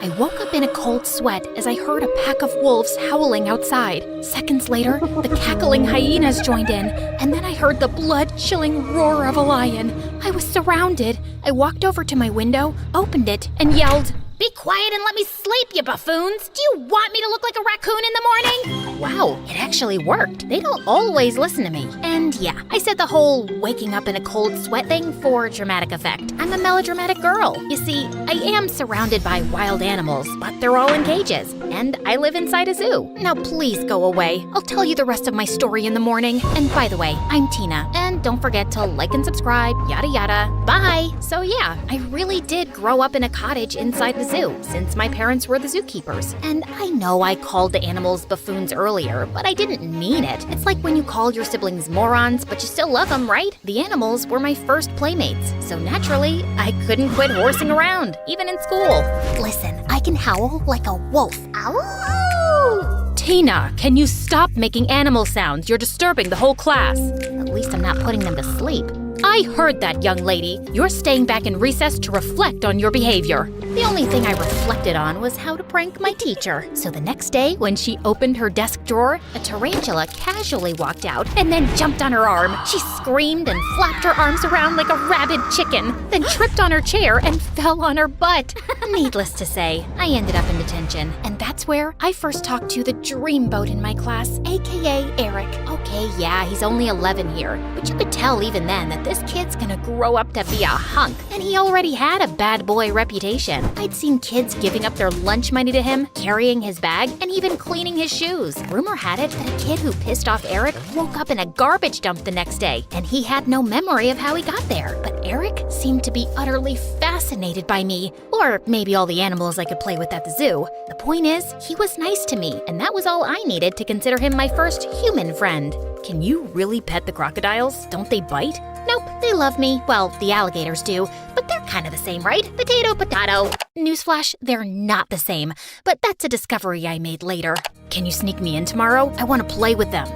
I woke up in a cold sweat as I heard a pack of wolves howling outside. Seconds later, the cackling hyenas joined in, and then I heard the blood-chilling roar of a lion. I was surrounded. I walked over to my window, opened it, and yelled, "Be quiet and let me sleep, you buffoons! Do you want me to look like a raccoon in the morning?" Wow, it actually worked. They don't always listen to me. And yeah, I said the whole waking up in a cold sweat thing for dramatic effect. I'm a melodramatic girl. You see, I am surrounded by wild animals, but they're all in cages. And I live inside a zoo. Now please go away. I'll tell you the rest of my story in the morning. And by the way, I'm Tina. And don't forget to like and subscribe, yada yada. Bye! So yeah, I really did grow up in a cottage inside the zoo, since my parents were the zookeepers. And I know I called the animals buffoons earlier, but I didn't mean it. It's like when you call your siblings morons, but you still love them, right? The animals were my first playmates, so naturally, I couldn't quit horsing around, even in school. Listen, I can howl like a wolf. Ow! Tina, can you stop making animal sounds? You're disturbing the whole class. At least I'm not putting them to sleep. I heard that, young lady. You're staying back in recess to reflect on your behavior. The only thing I reflected on was how to prank my teacher. So the next day, when she opened her desk drawer, a tarantula casually walked out and then jumped on her arm. She screamed and flapped her arms around like a rabid chicken, then tripped on her chair and fell on her butt. Needless to say, I ended up in detention. And that's where I first talked to the dreamboat in my class, aka Eric. Okay, yeah, he's only 11 here, but you could tell even then that this kid's gonna grow up to be a hunk, and he already had a bad boy reputation. I'd seen kids giving up their lunch money to him, carrying his bag, and even cleaning his shoes. Rumor had it that a kid who pissed off Eric woke up in a garbage dump the next day, and he had no memory of how he got there. But Eric seemed to be utterly fascinated by me, or maybe all the animals I could play with at the zoo. The point is, he was nice to me, and that was all I needed to consider him my first human friend. Can you really pet the crocodiles? Don't they bite? Nope, they love me. Well, the alligators do, but they're kind of the same, right? Potato, potato. Newsflash, they're not the same, but that's a discovery I made later. Can you sneak me in tomorrow? I want to play with them.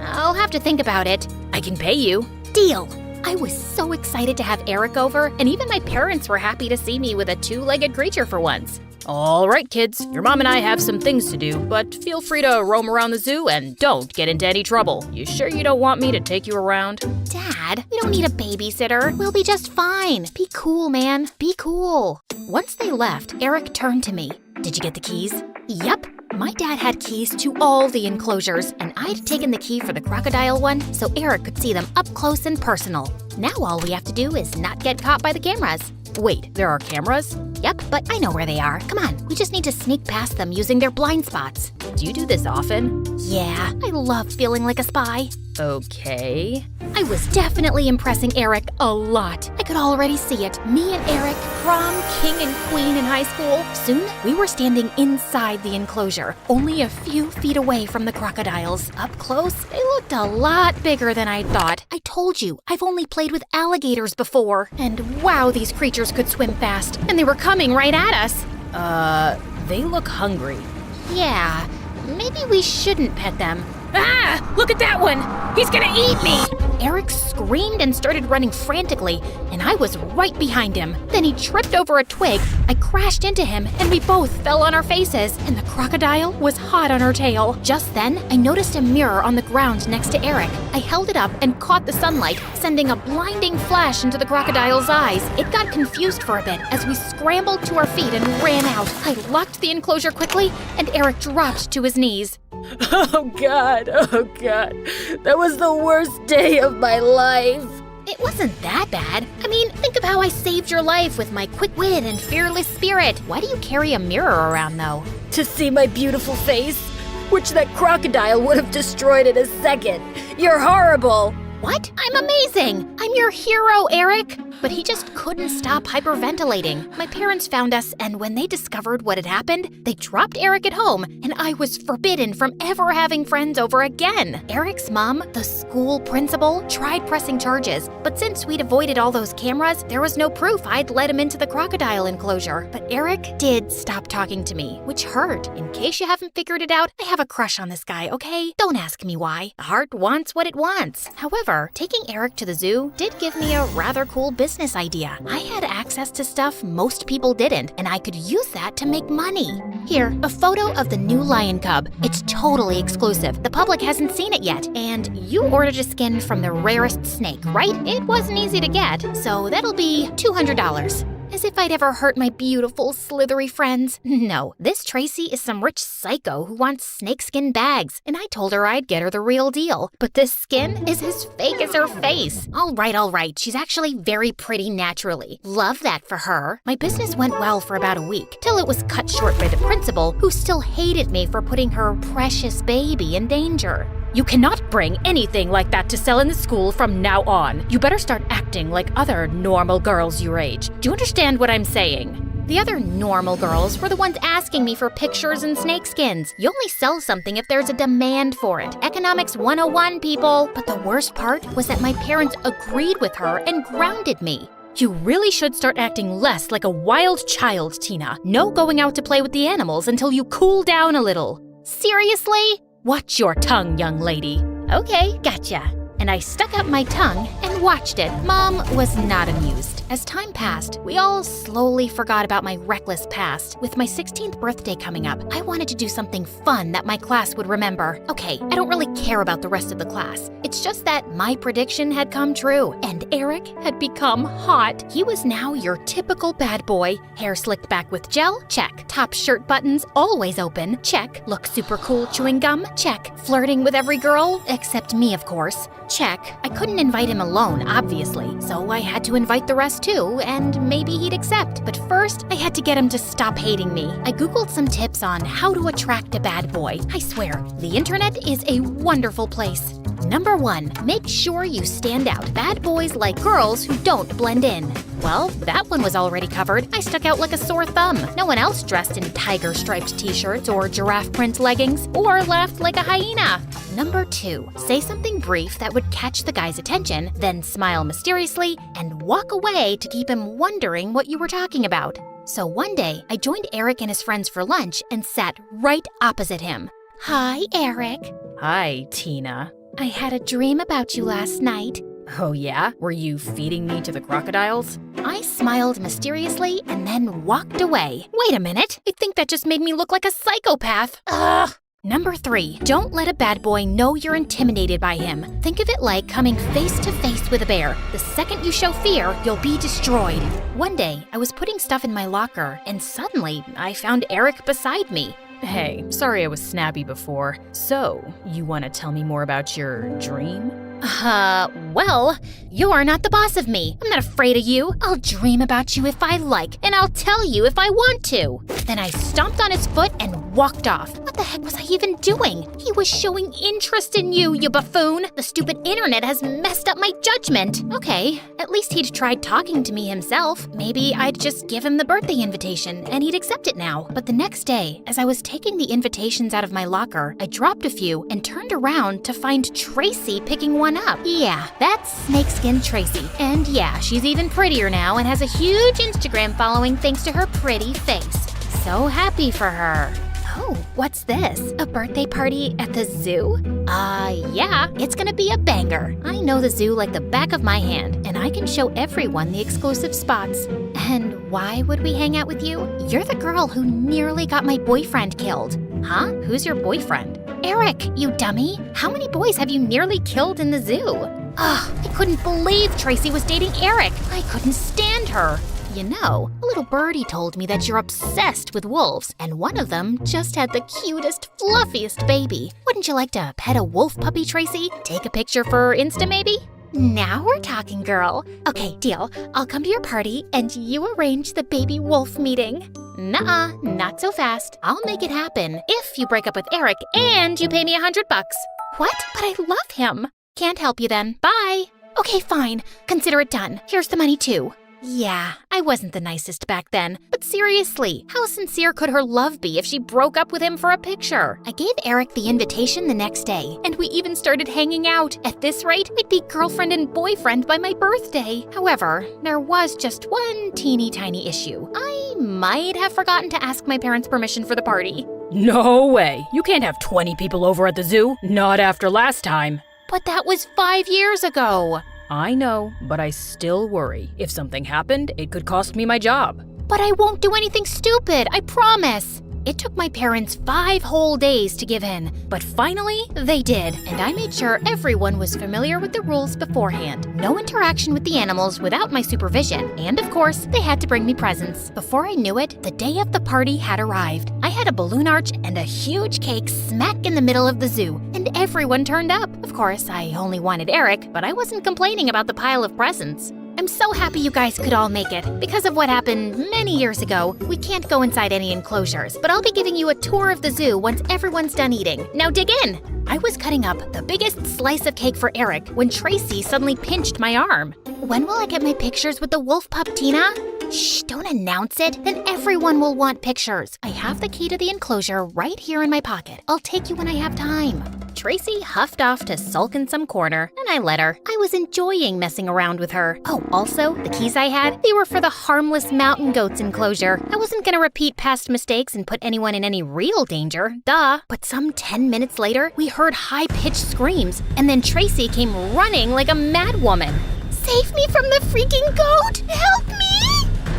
I'll have to think about it. I can pay you. Deal. I was so excited to have Eric over, and even my parents were happy to see me with a two-legged creature for once. All right, kids, your mom and I have some things to do, but feel free to roam around the zoo and don't get into any trouble. You sure you don't want me to take you around? Dad, we don't need a babysitter. We'll be just fine. Be cool, man. Be cool. Once they left, Eric turned to me. Did you get the keys? Yep. My dad had keys to all the enclosures, and I'd taken the key for the crocodile one so Eric could see them up close and personal. Now all we have to do is not get caught by the cameras. Wait, there are cameras? Yep, but I know where they are. Come on, we just need to sneak past them using their blind spots. Do you do this often? Yeah, I love feeling like a spy. Okay. I was definitely impressing Eric a lot. I could already see it. Me and Eric, prom king and queen in high school. Soon, we were standing inside the enclosure, only a few feet away from the crocodiles. Up close, they looked a lot bigger than I thought. I told you, I've only played with alligators before. And wow, these creatures could swim fast. And they were coming right at us. They look hungry. Yeah, maybe we shouldn't pet them. Ah! Look at that one! He's gonna eat me! Eric screamed and started running frantically, and I was right behind him. Then he tripped over a twig, I crashed into him, and we both fell on our faces, and the crocodile was hot on her tail. Just then, I noticed a mirror on the ground next to Eric. I held it up and caught the sunlight, sending a blinding flash into the crocodile's eyes. It got confused for a bit as we scrambled to our feet and ran out. I locked the enclosure quickly, and Eric dropped to his knees. Oh God, that was the worst day of my life. It wasn't that bad. I mean, think of how I saved your life with my quick-witted and fearless spirit. Why do you carry a mirror around, though? To see my beautiful face, which that crocodile would have destroyed in a second. You're horrible. What? I'm amazing! I'm your hero, Eric! But he just couldn't stop hyperventilating. My parents found us, and when they discovered what had happened, they dropped Eric at home, and I was forbidden from ever having friends over again. Eric's mom, the school principal, tried pressing charges, but since we'd avoided all those cameras, there was no proof I'd let him into the crocodile enclosure. But Eric did stop talking to me, which hurt. In case you haven't figured it out, I have a crush on this guy, okay? Don't ask me why. The heart wants what it wants. However, taking Eric to the zoo did give me a rather cool business business idea. I had access to stuff most people didn't, and I could use that to make money. Here, a photo of the new lion cub. It's totally exclusive. The public hasn't seen it yet. And you ordered a skin from the rarest snake, right? It wasn't easy to get, so that'll be $200. As if I'd ever hurt my beautiful, slithery friends. No, this Tracy is some rich psycho who wants snakeskin bags, and I told her I'd get her the real deal. But this skin is as fake as her face. All right, she's actually very pretty naturally. Love that for her. My business went well for about a week, till it was cut short by the principal, who still hated me for putting her precious baby in danger. You cannot bring anything like that to sell in the school from now on. You better start acting like other normal girls your age. Do you understand what I'm saying? The other normal girls were the ones asking me for pictures and snakeskins. You only sell something if there's a demand for it. Economics 101, people. But the worst part was that my parents agreed with her and grounded me. You really should start acting less like a wild child, Tina. No going out to play with the animals until you cool down a little. Seriously? Watch your tongue, young lady. Okay, gotcha. And I stuck out my tongue and watched it. Mom was not amused. As time passed, we all slowly forgot about my reckless past. With my 16th birthday coming up, I wanted to do something fun that my class would remember. Okay, I don't really care about the rest of the class. It's just that my prediction had come true, and Eric had become hot. He was now your typical bad boy. Hair slicked back with gel? Check. Top shirt buttons always open? Check. Look super cool chewing gum? Check. Flirting with every girl? Except me, of course. Check. I couldn't invite him alone, obviously, so I had to invite the rest too, and maybe he'd accept. But first, I had to get him to stop hating me. I googled some tips on how to attract a bad boy. I swear, the internet is a wonderful place. Number 1, make sure you stand out. Bad boys like girls who don't blend in. Well, that one was already covered. I stuck out like a sore thumb. No one else dressed in tiger-striped t-shirts or giraffe print leggings, or laughed like a hyena. Number 2, say something brief that would catch the guy's attention, then smile mysteriously and walk away to keep him wondering what you were talking about. So one day, I joined Eric and his friends for lunch and sat right opposite him. Hi, Eric. Hi, Tina. I had a dream about you last night. Oh yeah? Were you feeding me to the crocodiles? I smiled mysteriously and then walked away. Wait a minute, I think that just made me look like a psychopath. Ugh. Number 3, don't let a bad boy know you're intimidated by him. Think of it like coming face to face with a bear. The second you show fear, you'll be destroyed. One day, I was putting stuff in my locker, and suddenly, I found Eric beside me. Hey, sorry I was snappy before. So, you want to tell me more about your dream? Well, you're not the boss of me. I'm not afraid of you. I'll dream about you if I like, and I'll tell you if I want to. Then I stomped on his foot and walked off. What the heck was I even doing? He was showing interest in you, you buffoon. The stupid internet has messed up my judgment. Okay, at least he'd tried talking to me himself. Maybe I'd just give him the birthday invitation, and he'd accept it now. But the next day, as I was taking the invitations out of my locker, I dropped a few and turned around to find Tracy picking one up. Yeah, that's Snakeskin Tracy. And yeah, she's even prettier now and has a huge Instagram following thanks to her pretty face. So happy for her. Oh, what's this? A birthday party at the zoo? Yeah, it's gonna be a banger. I know the zoo like the back of my hand, and I can show everyone the exclusive spots. And why would we hang out with you? You're the girl who nearly got my boyfriend killed. Huh? Who's your boyfriend? Eric, you dummy. How many boys have you nearly killed in the zoo? Ugh, I couldn't believe Tracy was dating Eric. I couldn't stand her. You know, a little birdie told me that you're obsessed with wolves, and one of them just had the cutest, fluffiest baby. Wouldn't you like to pet a wolf puppy, Tracy? Take a picture for Insta, maybe? Now we're talking, girl. Okay, deal. I'll come to your party, and you arrange the baby wolf meeting. Nuh-uh, not so fast. I'll make it happen if you break up with Eric and you pay me $100. What? But I love him. Can't help you then. Bye. Okay, fine. Consider it done. Here's the money, too. Yeah, I wasn't the nicest back then, but seriously, how sincere could her love be if she broke up with him for a picture? I gave Eric the invitation the next day, and we even started hanging out. At this rate, we'd be girlfriend and boyfriend by my birthday. However, there was just one teeny tiny issue. I might have forgotten to ask my parents' permission for the party. No way! You can't have 20 people over at the zoo. Not after last time. But that was 5 years ago. I know, but I still worry. If something happened, it could cost me my job. But I won't do anything stupid, I promise. It took my parents 5 whole days to give in, but finally they did, and I made sure everyone was familiar with the rules beforehand. No interaction with the animals without my supervision, and of course, they had to bring me presents. Before I knew it, the day of the party had arrived. I had a balloon arch and a huge cake smack in the middle of the zoo, and everyone turned up. Of course, I only wanted Eric, but I wasn't complaining about the pile of presents. I'm so happy you guys could all make it. Because of what happened many years ago, we can't go inside any enclosures, but I'll be giving you a tour of the zoo once everyone's done eating. Now dig in! I was cutting up the biggest slice of cake for Eric when Tracy suddenly pinched my arm. When will I get my pictures with the wolf pup, Tina? Shh, don't announce it, then everyone will want pictures. I have the key to the enclosure right here in my pocket. I'll take you when I have time. Tracy huffed off to sulk in some corner, and I let her. I was enjoying messing around with her. Oh, also, the keys I had, they were for the harmless mountain goats enclosure. I wasn't gonna repeat past mistakes and put anyone in any real danger, duh. But some 10 minutes later, we heard high-pitched screams, and then Tracy came running like a mad woman. Save me from the freaking goat! Help me!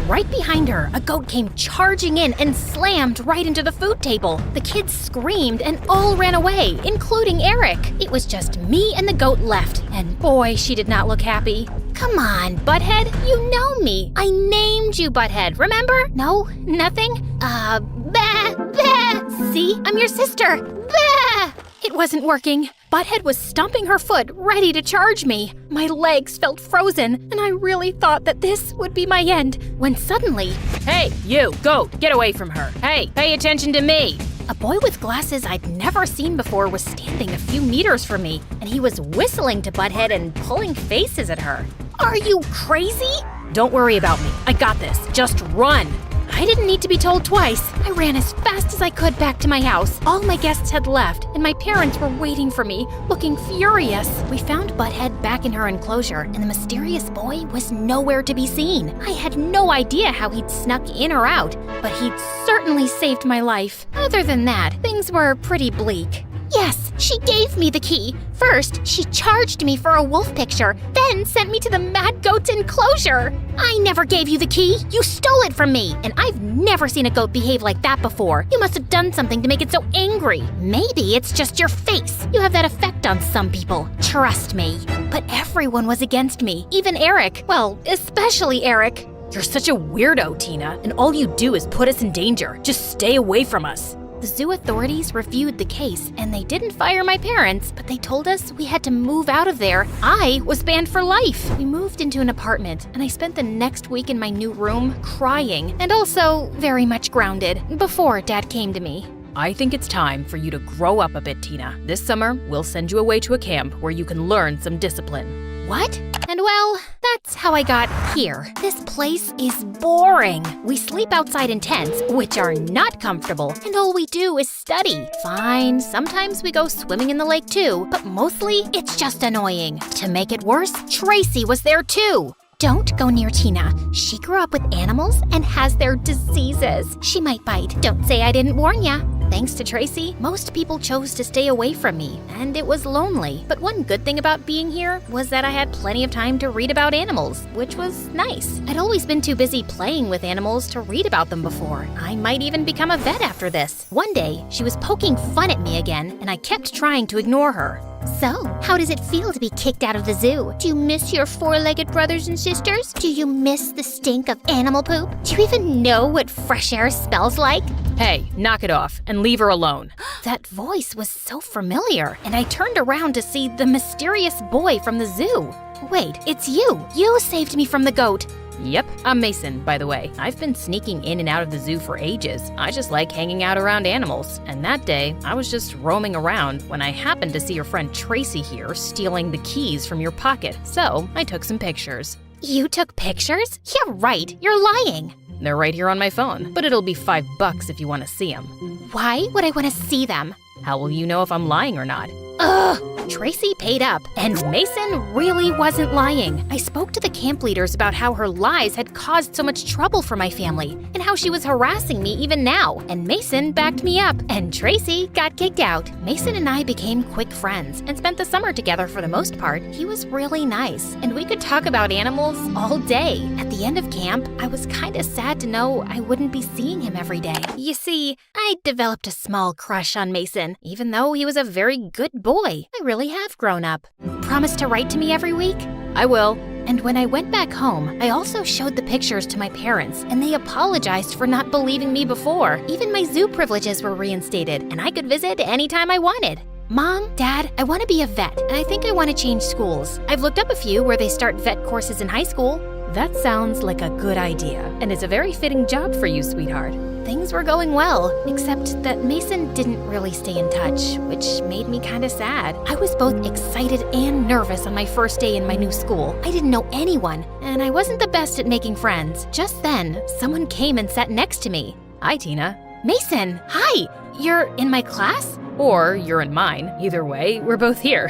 Right behind her, a goat came charging in and slammed right into the food table. The kids screamed and all ran away, including Eric. It was just me and the goat left, and boy, she did not look happy. Come on, Butthead, you know me. I named you Butthead, remember? No? Nothing? Bah, bah. See, I'm your sister. Bah! It wasn't working. Butthead was stomping her foot, ready to charge me. My legs felt frozen, and I really thought that this would be my end, when suddenly... Hey, you, goat, get away from her. Hey, pay attention to me. A boy with glasses I'd never seen before was standing a few meters from me, and he was whistling to Butthead and pulling faces at her. Are you crazy? Don't worry about me. I got this. Just run. I didn't need to be told twice. I ran as fast as I could back to my house. All my guests had left, and my parents were waiting for me, looking furious. We found Butthead back in her enclosure, and the mysterious boy was nowhere to be seen. I had no idea how he'd snuck in or out, but he'd certainly saved my life. Other than that, things were pretty bleak. Yes, she gave me the key. First, she charged me for a wolf picture, then sent me to the mad goat's enclosure. I never gave you the key. You stole it from me, and I've never seen a goat behave like that before. You must have done something to make it so angry. Maybe it's just your face. You have that effect on some people. Trust me. But everyone was against me, even Eric. Well, especially Eric. You're such a weirdo, Tina, and all you do is put us in danger. Just stay away from us. The zoo authorities reviewed the case, and they didn't fire my parents, but they told us we had to move out of there. I was banned for life. We moved into an apartment, and I spent the next week in my new room crying, and also very much grounded, before Dad came to me. I think it's time for you to grow up a bit, Tina. This summer, we'll send you away to a camp where you can learn some discipline. What? And well, that's how I got here. This place is boring. We sleep outside in tents, which are not comfortable, and all we do is study. Fine, sometimes we go swimming in the lake too, but mostly it's just annoying. To make it worse, Tracy was there too. Don't go near Tina. She grew up with animals and has their diseases. She might bite. Don't say I didn't warn ya. Thanks to Tracy, most people chose to stay away from me, and it was lonely. But one good thing about being here was that I had plenty of time to read about animals, which was nice. I'd always been too busy playing with animals to read about them before. I might even become a vet after this. One day, she was poking fun at me again, and I kept trying to ignore her. So, how does it feel to be kicked out of the zoo? Do you miss your four-legged brothers and sisters? Do you miss the stink of animal poop? Do you even know what fresh air smells like? Hey, knock it off and leave her alone. That voice was so familiar, and I turned around to see the mysterious boy from the zoo. Wait, it's you. You saved me from the goat. Yep, I'm Mason, by the way. I've been sneaking in and out of the zoo for ages. I just like hanging out around animals. And that day, I was just roaming around when I happened to see your friend Tracy here stealing the keys from your pocket. So I took some pictures. You took pictures? Yeah, right. You're lying. They're right here on my phone, but it'll be $5 if you want to see them. Why would I want to see them? How will you know if I'm lying or not? Ugh! Tracy paid up, and Mason really wasn't lying. I spoke to the camp leaders about how her lies had caused so much trouble for my family, and how she was harassing me even now, and Mason backed me up, and Tracy got kicked out. Mason and I became quick friends, and spent the summer together for the most part. He was really nice, and we could talk about animals all day. At the end of camp, I was kinda sad to know I wouldn't be seeing him every day. You see, I developed a small crush on Mason, even though he was a very good boy. I really have grown up. Promise to write to me every week? I will. And when I went back home, I also showed the pictures to my parents, and they apologized for not believing me before. Even my zoo privileges were reinstated, and I could visit anytime I wanted. Mom, Dad, I want to be a vet, and I think I want to change schools. I've looked up a few where they start vet courses in high school. That sounds like a good idea, and it's a very fitting job for you, sweetheart. Things were going well, except that Mason didn't really stay in touch, which made me kinda sad. I was both excited and nervous on my first day in my new school. I didn't know anyone, and I wasn't the best at making friends. Just then, someone came and sat next to me. Hi, Tina. Mason, hi! You're in my class? Or you're in mine. Either way, we're both here.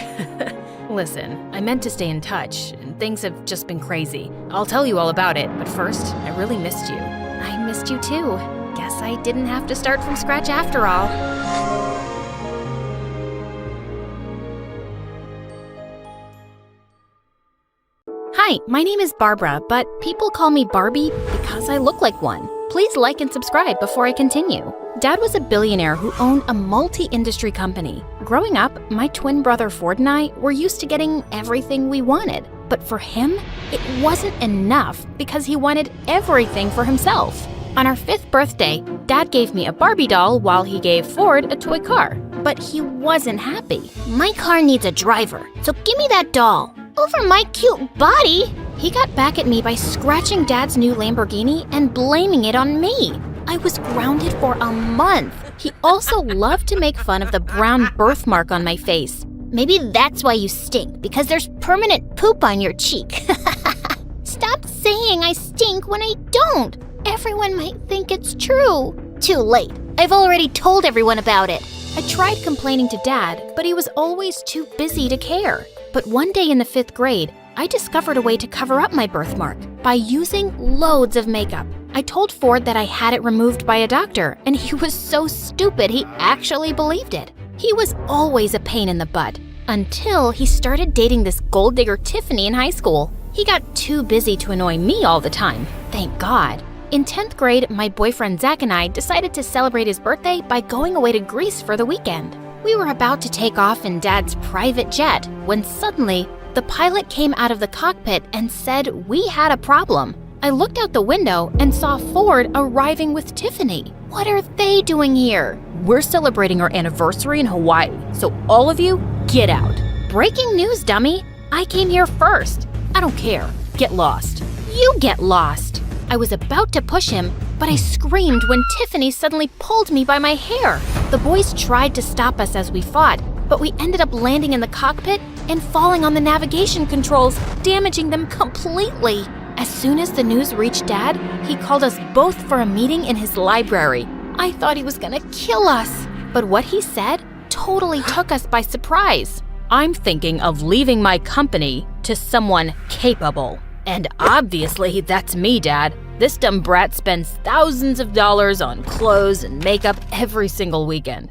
Listen, I meant to stay in touch, and things have just been crazy. I'll tell you all about it, but first, I really missed you. I missed you too. Guess I didn't have to start from scratch after all. Hi, my name is Barbara, but people call me Barbie because I look like one. Please like and subscribe before I continue. Dad was a billionaire who owned a multi-industry company. Growing up, my twin brother Ford and I were used to getting everything we wanted. But for him, it wasn't enough because he wanted everything for himself. On our 5th birthday, Dad gave me a Barbie doll while he gave Ford a toy car. But he wasn't happy. My car needs a driver, so give me that doll. Over my cute body! He got back at me by scratching Dad's new Lamborghini and blaming it on me. I was grounded for a month. He also loved to make fun of the brown birthmark on my face. Maybe that's why you stink, because there's permanent poop on your cheek. Stop saying I stink when I don't. Everyone might think it's true. Too late. I've already told everyone about it. I tried complaining to Dad, but he was always too busy to care. But one day in the 5th grade, I discovered a way to cover up my birthmark by using loads of makeup. I told Ford that I had it removed by a doctor, and he was so stupid he actually believed it. He was always a pain in the butt, until he started dating this gold digger Tiffany in high school. He got too busy to annoy me all the time, thank God. In 10th grade, my boyfriend Zach and I decided to celebrate his birthday by going away to Greece for the weekend. We were about to take off in Dad's private jet when suddenly, the pilot came out of the cockpit and said we had a problem. I looked out the window and saw Ford arriving with Tiffany. What are they doing here? We're celebrating our anniversary in Hawaii, so all of you, get out. Breaking news, dummy. I came here first. I don't care. Get lost. You get lost. I was about to push him, but I screamed when Tiffany suddenly pulled me by my hair. The boys tried to stop us as we fought, but we ended up landing in the cockpit and falling on the navigation controls, damaging them completely. As soon as the news reached Dad, he called us both for a meeting in his library. I thought he was gonna kill us, but what he said totally took us by surprise. I'm thinking of leaving my company to someone capable. And obviously, that's me, Dad. This dumb brat spends thousands of dollars on clothes and makeup every single weekend.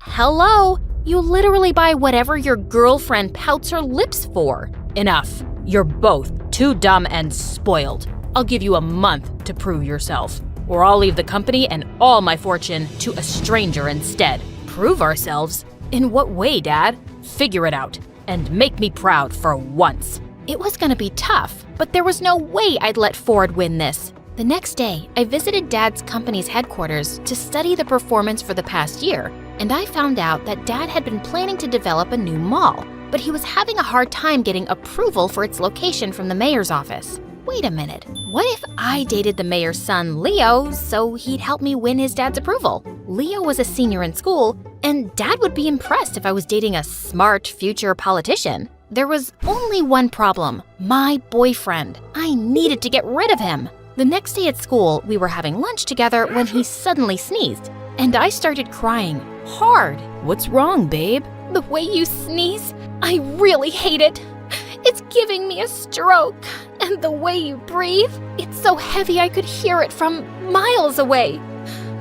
Hello? You literally buy whatever your girlfriend pouts her lips for. Enough. You're both too dumb and spoiled. I'll give you a month to prove yourself, or I'll leave the company and all my fortune to a stranger instead. Prove ourselves? In what way, Dad? Figure it out, and make me proud for once. It was gonna be tough, but there was no way I'd let Ford win this. The next day, I visited Dad's company's headquarters to study the performance for the past year, and I found out that Dad had been planning to develop a new mall, but he was having a hard time getting approval for its location from the mayor's office. Wait a minute, what if I dated the mayor's son, Leo, so he'd help me win his dad's approval? Leo was a senior in school, and Dad would be impressed if I was dating a smart future politician. There was only one problem, my boyfriend. I needed to get rid of him. The next day at school, we were having lunch together when he suddenly sneezed, and I started crying hard. What's wrong, babe? The way you sneeze, I really hate it. It's giving me a stroke. And the way you breathe, it's so heavy I could hear it from miles away.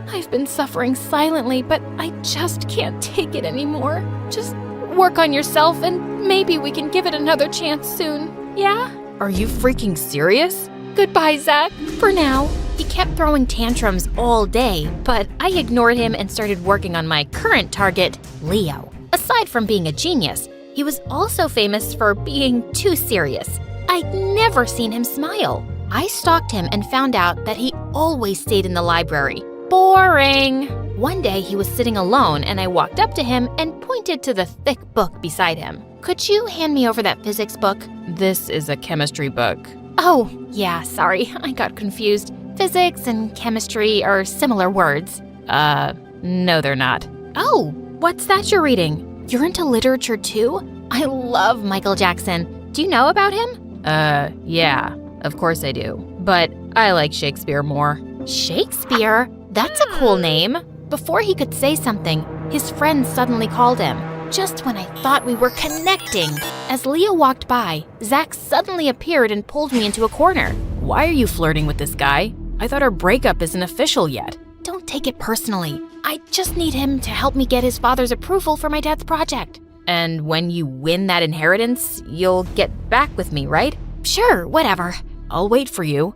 I've been suffering silently, but I just can't take it anymore. Just work on yourself and maybe we can give it another chance soon, yeah? Are you freaking serious? Goodbye, Zach, for now. He kept throwing tantrums all day, but I ignored him and started working on my current target, Leo. Aside from being a genius, he was also famous for being too serious. I'd never seen him smile. I stalked him and found out that he always stayed in the library. Boring. One day he was sitting alone and I walked up to him and pointed to the thick book beside him. Could you hand me over that physics book? This is a chemistry book. Oh, yeah, sorry, I got confused. Physics and chemistry are similar words. No they're not. Oh, what's that you're reading? You're into literature too? I love Michael Jackson. Do you know about him? Yeah, of course I do. But I like Shakespeare more. Shakespeare? That's a cool name. Before he could say something, his friend suddenly called him. Just when I thought we were connecting. As Leo walked by, Zach suddenly appeared and pulled me into a corner. Why are you flirting with this guy? I thought our breakup isn't official yet. Don't take it personally. I just need him to help me get his father's approval for my dad's project. And when you win that inheritance, you'll get back with me, right? Sure, whatever. I'll wait for you.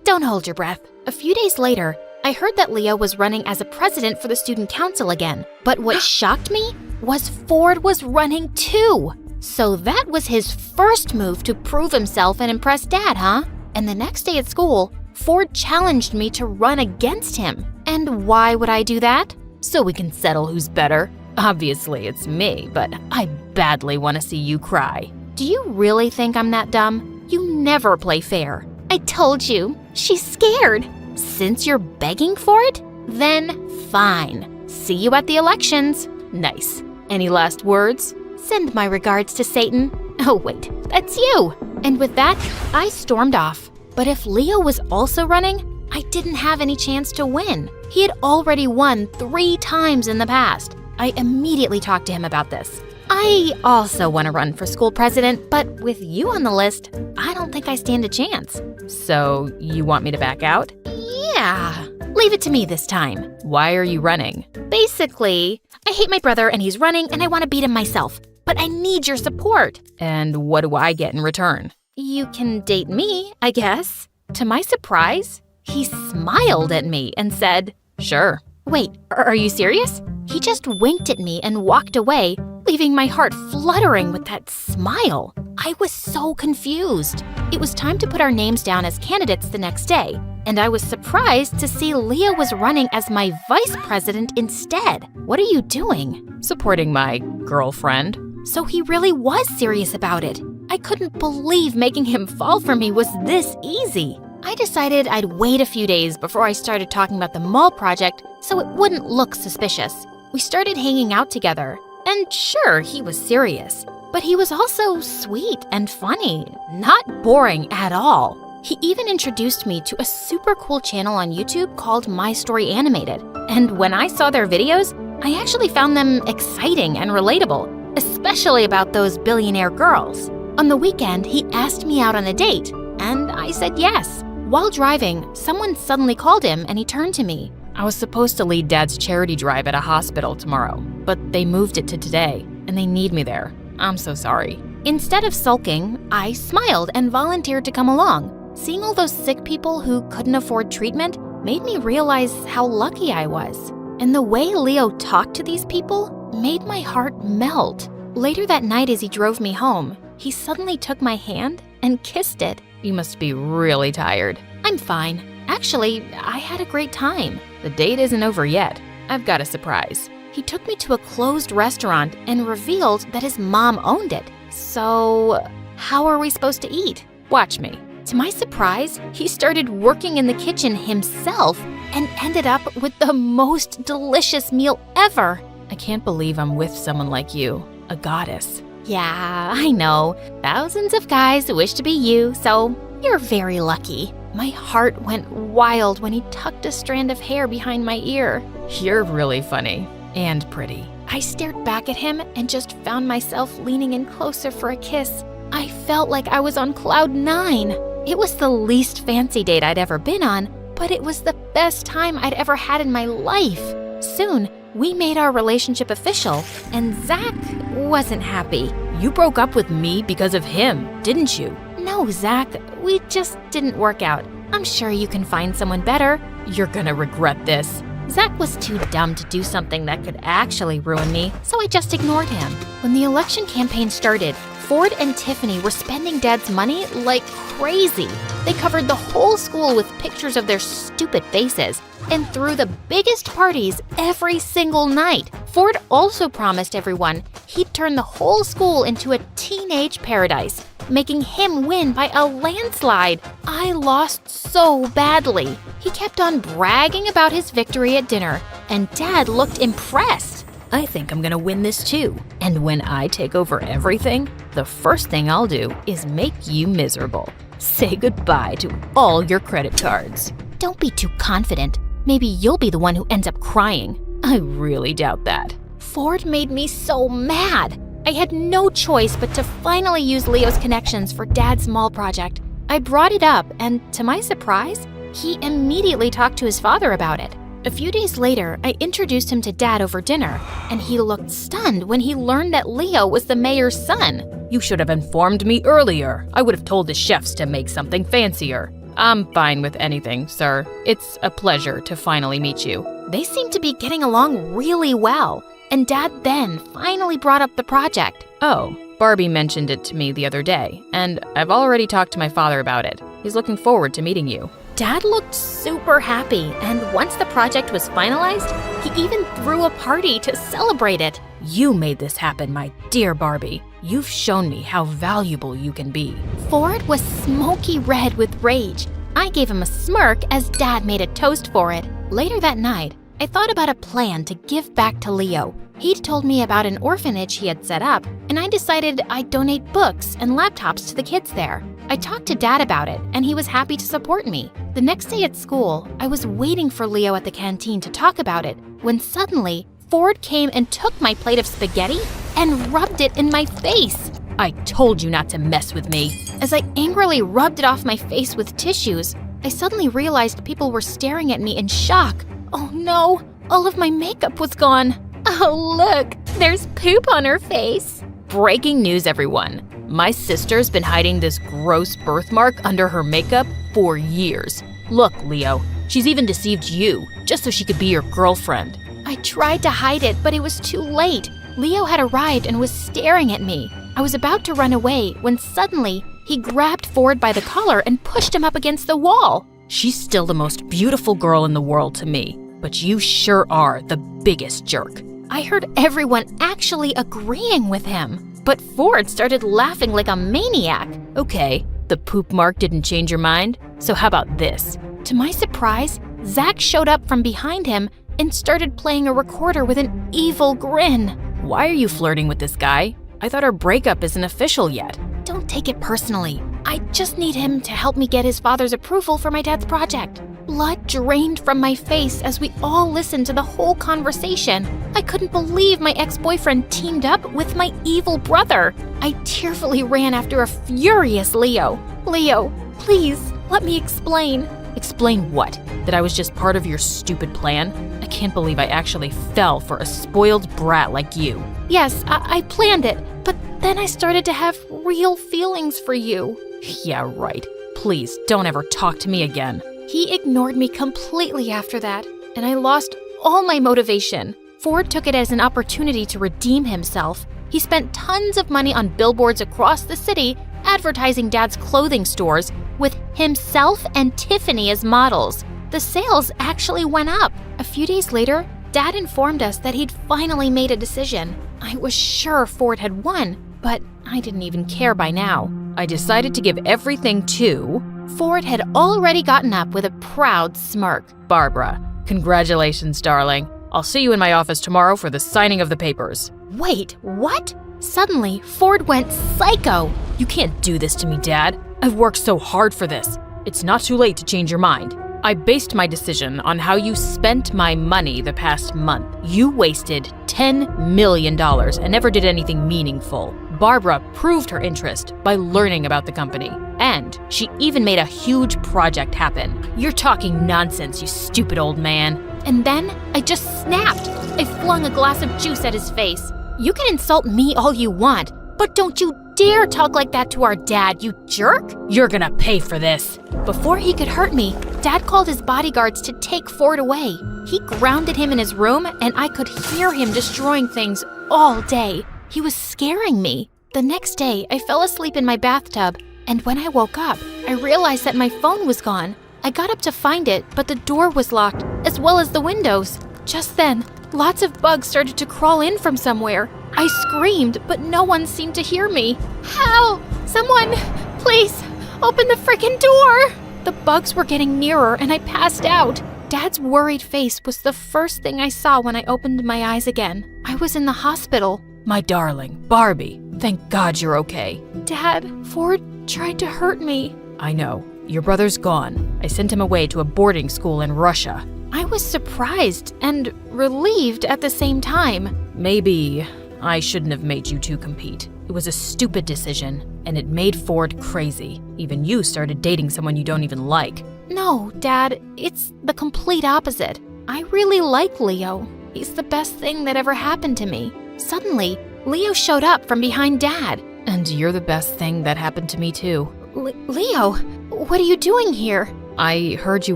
Don't hold your breath. A few days later, I heard that Leo was running as a president for the student council again. But what shocked me was Ford was running too. So that was his first move to prove himself and impress Dad, huh? And the next day at school, Ford challenged me to run against him. And why would I do that? So we can settle who's better. Obviously, it's me, but I badly want to see you cry. Do you really think I'm that dumb? You never play fair. I told you, she's scared. Since you're begging for it, then fine. See you at the elections. Nice. Any last words? Send my regards to Satan. Oh wait, that's you. And with that, I stormed off. But if Leo was also running, I didn't have any chance to win. He had already won 3 times in the past. I immediately talked to him about this. I also want to run for school president, but with you on the list, I don't think I stand a chance. So you want me to back out? Yeah, leave it to me this time. Why are you running? Basically, I hate my brother and he's running and I want to beat him myself. But I need your support. And what do I get in return? You can date me, I guess. To my surprise, he smiled at me and said, Sure. Wait, are you serious? He just winked at me and walked away, leaving my heart fluttering with that smile. I was so confused. It was time to put our names down as candidates the next day, and I was surprised to see Leo was running as my vice president instead. What are you doing? Supporting my girlfriend. So he really was serious about it. I couldn't believe making him fall for me was this easy. I decided I'd wait a few days before I started talking about the mall project so it wouldn't look suspicious. We started hanging out together, and sure, he was serious, but he was also sweet and funny, not boring at all. He even introduced me to a super cool channel on YouTube called My Story Animated, and when I saw their videos, I actually found them exciting and relatable, especially about those billionaire girls. On the weekend, he asked me out on a date, and I said yes. While driving, someone suddenly called him and he turned to me. I was supposed to lead Dad's charity drive at a hospital tomorrow, but they moved it to today, and they need me there. I'm so sorry. Instead of sulking, I smiled and volunteered to come along. Seeing all those sick people who couldn't afford treatment made me realize how lucky I was. And the way Leo talked to these people made my heart melt. Later that night as he drove me home, he suddenly took my hand and kissed it. You must be really tired. I'm fine. Actually, I had a great time. The date isn't over yet. I've got a surprise. He took me to a closed restaurant and revealed that his mom owned it. So, how are we supposed to eat? Watch me. To my surprise, he started working in the kitchen himself and ended up with the most delicious meal ever. I can't believe I'm with someone like you, a goddess. Yeah, I know. Thousands of guys wish to be you, so you're very lucky. My heart went wild when he tucked a strand of hair behind my ear. You're really funny and pretty. I stared back at him and just found myself leaning in closer for a kiss. I felt like I was on cloud 9. It was the least fancy date I'd ever been on, but it was the best time I'd ever had in my life. Soon, we made our relationship official, and Zach wasn't happy. You broke up with me because of him, didn't you? No, Zach, we just didn't work out. I'm sure you can find someone better. You're gonna regret this. Zach was too dumb to do something that could actually ruin me, so I just ignored him. When the election campaign started, Ford and Tiffany were spending Dad's money like crazy. They covered the whole school with pictures of their stupid faces and threw the biggest parties every single night. Ford also promised everyone he'd turn the whole school into a teenage paradise, making him win by a landslide. I lost so badly. He kept on bragging about his victory at dinner, and Dad looked impressed. I think I'm gonna win this too. And when I take over everything, the first thing I'll do is make you miserable. Say goodbye to all your credit cards. Don't be too confident. Maybe you'll be the one who ends up crying. I really doubt that. Ford made me so mad. I had no choice but to finally use Leo's connections for Dad's mall project. I brought it up, and to my surprise, he immediately talked to his father about it. A few days later, I introduced him to Dad over dinner, and he looked stunned when he learned that Leo was the mayor's son. You should have informed me earlier. I would have told the chefs to make something fancier. I'm fine with anything, sir. It's a pleasure to finally meet you. They seemed to be getting along really well, and Dad then finally brought up the project. Oh, Barbie mentioned it to me the other day, and I've already talked to my father about it. He's looking forward to meeting you. Dad looked super happy, and once the project was finalized, he even threw a party to celebrate it. You made this happen, my dear Barbie. You've shown me how valuable you can be. Ford was smoky red with rage. I gave him a smirk as Dad made a toast for it. Later that night, I thought about a plan to give back to Leo. He'd told me about an orphanage he had set up, and I decided I'd donate books and laptops to the kids there. I talked to Dad about it, and he was happy to support me. The next day at school, I was waiting for Leo at the canteen to talk about it, when suddenly, Ford came and took my plate of spaghetti and rubbed it in my face. I told you not to mess with me. As I angrily rubbed it off my face with tissues, I suddenly realized people were staring at me in shock. Oh no, all of my makeup was gone. Oh look, there's poop on her face. Breaking news, everyone. My sister's been hiding this gross birthmark under her makeup for years. Look, Leo, she's even deceived you, just so she could be your girlfriend. I tried to hide it, but it was too late. Leo had arrived and was staring at me. I was about to run away when suddenly he grabbed Ford by the collar and pushed him up against the wall. She's still the most beautiful girl in the world to me, but you sure are the biggest jerk. I heard everyone actually agreeing with him, but Ford started laughing like a maniac. Okay, the poop mark didn't change your mind, so how about this? To my surprise, Zach showed up from behind him and started playing a recorder with an evil grin. Why are you flirting with this guy? I thought our breakup isn't official yet. Don't take it personally. I just need him to help me get his father's approval for my dad's project. Blood drained from my face as we all listened to the whole conversation. I couldn't believe my ex-boyfriend teamed up with my evil brother. I tearfully ran after a furious Leo. Leo, please, let me explain. Explain what? That I was just part of your stupid plan? I can't believe I actually fell for a spoiled brat like you. Yes, I planned it, but then I started to have real feelings for you. Yeah, right. Please, don't ever talk to me again. He ignored me completely after that, and I lost all my motivation. Ford took it as an opportunity to redeem himself. He spent tons of money on billboards across the city advertising Dad's clothing stores with himself and Tiffany as models. The sales actually went up. A few days later, Dad informed us that he'd finally made a decision. I was sure Ford had won, but I didn't even care by now. I decided to give everything to... Ford had already gotten up with a proud smirk. Barbara, congratulations, darling. I'll see you in my office tomorrow for the signing of the papers. Wait, what? Suddenly, Ford went psycho. You can't do this to me, Dad. I've worked so hard for this. It's not too late to change your mind. I based my decision on how you spent my money the past month. You wasted $10 million and never did anything meaningful. Barbara proved her interest by learning about the company, and she even made a huge project happen. You're talking nonsense, you stupid old man. And then I just snapped. I flung a glass of juice at his face. You can insult me all you want, but don't you dare talk like that to our dad, you jerk! You're gonna pay for this. Before he could hurt me, Dad called his bodyguards to take Ford away. He grounded him in his room, and I could hear him destroying things all day. He was scaring me. The next day, I fell asleep in my bathtub, and when I woke up, I realized that my phone was gone. I got up to find it, but the door was locked, as well as the windows. Just then, lots of bugs started to crawl in from somewhere. I screamed, but no one seemed to hear me. Help! Someone, please, open the frickin' door! The bugs were getting nearer, and I passed out. Dad's worried face was the first thing I saw when I opened my eyes again. I was in the hospital. My darling, Barbie, thank God you're okay. Dad, Ford tried to hurt me. I know. Your brother's gone. I sent him away to a boarding school in Russia. I was surprised and relieved at the same time. Maybe I shouldn't have made you two compete. It was a stupid decision, and it made Ford crazy. Even you started dating someone you don't even like. No, Dad, it's the complete opposite. I really like Leo. He's the best thing that ever happened to me. Suddenly, Leo showed up from behind Dad. And you're the best thing that happened to me too. Leo, what are you doing here? I heard you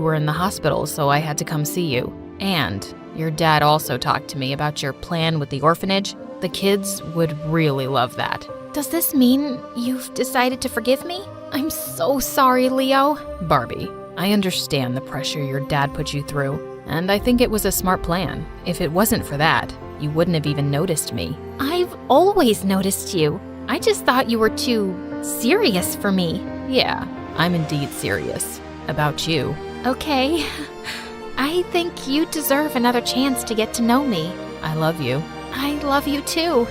were in the hospital, so I had to come see you. And your dad also talked to me about your plan with the orphanage. The kids would really love that. Does this mean you've decided to forgive me? I'm so sorry, Leo. Barbie, I understand the pressure your dad put you through, and I think it was a smart plan. If it wasn't for that, you wouldn't have even noticed me. I've always noticed you. I just thought you were too serious for me. Yeah, I'm indeed serious. About you. Okay. I think you deserve another chance to get to know me. I love you. I love you too.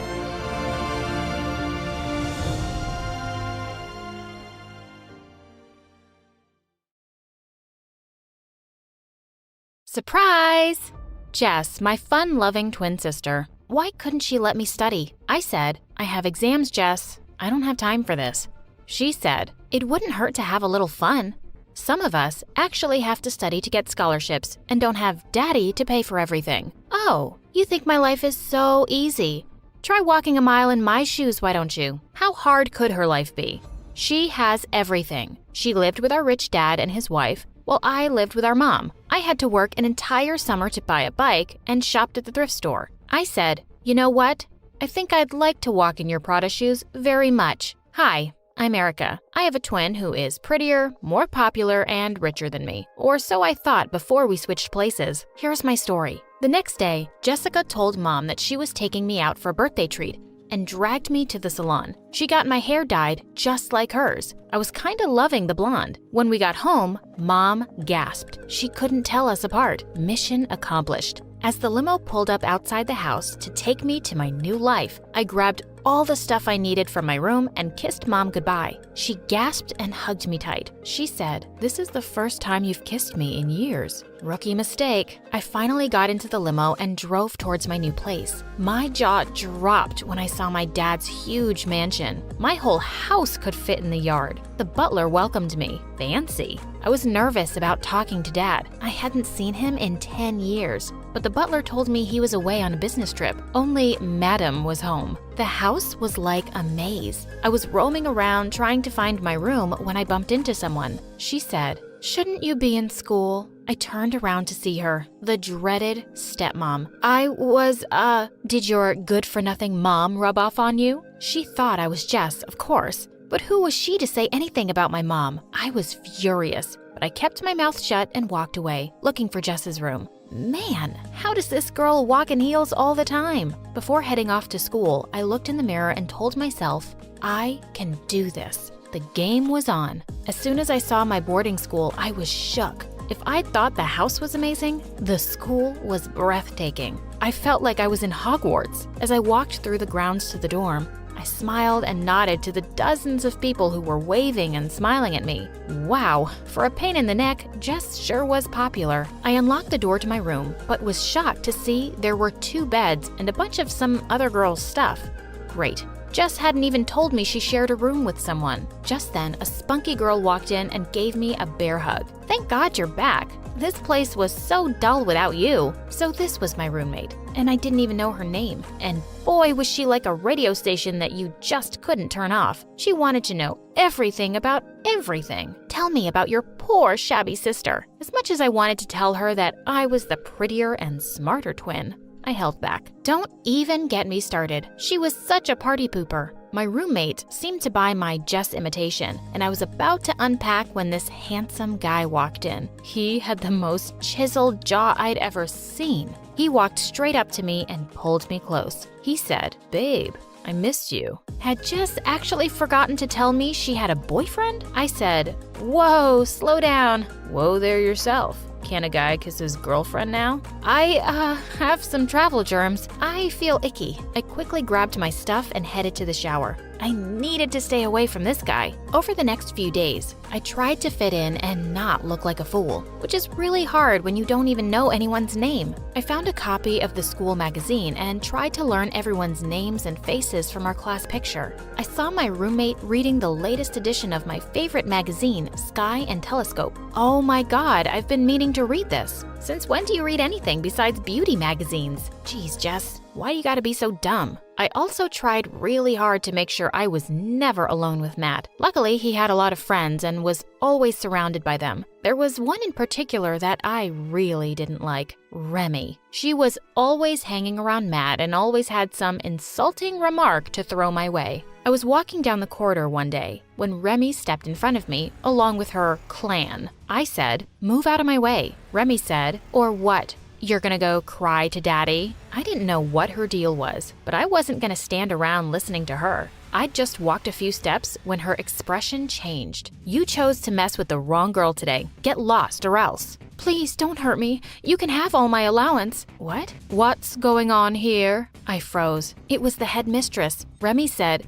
Surprise! Jess, my fun-loving twin sister. Why couldn't she let me study? I said, I have exams, Jess. I don't have time for this. She said, it wouldn't hurt to have a little fun. Some of us actually have to study to get scholarships and don't have Daddy to pay for everything. Oh, you think my life is so easy. Try walking a mile in my shoes, why don't you? How hard could her life be? She has everything. She lived with our rich dad and his wife, while I lived with our mom. I had to work an entire summer to buy a bike and shopped at the thrift store. I said, you know what? I think I'd like to walk in your Prada shoes very much. Hi, I'm Erica. I have a twin who is prettier, more popular, and richer than me. Or so I thought before we switched places. Here's my story. The next day, Jessica told Mom that she was taking me out for a birthday treat and dragged me to the salon. She got my hair dyed just like hers. I was kinda loving the blonde. When we got home, Mom gasped. She couldn't tell us apart. Mission accomplished. As the limo pulled up outside the house to take me to my new life, I grabbed all the stuff I needed from my room and kissed Mom goodbye. She gasped and hugged me tight. She said, "This is the first time you've kissed me in years." Rookie mistake. I finally got into the limo and drove towards my new place. My jaw dropped when I saw my dad's huge mansion. My whole house could fit in the yard. The butler welcomed me. Fancy. I was nervous about talking to Dad. I hadn't seen him in 10 years. But the butler told me he was away on a business trip. Only Madam was home. The house was like a maze. I was roaming around trying to find my room when I bumped into someone. She said, "Shouldn't you be in school?" I turned around to see her, the dreaded stepmom. Did your good-for-nothing mom rub off on you? She thought I was Jess, of course. But who was she to say anything about my mom? I was furious, but I kept my mouth shut and walked away, looking for Jess's room. Man, how does this girl walk in heels all the time? Before heading off to school, I looked in the mirror and told myself, I can do this. The game was on. As soon as I saw my boarding school, I was shook. If I thought the house was amazing, the school was breathtaking. I felt like I was in Hogwarts. As I walked through the grounds to the dorm, I smiled and nodded to the dozens of people who were waving and smiling at me. Wow, for a pain in the neck, Jess sure was popular. I unlocked the door to my room, but was shocked to see there were 2 beds and a bunch of some other girl's stuff. Great. Jess hadn't even told me she shared a room with someone. Just then, a spunky girl walked in and gave me a bear hug. Thank God you're back. This place was so dull without you. So this was my roommate, and I didn't even know her name. And boy, was she like a radio station that you just couldn't turn off. She wanted to know everything about everything. Tell me about your poor shabby sister. As much as I wanted to tell her that I was the prettier and smarter twin, I held back. Don't even get me started. She was such a party pooper. My roommate seemed to buy my Jess imitation, and I was about to unpack when this handsome guy walked in. He had the most chiseled jaw I'd ever seen. He walked straight up to me and pulled me close. He said, "Babe, I missed you." Had Jess actually forgotten to tell me she had a boyfriend? I said, "Whoa, slow down." "Whoa there yourself. Can a guy kiss his girlfriend now?" I have some travel germs. I feel icky." I quickly grabbed my stuff and headed to the shower. I needed to stay away from this guy. Over the next few days, I tried to fit in and not look like a fool, which is really hard when you don't even know anyone's name. I found a copy of the school magazine and tried to learn everyone's names and faces from our class picture. I saw my roommate reading the latest edition of my favorite magazine, Sky and Telescope. Oh my God, I've been meaning to read this. Since when do you read anything besides beauty magazines? Geez, Jess, why do you gotta be so dumb? I also tried really hard to make sure I was never alone with Matt. Luckily, he had a lot of friends and was always surrounded by them. There was one in particular that I really didn't like, Remy. She was always hanging around Matt and always had some insulting remark to throw my way. I was walking down the corridor one day when Remy stepped in front of me along with her clan. I said, "Move out of my way." Remy said, "Or what? You're gonna go cry to daddy?" I didn't know what her deal was, but I wasn't gonna stand around listening to her. I'd just walked a few steps when her expression changed. "You chose to mess with the wrong girl today. Get lost or else." "Please don't hurt me. You can have all my allowance." "What? What's going on here?" I froze. It was the headmistress. Remy said,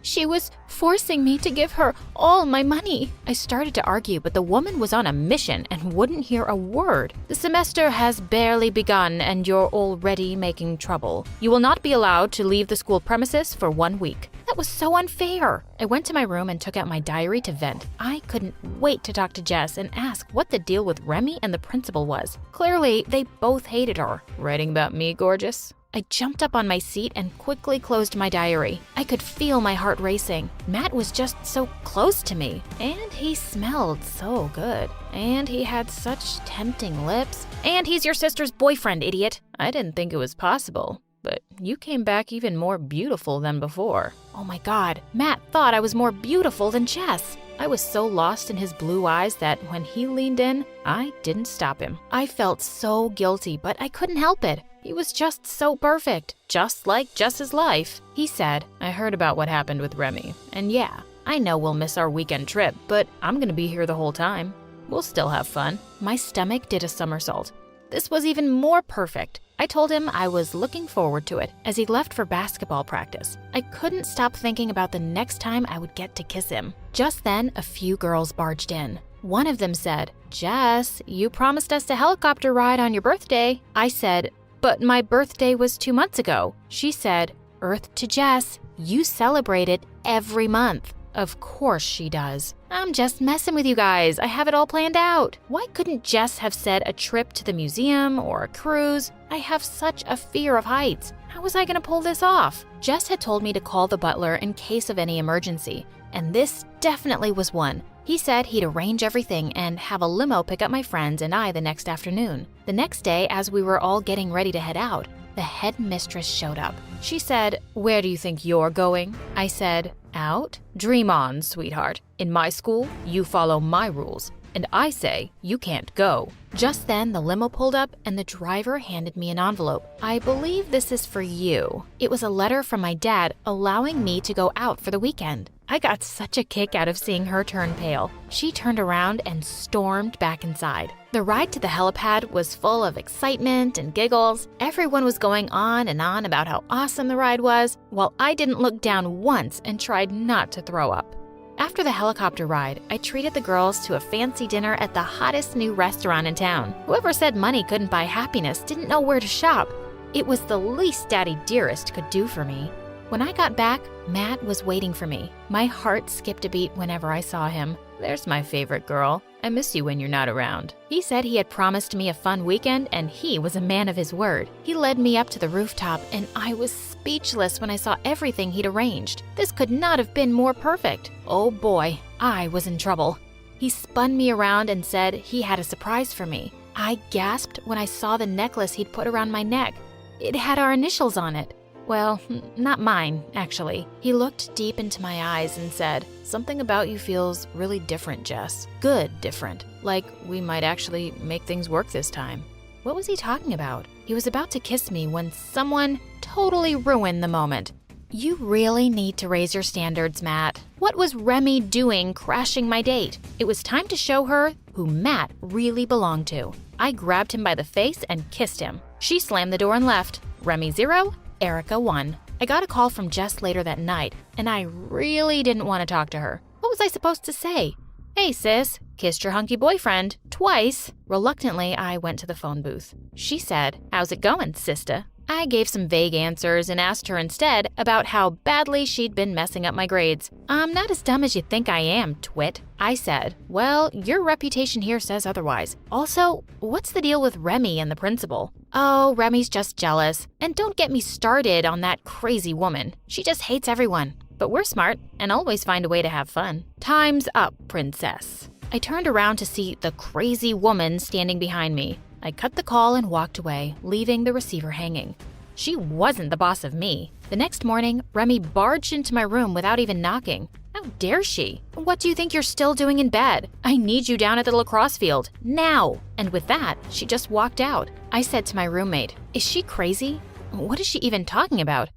She was forcing me to give her all my money." I started to argue, but the woman was on a mission and wouldn't hear a word. "The semester has barely begun and you're already making trouble. You will not be allowed to leave the school premises for 1 week." That was so unfair. I went to my room and took out my diary to vent. I couldn't wait to talk to Jess and ask what the deal with Remy and the principal was. Clearly, they both hated her. "Writing about me, gorgeous?" I jumped up on my seat and quickly closed my diary. I could feel my heart racing. Matt was just so close to me, and he smelled so good. And he had such tempting lips. And he's your sister's boyfriend, idiot. I didn't think it was possible, but you came back even more beautiful than before. Oh my God, Matt thought I was more beautiful than Jess. I was so lost in his blue eyes that when he leaned in, I didn't stop him. I felt so guilty, but I couldn't help it. He was just so perfect, just like Jess's life. He said, "I heard about what happened with Remy, and yeah, I know we'll miss our weekend trip, but I'm gonna be here the whole time. We'll still have fun." My stomach did a somersault. This was even more perfect. I told him I was looking forward to it as he left for basketball practice. I couldn't stop thinking about the next time I would get to kiss him. Just then, a few girls barged in. One of them said, "Jess, you promised us a helicopter ride on your birthday." I said, "But my birthday was 2 months ago." She said, "Earth to Jess, you celebrate it every month." Of course she does. I'm just messing with you guys. I have it all planned out. Why couldn't Jess have said a trip to the museum or a cruise? I have such a fear of heights. How was I gonna pull this off? Jess had told me to call the butler in case of any emergency, and this definitely was one. He said he'd arrange everything and have a limo pick up my friends and I the next afternoon. The next day, as we were all getting ready to head out, the headmistress showed up. She said, "Where do you think you're going?" I said, "Out? Dream on, sweetheart. In my school, you follow my rules, and I say you can't go." Just then, the limo pulled up and the driver handed me an envelope. "I believe this is for you." It was a letter from my dad allowing me to go out for the weekend. I got such a kick out of seeing her turn pale. She turned around and stormed back inside. The ride to the helipad was full of excitement and giggles. Everyone was going on and on about how awesome the ride was, while I didn't look down once and tried not to throw up. After the helicopter ride, I treated the girls to a fancy dinner at the hottest new restaurant in town. Whoever said money couldn't buy happiness didn't know where to shop. It was the least Daddy Dearest could do for me. When I got back, Matt was waiting for me. My heart skipped a beat whenever I saw him. There's my favorite girl. I miss you when you're not around. He said he had promised me a fun weekend, and he was a man of his word. He led me up to the rooftop, and I was speechless when I saw everything he'd arranged. This could not have been more perfect. Oh boy, I was in trouble. He spun me around and said he had a surprise for me. I gasped when I saw the necklace he'd put around my neck. It had our initials on it. Well, not mine, actually. He looked deep into my eyes and said, "Something about you feels really different, Jess. Good different. Like we might actually make things work this time." What was he talking about? He was about to kiss me when someone totally ruined the moment. You really need to raise your standards, Matt. What was Remy doing crashing my date? It was time to show her who Matt really belonged to. I grabbed him by the face and kissed him. She slammed the door and left. Remy 0, Erica 1. I got a call from Jess later that night, and I really didn't want to talk to her. What was I supposed to say? Hey sis, kissed your hunky boyfriend twice. Reluctantly, I went to the phone booth. She said, "How's it going, sista?" I gave some vague answers and asked her instead about how badly she'd been messing up my grades. "I'm not as dumb as you think I am, twit." I said, "Well, your reputation here says otherwise. Also, what's the deal with Remy and the principal?" "Oh, Remy's just jealous. And don't get me started on that crazy woman. She just hates everyone. But we're smart and always find a way to have fun." Time's up, princess. I turned around to see the crazy woman standing behind me. I cut the call and walked away, leaving the receiver hanging. She wasn't the boss of me. The next morning, Remy barged into my room without even knocking. How dare she? "What do you think you're still doing in bed? I need you down at the lacrosse field, now!" And with that, she just walked out. I said to my roommate, "Is she crazy? What is she even talking about?"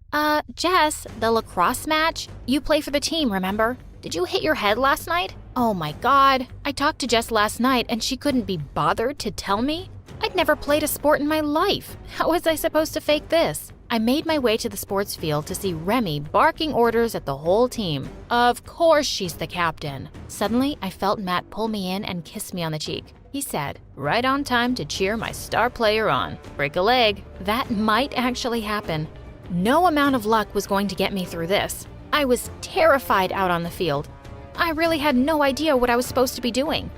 Jess, the lacrosse match? You play for the team, remember? Did you hit your head last night?" Oh my God. I talked to Jess last night and she couldn't be bothered to tell me? I'd never played a sport in my life. How was I supposed to fake this? I made my way to the sports field to see Remy barking orders at the whole team. Of course she's the captain. Suddenly, I felt Matt pull me in and kiss me on the cheek. He said, "Right on time to cheer my star player on. Break a leg." That might actually happen. No amount of luck was going to get me through this. I was terrified out on the field. I really had no idea what I was supposed to be doing.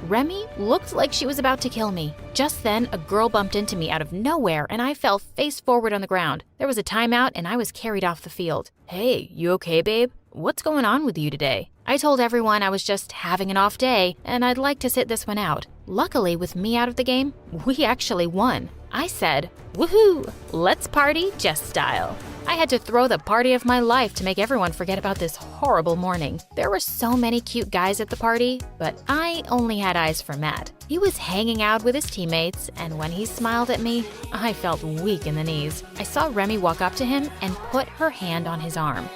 Remy looked like she was about to kill me. Just then, a girl bumped into me out of nowhere and I fell face forward on the ground. There was a timeout and I was carried off the field. "Hey, you okay, babe? What's going on with you today?" I told everyone I was just having an off day and I'd like to sit this one out. Luckily, with me out of the game, we actually won. I said, "Woohoo! Let's party Jess style." I had to throw the party of my life to make everyone forget about this horrible morning. There were so many cute guys at the party, but I only had eyes for Matt. He was hanging out with his teammates, and when he smiled at me, I felt weak in the knees. I saw Remy walk up to him and put her hand on his arm.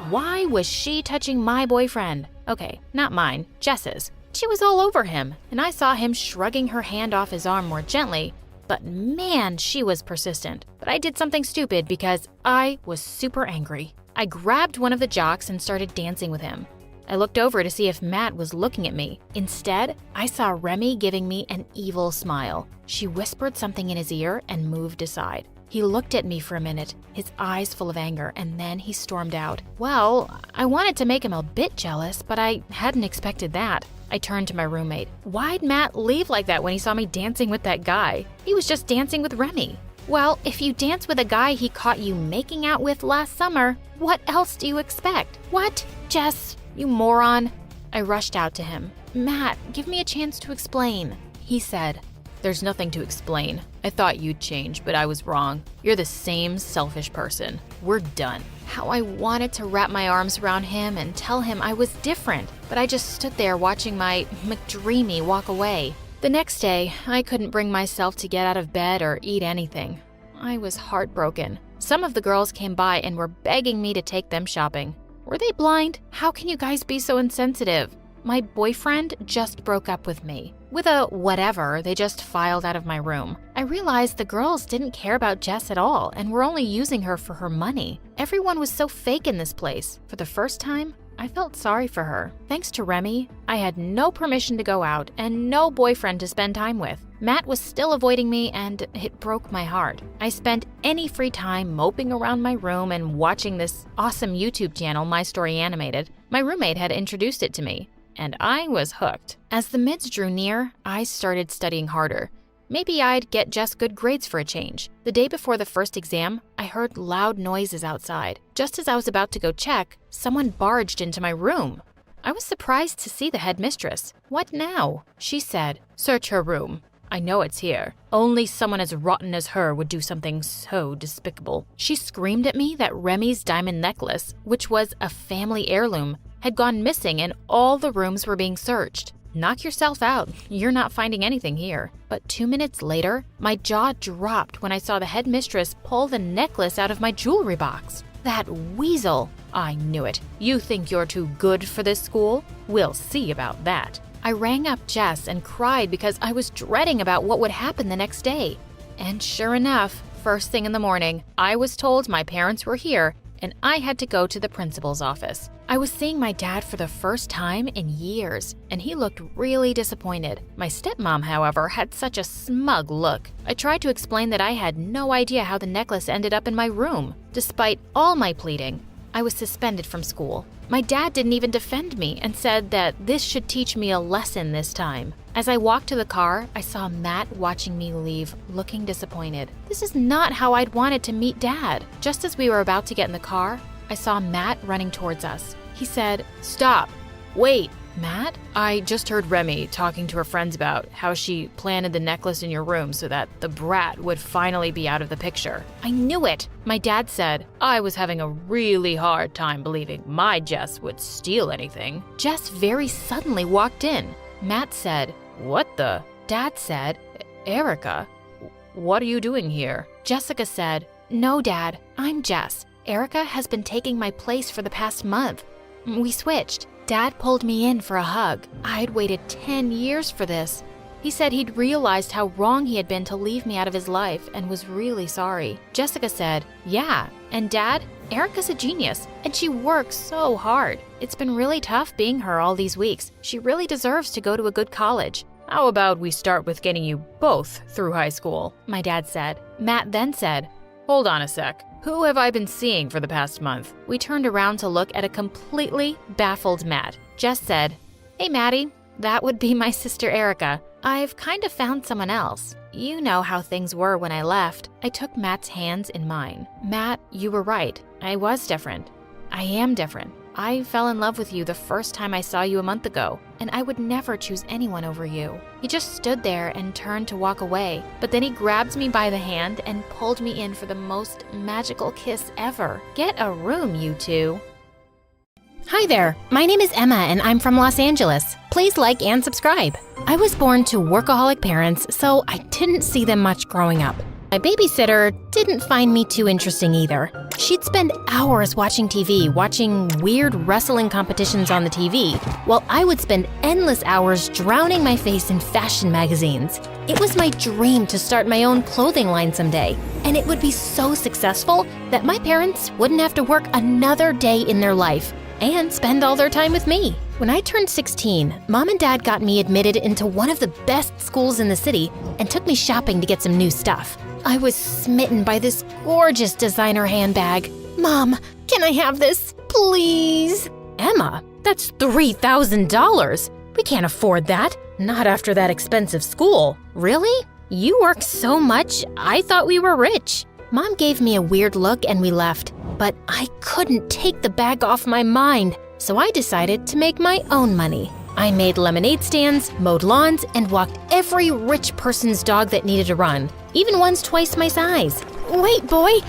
Why was she touching my boyfriend? Okay, not mine, Jess's. She was all over him, and I saw him shrugging her hand off his arm more gently. But man, she was persistent. But I did something stupid because I was super angry. I grabbed one of the jocks and started dancing with him. I looked over to see if Matt was looking at me. Instead, I saw Remy giving me an evil smile. She whispered something in his ear and moved aside. He looked at me for a minute, his eyes full of anger, and then he stormed out. Well, I wanted to make him a bit jealous, but I hadn't expected that. I turned to my roommate. Why'd Matt leave like that when he saw me dancing with that guy? He was just dancing with Remy. Well, if you dance with a guy he caught you making out with last summer, what else do you expect? What? Jess, you moron. I rushed out to him. Matt, give me a chance to explain. He said, "There's nothing to explain. I thought you'd change, but I was wrong. You're the same selfish person. We're done." How I wanted to wrap my arms around him and tell him I was different, but I just stood there watching my McDreamy walk away. The next day, I couldn't bring myself to get out of bed or eat anything. I was heartbroken. Some of the girls came by and were begging me to take them shopping. Were they blind? How can you guys be so insensitive? My boyfriend just broke up with me. With a whatever, they just filed out of my room. I realized the girls didn't care about Jess at all and were only using her for her money. Everyone was so fake in this place. For the first time, I felt sorry for her. Thanks to Remy, I had no permission to go out and no boyfriend to spend time with. Matt was still avoiding me and it broke my heart. I spent any free time moping around my room and watching this awesome YouTube channel, My Story Animated. My roommate had introduced it to me, and I was hooked. As the mids drew near, I started studying harder. Maybe I'd get just good grades for a change. The day before the first exam, I heard loud noises outside. Just as I was about to go check, someone barged into my room. I was surprised to see the headmistress. What now? She said, "Search her room. I know it's here. Only someone as rotten as her would do something so despicable." She screamed at me that Remy's diamond necklace, which was a family heirloom, had gone missing and all the rooms were being searched. Knock yourself out. You're not finding anything here. But 2 minutes later, my jaw dropped when I saw the headmistress pull the necklace out of my jewelry box. That weasel! I knew it. You think you're too good for this school? We'll see about that. I rang up Jess and cried because I was dreading about what would happen the next day. And sure enough, first thing in the morning, I was told my parents were here and I had to go to the principal's office. I was seeing my dad for the first time in years, and he looked really disappointed. My stepmom, however, had such a smug look. I tried to explain that I had no idea how the necklace ended up in my room. Despite all my pleading, I was suspended from school. My dad didn't even defend me and said that this should teach me a lesson this time. As I walked to the car, I saw Matt watching me leave, looking disappointed. This is not how I'd wanted to meet Dad. Just as we were about to get in the car, I saw Matt running towards us. He said, "Stop. Wait." "Matt?" "I just heard Remy talking to her friends about how she planted the necklace in your room so that the brat would finally be out of the picture." I knew it. My dad said, "I was having a really hard time believing my Jess would steal anything." Jess very suddenly walked in. Matt said, "What the?" Dad said, "Erica, what are you doing here?" Jessica said, "No, Dad, I'm Jess. Erica has been taking my place for the past month. We switched." Dad pulled me in for a hug. I'd waited 10 years for this. He said he'd realized how wrong he had been to leave me out of his life and was really sorry. Jessica said, "Yeah, and Dad, Erica's a genius, and she works so hard. It's been really tough being her all these weeks. She really deserves to go to a good college." "How about we start with getting you both through high school?" my dad said. Matt then said, "Hold on a sec. Who have I been seeing for the past month?" We turned around to look at a completely baffled Matt. Jess said, "Hey, Maddie, that would be my sister Erica. I've kind of found someone else. You know how things were when I left." I took Matt's hands in mine. "Matt, you were right. I was different. I am different. I fell in love with you the first time I saw you a month ago, and I would never choose anyone over you." He just stood there and turned to walk away, but then he grabbed me by the hand and pulled me in for the most magical kiss ever. Get a room, you two. Hi there, my name is Emma and I'm from Los Angeles. Please like and subscribe. I was born to workaholic parents, so I didn't see them much growing up. My babysitter didn't find me too interesting either. She'd spend hours watching TV, watching weird wrestling competitions on the TV, while I would spend endless hours drowning my face in fashion magazines. It was my dream to start my own clothing line someday, and it would be so successful that my parents wouldn't have to work another day in their life and spend all their time with me. When I turned 16, Mom and Dad got me admitted into one of the best schools in the city and took me shopping to get some new stuff. I was smitten by this gorgeous designer handbag. "Mom, can I have this, please?" "Emma, that's $3,000. We can't afford that. Not after that expensive school." "Really? You work so much, I thought we were rich." Mom gave me a weird look and we left, but I couldn't take the bag off my mind, so I decided to make my own money. I made lemonade stands, mowed lawns, and walked every rich person's dog that needed a run, even ones twice my size. "Wait, boy,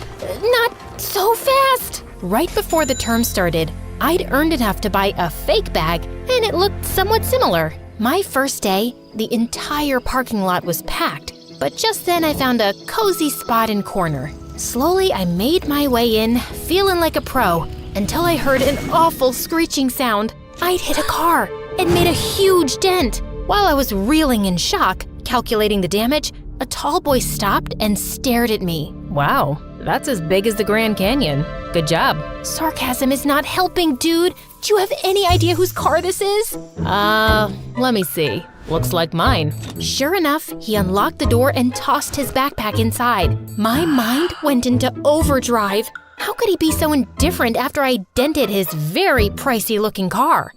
not so fast!" Right before the term started, I'd earned enough to buy a fake bag, and it looked somewhat similar. My first day, the entire parking lot was packed, but just then I found a cozy spot in corner. Slowly, I made my way in, feeling like a pro, until I heard an awful screeching sound. I'd hit a car and made a huge dent. While I was reeling in shock, calculating the damage, a tall boy stopped and stared at me. Wow, that's as big as the Grand Canyon. Good job. Sarcasm is not helping, dude. Do you have any idea whose car this is? Let me see. Looks like mine. Sure enough, he unlocked the door and tossed his backpack inside. My mind went into overdrive. How could he be so indifferent after I dented his very pricey-looking car?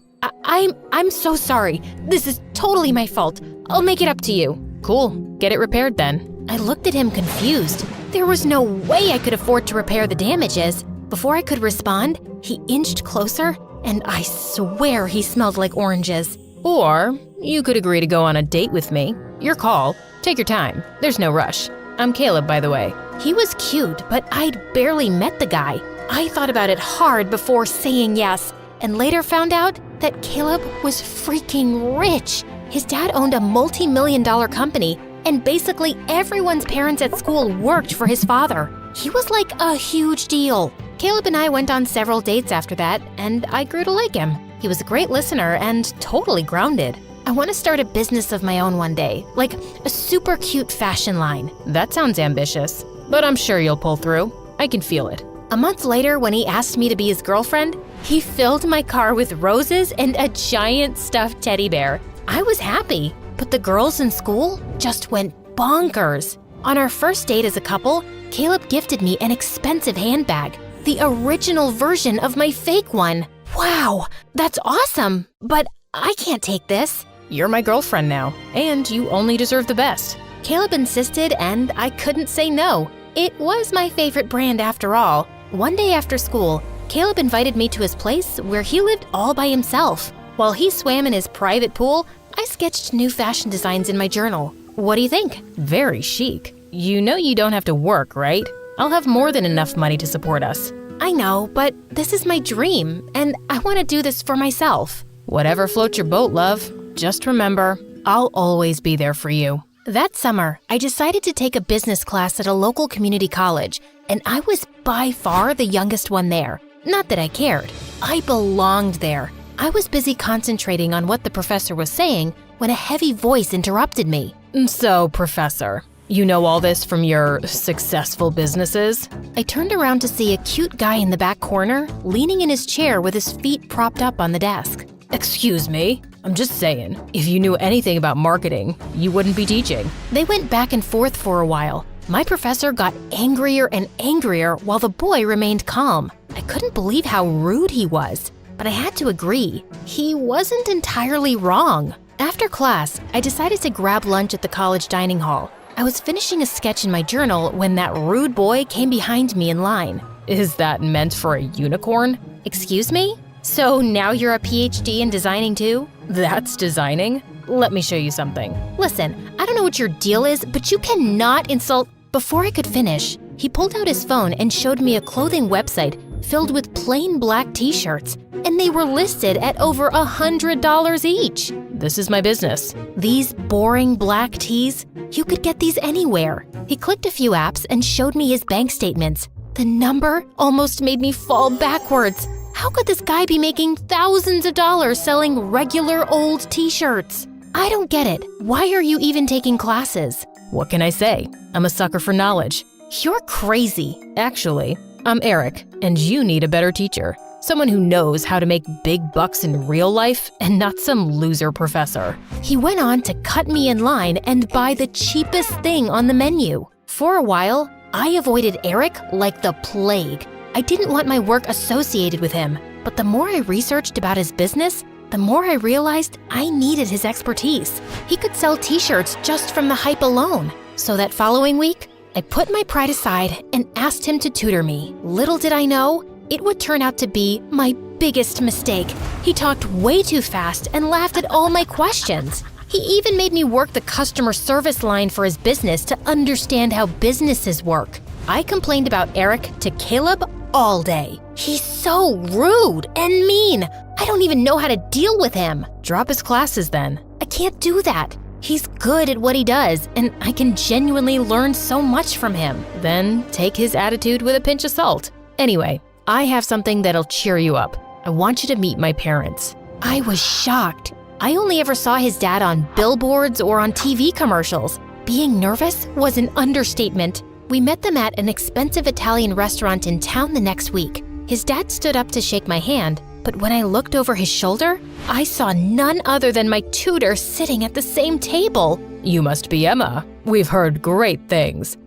I'm so sorry. This is totally my fault. I'll make it up to you. Cool. Get it repaired then. I looked at him confused. There was no way I could afford to repair the damages. Before I could respond, he inched closer, and I swear he smelled like oranges. Or you could agree to go on a date with me. Your call. Take your time. There's no rush. I'm Caleb, by the way. He was cute, but I'd barely met the guy. I thought about it hard before saying yes, and later found out that Caleb was freaking rich. His dad owned a multi-million-dollar company, and basically everyone's parents at school worked for his father. He was like a huge deal. Caleb and I went on several dates after that, and I grew to like him. He was a great listener and totally grounded. I want to start a business of my own one day, like a super cute fashion line. That sounds ambitious, but I'm sure you'll pull through. I can feel it. A month later, when he asked me to be his girlfriend, he filled my car with roses and a giant stuffed teddy bear. I was happy, but the girls in school just went bonkers. On our first date as a couple, Caleb gifted me an expensive handbag, the original version of my fake one. Wow, that's awesome, but I can't take this. You're my girlfriend now, and you only deserve the best. Caleb insisted, and I couldn't say no. It was my favorite brand after all. One day after school, Caleb invited me to his place where he lived all by himself. While he swam in his private pool, I sketched new fashion designs in my journal. What do you think? Very chic. You know you don't have to work, right? I'll have more than enough money to support us. I know, but this is my dream, and I want to do this for myself. Whatever floats your boat, love. Just remember, I'll always be there for you. That summer, I decided to take a business class at a local community college, and I was by far the youngest one there. Not that I cared. I belonged there. I was busy concentrating on what the professor was saying when a heavy voice interrupted me. So, Professor, you know all this from your successful businesses? I turned around to see a cute guy in the back corner, leaning in his chair with his feet propped up on the desk. Excuse me? I'm just saying, if you knew anything about marketing, you wouldn't be teaching. They went back and forth for a while. My professor got angrier and angrier while the boy remained calm. I couldn't believe how rude he was, but I had to agree. He wasn't entirely wrong. After class, I decided to grab lunch at the college dining hall. I was finishing a sketch in my journal when that rude boy came behind me in line. Is that meant for a unicorn? Excuse me? So now you're a PhD in designing too? That's designing? Let me show you something. Listen, I don't know what your deal is, but you cannot insult. Before I could finish, he pulled out his phone and showed me a clothing website filled with plain black t-shirts, and they were listed at over $100 each. This is my business. These boring black tees? You could get these anywhere. He clicked a few apps and showed me his bank statements. The number almost made me fall backwards. How could this guy be making thousands of dollars selling regular old t-shirts? I don't get it. Why are you even taking classes? What can I say? I'm a sucker for knowledge. You're crazy. Actually, I'm Eric, and you need a better teacher. Someone who knows how to make big bucks in real life and not some loser professor. He went on to cut me in line and buy the cheapest thing on the menu. For a while, I avoided Eric like the plague. I didn't want my work associated with him, but the more I researched about his business, the more I realized I needed his expertise. He could sell t-shirts just from the hype alone. So that following week, I put my pride aside and asked him to tutor me. Little did I know, it would turn out to be my biggest mistake. He talked way too fast and laughed at all my questions. He even made me work the customer service line for his business to understand how businesses work. I complained about Eric to Caleb all day. He's so rude and mean. I don't even know how to deal with him. Drop his classes then. I can't do that. He's good at what he does, and I can genuinely learn so much from him. Then take his attitude with a pinch of salt. Anyway, I have something that'll cheer you up. I want you to meet my parents. I was shocked. I only ever saw his dad on billboards or on TV commercials. Being nervous was an understatement. We met them at an expensive Italian restaurant in town the next week. His dad stood up to shake my hand, but when I looked over his shoulder, I saw none other than my tutor sitting at the same table. You must be Emma. We've heard great things.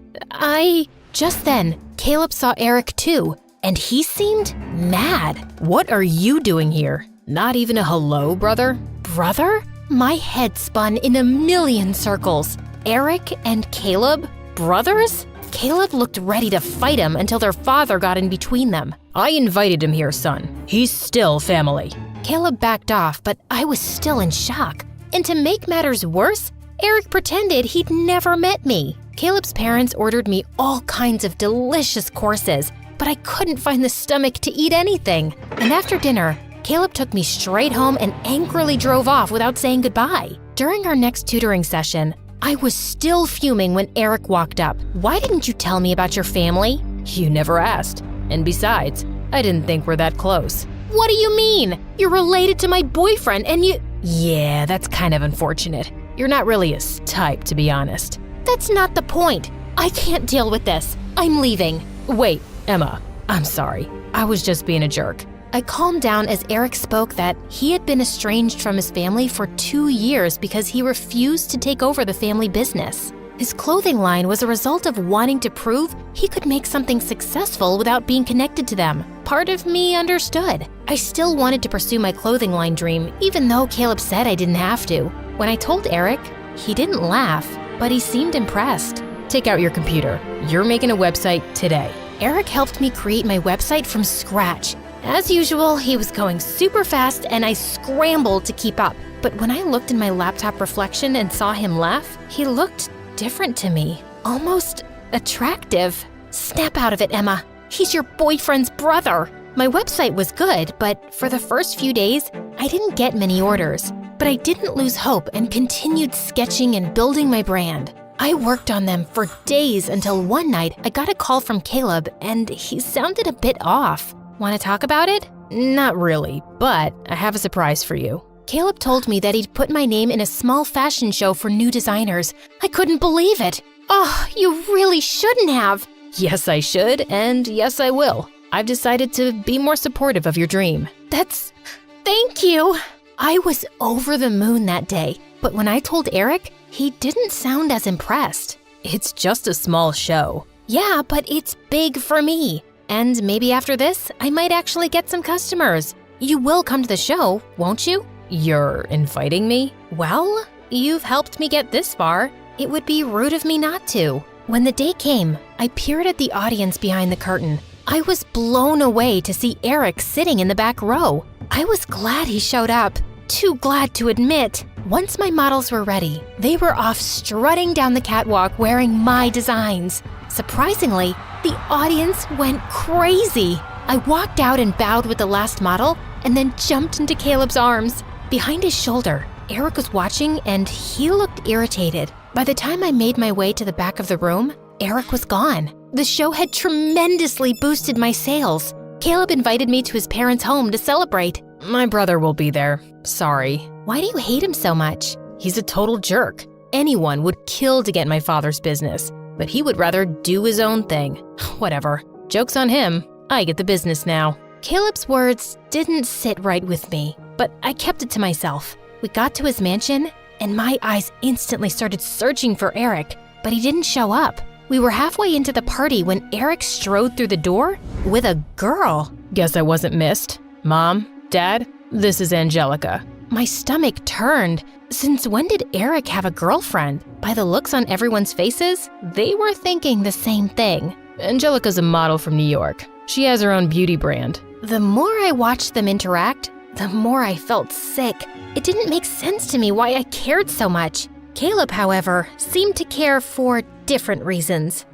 Just then, Caleb saw Eric too, and he seemed mad. What are you doing here? Not even a hello, brother? Brother? My head spun in a million circles. Eric and Caleb? Brothers? Caleb looked ready to fight him until their father got in between them. I invited him here, son. He's still family. Caleb backed off, but I was still in shock. And to make matters worse, Eric pretended he'd never met me. Caleb's parents ordered me all kinds of delicious courses, but I couldn't find the stomach to eat anything. And after dinner, Caleb took me straight home and angrily drove off without saying goodbye. During our next tutoring session, I was still fuming when Eric walked up. Why didn't you tell me about your family? You never asked. And besides, I didn't think we're that close. What do you mean? You're related to my boyfriend and you… Yeah, that's kind of unfortunate. You're not really his type, to be honest. That's not the point. I can't deal with this. I'm leaving. Wait, Emma, I'm sorry. I was just being a jerk. I calmed down as Eric spoke that he had been estranged from his family for 2 years because he refused to take over the family business. His clothing line was a result of wanting to prove he could make something successful without being connected to them. Part of me understood. I still wanted to pursue my clothing line dream, even though Caleb said I didn't have to. When I told Eric, he didn't laugh, but he seemed impressed. Take out your computer. You're making a website today. Eric helped me create my website from scratch. As usual, he was going super fast and I scrambled to keep up. But when I looked in my laptop reflection and saw him laugh, he looked different to me, almost attractive. Snap out of it, Emma. He's your boyfriend's brother. My website was good, but for the first few days, I didn't get many orders. But I didn't lose hope and continued sketching and building my brand. I worked on them for days until one night I got a call from Caleb and he sounded a bit off. Want to talk about it? Not really, but I have a surprise for you. Caleb told me that he'd put my name in a small fashion show for new designers. I couldn't believe it. Oh, you really shouldn't have. Yes, I should, and yes, I will. I've decided to be more supportive of your dream. Thank you. I was over the moon that day, but when I told Eric, he didn't sound as impressed. It's just a small show. Yeah, but it's big for me. And maybe after this, I might actually get some customers. You will come to the show, won't you? You're inviting me? Well, you've helped me get this far. It would be rude of me not to. When the day came, I peered at the audience behind the curtain. I was blown away to see Eric sitting in the back row. I was glad he showed up. Too glad to admit. Once my models were ready, they were off strutting down the catwalk wearing my designs. Surprisingly, the audience went crazy. I walked out and bowed with the last model and then jumped into Caleb's arms. Behind his shoulder, Eric was watching and he looked irritated. By the time I made my way to the back of the room, Eric was gone. The show had tremendously boosted my sales. Caleb invited me to his parents' home to celebrate. My brother will be there. Sorry. Why do you hate him so much? He's a total jerk. Anyone would kill to get my father's business, but he would rather do his own thing. Whatever. Joke's on him. I get the business now. Caleb's words didn't sit right with me, but I kept it to myself. We got to his mansion, and my eyes instantly started searching for Eric, but he didn't show up. We were halfway into the party when Eric strode through the door with a girl. Guess I wasn't missed. Mom, Dad, this is Angelica. My stomach turned. Since when did Eric have a girlfriend? By the looks on everyone's faces, they were thinking the same thing. Angelica's a model from New York. She has her own beauty brand. The more I watched them interact, the more I felt sick. It didn't make sense to me why I cared so much. Caleb, however, seemed to care for different reasons.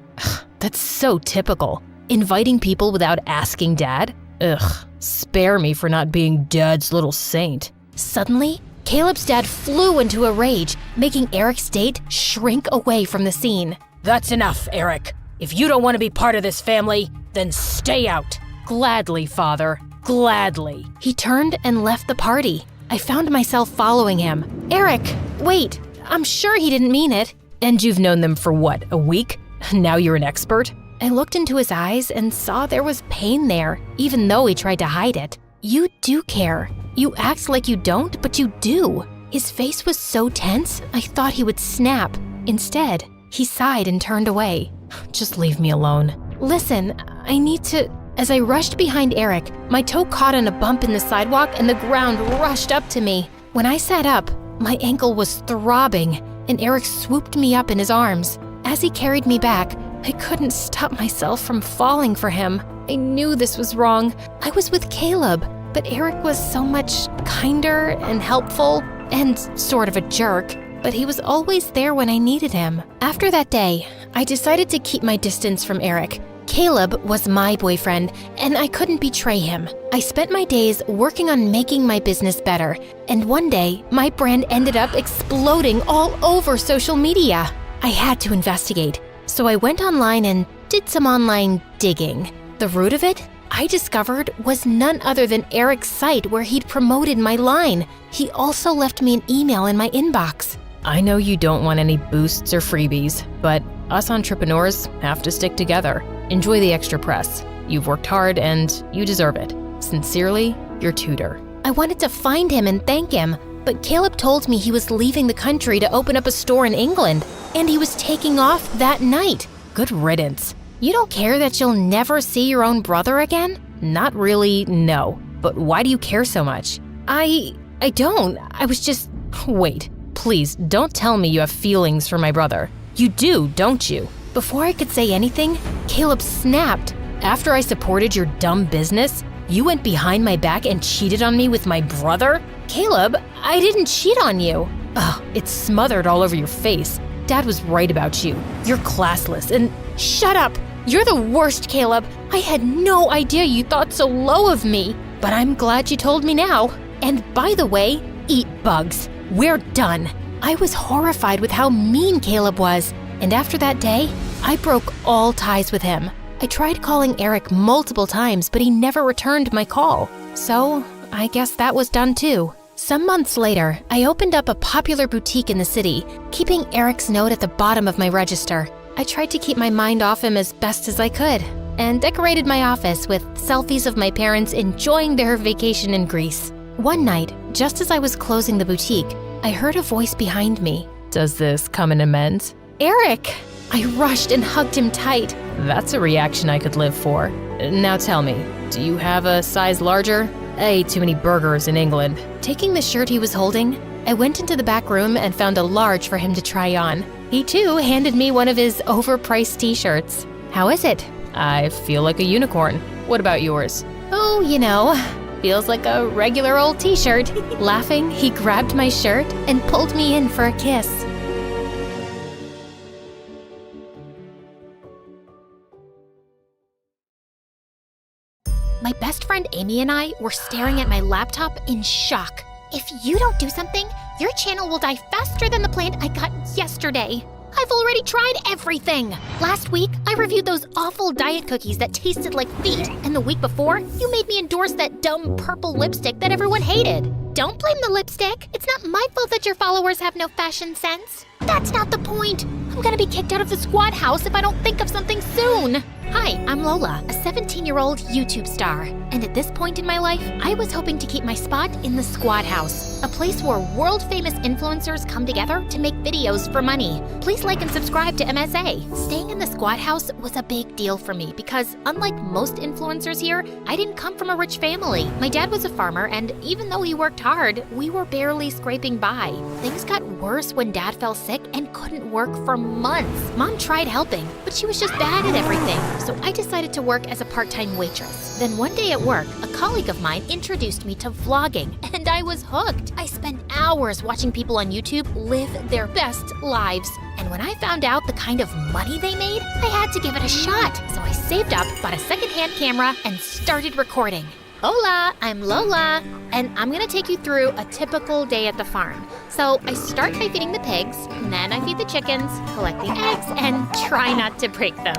That's so typical. Inviting people without asking Dad? Ugh, spare me for not being Dad's little saint. Suddenly, Caleb's dad flew into a rage, making Eric's date shrink away from the scene. That's enough, Eric. If you don't want to be part of this family, then stay out. Gladly, father. Gladly. He turned and left the party. I found myself following him. Eric, wait, I'm sure he didn't mean it. And you've known them for what, a week? Now you're an expert? I looked into his eyes and saw there was pain there, even though he tried to hide it. You do care. You act like you don't, but you do. His face was so tense, I thought he would snap. Instead, he sighed and turned away. Just leave me alone. Listen, I need to... As I rushed behind Eric, my toe caught on a bump in the sidewalk and the ground rushed up to me. When I sat up, my ankle was throbbing and Eric swooped me up in his arms. As he carried me back, I couldn't stop myself from falling for him. I knew this was wrong. I was with Caleb, but Eric was so much kinder and helpful and sort of a jerk, but he was always there when I needed him. After that day, I decided to keep my distance from Eric. Caleb was my boyfriend, and I couldn't betray him. I spent my days working on making my business better, and one day, my brand ended up exploding all over social media. I had to investigate, so I went online and did some online digging. The root of it, I discovered, was none other than Eric's site where he'd promoted my line. He also left me an email in my inbox. I know you don't want any boosts or freebies, but us entrepreneurs have to stick together. Enjoy the extra press. You've worked hard and you deserve it. Sincerely, your tutor. I wanted to find him and thank him, but Caleb told me he was leaving the country to open up a store in England, and he was taking off that night. Good riddance. You don't care that you'll never see your own brother again? Not really, no. But why do you care so much? I don't. I was just... Wait, please don't tell me you have feelings for my brother. You do, don't you? Before I could say anything, Caleb snapped. After I supported your dumb business, you went behind my back and cheated on me with my brother? Caleb, I didn't cheat on you. Ugh, it's smothered all over your face. Dad was right about you. You're classless and... Shut up! You're the worst, Caleb. I had no idea you thought so low of me, but I'm glad you told me now. And by the way, eat bugs. We're done. I was horrified with how mean Caleb was, and after that day, I broke all ties with him. I tried calling Eric multiple times, but he never returned my call. So, I guess that was done too. Some months later, I opened up a popular boutique in the city, keeping Eric's note at the bottom of my register. I tried to keep my mind off him as best as I could, and decorated my office with selfies of my parents enjoying their vacation in Greece. One night, just as I was closing the boutique, I heard a voice behind me. Does this come in amends? Eric! I rushed and hugged him tight. That's a reaction I could live for. Now tell me, do you have a size larger? I ate too many burgers in England. Taking the shirt he was holding, I went into the back room and found a large for him to try on. He too handed me one of his overpriced t-shirts. How is it? I feel like a unicorn. What about yours? Oh, you know, feels like a regular old t-shirt. Laughing, he grabbed my shirt and pulled me in for a kiss. My best friend Amy and I were staring at my laptop in shock. If you don't do something, your channel will die faster than the plant I got yesterday. I've already tried everything. Last week, I reviewed those awful diet cookies that tasted like feet, and the week before, you made me endorse that dumb purple lipstick that everyone hated. Don't blame the lipstick. It's not my fault that your followers have no fashion sense. That's not the point. I'm gonna be kicked out of the squad house if I don't think of something soon. Hi, I'm Lola, a 17-year-old YouTube star. And at this point in my life, I was hoping to keep my spot in the Squad House, a place where world-famous influencers come together to make videos for money. Please like and subscribe to MSA. Staying in the Squad House was a big deal for me because, unlike most influencers here, I didn't come from a rich family. My dad was a farmer, and even though he worked hard, we were barely scraping by. Things got worse when Dad fell sick and couldn't work for months. Mom tried helping, but she was just bad at everything. So I decided to work as a part-time waitress. Then one day at work, a colleague of mine introduced me to vlogging, and I was hooked. I spent hours watching people on YouTube live their best lives. And when I found out the kind of money they made, I had to give it a shot. So I saved up, bought a secondhand camera, and started recording. Hola, I'm Lola, and I'm gonna take you through a typical day at the farm. So I start by feeding the pigs, and then I feed the chickens, collect the eggs, and try not to break them.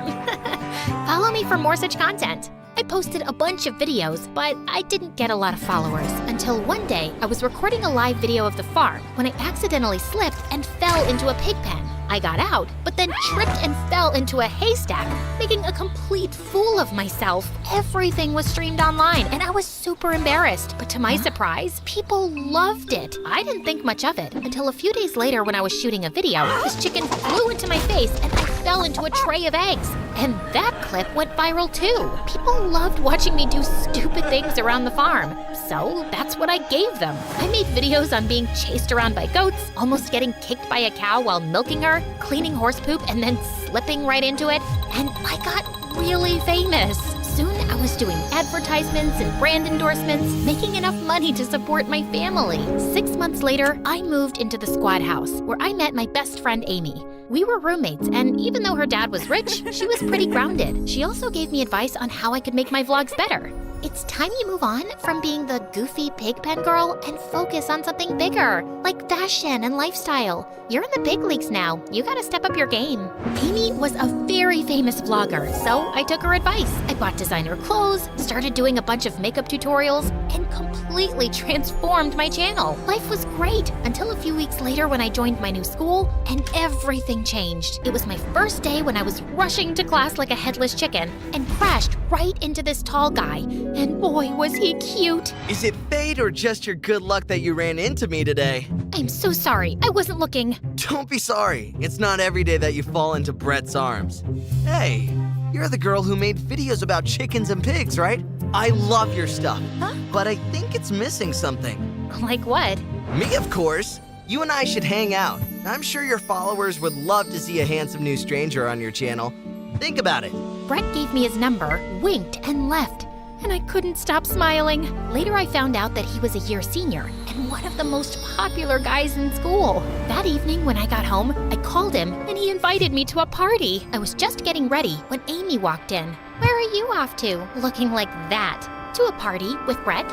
Follow me for more such content. I posted a bunch of videos, but I didn't get a lot of followers. Until one day, I was recording a live video of the farm when I accidentally slipped and fell into a pig pen. I got out, but then tripped and fell into a haystack, making a complete fool of myself. Everything was streamed online, and I was super embarrassed. But to my surprise, people loved it. I didn't think much of it until a few days later when I was shooting a video. This chicken flew into my face, and I fell into a tray of eggs. And that clip went viral too. People loved watching me do stupid things around the farm. So that's what I gave them. I made videos on being chased around by goats, almost getting kicked by a cow while milking her, cleaning horse poop and then slipping right into it, and I got really famous. Soon I was doing advertisements and brand endorsements, making enough money to support my family. 6 months later, I moved into the squad house where I met my best friend Amy. We were roommates, and even though her dad was rich, she was pretty grounded. She also gave me advice on how I could make my vlogs better. It's time you move on from being the goofy pig pen girl and focus on something bigger, like fashion and lifestyle. You're in the big leagues now. You gotta step up your game. Amy was a very famous vlogger, so I took her advice. I bought designer clothes, started doing a bunch of makeup tutorials, and completely transformed my channel. Life was great until a few weeks later when I joined my new school, and everything changed. It was my first day when I was rushing to class like a headless chicken and crashed right into this tall guy. And boy, was he cute. Is it fate or just your good luck that you ran into me today? I'm so sorry. I wasn't looking. Don't be sorry. It's not every day that you fall into Brett's arms. Hey, you're the girl who made videos about chickens and pigs, right? I love your stuff. Huh? But I think it's missing something. Like what? Me, of course. You and I should hang out. I'm sure your followers would love to see a handsome new stranger on your channel. Think about it. Brett gave me his number, winked, and left. And I couldn't stop smiling. Later, I found out that he was a year senior and one of the most popular guys in school. That evening, when I got home, I called him and he invited me to a party. I was just getting ready when Amy walked in. Where are you off to? Looking like that. To a party with Brett.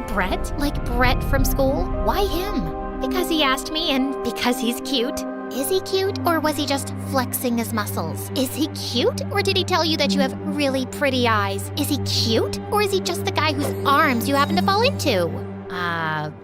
Brett? Like Brett from school? Why him? Because he asked me and because he's cute. Is he cute, or was he just flexing his muscles? Is he cute, or did he tell you that you have really pretty eyes? Is he cute, or is he just the guy whose arms you happen to fall into?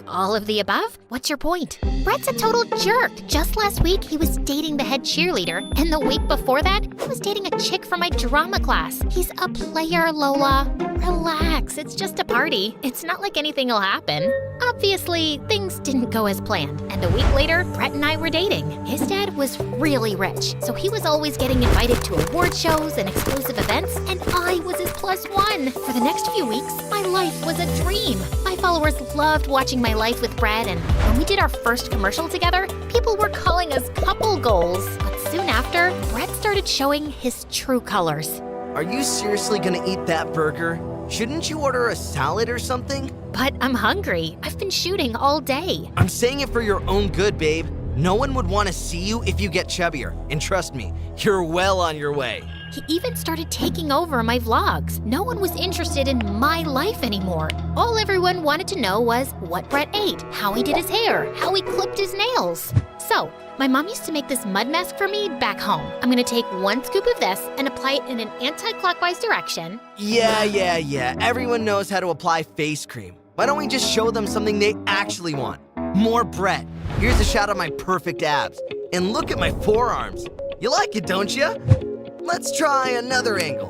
All of the above? What's your point? Brett's a total jerk. Just last week, he was dating the head cheerleader, and the week before that, he was dating a chick from my drama class. He's a player, Lola. Relax, it's just a party. It's not like anything will happen. Obviously, things didn't go as planned, and a week later, Brett and I were dating. His dad was really rich, so he was always getting invited to award shows and exclusive events, and I was his +1. For the next few weeks, my life was a dream. My followers loved watching my life with Brett, and when we did our first commercial together, people were calling us couple goals. But soon after, Brett started showing his true colors. Are you seriously gonna eat that burger? Shouldn't you order a salad or something? But I'm hungry. I've been shooting all day. I'm saying it for your own good, babe. No one would want to see you if you get chubbier. And trust me, you're well on your way. He even started taking over my vlogs. No one was interested in my life anymore. All everyone wanted to know was what Brett ate, how he did his hair, how he clipped his nails. So, my mom used to make this mud mask for me back home. I'm gonna take 1 scoop of this and apply it in an anti-clockwise direction. Yeah. Everyone knows how to apply face cream. Why don't we just show them something they actually want? More Brett. Here's a shot of my perfect abs. And look at my forearms. You like it, don't you? Let's try another angle.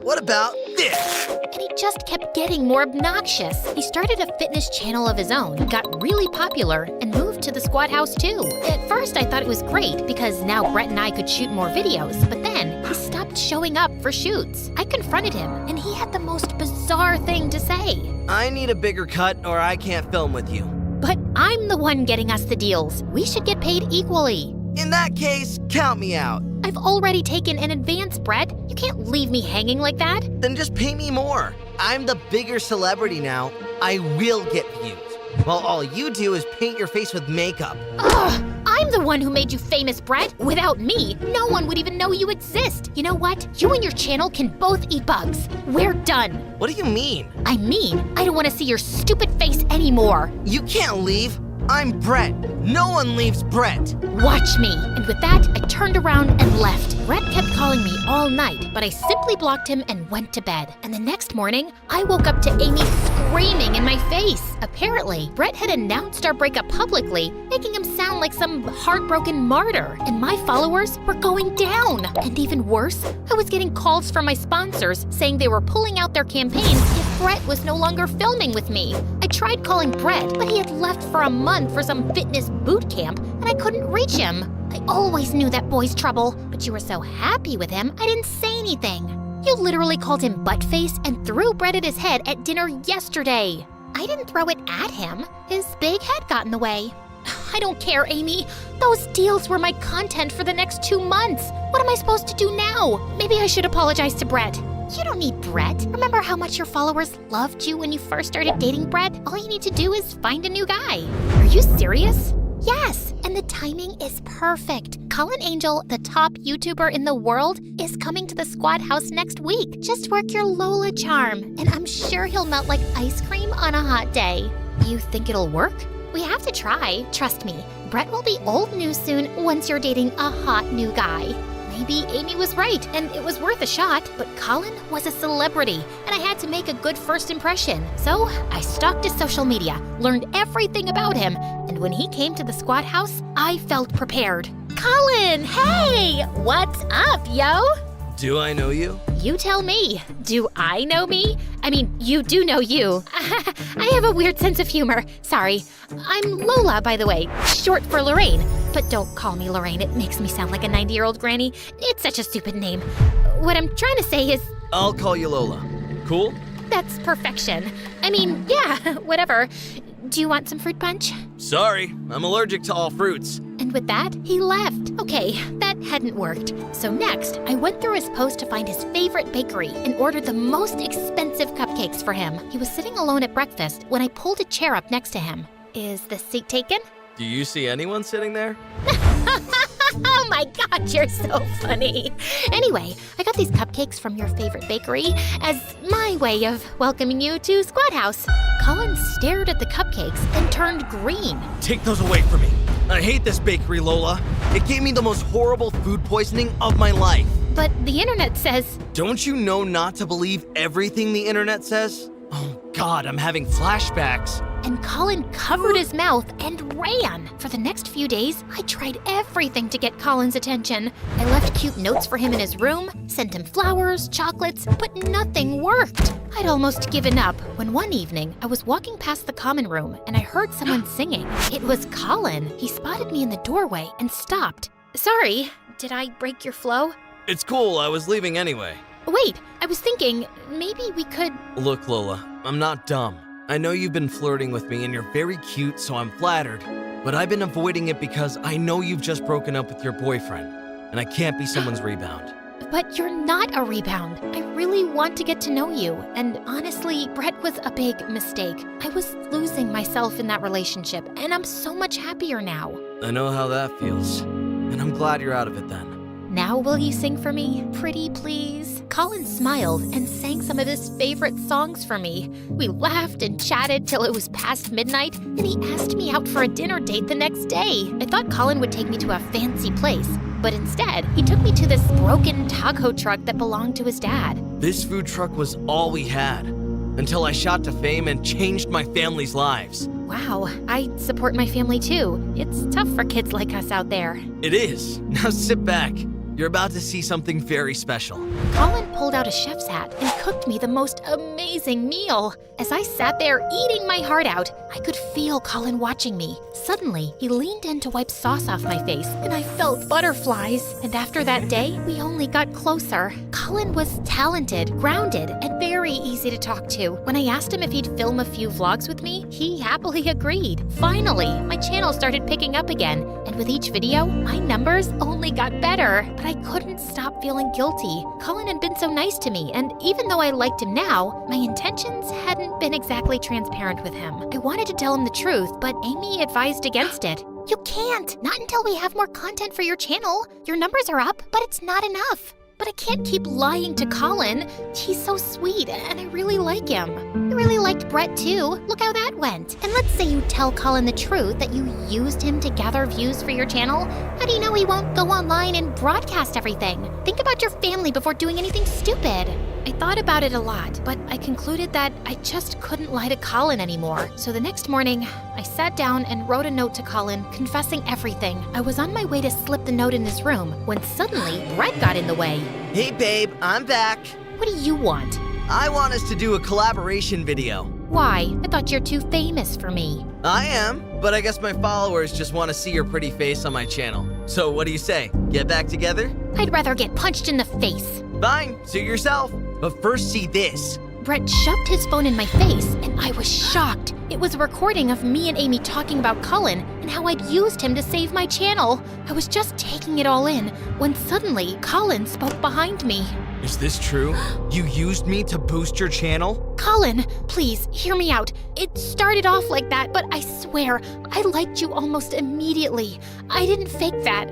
What about this? And he just kept getting more obnoxious. He started a fitness channel of his own, got really popular, and moved to the squad house too. At first, I thought it was great because now Brett and I could shoot more videos, but then he stopped showing up for shoots. I confronted him, and he had the most bizarre thing to say. I need a bigger cut or I can't film with you. But I'm the one getting us the deals. We should get paid equally. In that case, count me out. I've already taken an advance, Brett. You can't leave me hanging like that. Then just pay me more. I'm the bigger celebrity now. I will get views. While all you do is paint your face with makeup. Ugh! I'm the one who made you famous, Brett. Without me, no one would even know you exist. You know what? You and your channel can both eat bugs. We're done. What do you mean? I mean, I don't want to see your stupid face anymore. You can't leave. I'm Brett. No one leaves Brett. Watch me. And with that, I turned around and left. Brett kept calling me all night, but I simply blocked him and went to bed. And the next morning, I woke up to Amy screaming in my face. Apparently, Brett had announced our breakup publicly, making him sound like some heartbroken martyr. And my followers were going down. And even worse, I was getting calls from my sponsors saying they were pulling out their campaigns if Brett was no longer filming with me. I tried calling Brett, but he had left for a month for some fitness boot camp, and I couldn't reach him. I always knew that boy's trouble, but you were so happy with him, I didn't say anything. You literally called him buttface and threw bread at his head at dinner yesterday. I didn't throw it at him. His big head got in the way. I don't care, Amy. Those deals were my content for the next 2 months. What am I supposed to do now? Maybe I should apologize to Brett. You don't need Brett. Remember how much your followers loved you when you first started dating Brett? All you need to do is find a new guy. Are you serious? Yes, and the timing is perfect. Colin Angel, the top YouTuber in the world, is coming to the Squad House next week. Just work your Lola charm, and I'm sure he'll melt like ice cream on a hot day. You think it'll work? We have to try. Trust me, Brett will be old news soon once you're dating a hot new guy. Maybe Amy was right, and it was worth a shot, but Colin was a celebrity, and I had to make a good first impression. So I stalked his social media, learned everything about him, and when he came to the Squad House, I felt prepared. Colin, hey! What's up, yo? Do I know you? You tell me. Do I know me? I mean, you do know you. I have a weird sense of humor. Sorry. I'm Lola, by the way, short for Lorraine. But don't call me Lorraine. It makes me sound like a 90-year-old granny. It's such a stupid name. What I'm trying to say is... I'll call you Lola. Cool? That's perfection. I mean, yeah, whatever. Do you want some fruit punch? Sorry, I'm allergic to all fruits. And with that, he left. Okay, that hadn't worked. So next, I went through his post to find his favorite bakery and ordered the most expensive cupcakes for him. He was sitting alone at breakfast when I pulled a chair up next to him. Is the seat taken? Do you see anyone sitting there? Oh my God, you're so funny. Anyway, I got these cupcakes from your favorite bakery as my way of welcoming you to Squad House. Colin stared at the cupcakes and turned green. Take those away from me. I hate this bakery, Lola. It gave me the most horrible food poisoning of my life. But the internet says... Don't you know not to believe everything the internet says? Oh God, I'm having flashbacks. And Colin covered his mouth and ran. For the next few days, I tried everything to get Colin's attention. I left cute notes for him in his room, sent him flowers, chocolates, but nothing worked. I'd almost given up when one evening I was walking past the common room and I heard someone singing. It was Colin. He spotted me in the doorway and stopped. Sorry, did I break your flow? It's cool, I was leaving anyway. Wait, I was thinking maybe we could... Look, Lola, I'm not dumb. I know you've been flirting with me and you're very cute, so I'm flattered. But I've been avoiding it because I know you've just broken up with your boyfriend, and I can't be someone's rebound. But you're not a rebound. I really want to get to know you. And honestly, Brett was a big mistake. I was losing myself in that relationship, and I'm so much happier now. I know how that feels, and I'm glad you're out of it then. Now will you sing for me, pretty please? Colin smiled and sang some of his favorite songs for me. We laughed and chatted till it was past midnight, and he asked me out for a dinner date the next day. I thought Colin would take me to a fancy place, but instead, he took me to this broken taco truck that belonged to his dad. This food truck was all we had, until I shot to fame and changed my family's lives. Wow, I support my family too. It's tough for kids like us out there. It is. Now sit back. You're about to see something very special. Colin pulled out a chef's hat and cooked me the most amazing meal. As I sat there eating my heart out, I could feel Colin watching me. Suddenly, he leaned in to wipe sauce off my face, and I felt butterflies. And after that day, we only got closer. Colin was talented, grounded, and very easy to talk to. When I asked him if he'd film a few vlogs with me, he happily agreed. Finally, my channel started picking up again, and with each video, my numbers only got better. But I couldn't stop feeling guilty. Colin had been so nice to me, and even though I liked him now, my intentions hadn't been exactly transparent with him. I wanted to tell him the truth, but Amy advised against it. You can't! Not until we have more content for your channel. Your numbers are up, but it's not enough. but I can't keep lying to Colin. He's so sweet, and I really like him. I really liked Brett too. Look how that went. And let's say you tell Colin the truth, that you used him to gather views for your channel. How do you know he won't go online and broadcast everything? Think about your family before doing anything stupid. I thought about it a lot, but I concluded that I just couldn't lie to Colin anymore. So the next morning, I sat down and wrote a note to Colin confessing everything. I was on my way to slip the note in his room when suddenly Brett got in the way. Hey babe, I'm back. What do you want? I want us to do a collaboration video. Why? I thought you're too famous for me. I am, but I guess my followers just want to see your pretty face on my channel. So what do you say? Get back together? I'd rather get punched in the face. Fine, suit yourself. But first see this. Brett shoved his phone in my face, and I was shocked. It was a recording of me and Amy talking about Cullen and how I'd used him to save my channel. I was just taking it all in when suddenly Colin spoke behind me. Is this true? You used me to boost your channel? Colin, please, hear me out. It started off like that, but I swear, I liked you almost immediately. I didn't fake that.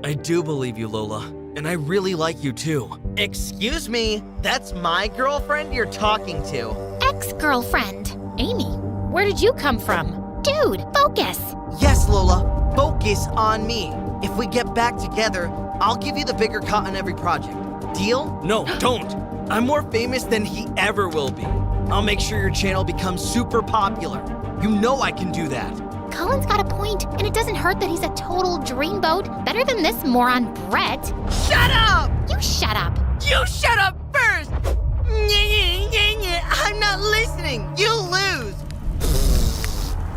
I do believe you, Lola. And I really like you too. Excuse me, that's my girlfriend you're talking to. Ex-girlfriend. Amy, where did you come from? Dude, focus. Yes, Lola, focus on me. If we get back together, I'll give you the bigger cut on every project. Deal? No, don't. I'm more famous than he ever will be. I'll make sure your channel becomes super popular. You know I can do that. Colin's got a point, and it doesn't hurt that he's a total dreamboat. Better than this moron Brett. Shut up! You shut up. You shut up first! I'm not listening. You lose.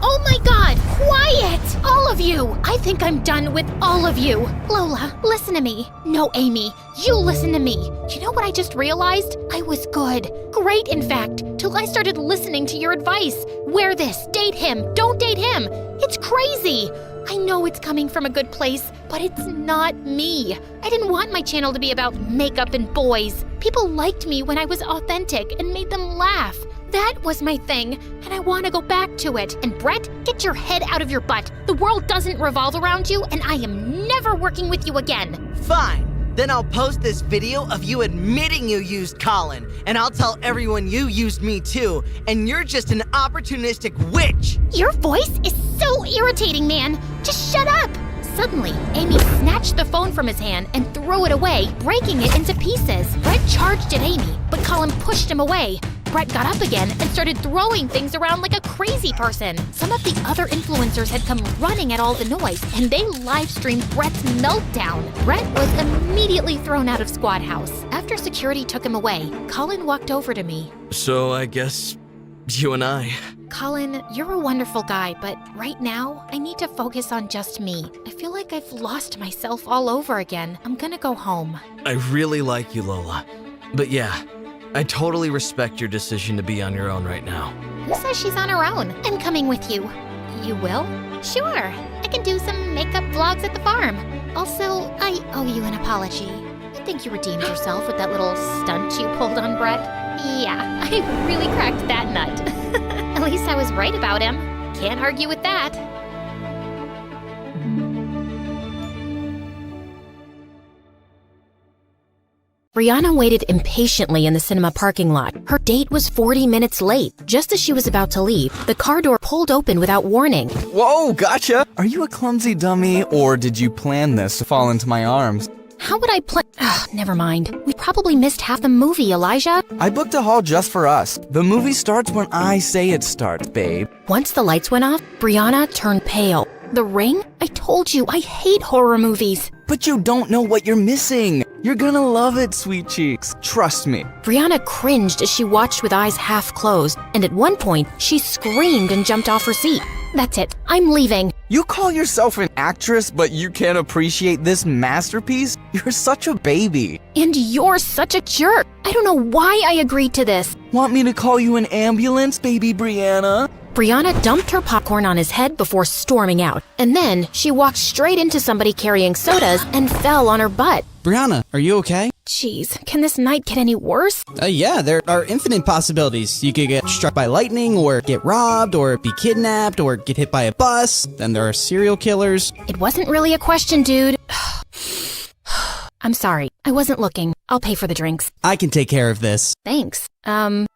Oh my god, quiet! All of you! I think I'm done with all of you. Lola, listen to me. No, Amy, you listen to me. You know what I just realized? I was good. Great, in fact, till I started listening to your advice. Wear this, date him, don't date him. It's crazy. I know it's coming from a good place, but it's not me. I didn't want my channel to be about makeup and boys. People liked me when I was authentic and made them laugh. That was my thing, and I want to go back to it. And Brett, get your head out of your butt. The world doesn't revolve around you, and I am never working with you again. Fine. Then I'll post this video of you admitting you used Colin, and I'll tell everyone you used me too, and you're just an opportunistic witch. Your voice is so irritating, man. Just shut up. Suddenly, Amy snatched the phone from his hand and threw it away, breaking it into pieces. Brett charged at Amy, but Colin pushed him away. Brett got up again and started throwing things around like a crazy person. Some of the other influencers had come running at all the noise, and they live-streamed Brett's meltdown. Brett was immediately thrown out of Squad House. After security took him away, Colin walked over to me. So I guess you and I. Colin, you're a wonderful guy, but right now, I need to focus on just me. I feel like I've lost myself all over again. I'm gonna go home. I really like you, Lola. But yeah, I totally respect your decision to be on your own right now. Who says she's on her own? I'm coming with you. You will? Sure. I can do some makeup vlogs at the farm. Also, I owe you an apology. I think you redeemed yourself with that little stunt you pulled on Brett. Yeah, I really cracked that nut. At least I was right about him. Can't argue with that. Brianna waited impatiently in the cinema parking lot. Her date was 40 minutes late. Just as she was about to leave, the car door pulled open without warning. Whoa, gotcha! Are you a clumsy dummy, or did you plan this to fall into my arms? How would I plan? Never mind. We probably missed half the movie, Elijah. I booked a hall just for us. The movie starts when I say it starts, babe. Once the lights went off, Brianna turned pale. The Ring? I told you, I hate horror movies. But you don't know what you're missing. You're gonna love it, sweet cheeks. Trust me. Brianna cringed as she watched with eyes half closed, and at one point, she screamed and jumped off her seat. That's it. I'm leaving. You call yourself an actress, but you can't appreciate this masterpiece? You're such a baby. And you're such a jerk. I don't know why I agreed to this. Want me to call you an ambulance, baby Brianna? Brianna dumped her popcorn on his head before storming out. And then she walked straight into somebody carrying sodas and fell on her butt. Brianna, are you okay? Jeez, can this night get any worse? Yeah, there are infinite possibilities. You could get struck by lightning, or get robbed, or be kidnapped, or get hit by a bus. Then there are serial killers. It wasn't really a question, dude. I'm sorry. I wasn't looking. I'll pay for the drinks. I can take care of this. Thanks.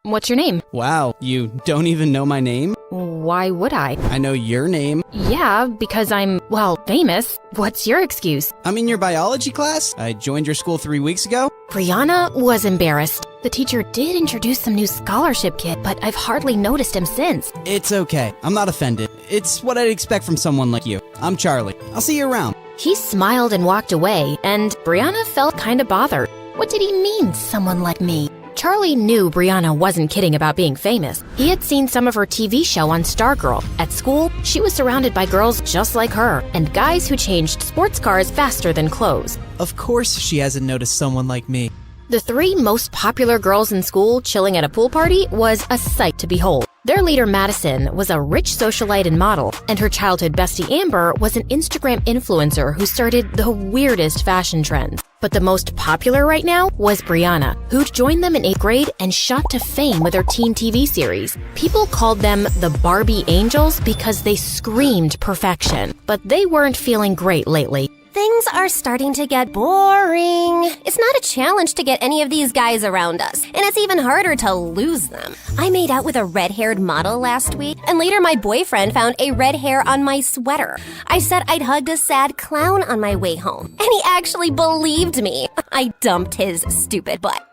What's your name? Wow, you don't even know my name? Why would I? I know your name. Yeah, because I'm, well, famous. What's your excuse? I'm in your biology class. I joined your school 3 weeks ago. Brianna was embarrassed. The teacher did introduce some new scholarship kid, but I've hardly noticed him since. It's okay. I'm not offended. It's what I'd expect from someone like you. I'm Charlie. I'll see you around. He smiled and walked away, and Brianna felt kinda bothered. What did he mean, someone like me? Charlie knew Brianna wasn't kidding about being famous. He had seen some of her TV show on Stargirl. At school, she was surrounded by girls just like her, and guys who changed sports cars faster than clothes. Of course she hasn't noticed someone like me. The 3 most popular girls in school chilling at a pool party was a sight to behold. Their leader, Madison, was a rich socialite and model, and her childhood bestie, Amber, was an Instagram influencer who started the weirdest fashion trends. But the most popular right now was Brianna, who'd joined them in 8th grade and shot to fame with her teen TV series. People called them the Barbie Angels because they screamed perfection, but they weren't feeling great lately. Things are starting to get boring. It's not a challenge to get any of these guys around us, and it's even harder to lose them. I made out with a red-haired model last week, and later my boyfriend found a red hair on my sweater. I said I'd hugged a sad clown on my way home, and he actually believed me. I dumped his stupid butt.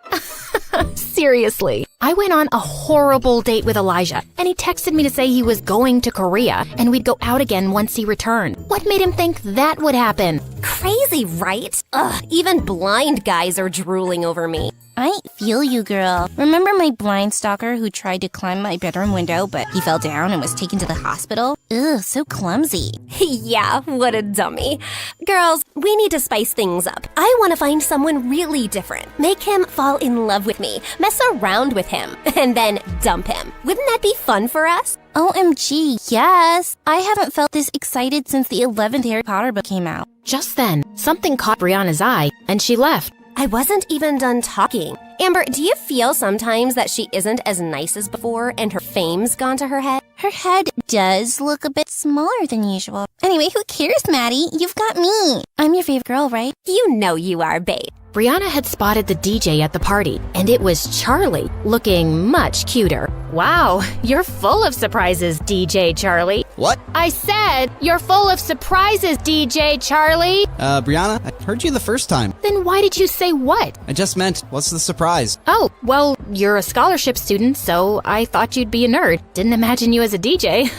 Seriously. I went on a horrible date with Elijah, and he texted me to say he was going to Korea, and we'd go out again once he returned. What made him think that would happen? Crazy, right? Ugh, even blind guys are drooling over me. I feel you, girl. Remember my blind stalker who tried to climb my bedroom window, but he fell down and was taken to the hospital? Ugh, so clumsy. Yeah, what a dummy. Girls, we need to spice things up. I want to find someone really different. Make him fall in love with me, mess around with him, and then dump him. Wouldn't that be fun for us? OMG, yes. I haven't felt this excited since the 11th Harry Potter book came out. Just then, something caught Brianna's eye, and she left. I wasn't even done talking. Amber, do you feel sometimes that she isn't as nice as before and her fame's gone to her head? Her head does look a bit smaller than usual. Anyway, who cares, Maddie? You've got me. I'm your favorite girl, right? You know you are, babe. Brianna had spotted the DJ at the party, and it was Charlie, looking much cuter. Wow, you're full of surprises, DJ Charlie. What? I said, you're full of surprises, DJ Charlie. Brianna, I heard you the first time. Then why did you say what? I just meant, what's the surprise? Oh, well, you're a scholarship student, so I thought you'd be a nerd. Didn't imagine you as a DJ.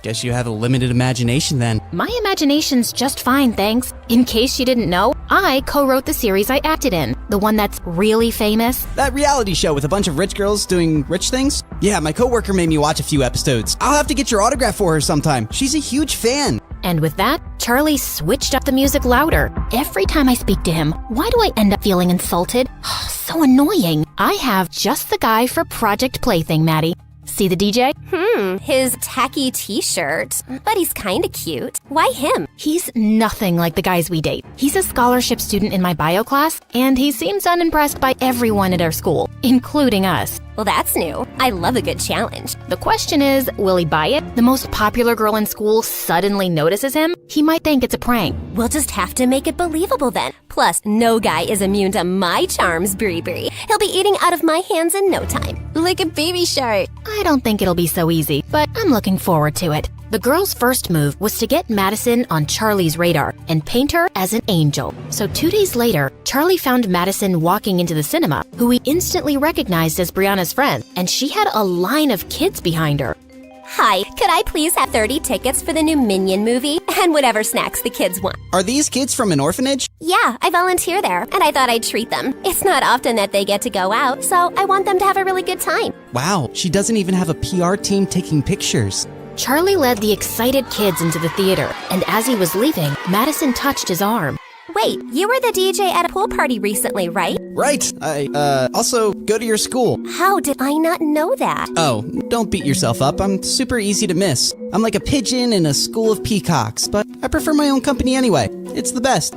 Guess you have a limited imagination then. My imagination's just fine, thanks. In case you didn't know, I co-wrote the series I acted in, the one that's really famous. That reality show with a bunch of rich girls doing rich things? Yeah, my coworker made me watch a few episodes. I'll have to get your autograph for her sometime. She's a huge fan. And with that, Charlie switched up the music louder. Every time I speak to him, why do I end up feeling insulted? So annoying. I have just the guy for Project Plaything, Maddie. See the DJ? His tacky t-shirt. But he's kinda cute. Why him? He's nothing like the guys we date. He's a scholarship student in my bio class, and he seems unimpressed by everyone at our school, including us. Well, that's new. I love a good challenge. The question is, will he buy it? The most popular girl in school suddenly notices him? He might think it's a prank. We'll just have to make it believable then. Plus, no guy is immune to my charms, Brie Brie. He'll be eating out of my hands in no time. Like a baby shark. I don't think it'll be so easy, but I'm looking forward to it. The girl's first move was to get Madison on Charlie's radar and paint her as an angel. So 2 days later, Charlie found Madison walking into the cinema, who he instantly recognized as Brianna's friend, and she had a line of kids behind her. Hi, could I please have 30 tickets for the new Minion movie? And whatever snacks the kids want. Are these kids from an orphanage? Yeah, I volunteer there, and I thought I'd treat them. It's not often that they get to go out, so I want them to have a really good time. Wow, she doesn't even have a PR team taking pictures. Charlie led the excited kids into the theater, and as he was leaving, Madison touched his arm. Wait, you were the DJ at a pool party recently, right? Right. I also go to your school. How did I not know that? Oh, don't beat yourself up. I'm super easy to miss. I'm like a pigeon in a school of peacocks, but I prefer my own company anyway. It's the best.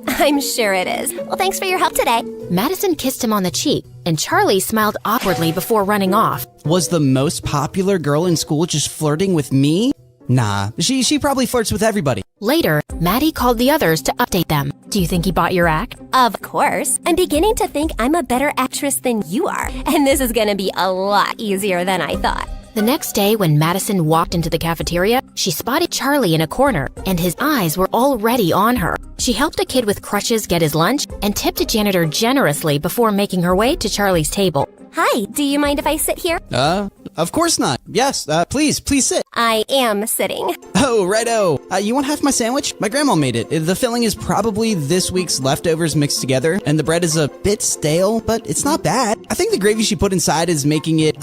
I'm sure it is. Well, thanks for your help today. Madison kissed him on the cheek, and Charlie smiled awkwardly before running off. Was the most popular girl in school just flirting with me? Nah, she probably flirts with everybody. Later, Maddie called the others to update them. Do you think he bought your act? Of course. I'm beginning to think I'm a better actress than you are, and this is gonna be a lot easier than I thought. The next day, when Madison walked into the cafeteria, she spotted Charlie in a corner, and his eyes were already on her. She helped a kid with crutches get his lunch and tipped a janitor generously before making her way to Charlie's table. Hi, do you mind if I sit here? Of course not. Yes, please sit. I am sitting. Oh, righto. You want half my sandwich? My grandma made it. The filling is probably this week's leftovers mixed together, and the bread is a bit stale, but it's not bad. I think the gravy she put inside is making it,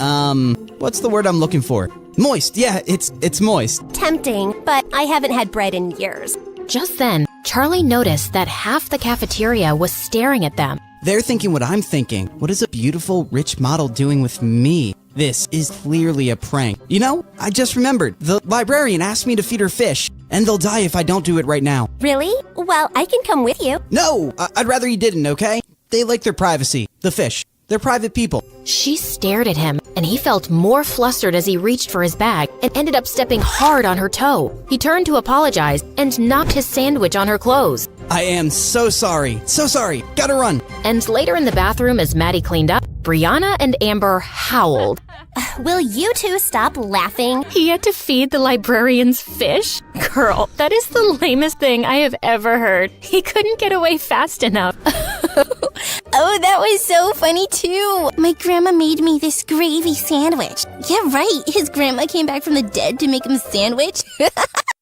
what's the word I'm looking for? Moist. Yeah, it's moist. Tempting, but I haven't had bread in years. Just then, Charlie noticed that half the cafeteria was staring at them. They're thinking what I'm thinking. What is a beautiful, rich model doing with me? This is clearly a prank. You know, I just remembered. The librarian asked me to feed her fish, and they'll die if I don't do it right now. Really? Well, I can come with you. No, I'd rather you didn't, okay? They like their privacy. The fish. They're private people. She stared at him, and he felt more flustered as he reached for his bag and ended up stepping hard on her toe. He turned to apologize and knocked his sandwich on her clothes. I am so sorry. So sorry. Gotta run. And later in the bathroom, as Maddie cleaned up, Brianna and Amber howled. Will you two stop laughing? He had to feed the librarian's fish? Girl, that is the lamest thing I have ever heard. He couldn't get away fast enough. Oh, that was so funny too. My grandma made me this gravy sandwich. Yeah, right. His grandma came back from the dead to make him a sandwich.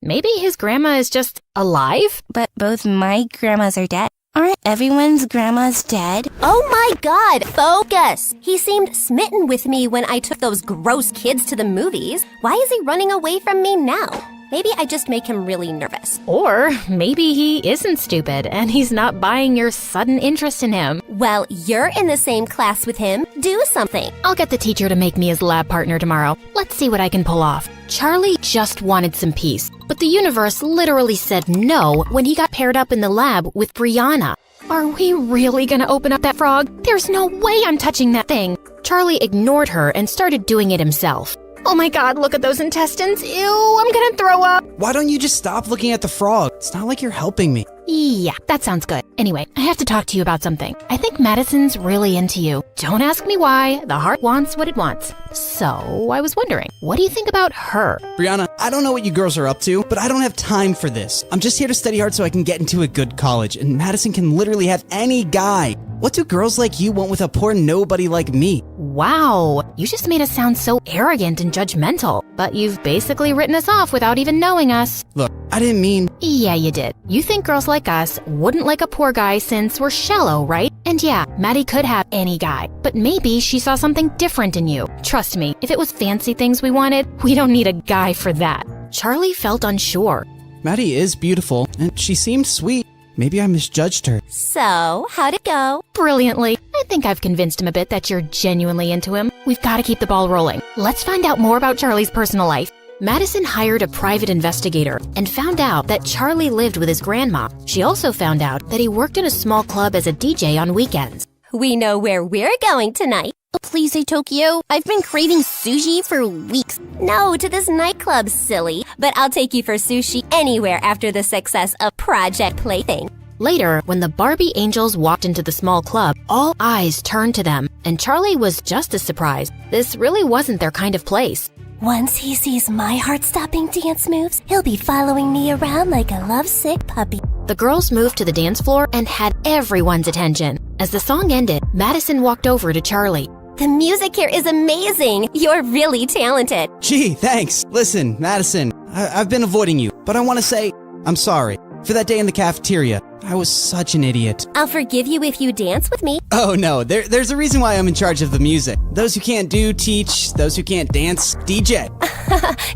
Maybe his grandma is just alive? But both my grandmas are dead. Aren't everyone's grandmas dead? Oh my god, focus! He seemed smitten with me when I took those gross kids to the movies. Why is he running away from me now? Maybe I just make him really nervous. Or maybe he isn't stupid and he's not buying your sudden interest in him. Well, you're in the same class with him. Do something. I'll get the teacher to make me his lab partner tomorrow. Let's see what I can pull off. Charlie just wanted some peace, but the universe literally said no when he got paired up in the lab with Brianna. Are we really gonna open up that frog? There's no way I'm touching that thing. Charlie ignored her and started doing it himself. Oh my god, look at those intestines. Ew, I'm gonna throw up. Why don't you just stop looking at the frog? It's not like you're helping me. Yeah, that sounds good. Anyway, I have to talk to you about something. I think Madison's really into you. Don't ask me why. The heart wants what it wants. So, I was wondering, what do you think about her? Brianna, I don't know what you girls are up to, but I don't have time for this. I'm just here to study hard so I can get into a good college, and Madison can literally have any guy. What do girls like you want with a poor nobody like me? Wow, you just made us sound so arrogant and judgmental, but you've basically written us off without even knowing us. Look, I didn't mean... Yeah, you did. You think girls like us wouldn't like a poor guy since we're shallow, right? And yeah, Maddie could have any guy, but maybe she saw something different in you. Trust me, if it was fancy things we wanted, we don't need a guy for that. Charlie felt unsure. Maddie is beautiful, and she seemed sweet. Maybe I misjudged her. So, how'd it go? Brilliantly. I think I've convinced him a bit that you're genuinely into him. We've got to keep the ball rolling. Let's find out more about Charlie's personal life. Madison hired a private investigator and found out that Charlie lived with his grandma. She also found out that he worked in a small club as a DJ on weekends. We know where we're going tonight. Oh, please say Tokyo. I've been craving sushi for weeks. No, to this nightclub, silly. But I'll take you for sushi anywhere after the success of Project Plaything. Later, when the Barbie angels walked into the small club, all eyes turned to them, and Charlie was just as surprised. This really wasn't their kind of place. Once he sees my heart-stopping dance moves, he'll be following me around like a lovesick puppy. The girls moved to the dance floor and had everyone's attention. As the song ended, Madison walked over to Charlie. The music here is amazing. You're really talented. Gee, thanks. Listen, Madison, I've been avoiding you, but I want to say I'm sorry. For that day in the cafeteria, I was such an idiot. I'll forgive you if you dance with me. Oh no, there's a reason why I'm in charge of the music. Those who can't do, teach. Those who can't dance, DJ.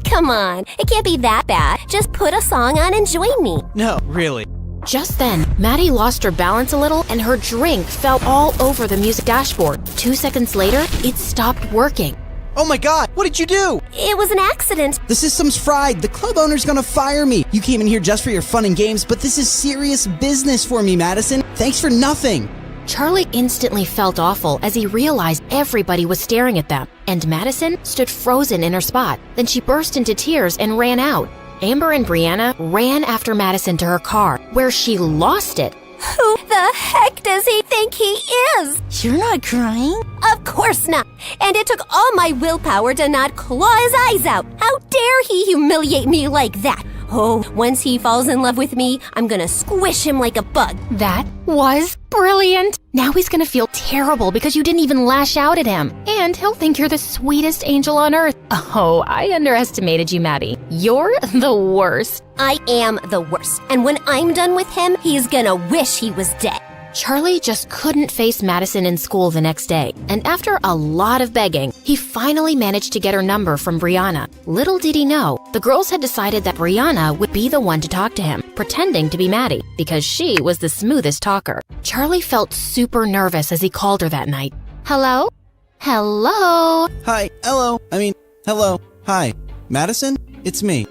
Come on, it can't be that bad. Just put a song on and join me. No, really. Just then, Maddie lost her balance a little and her drink fell all over the music dashboard. 2 seconds later, it stopped working. Oh my god, what did you do? It was an accident. The system's fried. The club owner's gonna fire me. You came in here just for your fun and games, but this is serious business for me, Madison. Thanks for nothing. Charlie instantly felt awful as he realized everybody was staring at them, and Madison stood frozen in her spot. Then she burst into tears and ran out. Amber and Brianna ran after Madison to her car, where she lost it. Who the heck does he think he is? You're not crying? Of course not. And it took all my willpower to not claw his eyes out. How dare he humiliate me like that? Oh, once he falls in love with me, I'm gonna squish him like a bug. That was brilliant. Now he's gonna feel terrible because you didn't even lash out at him. And he'll think you're the sweetest angel on earth. Oh, I underestimated you, Maddie. You're the worst. I am the worst. And when I'm done with him, he's gonna wish he was dead. Charlie just couldn't face Madison in school the next day, and after a lot of begging, he finally managed to get her number from Brianna. Little did he know, the girls had decided that Brianna would be the one to talk to him, pretending to be Maddie, because she was the smoothest talker. Charlie felt super nervous as he called her that night. Hello? Hello? Hi, hello, hi. Madison? It's me.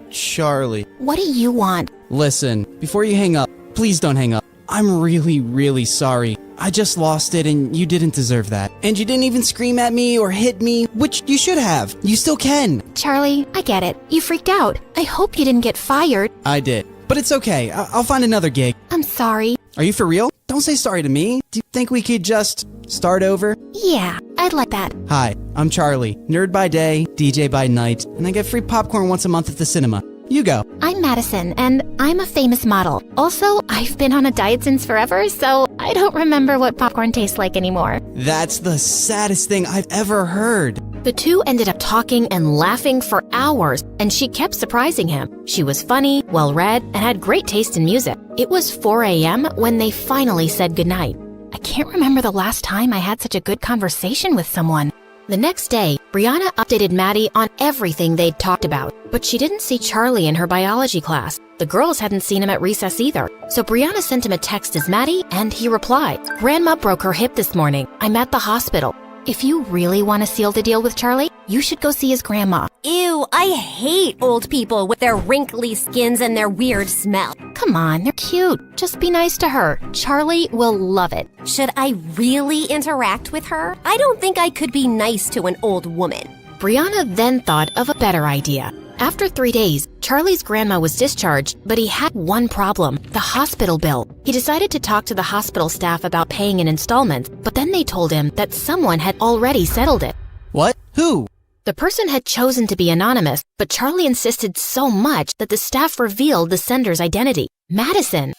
Charlie. What do you want? Listen, before you hang up, please don't hang up. I'm really, really sorry. I just lost it and you didn't deserve that. And you didn't even scream at me or hit me, which you should have. You still can. Charlie, I get it. You freaked out. I hope you didn't get fired. I did. But it's okay. I'll find another gig. I'm sorry. Are you for real? Don't say sorry to me. Do you think we could just start over? Yeah, I'd like that. Hi, I'm Charlie. Nerd by day, DJ by night, and I get free popcorn once a month at the cinema. You go. I'm Madison, and I'm a famous model. Also, I've been on a diet since forever, so I don't remember what popcorn tastes like anymore. That's the saddest thing I've ever heard. The two ended up talking and laughing for hours, and she kept surprising him. She was funny, well-read, and had great taste in music. It was 4 a.m. when they finally said goodnight. I can't remember the last time I had such a good conversation with someone. The next day, Brianna updated Maddie on everything they'd talked about, but she didn't see Charlie in her biology class. The girls hadn't seen him at recess either, so Brianna sent him a text as Maddie, and he replied, "Grandma broke her hip this morning. I'm at the hospital." If you really want to seal the deal with Charlie, you should go see his grandma. Ew, I hate old people with their wrinkly skins and their weird smell. Come on, they're cute. Just be nice to her. Charlie will love it. Should I really interact with her? I don't think I could be nice to an old woman. Brianna then thought of a better idea. After 3 days, Charlie's grandma was discharged, but he had one problem, the hospital bill. He decided to talk to the hospital staff about paying in installments, but then they told him that someone had already settled it. What? Who? The person had chosen to be anonymous, but Charlie insisted so much that the staff revealed the sender's identity, Madison.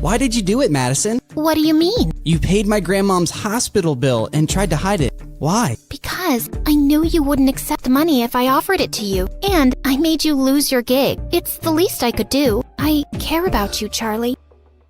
Why did you do it, Madison? What do you mean? You paid my grandmom's hospital bill and tried to hide it. Why? Because I knew you wouldn't accept the money if I offered it to you, and I made you lose your gig. It's the least I could do. I care about you, Charlie.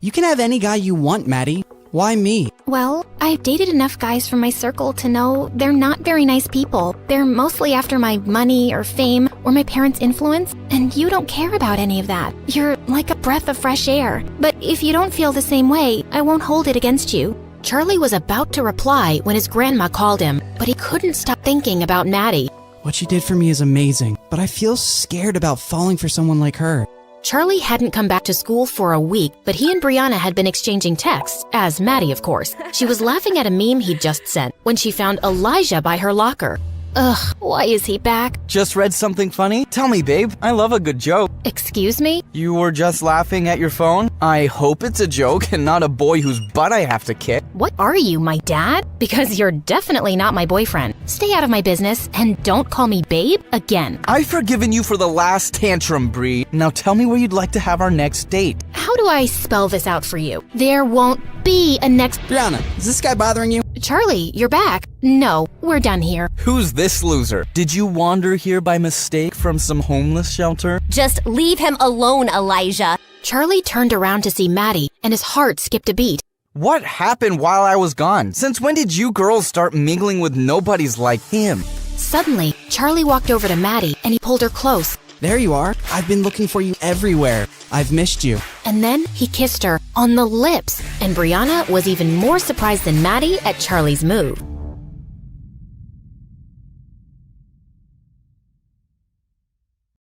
You can have any guy you want, Maddie. Why me? Well, I've dated enough guys from my circle to know they're not very nice people. They're mostly after my money or fame or my parents' influence, and you don't care about any of that. You're like a breath of fresh air. But if you don't feel the same way, I won't hold it against you. Charlie was about to reply when his grandma called him, but he couldn't stop thinking about Maddie. What you did for me is amazing, but I feel scared about falling for someone like her. Charlie hadn't come back to school for a week, but he and Brianna had been exchanging texts, as Maddie, of course. She was laughing at a meme he'd just sent when she found Elijah by her locker. Ugh, why is he back? Just read something funny? Tell me, babe. I love a good joke. Excuse me? You were just laughing at your phone? I hope it's a joke and not a boy whose butt I have to kick. What are you, my dad? Because you're definitely not my boyfriend. Stay out of my business and don't call me babe again. I've forgiven you for the last tantrum, Bree. Now tell me where you'd like to have our next date. How do I spell this out for you? There won't be a next... Brianna, is this guy bothering you? Charlie, you're back. No, we're done here. Who's this loser? Did you wander here by mistake from some homeless shelter? Just leave him alone, Elijah. Charlie turned around to see Maddie, and his heart skipped a beat. What happened while I was gone? Since when did you girls start mingling with nobodies like him? Suddenly, Charlie walked over to Maddie, and he pulled her close. There you are. I've been looking for you everywhere. I've missed you. And then he kissed her on the lips, and Brianna was even more surprised than Maddie at Charlie's move.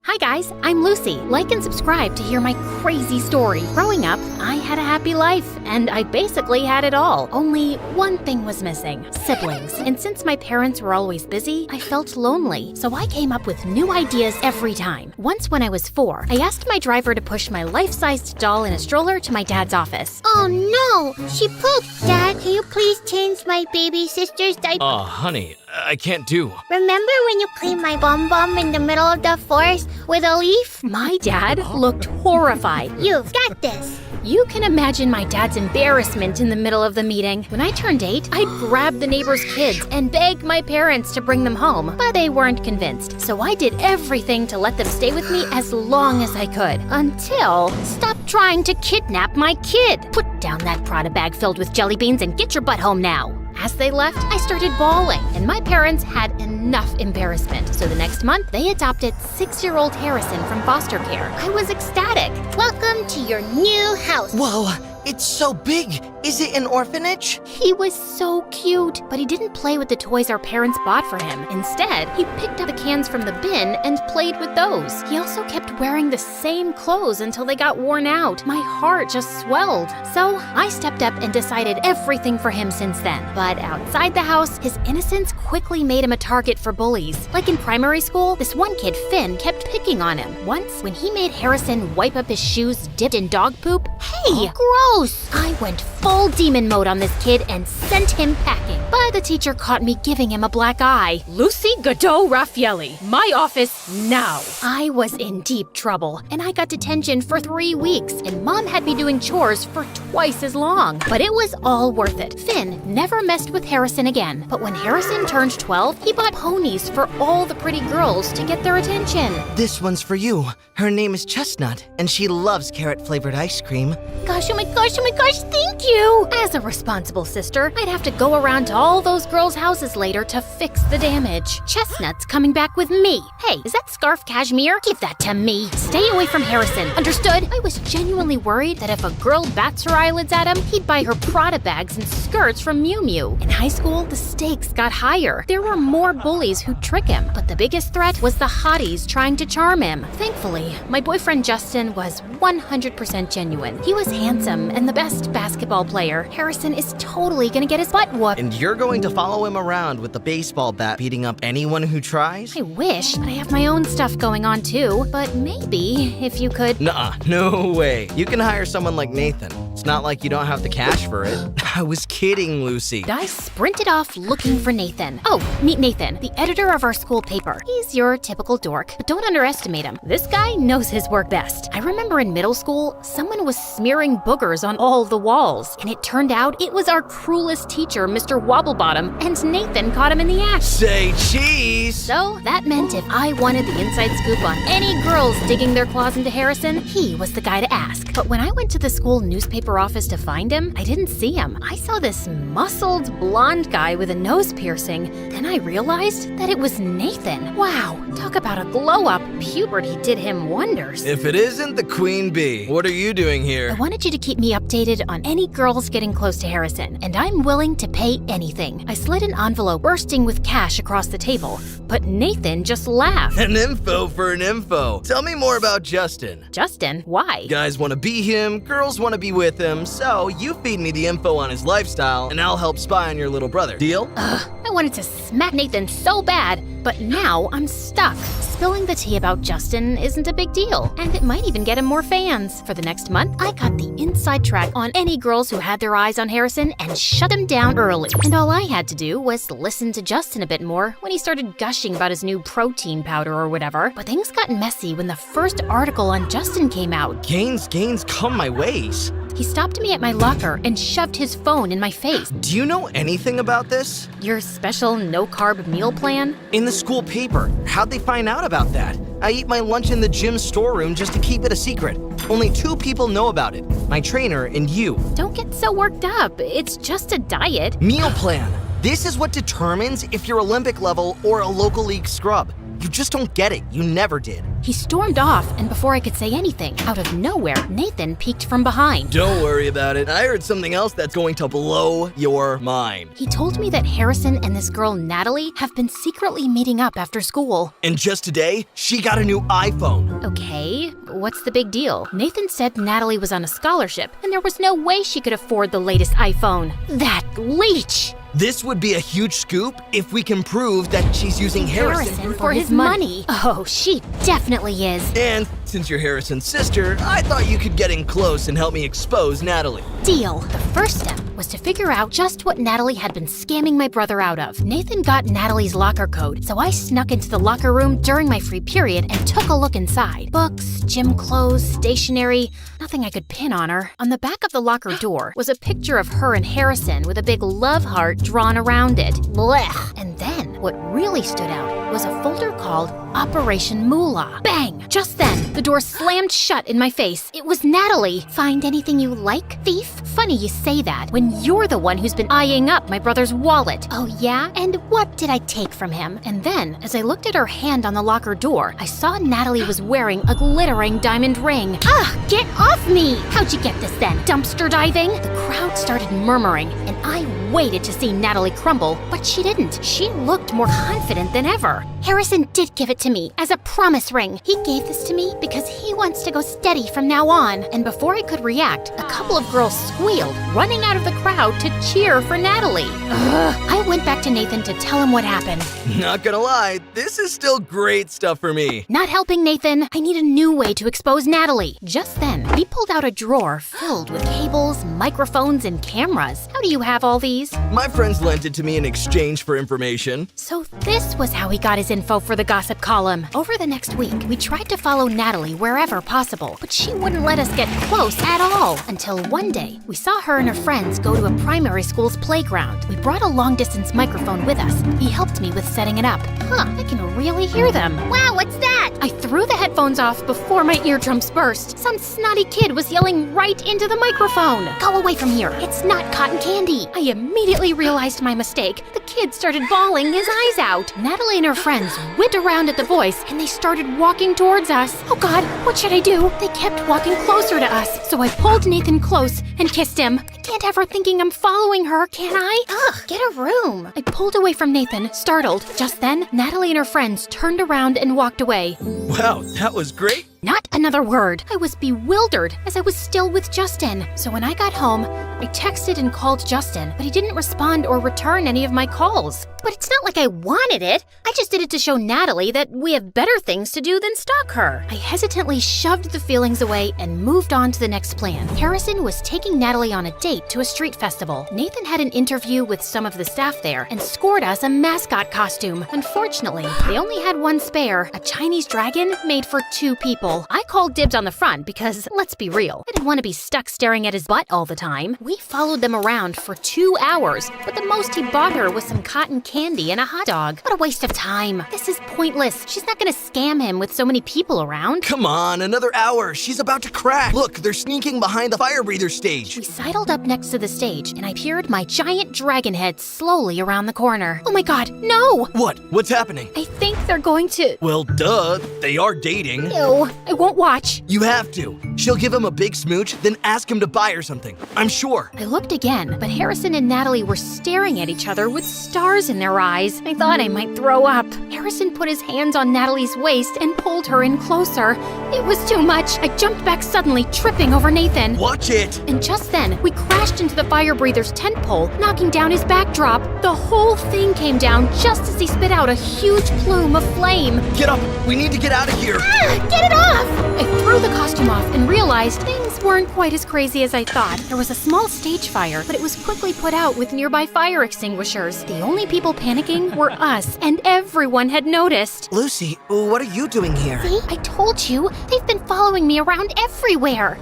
Hi guys, I'm Lucy. Like and subscribe to hear my crazy story. Growing up, I had a happy life, and I basically had it all. Only one thing was missing: siblings. And since my parents were always busy, I felt lonely. So I came up with new ideas every time. Once when I was 4, I asked my driver to push my life-sized doll in a stroller to my dad's office. Oh no, she pooped. Dad, can you please change my baby sister's diaper? Oh, honey, I can't do. Remember when you cleaned my bum in the middle of the forest with a leaf? My dad looked horrified. You've got this. You can imagine my dad's embarrassment in the middle of the meeting. When I turned 8, I'd grab the neighbors' kids and beg my parents to bring them home, but they weren't convinced. So I did everything to let them stay with me as long as I could. Until, stop trying to kidnap my kid. Put down that Prada bag filled with jelly beans and get your butt home now. As they left, I started bawling, and my parents had enough embarrassment. So the next month, they adopted 6-year-old Harrison from foster care. I was ecstatic. Welcome to your new house. Whoa, it's so big. Is it an orphanage? He was so cute, but he didn't play with the toys our parents bought for him. Instead, he picked up the cans from the bin and played with those. He also kept wearing the same clothes until they got worn out. My heart just swelled. So I stepped up and decided everything for him since then. But outside the house, his innocence quickly made him a target for bullies. Like in primary school, this one kid, Finn, kept picking on him. Once, when he made Harrison wipe up his shoes dipped in dog poop, hey, gross! I went full demon mode on this kid and sent him packing. But the teacher caught me giving him a black eye. Lucy Godot Raffaelli, my office now. I was in deep trouble, and I got detention for 3 weeks, and Mom had me doing chores for twice as long. But it was all worth it. Finn never messed with Harrison again. But when Harrison turned 12, he bought ponies for all the pretty girls to get their attention. This one's for you. Her name is Chestnut, and she loves carrot-flavored ice cream. Gosh, oh my gosh, thank you! As a responsible sister, I'd have to go around to all those girls' houses later to fix the damage. Chestnut's coming back with me. Hey, is that scarf cashmere? Give that to me. Stay away from Harrison, understood? I was genuinely worried that if a girl bats her eyelids at him, he'd buy her Prada bags and skirts from Miu Miu. In high school, the stakes got higher. There were more bullies who'd trick him, but the biggest threat was the hotties trying to charm him. Thankfully, my boyfriend Justin was 100% genuine. He was handsome and the best basketball player. Harrison is totally gonna get his butt whooped. And you're going to follow him around with the baseball bat beating up anyone who tries? I wish, but I have my own stuff going on too. But maybe if you could... Nuh-uh, no way. You can hire someone like Nathan. It's not like you don't have the cash for it. I was kidding, Lucy. I sprinted off looking for Nathan. Oh, meet Nathan, the editor of our school paper. He's your typical dork, but don't underestimate him. This guy knows his work best. I remember in middle school, someone was smearing boogers on all the walls, and it turned out it was our cruelest teacher, Mr. Wobblebottom, and Nathan caught him in the act. Say cheese! So that meant if I wanted the inside scoop on any girls digging their claws into Harrison, he was the guy to ask. But when I went to the school newspaper office to find him, I didn't see him. I saw this muscled blonde guy with a nose piercing. Then I realized that it was Nathan. Wow, talk about a glow up. Puberty did him wonders. If it isn't the queen bee, what are you doing here? I wanted you to keep me updated on any girls getting close to Harrison, and I'm willing to pay anything. I slid an envelope bursting with cash across the table, but Nathan just laughed. An info for an info. Tell me more about Justin. Justin, why? Guys want to be him, girls want to be with him, so you feed me the info on his lifestyle, and I'll help spy on your little brother. Deal? I wanted to smack Nathan so bad, but now I'm stuck. Spilling the tea about Justin isn't a big deal, and it might even get him more fans. For the next month, I got the inside track on any girls who had their eyes on Harrison and shut them down early. And all I had to do was listen to Justin a bit more when he started gushing about his new protein powder or whatever. But things got messy when the first article on Justin came out. Gains come my ways. He stopped me at my locker and shoved his phone in my face. Do you know anything about this? Your special no-carb meal plan? In the school paper. How'd they find out about that? I eat my lunch in the gym storeroom just to keep it a secret. Only 2 people know about it. My trainer and you. Don't get so worked up. It's just a diet. Meal plan. This is what determines if you're Olympic level or a local league scrub. You just don't get it. You never did. He stormed off, and before I could say anything, out of nowhere, Nathan peeked from behind. Don't worry about it. I heard something else that's going to blow your mind. He told me that Harrison and this girl Natalie have been secretly meeting up after school. And just today, she got a new iPhone. Okay, what's the big deal? Nathan said Natalie was on a scholarship, and there was no way she could afford the latest iPhone. That leech! This would be a huge scoop if we can prove that she's using Harrison for his money. Oh, she definitely is. And since you're Harrison's sister, I thought you could get in close and help me expose Natalie. Deal. The first step was to figure out just what Natalie had been scamming my brother out of. Nathan got Natalie's locker code, so I snuck into the locker room during my free period and took a look inside. Books, gym clothes, stationery, nothing I could pin on her. On the back of the locker door was a picture of her and Harrison with a big love heart drawn around it. Blech. And then, what really stood out was a folder called Operation Moolah. Bang! Just then, the door slammed shut in my face. It was Natalie. Find anything you like, thief? Funny you say that when you're the one who's been eyeing up my brother's wallet. Oh yeah? And what did I take from him? And then, as I looked at her hand on the locker door, I saw Natalie was wearing a glittering diamond ring. Ah, get off me! How'd you get this then? Dumpster diving? The crowd started murmuring, and I waited to see Natalie crumble, but she didn't. She looked more confident than ever. Harrison did give it to me as a promise ring. He gave this to me because he wants to go steady from now on. And before I could react, a couple of girls squealed, running out of the crowd to cheer for Natalie. I went back to Nathan to tell him what happened. Not gonna lie, this is still great stuff for me. Not helping, Nathan. I need a new way to expose Natalie. Just then, he pulled out a drawer filled with cables, microphones, and cameras. How do you have all these? My friends lent it to me in exchange for information. So this was how he got his info for the gossip column. Over the next week, we tried to follow Natalie wherever possible, but she wouldn't let us get close at all. Until one day, we saw her and her friends go to a primary school's playground. We brought a long-distance microphone with us. He helped me with setting it up. I can really hear them. Wow, what's that? I threw the headphones off before my eardrums burst. Some snotty kid was yelling right into the microphone. Go away from here. It's not cotton candy. I immediately realized my mistake. The kid started bawling his eyes out. Natalie and her friends went around at the voice and they started walking towards us. Oh God, what should I do? They kept walking closer to us, so I pulled Nathan close and kissed him. I can't have her thinking I'm following her, can I? Ugh, get a room. I pulled away from Nathan, startled. Just then, Natalie and her friends turned around and walked away. Wow, that was great. Not another word. I was bewildered as I was still with Justin. So when I got home, I texted and called Justin, but he didn't respond or return any of my calls. But it's not like I wanted it. I just did it to show Natalie that we have better things to do than stalk her. I hesitantly shoved the feelings away and moved on to the next plan. Harrison was taking Natalie on a date to a street festival. Nathan had an interview with some of the staff there and scored us a mascot costume. Unfortunately, they only had one spare, a Chinese dragon made for 2 people. I called dibs on the front because, let's be real, I didn't want to be stuck staring at his butt all the time. We followed them around for 2 hours, but the most he bought her was some cotton candy and a hot dog. What a waste of time. This is pointless. She's not gonna scam him with so many people around. Come on, another hour. She's about to crack. Look, they're sneaking behind the fire breather stage. We sidled up next to the stage, and I peered my giant dragon head slowly around the corner. Oh my God, no! What? What's happening? I think they're going to... Well, duh. They are dating. Ew, I won't watch. You have to. She'll give him a big smooch, then ask him to buy her something. I'm sure. I looked again, but Harrison and Natalie were staring at each other with stars in their eyes. I thought I might throw up. Harrison put his hands on Natalie's waist and pulled her in closer. It was too much. I jumped back suddenly, tripping over Nathan. Watch it. And just then, we crashed into the fire breather's tent pole, knocking down his backdrop. The whole thing came down just as he spit out a huge plume of flame. Get up. We need to get out of here. Ah, get it off! I threw the costume off and realized things weren't quite as crazy as I thought. There was a small stage fire, but it was quickly put out with nearby fire extinguishers. The only people panicking were us, and everyone had noticed. Lucy, what are you doing here? See, I told you, they've been following me around everywhere.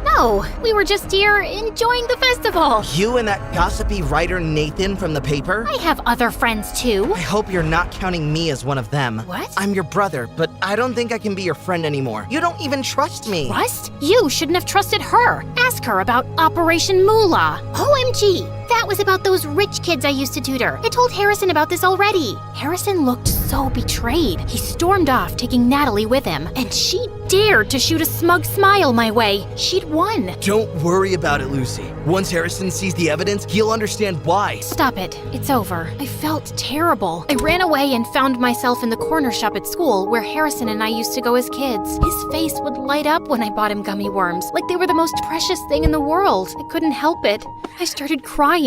No, we were just here enjoying enjoying the festival. You and that gossipy writer Nathan from the paper? I have other friends too. I hope you're not counting me as one of them. What? I'm your brother, but I don't think I can be your friend anymore. You don't even trust me. Trust? You shouldn't have trusted her. Ask her about Operation Moolah. OMG! That was about those rich kids I used to tutor. I told Harrison about this already. Harrison looked so betrayed. He stormed off, taking Natalie with him, and she dared to shoot a smug smile my way. She'd won. Don't worry about it, Lucy. Once Harrison sees the evidence, he'll understand why. Stop it. It's over. I felt terrible. I ran away and found myself in the corner shop at school where Harrison and I used to go as kids. His face would light up when I bought him gummy worms, like they were the most precious thing in the world. I couldn't help it. I started crying.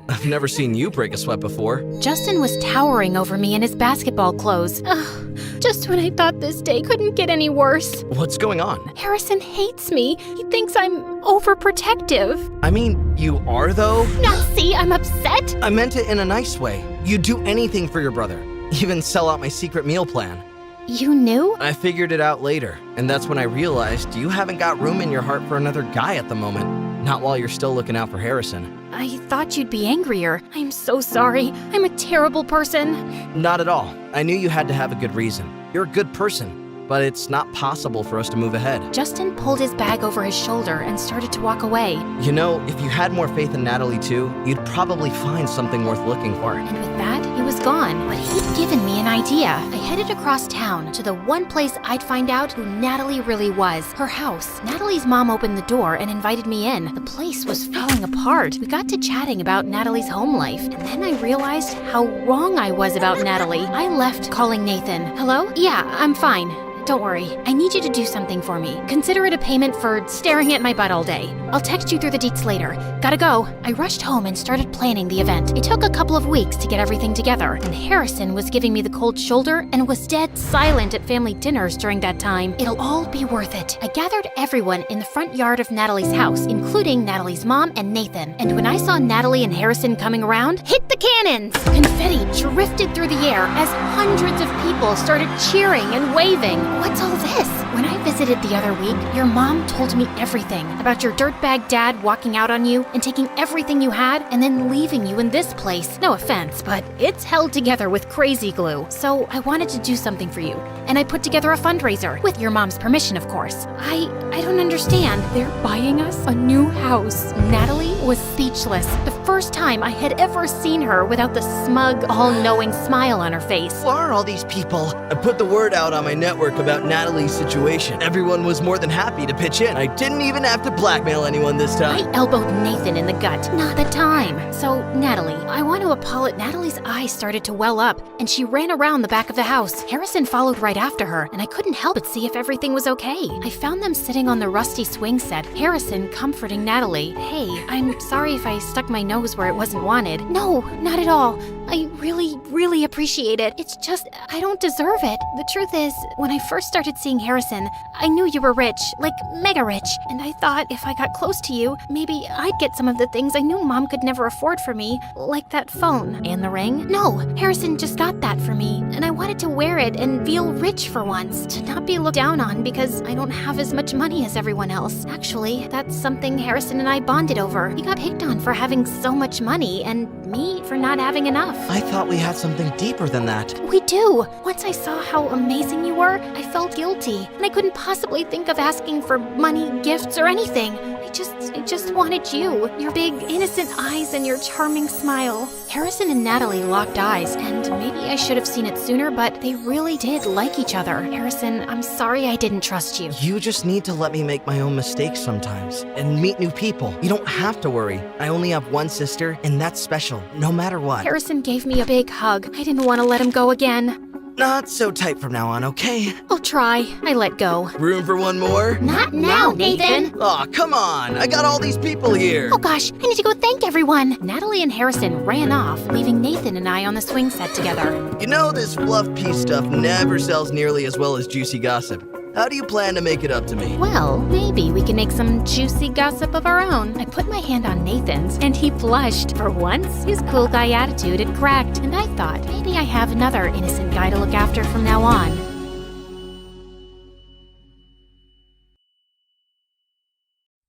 I've never seen you break a sweat before. Justin was towering over me in his basketball clothes. Ugh, just when I thought this day couldn't get any worse. What's going on? Harrison hates me. He thinks I'm overprotective. I mean, you are though? Now see, I'm upset. I meant it in a nice way. You'd do anything for your brother. Even sell out my secret meal plan. You knew? I figured it out later, and that's when I realized you haven't got room in your heart for another guy at the moment. Not while you're still looking out for Harrison. I thought you'd be angrier. I'm so sorry. I'm a terrible person. Not at all. I knew you had to have a good reason. You're a good person, but it's not possible for us to move ahead. Justin pulled his bag over his shoulder and started to walk away. You know, if you had more faith in Natalie too, you'd probably find something worth looking for. And with that, he was gone. But he'd given me an idea. I headed across town to the one place I'd find out who Natalie really was, her house. Natalie's mom opened the door and invited me in. The place was falling apart. We got to chatting about Natalie's home life, and then I realized how wrong I was about Natalie. I left calling Nathan. Hello? Yeah, I'm fine. Don't worry. I need you to do something for me. Consider it a payment for staring at my butt all day. I'll text you through the deets later. Gotta go. I rushed home and started planning the event. It took a couple of weeks to get everything together, and Harrison was giving me the cold shoulder and was dead silent at family dinners during that time. It'll all be worth it. I gathered everyone in the front yard of Natalie's house, including Natalie's mom and Nathan. And when I saw Natalie and Harrison coming around, hit the cannons! Confetti drifted through the air as hundreds of people started cheering and waving. What's all this? When I visited the other week, your mom told me everything about your dirtbag dad walking out on you and taking everything you had and then leaving you in this place. No offense, but it's held together with crazy glue. So I wanted to do something for you, and I put together a fundraiser, with your mom's permission, of course. I don't understand. They're buying us a new house. Natalie was speechless. The first time I had ever seen her without the smug, all-knowing smile on her face. Who are all these people? I put the word out on my network about Natalie's situation. Everyone was more than happy to pitch in. I didn't even have to blackmail anyone this time. I elbowed Nathan in the gut. Not the time. So, Natalie, I want to apologize. Natalie's eyes started to well up, and she ran around the back of the house. Harrison followed right after her, and I couldn't help but see if everything was okay. I found them sitting on the rusty swing set, Harrison comforting Natalie. Hey, I'm sorry if I stuck my nose where it wasn't wanted. No, not at all. I really appreciate it. It's just, I don't deserve it. The truth is, when I first started seeing Harrison, I knew you were rich, like mega rich, and I thought if I got close to you, maybe I'd get some of the things I knew Mom could never afford for me, like that phone. And the ring? No, Harrison just got that for me, and I wanted to wear it and feel rich for once, to not be looked down on because I don't have as much money as everyone else. Actually, that's something Harrison and I bonded over. He got picked on for having so much money, and me for not having enough. I thought we had something deeper than that. We do. Once I saw how amazing you were, I felt guilty, and I couldn't possibly think of asking for money, gifts, or anything. I just wanted you, your big, innocent eyes and your charming smile. Harrison and Natalie locked eyes, and maybe I should have seen it sooner, but they really did like each other. Harrison, I'm sorry I didn't trust you. You just need to let me make my own mistakes sometimes and meet new people. You don't have to worry. I only have one sister, and that's special, no matter what. Harrison gave me a big hug. I didn't want to let him go again. Not so tight from now on, okay? I'll try. I let go. Room for one more? Not now, Nathan. Aw, come on. I got all these people here. Oh gosh, I need to go thank everyone. Natalie and Harrison ran off, leaving Nathan and I on the swing set together. You know, this fluff piece stuff never sells nearly as well as juicy gossip. How do you plan to make it up to me? Well, maybe we can make some juicy gossip of our own. I put my hand on Nathan's, and he blushed. For once, his cool guy attitude had cracked, and I thought maybe I have another innocent guy to look after from now on.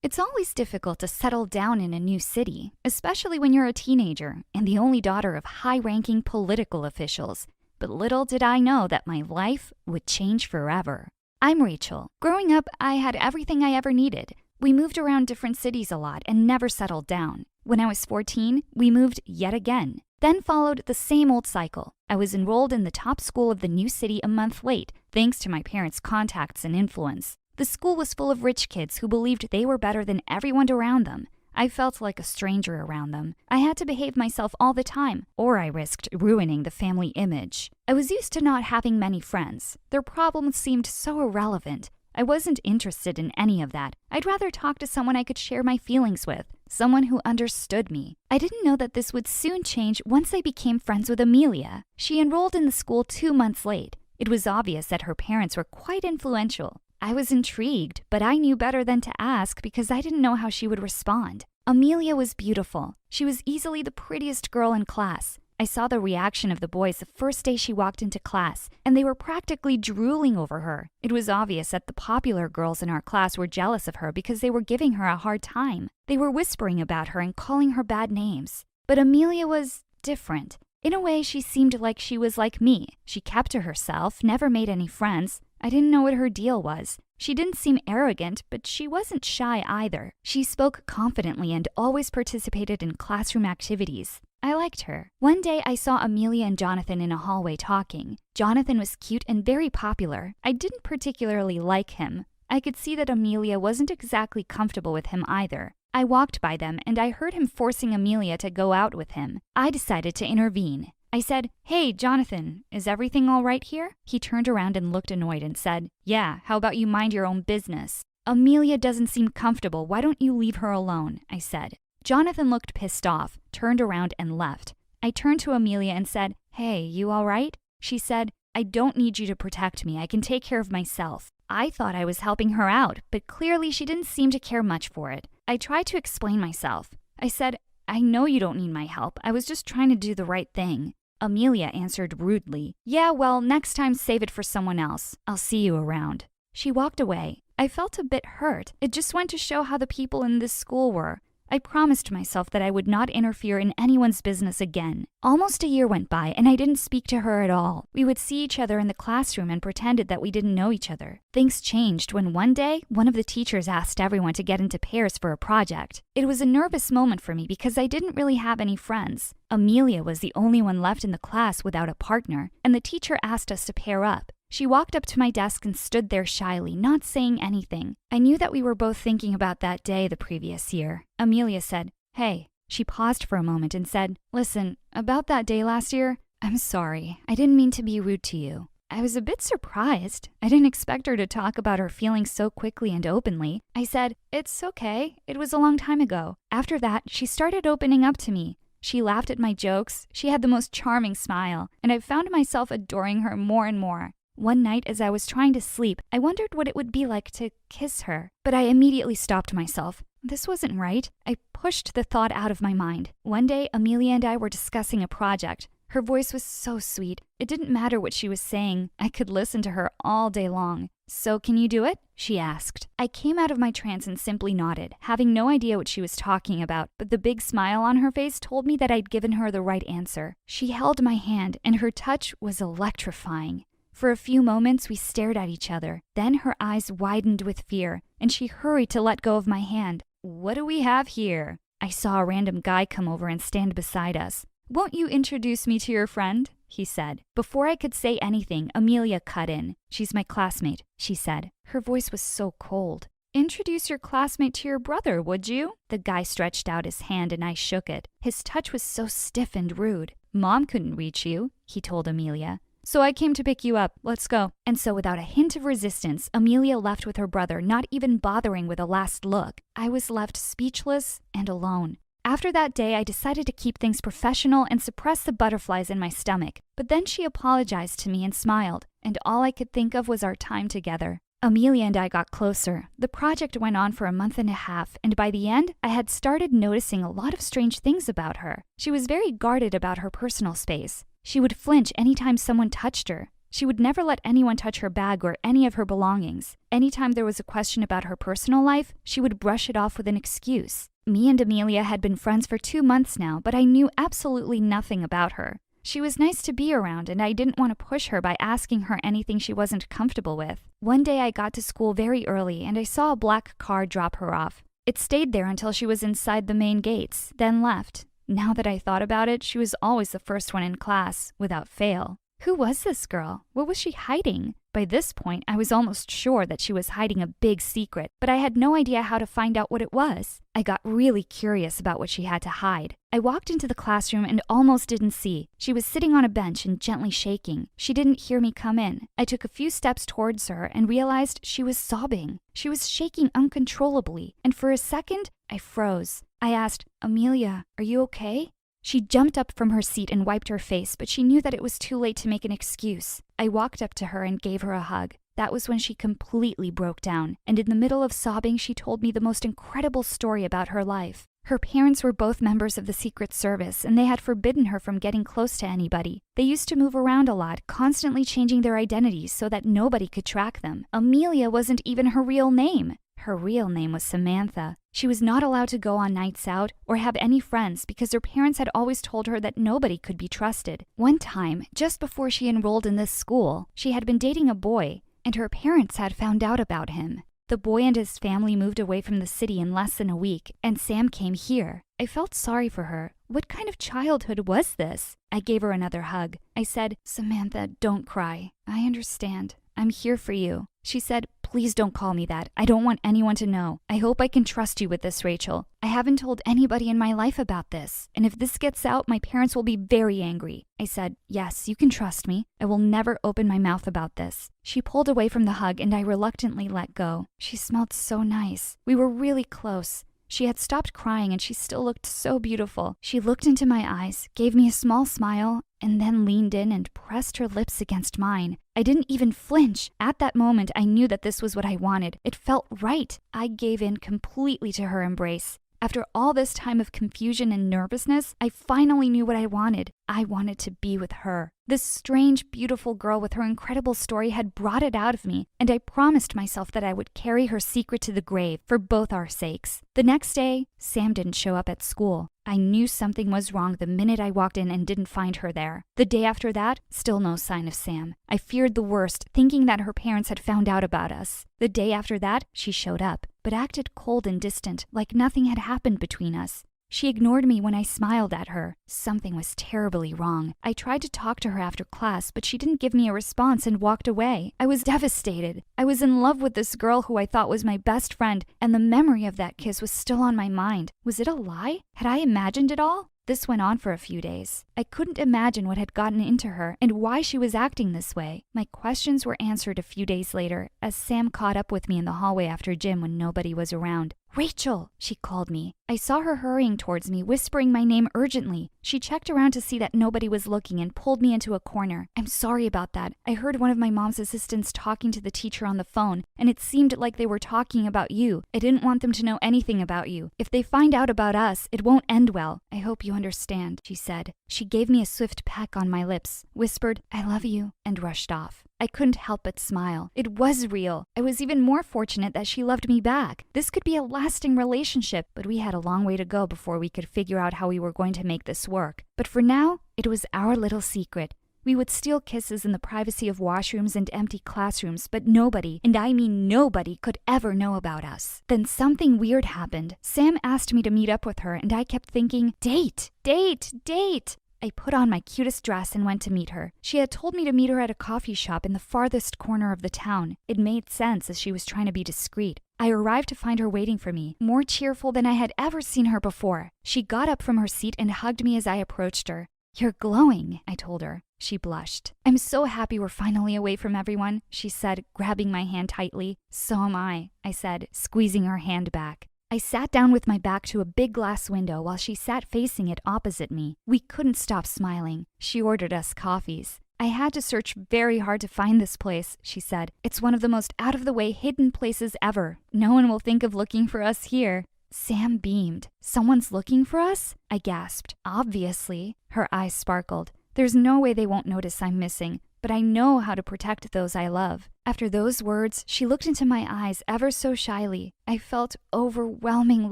It's always difficult to settle down in a new city, especially when you're a teenager and the only daughter of high-ranking political officials. But little did I know that my life would change forever. I'm Rachel. Growing up, I had everything I ever needed. We moved around different cities a lot and never settled down. When I was 14, we moved yet again. Then followed the same old cycle. I was enrolled in the top school of the new city a month late, thanks to my parents' contacts and influence. The school was full of rich kids who believed they were better than everyone around them. I felt like a stranger around them. I had to behave myself all the time, or I risked ruining the family image. I was used to not having many friends. Their problems seemed so irrelevant. I wasn't interested in any of that. I'd rather talk to someone I could share my feelings with, someone who understood me. I didn't know that this would soon change once I became friends with Amelia. She enrolled in the school 2 months late. It was obvious that her parents were quite influential. I was intrigued, but I knew better than to ask because I didn't know how she would respond. Amelia was beautiful. She was easily the prettiest girl in class. I saw the reaction of the boys the first day she walked into class, and they were practically drooling over her. It was obvious that the popular girls in our class were jealous of her because they were giving her a hard time. They were whispering about her and calling her bad names. But Amelia was different. In a way, she seemed like she was like me. She kept to herself, never made any friends. I didn't know what her deal was. She didn't seem arrogant, but she wasn't shy either. She spoke confidently and always participated in classroom activities. I liked her. One day, I saw Amelia and Jonathan in a hallway talking. Jonathan was cute and very popular. I didn't particularly like him. I could see that Amelia wasn't exactly comfortable with him either. I walked by them and I heard him forcing Amelia to go out with him. I decided to intervene. I said, "Hey, Jonathan, is everything all right here?" He turned around and looked annoyed and said, "Yeah, how about you mind your own business?" "Amelia doesn't seem comfortable. Why don't you leave her alone?" I said. Jonathan looked pissed off, turned around and left. I turned to Amelia and said, "Hey, you all right?" She said, "I don't need you to protect me. I can take care of myself." I thought I was helping her out, but clearly she didn't seem to care much for it. I tried to explain myself. I said, "I know you don't need my help. I was just trying to do the right thing." Amelia answered rudely, "Yeah, well, next time save it for someone else. I'll see you around." She walked away. I felt a bit hurt. It just went to show how the people in this school were. I promised myself that I would not interfere in anyone's business again. Almost a year went by and I didn't speak to her at all. We would see each other in the classroom and pretended that we didn't know each other. Things changed when one day, one of the teachers asked everyone to get into pairs for a project. It was a nervous moment for me because I didn't really have any friends. Amelia was the only one left in the class without a partner, and the teacher asked us to pair up. She walked up to my desk and stood there shyly, not saying anything. I knew that we were both thinking about that day the previous year. Amelia said, "Hey." She paused for a moment and said, "Listen, about that day last year, I'm sorry. I didn't mean to be rude to you." I was a bit surprised. I didn't expect her to talk about her feelings so quickly and openly. I said, "It's okay. It was a long time ago." After that, she started opening up to me. She laughed at my jokes. She had the most charming smile, and I found myself adoring her more and more. One night, as I was trying to sleep, I wondered what it would be like to kiss her. But I immediately stopped myself. This wasn't right. I pushed the thought out of my mind. One day, Amelia and I were discussing a project. Her voice was so sweet. It didn't matter what she was saying. I could listen to her all day long. "So can you do it?" she asked. I came out of my trance and simply nodded, having no idea what she was talking about, but the big smile on her face told me that I'd given her the right answer. She held my hand, and her touch was electrifying. For a few moments, we stared at each other. Then her eyes widened with fear, and she hurried to let go of my hand. "What do we have here?" I saw a random guy come over and stand beside us. "Won't you introduce me to your friend?" he said. Before I could say anything, Amelia cut in. "She's my classmate," she said. Her voice was so cold. "Introduce your classmate to your brother, would you?" The guy stretched out his hand and I shook it. His touch was so stiff and rude. "Mom couldn't reach you," he told Amelia. "So I came to pick you up. Let's go." And so without a hint of resistance, Amelia left with her brother, not even bothering with a last look. I was left speechless and alone. After that day, I decided to keep things professional and suppress the butterflies in my stomach. But then she apologized to me and smiled, and all I could think of was our time together. Amelia and I got closer. The project went on for a month and a half, and by the end, I had started noticing a lot of strange things about her. She was very guarded about her personal space. She would flinch anytime someone touched her. She would never let anyone touch her bag or any of her belongings. Anytime there was a question about her personal life, she would brush it off with an excuse. Me and Amelia had been friends for 2 months now, but I knew absolutely nothing about her. She was nice to be around, and I didn't want to push her by asking her anything she wasn't comfortable with. One day I got to school very early, and I saw a black car drop her off. It stayed there until she was inside the main gates, then left. Now that I thought about it, she was always the first one in class, without fail. Who was this girl? What was she hiding? By this point, I was almost sure that she was hiding a big secret, but I had no idea how to find out what it was. I got really curious about what she had to hide. I walked into the classroom and almost didn't see. She was sitting on a bench and gently shaking. She didn't hear me come in. I took a few steps towards her and realized she was sobbing. She was shaking uncontrollably, and for a second, I froze. I asked, "Amelia, are you okay?" She jumped up from her seat and wiped her face, but she knew that it was too late to make an excuse. I walked up to her and gave her a hug. That was when she completely broke down, and in the middle of sobbing, she told me the most incredible story about her life. Her parents were both members of the Secret Service, and they had forbidden her from getting close to anybody. They used to move around a lot, constantly changing their identities so that nobody could track them. Amelia wasn't even her real name. Her real name was Samantha. She was not allowed to go on nights out or have any friends because her parents had always told her that nobody could be trusted. One time, just before she enrolled in this school, she had been dating a boy, and her parents had found out about him. The boy and his family moved away from the city in less than a week, and Sam came here. I felt sorry for her. What kind of childhood was this? I gave her another hug. I said, "Samantha, don't cry. I understand. I'm here for you." She said, "Please don't call me that. I don't want anyone to know. I hope I can trust you with this, Rachel. I haven't told anybody in my life about this, and if this gets out, my parents will be very angry." I said, "Yes, you can trust me. I will never open my mouth about this." She pulled away from the hug, and I reluctantly let go. She smelled so nice. We were really close. She had stopped crying, and she still looked so beautiful. She looked into my eyes, gave me a small smile, and then leaned in and pressed her lips against mine. I didn't even flinch. At that moment, I knew that this was what I wanted. It felt right. I gave in completely to her embrace. After all this time of confusion and nervousness, I finally knew what I wanted. I wanted to be with her. This strange, beautiful girl with her incredible story had brought it out of me, and I promised myself that I would carry her secret to the grave for both our sakes. The next day, Sam didn't show up at school. I knew something was wrong the minute I walked in and didn't find her there. The day after that, still no sign of Sam. I feared the worst, thinking that her parents had found out about us. The day after that, she showed up, but acted cold and distant, like nothing had happened between us. She ignored me when I smiled at her. Something was terribly wrong. I tried to talk to her after class, but she didn't give me a response and walked away. I was devastated. I was in love with this girl who I thought was my best friend, and the memory of that kiss was still on my mind. Was it a lie? Had I imagined it all? This went on for a few days. I couldn't imagine what had gotten into her and why she was acting this way. My questions were answered a few days later as Sam caught up with me in the hallway after gym when nobody was around. "Rachel," she called me. I saw her hurrying towards me, whispering my name urgently. She checked around to see that nobody was looking and pulled me into a corner. "I'm sorry about that. I heard one of my mom's assistants talking to the teacher on the phone, and it seemed like they were talking about you. I didn't want them to know anything about you. If they find out about us, it won't end well. I hope you understand," she said. She gave me a swift peck on my lips, whispered, "I love you," and rushed off. I couldn't help but smile. It was real. I was even more fortunate that she loved me back. This could be a lasting relationship, but we had a long way to go before we could figure out how we were going to make this work. But for now, it was our little secret. We would steal kisses in the privacy of washrooms and empty classrooms, but nobody, and I mean nobody, could ever know about us. Then something weird happened. Sam asked me to meet up with her, and I kept thinking, date, date, date. I put on my cutest dress and went to meet her. She had told me to meet her at a coffee shop in the farthest corner of the town. It made sense as she was trying to be discreet. I arrived to find her waiting for me, more cheerful than I had ever seen her before. She got up from her seat and hugged me as I approached her. "You're glowing," I told her. She blushed. "I'm so happy we're finally away from everyone," she said, grabbing my hand tightly. "So am I," I said, squeezing her hand back. I sat down with my back to a big glass window while she sat facing it opposite me. We couldn't stop smiling. She ordered us coffees. "I had to search very hard to find this place," she said. "It's one of the most out-of-the-way hidden places ever. No one will think of looking for us here." Sam beamed. "Someone's looking for us?" I gasped. "Obviously." Her eyes sparkled. "There's no way they won't notice I'm missing. but I know how to protect those I love. After those words, she looked into my eyes ever so shyly. I felt overwhelming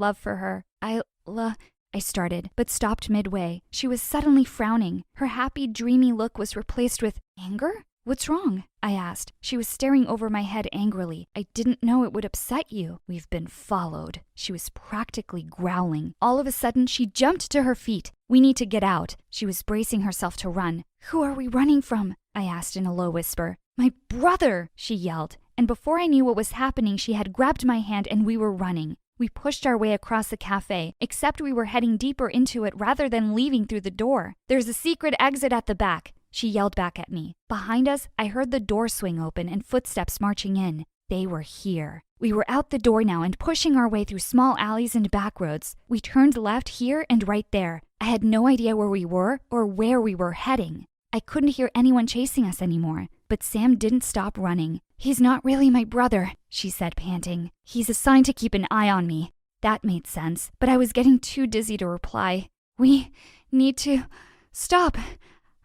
love for her. I started, but stopped midway. She was suddenly frowning. Her happy, dreamy look was replaced with anger? What's wrong? I asked. She was staring over my head angrily. I didn't know it would upset you. We've been followed. She was practically growling. All of a sudden, she jumped to her feet. We need to get out. She was bracing herself to run. Who are we running from? I asked in a low whisper. My brother, she yelled. And before I knew what was happening, she had grabbed my hand and we were running. We pushed our way across the cafe, except we were heading deeper into it rather than leaving through the door. There's a secret exit at the back, she yelled back at me. Behind us, I heard the door swing open and footsteps marching in. They were here. We were out the door now and pushing our way through small alleys and back roads. We turned left here and right there. I had no idea where we were or where we were heading. I couldn't hear anyone chasing us anymore, but Sam didn't stop running. He's not really my brother, she said, panting. He's assigned to keep an eye on me. That made sense, but I was getting too dizzy to reply. We need to stop,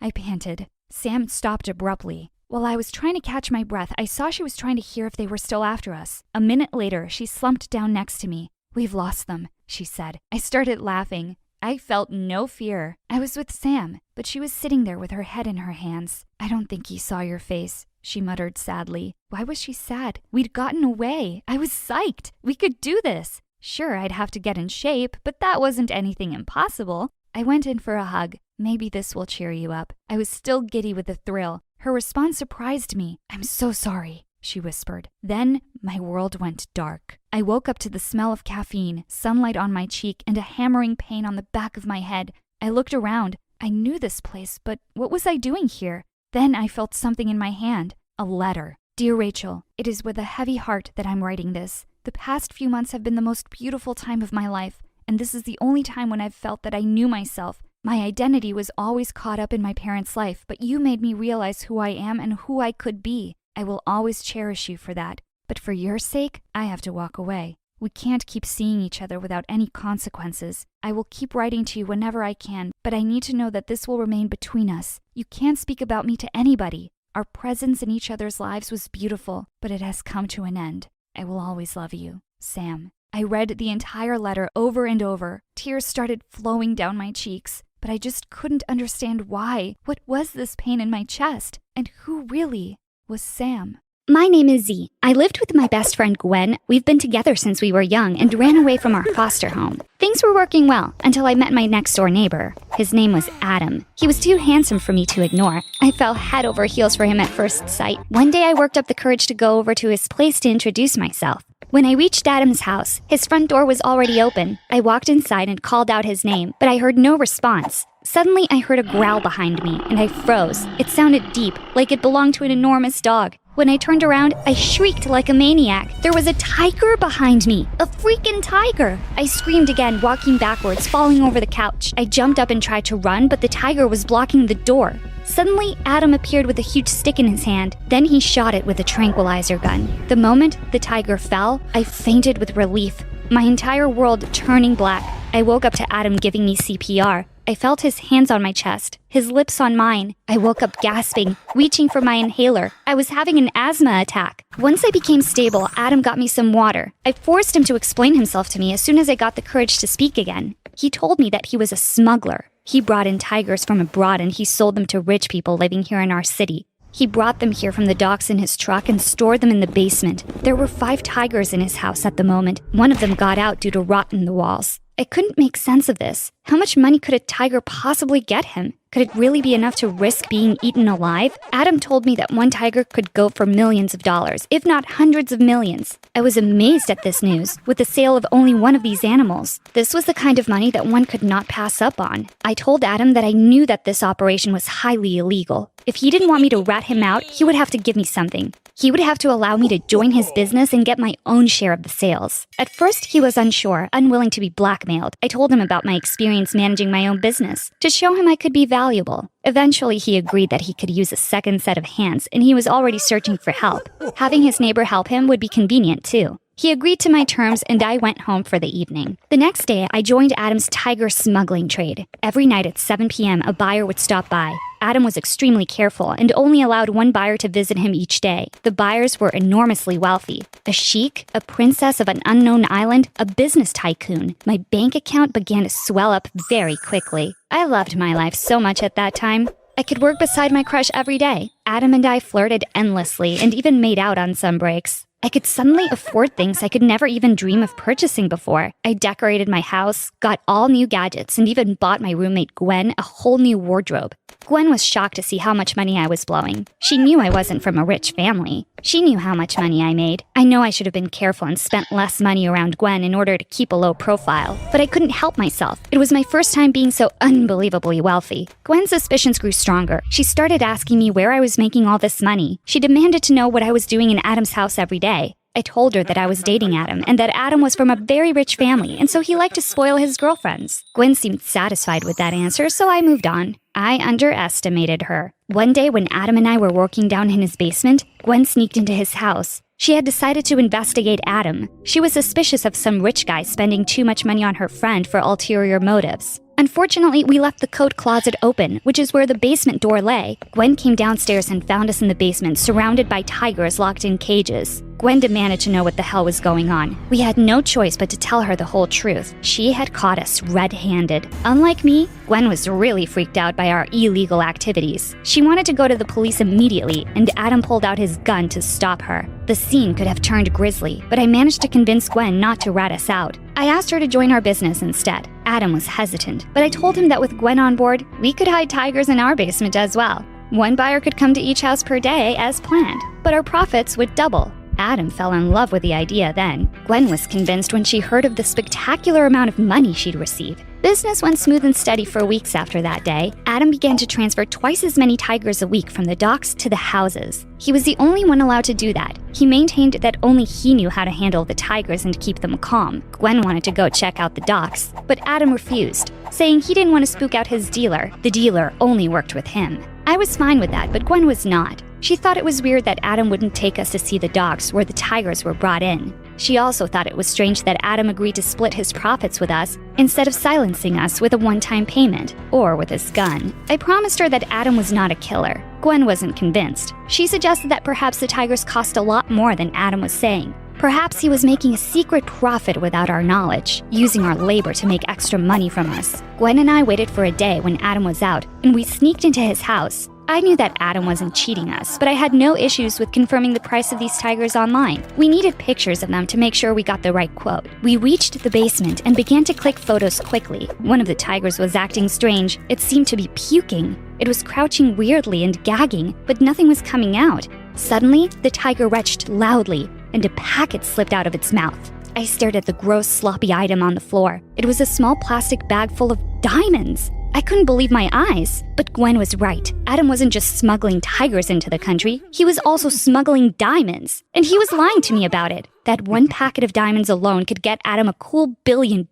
I panted. Sam stopped abruptly. While I was trying to catch my breath, I saw she was trying to hear if they were still after us. A minute later, she slumped down next to me. We've lost them, she said. I started laughing. I felt no fear. I was with Sam, but she was sitting there with her head in her hands. I don't think he saw your face, she muttered sadly. Why was she sad? We'd gotten away. I was psyched. We could do this. Sure, I'd have to get in shape, but that wasn't anything impossible. I went in for a hug. Maybe this will cheer you up. I was still giddy with the thrill. Her response surprised me. I'm so sorry, she whispered. Then my world went dark. I woke up to the smell of caffeine, sunlight on my cheek, and a hammering pain on the back of my head. I looked around. I knew this place, but what was I doing here? Then I felt something in my hand. A letter. Dear Rachel, it is with a heavy heart that I'm writing this. The past few months have been the most beautiful time of my life, and this is the only time when I've felt that I knew myself. My identity was always caught up in my parents' life, but you made me realize who I am and who I could be. I will always cherish you for that. But for your sake, I have to walk away. We can't keep seeing each other without any consequences. I will keep writing to you whenever I can, but I need to know that this will remain between us. You can't speak about me to anybody. Our presence in each other's lives was beautiful, but it has come to an end. I will always love you, Sam. I read the entire letter over and over. Tears started flowing down my cheeks, but I just couldn't understand why. What was this pain in my chest? And who really was Sam? My name is Z. I lived with my best friend Gwen. We've been together since we were young and ran away from our foster home. Things were working well until I met my next-door neighbor. His name was Adam. He was too handsome for me to ignore. I fell head over heels for him at first sight. One day I worked up the courage to go over to his place to introduce myself. When I reached Adam's house, his front door was already open. I walked inside and called out his name, but I heard no response. Suddenly, I heard a growl behind me, and I froze. It sounded deep, like it belonged to an enormous dog. When I turned around, I shrieked like a maniac. There was a tiger behind me. A freaking tiger! I screamed again, walking backwards, falling over the couch. I jumped up and tried to run, but the tiger was blocking the door. Suddenly, Adam appeared with a huge stick in his hand. Then he shot it with a tranquilizer gun. The moment the tiger fell, I fainted with relief, my entire world turning black. I woke up to Adam giving me CPR. I felt his hands on my chest, his lips on mine. I woke up gasping, reaching for my inhaler. I was having an asthma attack. Once I became stable, Adam got me some water. I forced him to explain himself to me as soon as I got the courage to speak again. He told me that he was a smuggler. He brought in tigers from abroad and he sold them to rich people living here in our city. He brought them here from the docks in his truck and stored them in the basement. There were 5 tigers in his house at the moment. One of them got out due to rot in the walls. I couldn't make sense of this. How much money could a tiger possibly get him? Could it really be enough to risk being eaten alive? Adam told me that one tiger could go for millions of dollars, if not hundreds of millions. I was amazed at this news, with the sale of only one of these animals. This was the kind of money that one could not pass up on. I told Adam that I knew that this operation was highly illegal. If he didn't want me to rat him out, he would have to give me something. He would have to allow me to join his business and get my own share of the sales. At first, he was unsure, unwilling to be blackmailed. I told him about my experience managing my own business, to show him I could be valuable. Eventually, he agreed that he could use a second set of hands, and he was already searching for help. Having his neighbor help him would be convenient, too. He agreed to my terms, and I went home for the evening. The next day, I joined Adam's tiger smuggling trade. Every night at 7 p.m., a buyer would stop by. Adam was extremely careful and only allowed one buyer to visit him each day. The buyers were enormously wealthy. A sheik, a princess of an unknown island, a business tycoon. My bank account began to swell up very quickly. I loved my life so much at that time. I could work beside my crush every day. Adam and I flirted endlessly and even made out on some breaks. I could suddenly afford things I could never even dream of purchasing before. I decorated my house, got all new gadgets, and even bought my roommate Gwen a whole new wardrobe. Gwen was shocked to see how much money I was blowing. She knew I wasn't from a rich family. She knew how much money I made. I know I should have been careful and spent less money around Gwen in order to keep a low profile, but I couldn't help myself. It was my first time being so unbelievably wealthy. Gwen's suspicions grew stronger. She started asking me where I was making all this money. She demanded to know what I was doing in Adam's house every day. I told her that I was dating Adam and that Adam was from a very rich family and so he liked to spoil his girlfriends. Gwen seemed satisfied with that answer, so I moved on. I underestimated her. One day when Adam and I were working down in his basement, Gwen sneaked into his house. She had decided to investigate Adam. She was suspicious of some rich guy spending too much money on her friend for ulterior motives. Unfortunately, we left the coat closet open, which is where the basement door lay. Gwen came downstairs and found us in the basement, surrounded by tigers locked in cages. Gwen demanded to know what the hell was going on. We had no choice but to tell her the whole truth. She had caught us red-handed. Unlike me, Gwen was really freaked out by our illegal activities. She wanted to go to the police immediately, and Adam pulled out his gun to stop her. The scene could have turned grisly, but I managed to convince Gwen not to rat us out. I asked her to join our business instead. Adam was hesitant, but I told him that with Gwen on board, we could hide tigers in our basement as well. One buyer could come to each house per day as planned, but our profits would double. Adam fell in love with the idea then. Gwen was convinced when she heard of the spectacular amount of money she'd receive. Business went smooth and steady for weeks after that day. Adam began to transfer twice as many tigers a week from the docks to the houses. He was the only one allowed to do that. He maintained that only he knew how to handle the tigers and keep them calm. Gwen wanted to go check out the docks, but Adam refused, saying he didn't want to spook out his dealer. The dealer only worked with him. I was fine with that, but Gwen was not. She thought it was weird that Adam wouldn't take us to see the docks where the tigers were brought in. She also thought it was strange that Adam agreed to split his profits with us instead of silencing us with a one-time payment or with his gun. I promised her that Adam was not a killer. Gwen wasn't convinced. She suggested that perhaps the tigers cost a lot more than Adam was saying. Perhaps he was making a secret profit without our knowledge, using our labor to make extra money from us. Gwen and I waited for a day when Adam was out, and we sneaked into his house. I knew that Adam wasn't cheating us, but I had no issues with confirming the price of these tigers online. We needed pictures of them to make sure we got the right quote. We reached the basement and began to click photos quickly. One of the tigers was acting strange. It seemed to be puking. It was crouching weirdly and gagging, but nothing was coming out. Suddenly, the tiger retched loudly, and a packet slipped out of its mouth. I stared at the gross, sloppy item on the floor. It was a small plastic bag full of diamonds. I couldn't believe my eyes. But Gwen was right. Adam wasn't just smuggling tigers into the country. He was also smuggling diamonds. And he was lying to me about it. That one packet of diamonds alone could get Adam a cool $1 billion.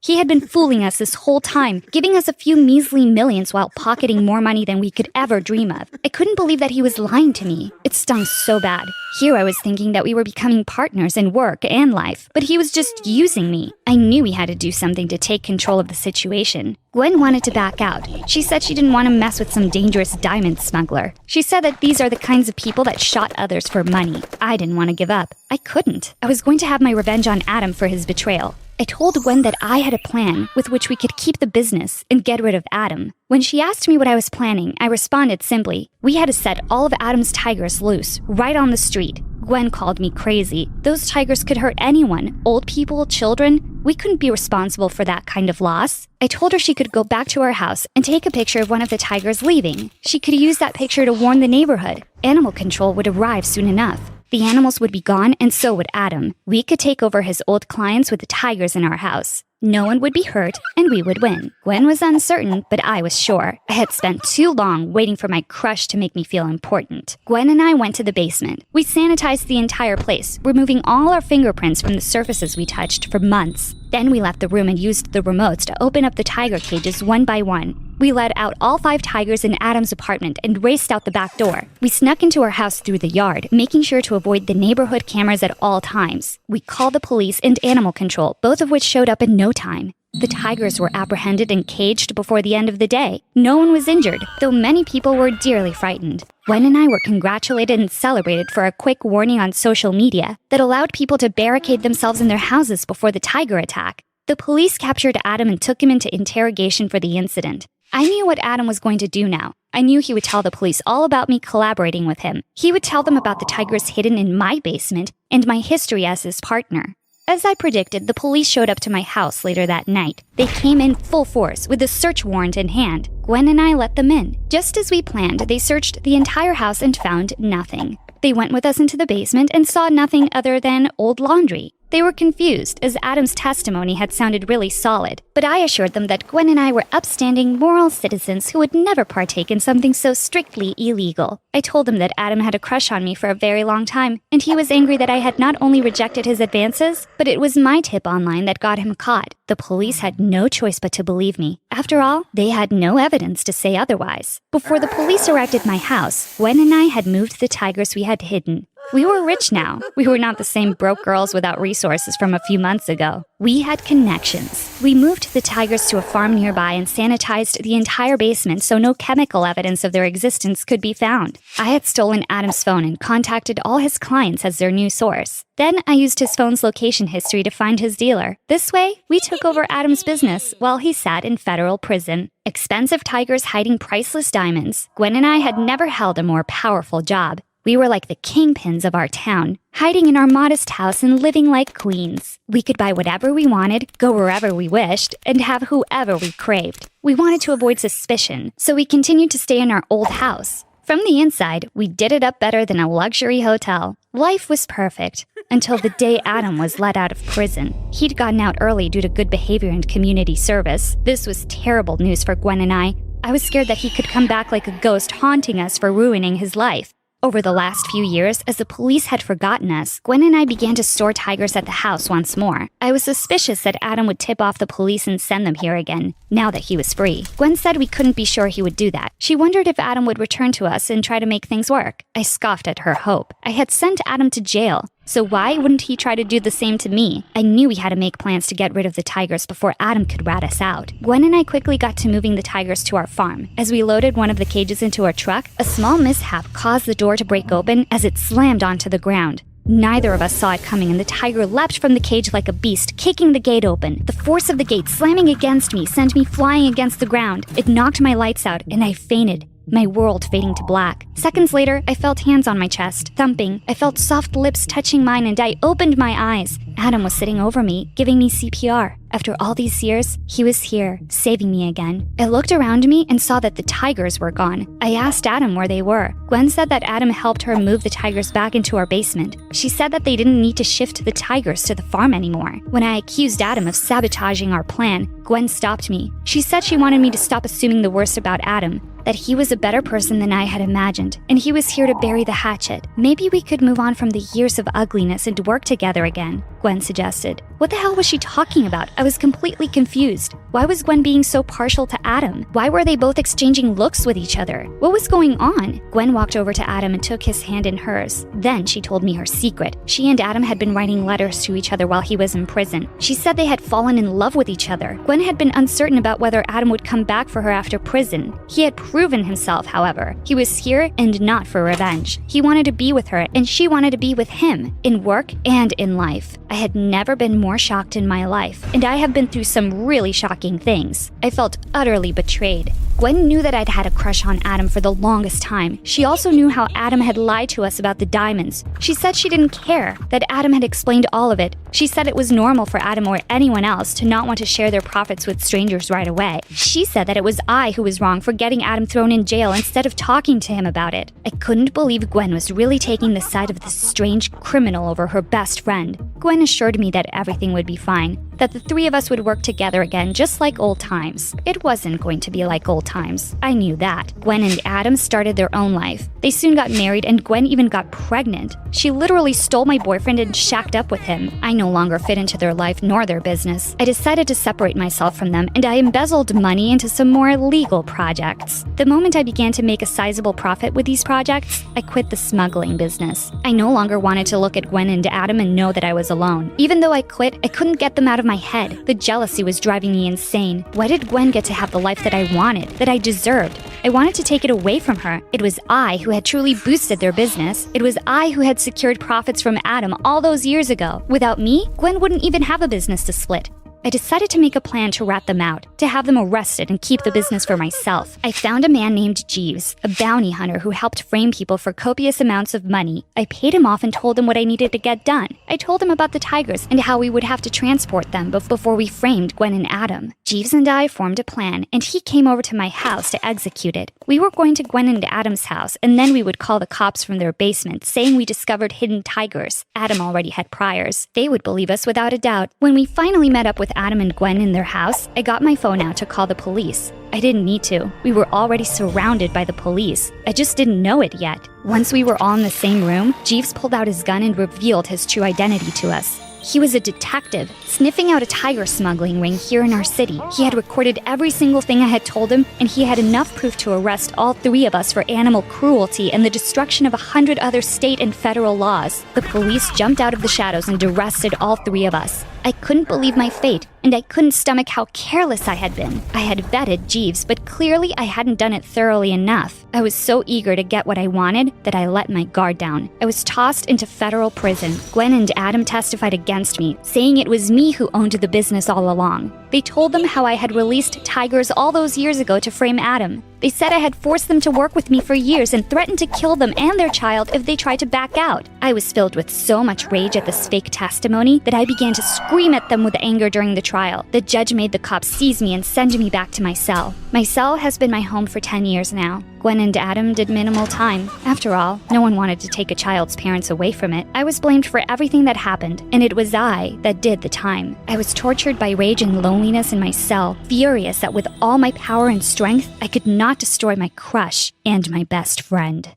He had been fooling us this whole time, giving us a few measly millions while pocketing more money than we could ever dream of. I couldn't believe that he was lying to me. It stung so bad. Here I was thinking that we were becoming partners in work and life, but he was just using me. I knew we had to do something to take control of the situation. Gwen wanted to back out. She said she didn't want to mess with some dangerous diamond smuggler. She said that these are the kinds of people that shot others for money. I didn't want to give up. I couldn't. I was going to have my revenge on Adam for his betrayal. I told Gwen that I had a plan with which we could keep the business and get rid of Adam. When she asked me what I was planning, I responded simply, we had to set all of Adam's tigers loose, right on the street. Gwen called me crazy. Those tigers could hurt anyone, old people, children. We couldn't be responsible for that kind of loss. I told her she could go back to our house and take a picture of one of the tigers leaving. She could use that picture to warn the neighborhood. Animal control would arrive soon enough. The animals would be gone, and so would Adam. We could take over his old clients with the tigers in our house. No one would be hurt, and we would win. Gwen was uncertain, but I was sure. I had spent too long waiting for my crush to make me feel important. Gwen and I went to the basement. We sanitized the entire place, removing all our fingerprints from the surfaces we touched for months. Then we left the room and used the remotes to open up the tiger cages one by one. We let out all 5 tigers in Adam's apartment and raced out the back door. We snuck into our house through the yard, making sure to avoid the neighborhood cameras at all times. We called the police and animal control, both of which showed up in no time. The tigers were apprehended and caged before the end of the day. No one was injured, though many people were dearly frightened. Gwen and I were congratulated and celebrated for a quick warning on social media that allowed people to barricade themselves in their houses before the tiger attack. The police captured Adam and took him into interrogation for the incident. I knew what Adam was going to do now. I knew he would tell the police all about me collaborating with him. He would tell them about the tigers hidden in my basement and my history as his partner. As I predicted, the police showed up to my house later that night. They came in full force with a search warrant in hand. Gwen and I let them in. Just as we planned, they searched the entire house and found nothing. They went with us into the basement and saw nothing other than old laundry. They were confused, as Adam's testimony had sounded really solid, but I assured them that Gwen and I were upstanding, moral citizens who would never partake in something so strictly illegal. I told them that Adam had a crush on me for a very long time, and he was angry that I had not only rejected his advances, but it was my tip online that got him caught. The police had no choice but to believe me. After all, they had no evidence to say otherwise. Before the police arrived at my house, Gwen and I had moved the tigers we had hidden. We were rich now. We were not the same broke girls without resources from a few months ago. We had connections. We moved the tigers to a farm nearby and sanitized the entire basement so no chemical evidence of their existence could be found. I had stolen Adam's phone and contacted all his clients as their new source. Then I used his phone's location history to find his dealer. This way, we took over Adam's business while he sat in federal prison. Expensive tigers hiding priceless diamonds. Gwen and I had never held a more powerful job. We were like the kingpins of our town, hiding in our modest house and living like queens. We could buy whatever we wanted, go wherever we wished, and have whoever we craved. We wanted to avoid suspicion, so we continued to stay in our old house. From the inside, we did it up better than a luxury hotel. Life was perfect, until the day Adam was let out of prison. He'd gotten out early due to good behavior and community service. This was terrible news for Gwen and I. I was scared that he could come back like a ghost haunting us for ruining his life. Over the last few years, as the police had forgotten us, Gwen and I began to store tigers at the house once more. I was suspicious that Adam would tip off the police and send them here again, now that he was free. Gwen said we couldn't be sure he would do that. She wondered if Adam would return to us and try to make things work. I scoffed at her hope. I had sent Adam to jail, so why wouldn't he try to do the same to me? I knew we had to make plans to get rid of the tigers before Adam could rat us out. Gwen and I quickly got to moving the tigers to our farm. As we loaded one of the cages into our truck, a small mishap caused the door to break open as it slammed onto the ground. Neither of us saw it coming, and the tiger leapt from the cage like a beast, kicking the gate open. The force of the gate slamming against me sent me flying against the ground. It knocked my lights out, and I fainted, my world fading to black. Seconds later, I felt hands on my chest, thumping. I felt soft lips touching mine, and I opened my eyes. Adam was sitting over me, giving me CPR. After all these years, he was here, saving me again. I looked around me and saw that the tigers were gone. I asked Adam where they were. Gwen said that Adam helped her move the tigers back into our basement. She said that they didn't need to shift the tigers to the farm anymore. When I accused Adam of sabotaging our plan, Gwen stopped me. She said she wanted me to stop assuming the worst about Adam, that he was a better person than I had imagined, and he was here to bury the hatchet. Maybe we could move on from the years of ugliness and work together again, Gwen suggested. What the hell was she talking about? I was completely confused. Why was Gwen being so partial to Adam? Why were they both exchanging looks with each other? What was going on? Gwen walked over to Adam and took his hand in hers. Then she told me her secret. She and Adam had been writing letters to each other while he was in prison. She said they had fallen in love with each other. Gwen had been uncertain about whether Adam would come back for her after prison. He had proven himself, however. He was here and not for revenge. He wanted to be with her, and she wanted to be with him, in work and in life. I had never been more shocked in my life, and I have been through some really shocking things. I felt utterly betrayed. Gwen knew that I'd had a crush on Adam for the longest time. She also knew how Adam had lied to us about the diamonds. She said she didn't care, that Adam had explained all of it. She said it was normal for Adam or anyone else to not want to share their profits with strangers right away. She said that it was I who was wrong for getting Adam thrown in jail instead of talking to him about it. I couldn't believe Gwen was really taking the side of this strange criminal over her best friend. Gwen assured me that everything would be fine, that the three of us would work together again just like old times. It wasn't going to be like old times. I knew that. Gwen and Adam started their own life. They soon got married, and Gwen even got pregnant. She literally stole my boyfriend and shacked up with him. I no longer fit into their life nor their business. I decided to separate myself from them, and I embezzled money into some more legal projects. The moment I began to make a sizable profit with these projects, I quit the smuggling business. I no longer wanted to look at Gwen and Adam and know that I was alone. Even though I quit, I couldn't get them out of my my head. The jealousy was driving me insane. Why did Gwen get to have the life that I wanted, that I deserved? I wanted to take it away from her. It was I who had truly boosted their business. It was I who had secured profits from Adam all those years ago. Without me, Gwen wouldn't even have a business to split. I decided to make a plan to rat them out, to have them arrested and keep the business for myself. I found a man named Jeeves, a bounty hunter who helped frame people for copious amounts of money. I paid him off and told him what I needed to get done. I told him about the tigers and how we would have to transport them before we framed Gwen and Adam. Jeeves and I formed a plan, and he came over to my house to execute it. We were going to Gwen and Adam's house, and then we would call the cops from their basement, saying we discovered hidden tigers. Adam already had priors. They would believe us without a doubt. When we finally met up with Adam and Gwen in their house, I got my phone out to call the police. I didn't need to. We were already surrounded by the police. I just didn't know it yet. Once we were all in the same room, Jeeves pulled out his gun and revealed his true identity to us. He was a detective, sniffing out a tiger smuggling ring here in our city. He had recorded every single thing I had told him, and he had enough proof to arrest all three of us for animal cruelty and the destruction of 100 other state and federal laws. The police jumped out of the shadows and arrested all three of us. I couldn't believe my fate, and I couldn't stomach how careless I had been. I had vetted Jeeves, but clearly I hadn't done it thoroughly enough. I was so eager to get what I wanted that I let my guard down. I was tossed into federal prison. Gwen and Adam testified against me, saying it was me who owned the business all along. They told them how I had released tigers all those years ago to frame Adam. They said I had forced them to work with me for years and threatened to kill them and their child if they tried to back out. I was filled with so much rage at this fake testimony that I began to scream at them with anger during the trial. The judge made the cops seize me and send me back to my cell. My cell has been my home for 10 years now. Gwen and Adam did minimal time. After all, no one wanted to take a child's parents away from it. I was blamed for everything that happened, and it was I that did the time. I was tortured by rage and loneliness in my cell, furious that with all my power and strength, I could not destroy my crush and my best friend.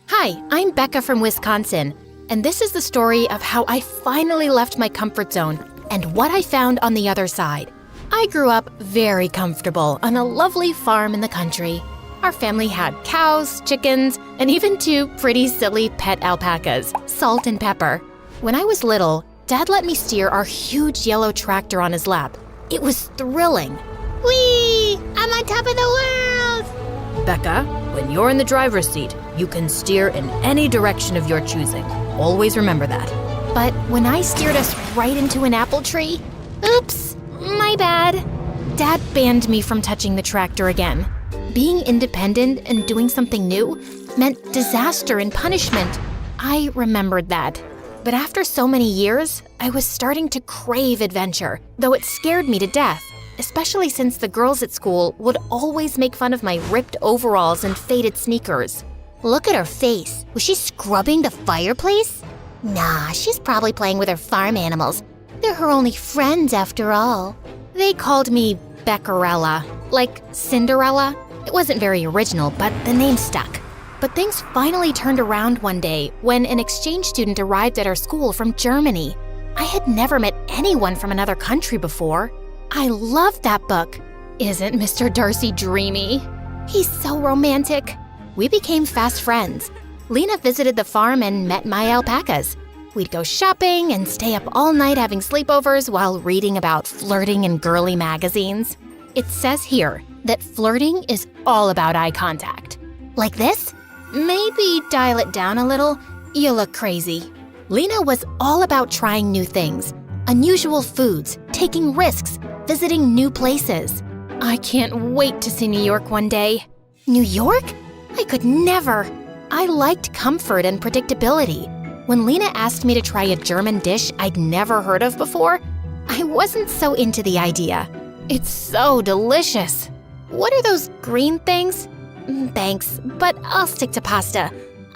Hi, I'm Becca from Wisconsin, and this is the story of how I finally left my comfort zone and what I found on the other side. I grew up very comfortable on a lovely farm in the country. Our family had cows, chickens, and even two pretty silly pet alpacas, Salt and Pepper. When I was little, Dad let me steer our huge yellow tractor on his lap. It was thrilling. Whee! I'm on top of the world! Becca, when you're in the driver's seat, you can steer in any direction of your choosing. Always remember that. But when I steered us right into an apple tree, oops, my bad. Dad banned me from touching the tractor again. Being independent and doing something new meant disaster and punishment. I remembered that. But after so many years, I was starting to crave adventure, though it scared me to death, especially since the girls at school would always make fun of my ripped overalls and faded sneakers. Look at her face. Was she scrubbing the fireplace? Nah, she's probably playing with her farm animals. They're her only friends after all. They called me Beccarella, like Cinderella. It wasn't very original, but the name stuck. But things finally turned around one day when an exchange student arrived at our school from Germany. I had never met anyone from another country before. I loved that book. Isn't Mr. Darcy dreamy? He's so romantic. We became fast friends. Lena visited the farm and met my alpacas. We'd go shopping and stay up all night having sleepovers while reading about flirting in girly magazines. It says here that flirting is all about eye contact. Like this? Maybe dial it down a little. You look crazy. Lena was all about trying new things, unusual foods, taking risks, visiting new places. I can't wait to see New York one day. New York? I could never. I liked comfort and predictability. When Lena asked me to try a German dish I'd never heard of before, I wasn't so into the idea. It's so delicious. What are those green things? Thanks, but I'll stick to pasta.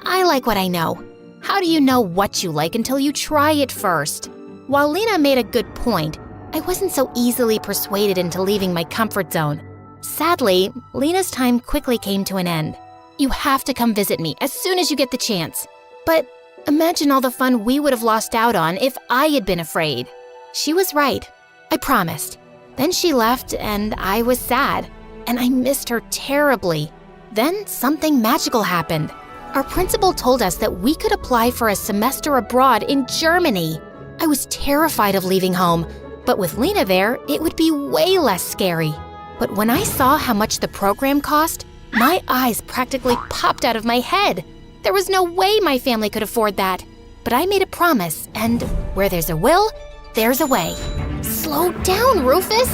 I like what I know. How do you know what you like until you try it first? While Lena made a good point, I wasn't so easily persuaded into leaving my comfort zone. Sadly, Lena's time quickly came to an end. You have to come visit me as soon as you get the chance. But imagine all the fun we would have lost out on if I had been afraid. She was right. I promised. Then she left and I was sad, and I missed her terribly. Then something magical happened. Our principal told us that we could apply for a semester abroad in Germany. I was terrified of leaving home, But with Lena there, it would be way less scary. But when I saw how much the program cost, my eyes practically popped out of my head. There was no way my family could afford that. But I made a promise, and where there's a will, there's a way. Slow down, Rufus.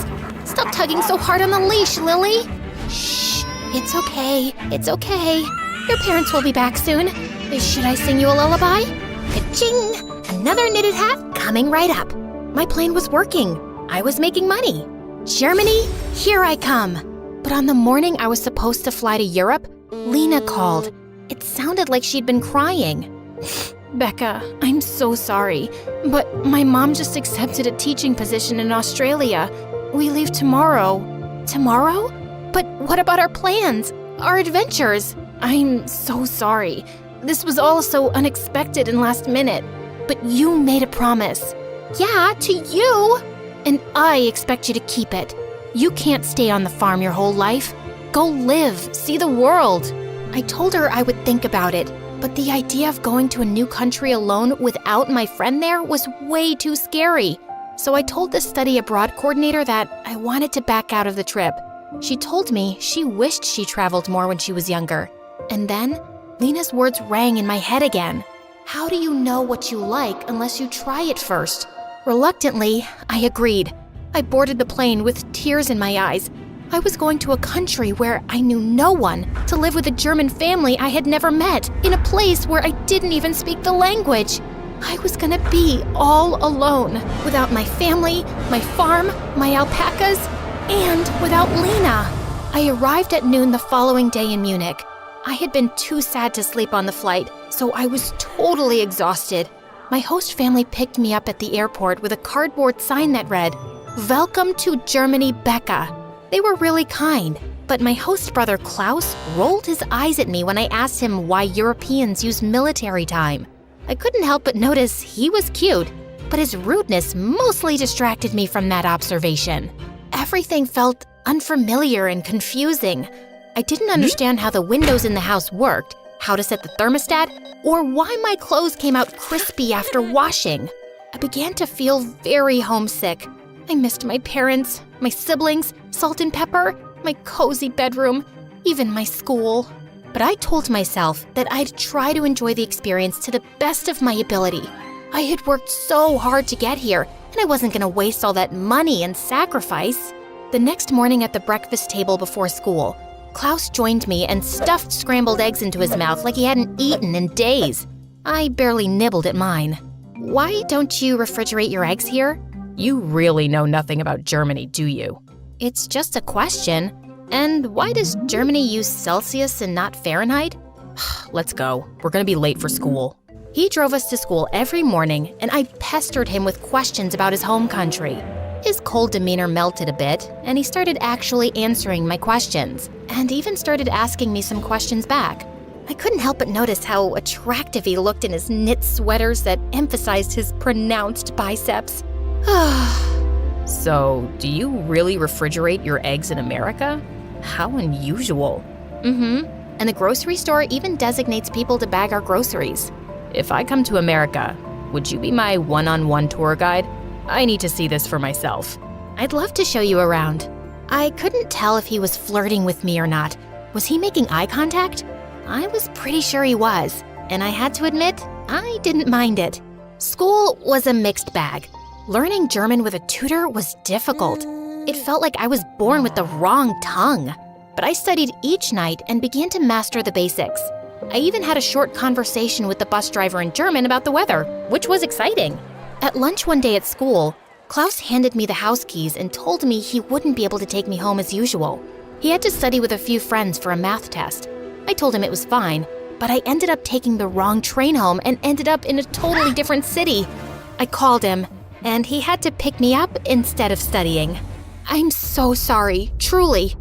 Stop tugging so hard on the leash, Lily. Shh, it's okay, it's okay. Your parents will be back soon. Should I sing you a lullaby? Ka-ching! Another knitted hat coming right up. My plan was working. I was making money. Germany, here I come. But on the morning I was supposed to fly to Europe, Lena called. It sounded like she'd been crying. Becca, I'm so sorry, but my mom just accepted a teaching position in Australia. We leave tomorrow. Tomorrow? But what about our plans? Our adventures? I'm so sorry. This was all so unexpected and last minute. But you made a promise. Yeah, to you. And I expect you to keep it. You can't stay on the farm your whole life. Go live, see the world. I told her I would think about it, but the idea of going to a new country alone without my friend there was way too scary. So I told the study abroad coordinator that I wanted to back out of the trip. She told me she wished she traveled more when she was younger. And then Lena's words rang in my head again. How do you know what you like unless you try it first? Reluctantly, I agreed. I boarded the plane with tears in my eyes. I was going to a country where I knew no one, to live with a German family I had never met, in a place where I didn't even speak the language. I was gonna be all alone, without my family, my farm, my alpacas, and without Lena. I arrived at noon the following day in Munich. I had been too sad to sleep on the flight, so I was totally exhausted. My host family picked me up at the airport with a cardboard sign that read, "Welcome to Germany, Becca." They were really kind, but my host brother Klaus rolled his eyes at me when I asked him why Europeans use military time. I couldn't help but notice he was cute, but his rudeness mostly distracted me from that observation. Everything felt unfamiliar and confusing. I didn't understand how the windows in the house worked, how to set the thermostat, or why my clothes came out crispy after washing. I began to feel very homesick. I missed my parents, my siblings, Salt and Pepper, my cozy bedroom, even my school. But I told myself that I'd try to enjoy the experience to the best of my ability. I had worked so hard to get here, and I wasn't going to waste all that money and sacrifice. The next morning at the breakfast table before school, Klaus joined me and stuffed scrambled eggs into his mouth like he hadn't eaten in days. I barely nibbled at mine. Why don't you refrigerate your eggs here? You really know nothing about Germany, do you? It's just a question. And why does Germany use Celsius and not Fahrenheit? Let's go. We're gonna be late for school. He drove us to school every morning, and I pestered him with questions about his home country. His cold demeanor melted a bit, and he started actually answering my questions, and even started asking me some questions back. I couldn't help but notice how attractive he looked in his knit sweaters that emphasized his pronounced biceps. So, do you really refrigerate your eggs in America? How unusual. And the grocery store even designates people to bag our groceries. If I come to America, would you be my one-on-one tour guide? I need to see this for myself. I'd love to show you around. I couldn't tell if he was flirting with me or not. Was he making eye contact? I was pretty sure he was, and I had to admit, I didn't mind it. School was a mixed bag. Learning German with a tutor was difficult. It felt like I was born with the wrong tongue. But I studied each night and began to master the basics. I even had a short conversation with the bus driver in German about the weather, which was exciting. At lunch one day at school, Klaus handed me the house keys and told me he wouldn't be able to take me home as usual. He had to study with a few friends for a math test. I told him it was fine, but I ended up taking the wrong train home and ended up in a totally different city. I called him, and he had to pick me up instead of studying. I'm so sorry, truly.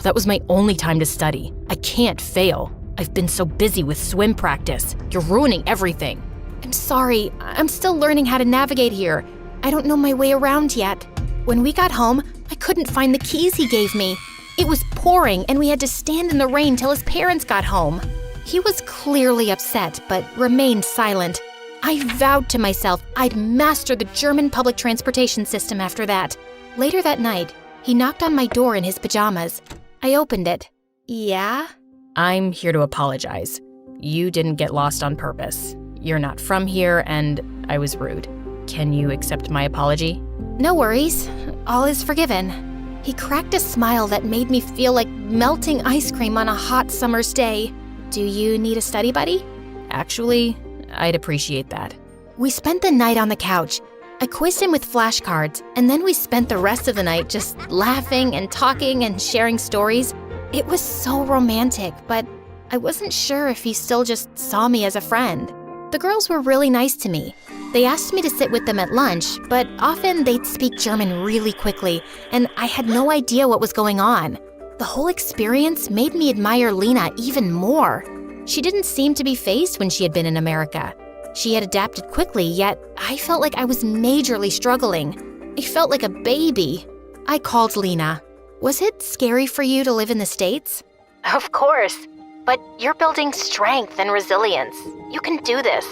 That was my only time to study. I can't fail. I've been so busy with swim practice. You're ruining everything. I'm sorry, I'm still learning how to navigate here. I don't know my way around yet. When we got home, I couldn't find the keys he gave me. It was pouring, and we had to stand in the rain till his parents got home. He was clearly upset, but remained silent. I vowed to myself I'd master the German public transportation system after that. Later that night, he knocked on my door in his pajamas. I opened it. Yeah? I'm here to apologize. You didn't get lost on purpose. You're not from here, and I was rude. Can you accept my apology? No worries. All is forgiven. He cracked a smile that made me feel like melting ice cream on a hot summer's day. Do you need a study buddy? Actually, I'd appreciate that. We spent the night on the couch. I quizzed him with flashcards, and then we spent the rest of the night just laughing and talking and sharing stories. It was so romantic, but I wasn't sure if he still just saw me as a friend. The girls were really nice to me. They asked me to sit with them at lunch, but often they'd speak German really quickly, and I had no idea what was going on. The whole experience made me admire Lena even more. She didn't seem to be fazed when she had been in America. She had adapted quickly, yet I felt like I was majorly struggling. I felt like a baby. I called Lena. Was it scary for you to live in the States? Of course, but you're building strength and resilience. You can do this.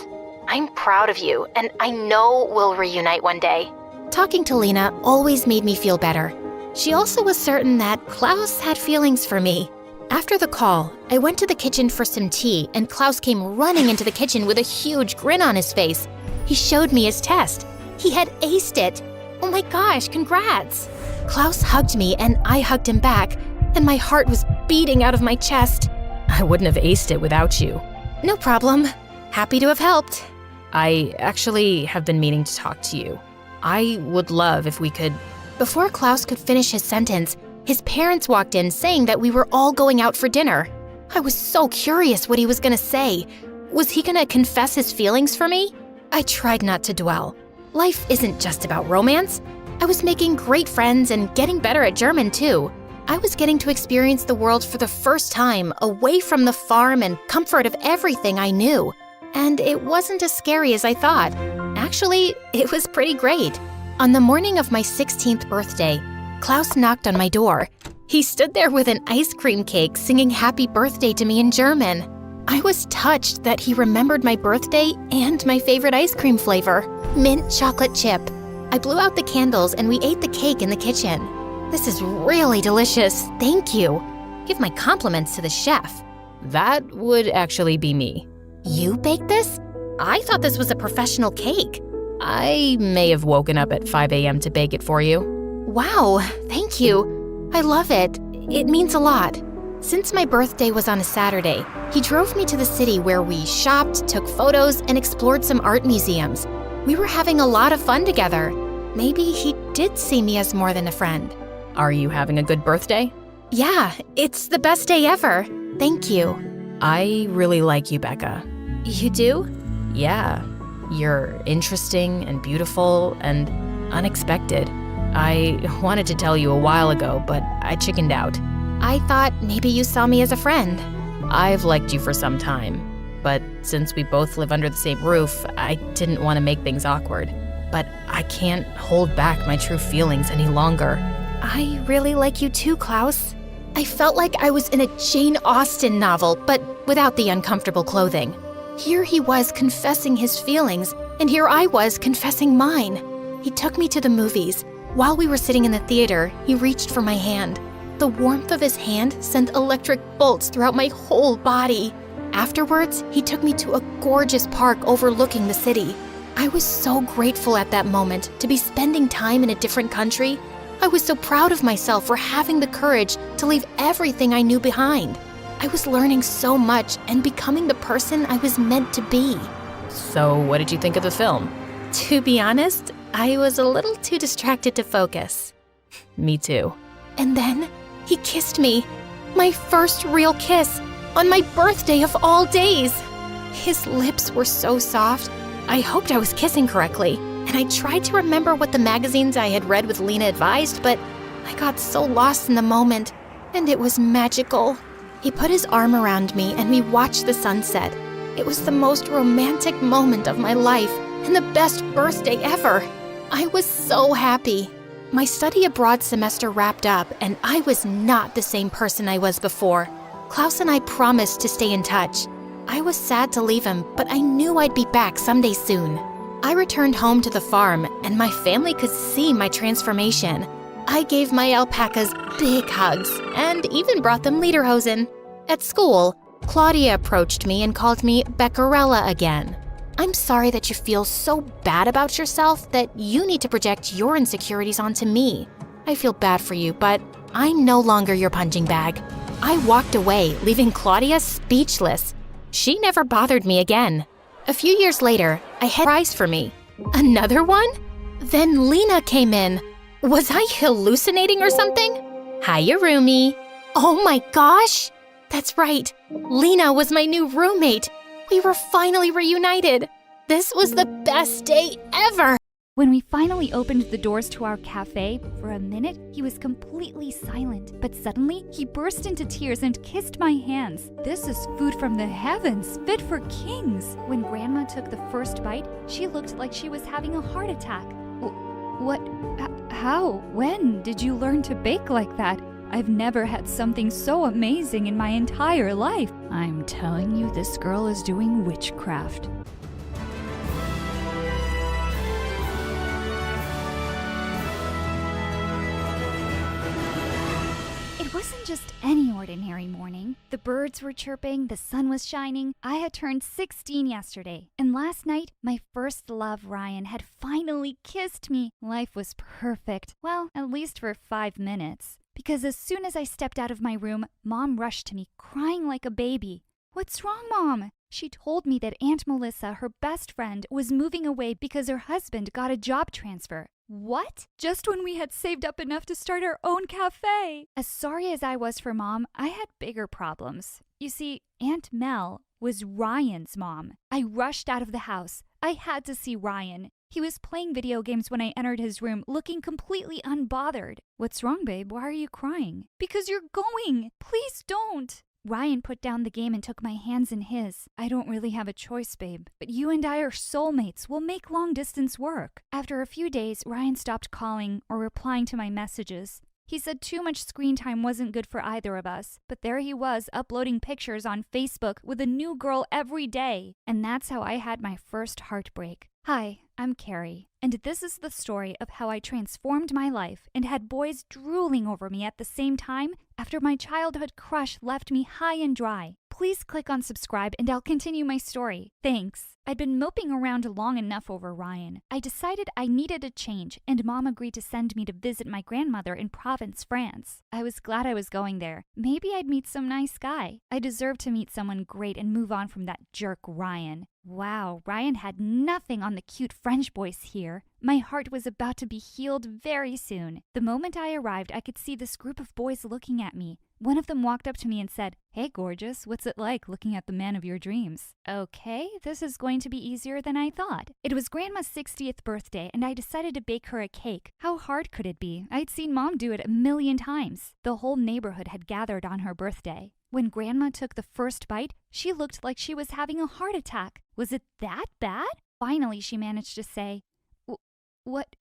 I'm proud of you, and I know we'll reunite one day. Talking to Lena always made me feel better. She also was certain that Klaus had feelings for me. After the call, I went to the kitchen for some tea, and Klaus came running into the kitchen with a huge grin on his face. He showed me his test. He had aced it. Oh my gosh, congrats! Klaus hugged me, and I hugged him back, and my heart was beating out of my chest. I wouldn't have aced it without you. No problem. Happy to have helped. I actually have been meaning to talk to you. I would love if we could... Before Klaus could finish his sentence, his parents walked in saying that we were all going out for dinner. I was so curious what he was gonna say. Was he gonna confess his feelings for me? I tried not to dwell. Life isn't just about romance. I was making great friends and getting better at German too. I was getting to experience the world for the first time, away from the farm and comfort of everything I knew. And it wasn't as scary as I thought. Actually, it was pretty great. On the morning of my 16th birthday, Klaus knocked on my door. He stood there with an ice cream cake singing happy birthday to me in German. I was touched that he remembered my birthday and my favorite ice cream flavor, mint chocolate chip. I blew out the candles and we ate the cake in the kitchen. This is really delicious, thank you. Give my compliments to the chef. That would actually be me. You baked this? I thought this was a professional cake. I may have woken up at 5 a.m. to bake it for you. Wow, thank you. I love it. It means a lot. Since my birthday was on a Saturday, he drove me to the city where we shopped, took photos, and explored some art museums. We were having a lot of fun together. Maybe he did see me as more than a friend. Are you having a good birthday? Yeah, it's the best day ever. Thank you. I really like you, Becca. You do? Yeah. You're interesting and beautiful and unexpected. I wanted to tell you a while ago, but I chickened out. I thought maybe you saw me as a friend. I've liked you for some time, but since we both live under the same roof, I didn't want to make things awkward. But I can't hold back my true feelings any longer. I really like you too, Klaus. I felt like I was in a Jane Austen novel, but without the uncomfortable clothing. Here he was confessing his feelings, and here I was confessing mine. He took me to the movies. While we were sitting in the theater, he reached for my hand. The warmth of his hand sent electric bolts throughout my whole body. Afterwards, he took me to a gorgeous park overlooking the city. I was so grateful at that moment to be spending time in a different country. I was so proud of myself for having the courage to leave everything I knew behind. I was learning so much and becoming the person I was meant to be. So, what did you think of the film? To be honest, I was a little too distracted to focus. Me too. And then he kissed me. My first real kiss on my birthday of all days. His lips were so soft. I hoped I was kissing correctly, and I tried to remember what the magazines I had read with Lena advised, but I got so lost in the moment, and it was magical. He put his arm around me and we watched the sunset. It was the most romantic moment of my life and the best birthday ever. I was so happy. My study abroad semester wrapped up and I was not the same person I was before. Klaus and I promised to stay in touch. I was sad to leave him, but I knew I'd be back someday soon. I returned home to the farm, and my family could see my transformation. I gave my alpacas big hugs and even brought them lederhosen. At school, Claudia approached me and called me Beccarella again. I'm sorry that you feel so bad about yourself that you need to project your insecurities onto me. I feel bad for you, but I'm no longer your punching bag. I walked away, leaving Claudia speechless. She never bothered me again. A few years later, I had a prize for me. Another one? Then Lena came in. Was I hallucinating or something? Hiya, roomie. Oh my gosh! That's right. Lena was my new roommate. We were finally reunited. This was the best day ever. When we finally opened the doors to our cafe, for a minute, he was completely silent. But suddenly, he burst into tears and kissed my hands. This is food from the heavens, fit for kings. When Grandma took the first bite, she looked like she was having a heart attack. What? How? When did you learn to bake like that? I've never had something so amazing in my entire life. I'm telling you, this girl is doing witchcraft. It wasn't just any ordinary morning. The birds were chirping, the sun was shining. I had turned 16 yesterday, and last night, my first love, Ryan, had finally kissed me. Life was perfect. Well, at least for 5 minutes. Because as soon as I stepped out of my room, Mom rushed to me, crying like a baby. What's wrong, Mom? She told me that Aunt Melissa, her best friend, was moving away because her husband got a job transfer. What? Just when we had saved up enough to start our own cafe. As sorry as I was for Mom, I had bigger problems. You see, Aunt Mel was Ryan's mom. I rushed out of the house. I had to see Ryan. He was playing video games when I entered his room, looking completely unbothered. What's wrong, babe? Why are you crying? Because you're going. Please don't. Ryan put down the game and took my hands in his. I don't really have a choice, babe. But you and I are soulmates. We'll make long distance work. After a few days, Ryan stopped calling or replying to my messages. He said too much screen time wasn't good for either of us. But there he was, uploading pictures on Facebook with a new girl every day. And that's how I had my first heartbreak. Hi, I'm Carrie, and this is the story of how I transformed my life and had boys drooling over me at the same time after my childhood crush left me high and dry. Please click on subscribe and I'll continue my story. Thanks. I'd been moping around long enough over Ryan. I decided I needed a change, and Mom agreed to send me to visit my grandmother in Provence, France. I was glad I was going there. Maybe I'd meet some nice guy. I deserved to meet someone great and move on from that jerk Ryan. Wow, Ryan had nothing on the cute French boys here. My heart was about to be healed very soon. The moment I arrived, I could see this group of boys looking at me. One of them walked up to me and said, "Hey, gorgeous, what's it like looking at the man of your dreams?" Okay, this is going to be easier than I thought. It was Grandma's 60th birthday, and I decided to bake her a cake. How hard could it be? I'd seen Mom do it a million times. The whole neighborhood had gathered on her birthday. When Grandma took the first bite, she looked like she was having a heart attack. Was it that bad? Finally, she managed to say, "What?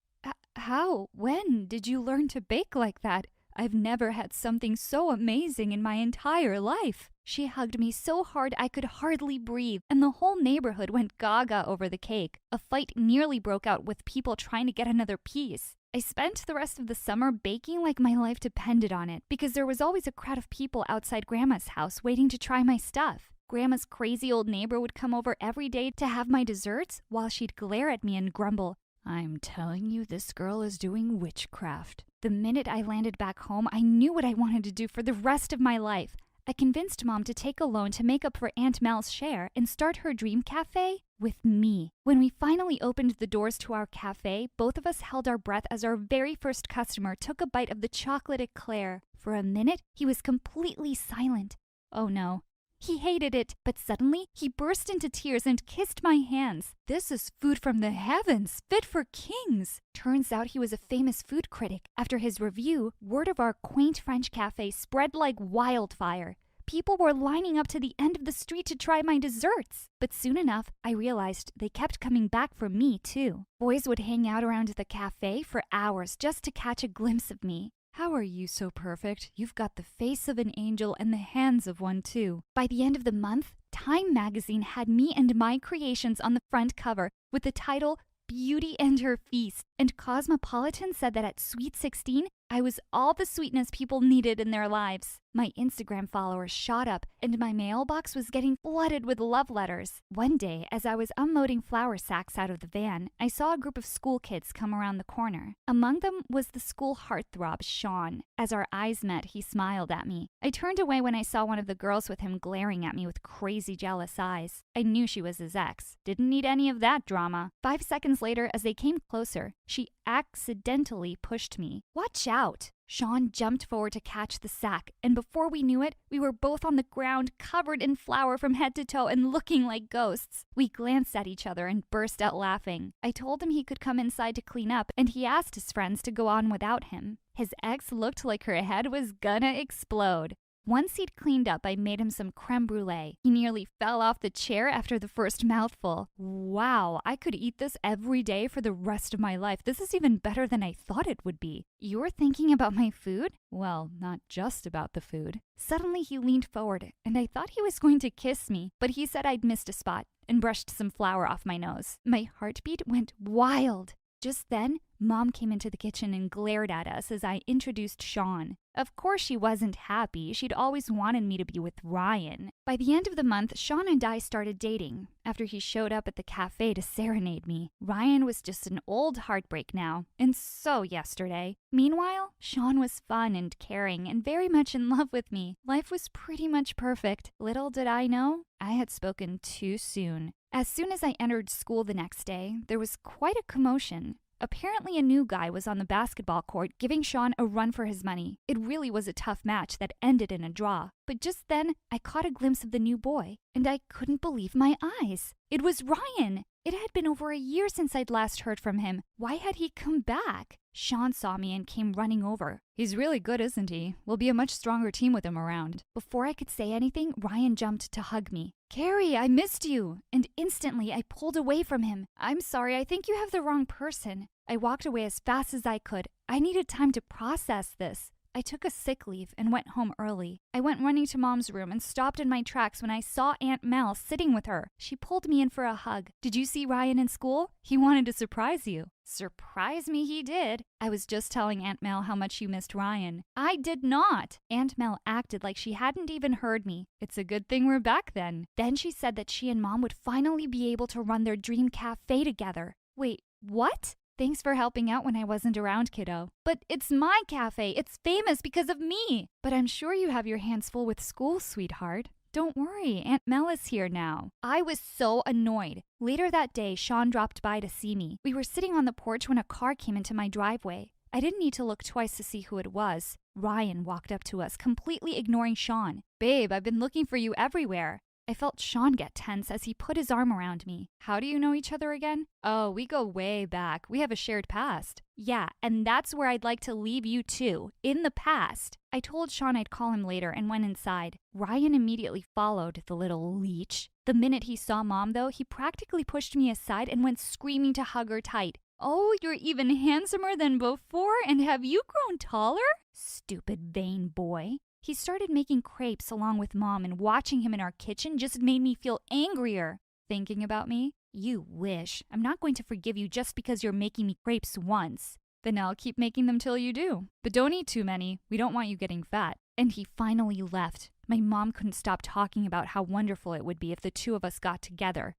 How? When did you learn to bake like that? I've never had something so amazing in my entire life." She hugged me so hard I could hardly breathe, and the whole neighborhood went gaga over the cake. A fight nearly broke out with people trying to get another piece. I spent the rest of the summer baking like my life depended on it, because there was always a crowd of people outside Grandma's house waiting to try my stuff. Grandma's crazy old neighbor would come over every day to have my desserts, while she'd glare at me and grumble, "I'm telling you, this girl is doing witchcraft." The minute I landed back home, I knew what I wanted to do for the rest of my life. I convinced Mom to take a loan to make up for Aunt Mel's share and start her dream cafe with me. When we finally opened the doors to our cafe, both of us held our breath as our very first customer took a bite of the chocolate eclair. For a minute, he was completely silent. Oh no. He hated it, but suddenly he burst into tears and kissed my hands. This is food from the heavens, fit for kings. Turns out he was a famous food critic. After his review, word of our quaint French cafe spread like wildfire. People were lining up to the end of the street to try my desserts. But soon enough, I realized they kept coming back for me too. Boys would hang out around the cafe for hours just to catch a glimpse of me. "How are you so perfect? You've got the face of an angel and the hands of one too." By the end of the month, Time magazine had me and my creations on the front cover with the title Beauty and Her Feast, and Cosmopolitan said that at Sweet 16, I was all the sweetness people needed in their lives. My Instagram followers shot up, and my mailbox was getting flooded with love letters. One day, as I was unloading flour sacks out of the van, I saw a group of school kids come around the corner. Among them was the school heartthrob, Sean. As our eyes met, he smiled at me. I turned away when I saw one of the girls with him glaring at me with crazy jealous eyes. I knew she was his ex. Didn't need any of that drama. 5 seconds later, as they came closer, she accidentally pushed me. Watch out! Sean jumped forward to catch the sack, and before we knew it, we were both on the ground, covered in flour from head to toe and looking like ghosts. We glanced at each other and burst out laughing. I told him he could come inside to clean up, and he asked his friends to go on without him. His ex looked like her head was gonna explode. Once he'd cleaned up, I made him some creme brulee. He nearly fell off the chair after the first mouthful. Wow, I could eat this every day for the rest of my life. This is even better than I thought it would be. You're thinking about my food? Well, not just about the food. Suddenly he leaned forward, and I thought he was going to kiss me, but he said I'd missed a spot and brushed some flour off my nose. My heartbeat went wild. Just then, Mom came into the kitchen and glared at us as I introduced Sean. Of course she wasn't happy. She'd always wanted me to be with Ryan. By the end of the month, Sean and I started dating, after he showed up at the cafe to serenade me. Ryan was just an old heartbreak now, and so yesterday. Meanwhile, Sean was fun and caring and very much in love with me. Life was pretty much perfect. Little did I know, I had spoken too soon. As soon as I entered school the next day, there was quite a commotion. Apparently a new guy was on the basketball court giving Sean a run for his money. It really was a tough match that ended in a draw. But just then, I caught a glimpse of the new boy, and I couldn't believe my eyes. It was Ryan! It had been over a year since I'd last heard from him. Why had he come back? Sean saw me and came running over. He's really good, isn't he? We'll be a much stronger team with him around. Before I could say anything, Ryan jumped to hug me. Carrie, I missed you! And instantly, I pulled away from him. I'm sorry, I think you have the wrong person. I walked away as fast as I could. I needed time to process this. I took a sick leave and went home early. I went running to Mom's room and stopped in my tracks when I saw Aunt Mel sitting with her. She pulled me in for a hug. Did you see Ryan in school? He wanted to surprise you. Surprise me he did. I was just telling Aunt Mel how much you missed Ryan. I did not. Aunt Mel acted like she hadn't even heard me. It's a good thing we're back then. Then she said that she and Mom would finally be able to run their dream cafe together. Wait, what? Thanks for helping out when I wasn't around, kiddo. But it's my cafe. It's famous because of me. But I'm sure you have your hands full with school, sweetheart. Don't worry, Aunt Mel is here now. I was so annoyed. Later that day, Sean dropped by to see me. We were sitting on the porch when a car came into my driveway. I didn't need to look twice to see who it was. Ryan walked up to us, completely ignoring Sean. Babe, I've been looking for you everywhere. I felt Sean get tense as he put his arm around me. How do you know each other again? Oh, we go way back. We have a shared past. Yeah, and that's where I'd like to leave you too, in the past. I told Sean I'd call him later and went inside. Ryan immediately followed, the little leech. The minute he saw Mom, though, he practically pushed me aside and went screaming to hug her tight. Oh, you're even handsomer than before, and have you grown taller? Stupid vain boy. He started making crepes along with Mom, and watching him in our kitchen just made me feel angrier. Thinking about me? You wish. I'm not going to forgive you just because you're making me crepes once. Then I'll keep making them till you do. But don't eat too many. We don't want you getting fat. And he finally left. My mom couldn't stop talking about how wonderful it would be if the two of us got together.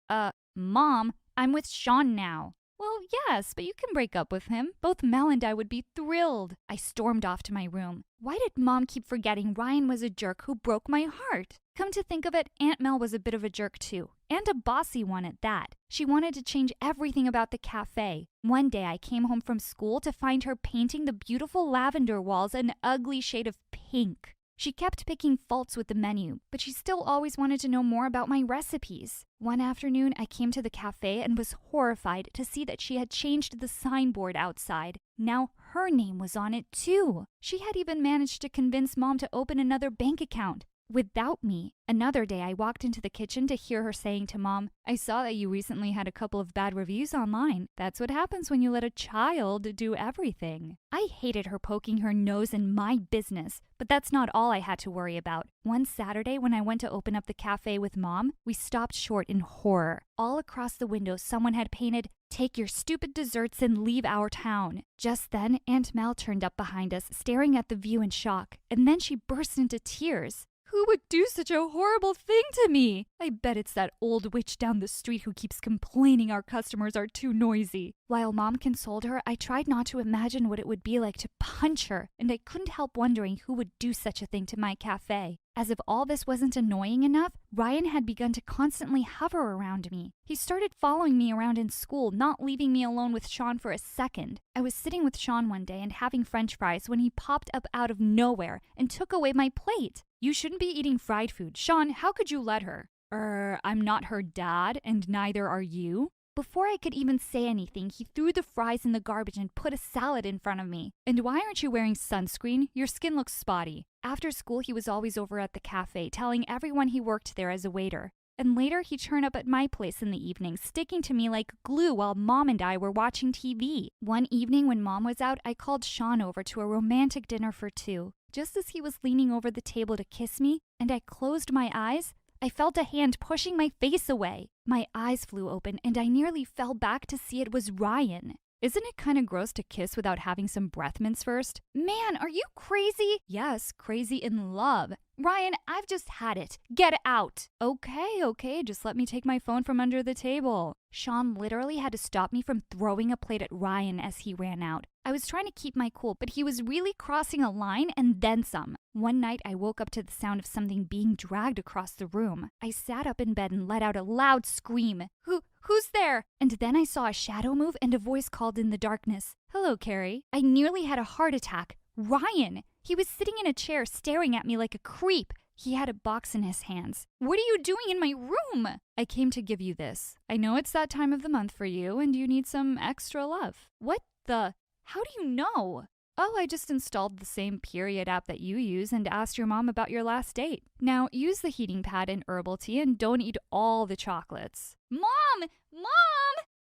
Mom, I'm with Sean now. Well, yes, but you can break up with him. Both Mel and I would be thrilled. I stormed off to my room. Why did Mom keep forgetting Ryan was a jerk who broke my heart? Come to think of it, Aunt Mel was a bit of a jerk too. And a bossy one at that. She wanted to change everything about the cafe. One day I came home from school to find her painting the beautiful lavender walls an ugly shade of pink. She kept picking faults with the menu, but she still always wanted to know more about my recipes. One afternoon, I came to the cafe and was horrified to see that she had changed the signboard outside. Now her name was on it too. She had even managed to convince Mom to open another bank account. without me. Another day, I walked into the kitchen to hear her saying to Mom, I saw that you recently had a couple of bad reviews online. That's what happens when you let a child do everything. I hated her poking her nose in my business, but that's not all I had to worry about. One Saturday, when I went to open up the cafe with Mom, we stopped short in horror. All across the window, someone had painted, "Take your stupid desserts and leave our town." Just then, Aunt Mel turned up behind us, staring at the view in shock, and then she burst into tears. Who would do such a horrible thing to me? I bet it's that old witch down the street who keeps complaining our customers are too noisy. While Mom consoled her, I tried not to imagine what it would be like to punch her, and I couldn't help wondering who would do such a thing to my cafe. As if all this wasn't annoying enough, Ryan had begun to constantly hover around me. He started following me around in school, not leaving me alone with Sean for a second. I was sitting with Sean one day and having French fries when he popped up out of nowhere and took away my plate. You shouldn't be eating fried food. Sean, how could you let her? I'm not her dad, and neither are you. Before I could even say anything, he threw the fries in the garbage and put a salad in front of me. And why aren't you wearing sunscreen? Your skin looks spotty. After school, he was always over at the cafe, telling everyone he worked there as a waiter. And later, he'd turn up at my place in the evening, sticking to me like glue while Mom and I were watching TV. One evening when Mom was out, I called Sean over to a romantic dinner for two. Just as he was leaning over the table to kiss me, and I closed my eyes, I felt a hand pushing my face away. My eyes flew open, and I nearly fell back to see it was Ryan. Isn't it kind of gross to kiss without having some breath mints first? Man, are you crazy? Yes, crazy in love. Ryan, I've just had it. Get out. Okay, just let me take my phone from under the table. Sean literally had to stop me from throwing a plate at Ryan as he ran out. I was trying to keep my cool, but he was really crossing a line and then some. One night, I woke up to the sound of something being dragged across the room. I sat up in bed and let out a loud scream. Who's there? And then I saw a shadow move and a voice called in the darkness. Hello, Carrie. I nearly had a heart attack. Ryan! He was sitting in a chair staring at me like a creep. He had a box in his hands. What are you doing in my room? I came to give you this. I know it's that time of the month for you and you need some extra love. What the? How do you know? Oh, I just installed the same period app that you use and asked your mom about your last date. Now, use the heating pad and herbal tea and don't eat all the chocolates. Mom!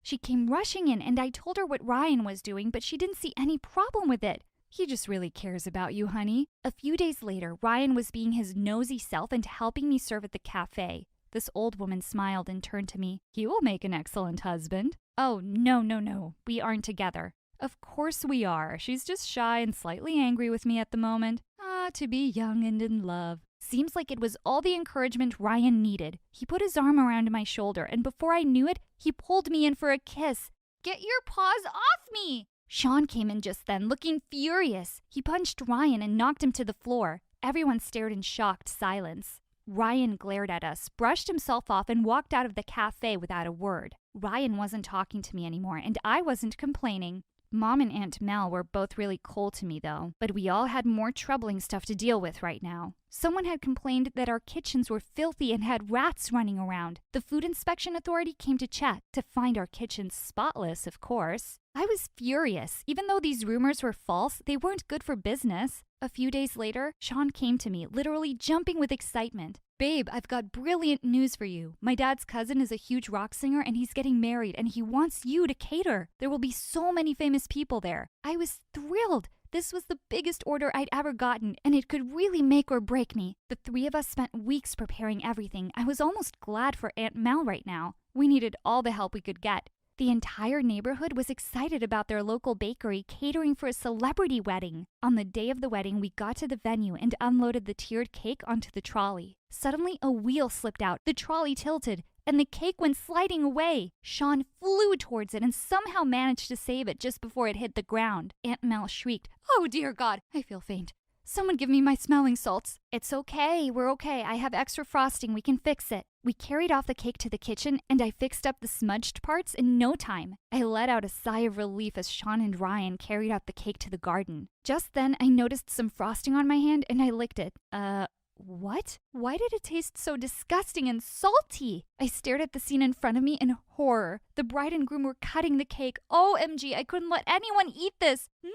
She came rushing in and I told her what Ryan was doing, but she didn't see any problem with it. He just really cares about you, honey. A few days later, Ryan was being his nosy self and helping me serve at the cafe. This old woman smiled and turned to me. He will make an excellent husband. Oh, no. We aren't together. Of course we are. She's just shy and slightly angry with me at the moment. To be young and in love. Seems like it was all the encouragement Ryan needed. He put his arm around my shoulder, and before I knew it, he pulled me in for a kiss. Get your paws off me! Sean came in just then, looking furious. He punched Ryan and knocked him to the floor. Everyone stared in shocked silence. Ryan glared at us, brushed himself off, and walked out of the cafe without a word. Ryan wasn't talking to me anymore, and I wasn't complaining. Mom and Aunt Mel were both really cold to me, though, but we all had more troubling stuff to deal with right now. Someone had complained that our kitchens were filthy and had rats running around. The Food Inspection Authority came to check, to find our kitchens spotless, of course. I was furious. Even though these rumors were false, they weren't good for business. A few days later, Sean came to me, literally jumping with excitement. Babe, I've got brilliant news for you. My dad's cousin is a huge rock singer and he's getting married and he wants you to cater. There will be so many famous people there. I was thrilled. This was the biggest order I'd ever gotten and it could really make or break me. The three of us spent weeks preparing everything. I was almost glad for Aunt Mel right now. We needed all the help we could get. The entire neighborhood was excited about their local bakery catering for a celebrity wedding. On the day of the wedding, we got to the venue and unloaded the tiered cake onto the trolley. Suddenly, a wheel slipped out, the trolley tilted, and the cake went sliding away. Sean flew towards it and somehow managed to save it just before it hit the ground. Aunt Mel shrieked, "Oh dear God, I feel faint. Someone give me my smelling salts." It's okay, we're okay. I have extra frosting, we can fix it. We carried off the cake to the kitchen and I fixed up the smudged parts in no time. I let out a sigh of relief as Sean and Ryan carried out the cake to the garden. Just then, I noticed some frosting on my hand and I licked it. What? Why did it taste so disgusting and salty? I stared at the scene in front of me in horror. The bride and groom were cutting the cake. OMG, I couldn't let anyone eat this. No!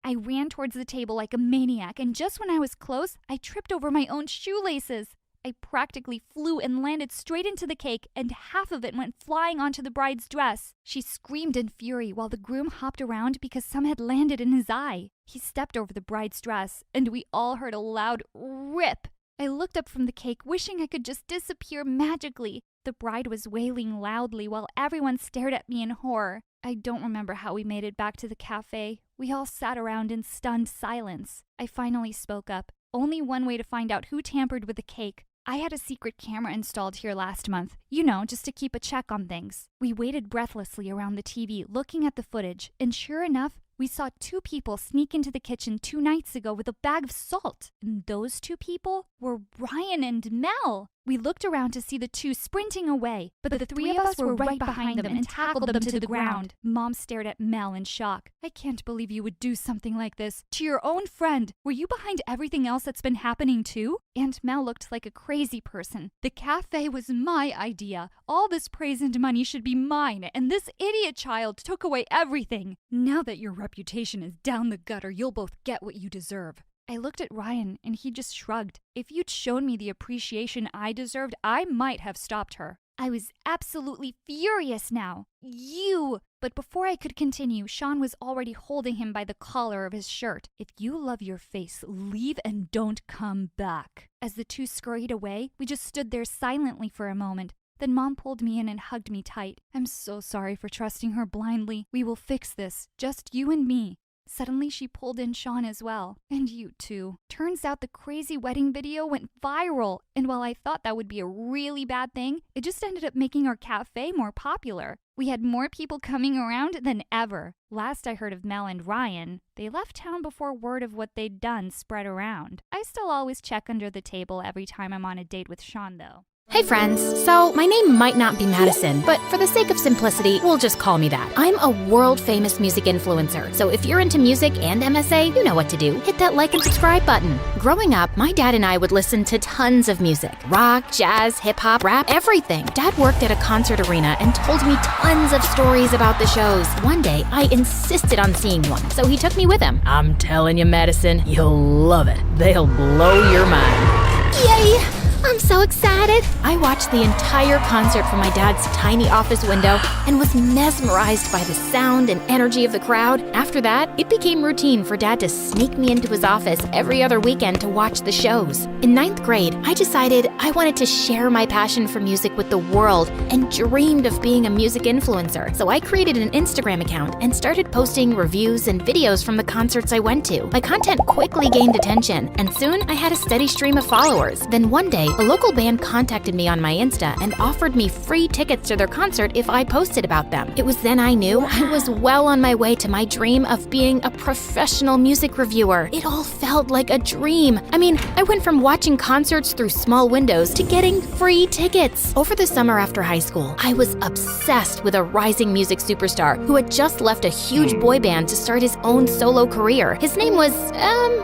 I ran towards the table like a maniac, and just when I was close, I tripped over my own shoelaces. I practically flew and landed straight into the cake, and half of it went flying onto the bride's dress. She screamed in fury while the groom hopped around because some had landed in his eye. He stepped over the bride's dress, and we all heard a loud rip. I looked up from the cake, wishing I could just disappear magically. The bride was wailing loudly while everyone stared at me in horror. I don't remember how we made it back to the cafe. We all sat around in stunned silence. I finally spoke up. Only one way to find out who tampered with the cake. I had a secret camera installed here last month, just to keep a check on things. We waited breathlessly around the TV, looking at the footage, and sure enough, we saw 2 people sneak into the kitchen 2 nights ago with a bag of salt. And those 2 people were Ryan and Mel. We looked around to see the 2 sprinting away, but the 3 of us were right behind them and tackled them to the ground. Mom stared at Mel in shock. I can't believe you would do something like this to your own friend. Were you behind everything else that's been happening too? Aunt Mel looked like a crazy person. The cafe was my idea. All this praise and money should be mine, and this idiot child took away everything. Now that your reputation is down the gutter, you'll both get what you deserve. I looked at Ryan, and he just shrugged. If you'd shown me the appreciation I deserved, I might have stopped her. I was absolutely furious now. You! But before I could continue, Sean was already holding him by the collar of his shirt. If you love your face, leave and don't come back. As the 2 scurried away, we just stood there silently for a moment. Then Mom pulled me in and hugged me tight. I'm so sorry for trusting her blindly. We will fix this, just you and me. Suddenly, she pulled in Sean as well. And you too. Turns out the crazy wedding video went viral. And while I thought that would be a really bad thing, it just ended up making our cafe more popular. We had more people coming around than ever. Last I heard of Mel and Ryan, they left town before word of what they'd done spread around. I still always check under the table every time I'm on a date with Sean, though. Hey friends, so my name might not be Madison, but for the sake of simplicity, we'll just call me that. I'm a world-famous music influencer, so if you're into music and MSA, you know what to do. Hit that like and subscribe button. Growing up, my dad and I would listen to tons of music. Rock, jazz, hip-hop, rap, everything. Dad worked at a concert arena and told me tons of stories about the shows. One day, I insisted on seeing one, so he took me with him. I'm telling you, Madison, you'll love it. They'll blow your mind. Yay! I'm so excited! I watched the entire concert from my dad's tiny office window and was mesmerized by the sound and energy of the crowd. After that, it became routine for Dad to sneak me into his office every other weekend to watch the shows. In 9th grade, I decided I wanted to share my passion for music with the world and dreamed of being a music influencer. So I created an Instagram account and started posting reviews and videos from the concerts I went to. My content quickly gained attention, and soon I had a steady stream of followers. Then one day, a local band contacted me on my Insta and offered me free tickets to their concert if I posted about them. It was then I knew I was well on my way to my dream of being a professional music reviewer. It all felt like a dream. I went from watching concerts through small windows to getting free tickets. Over the summer after high school, I was obsessed with a rising music superstar who had just left a huge boy band to start his own solo career. His name was,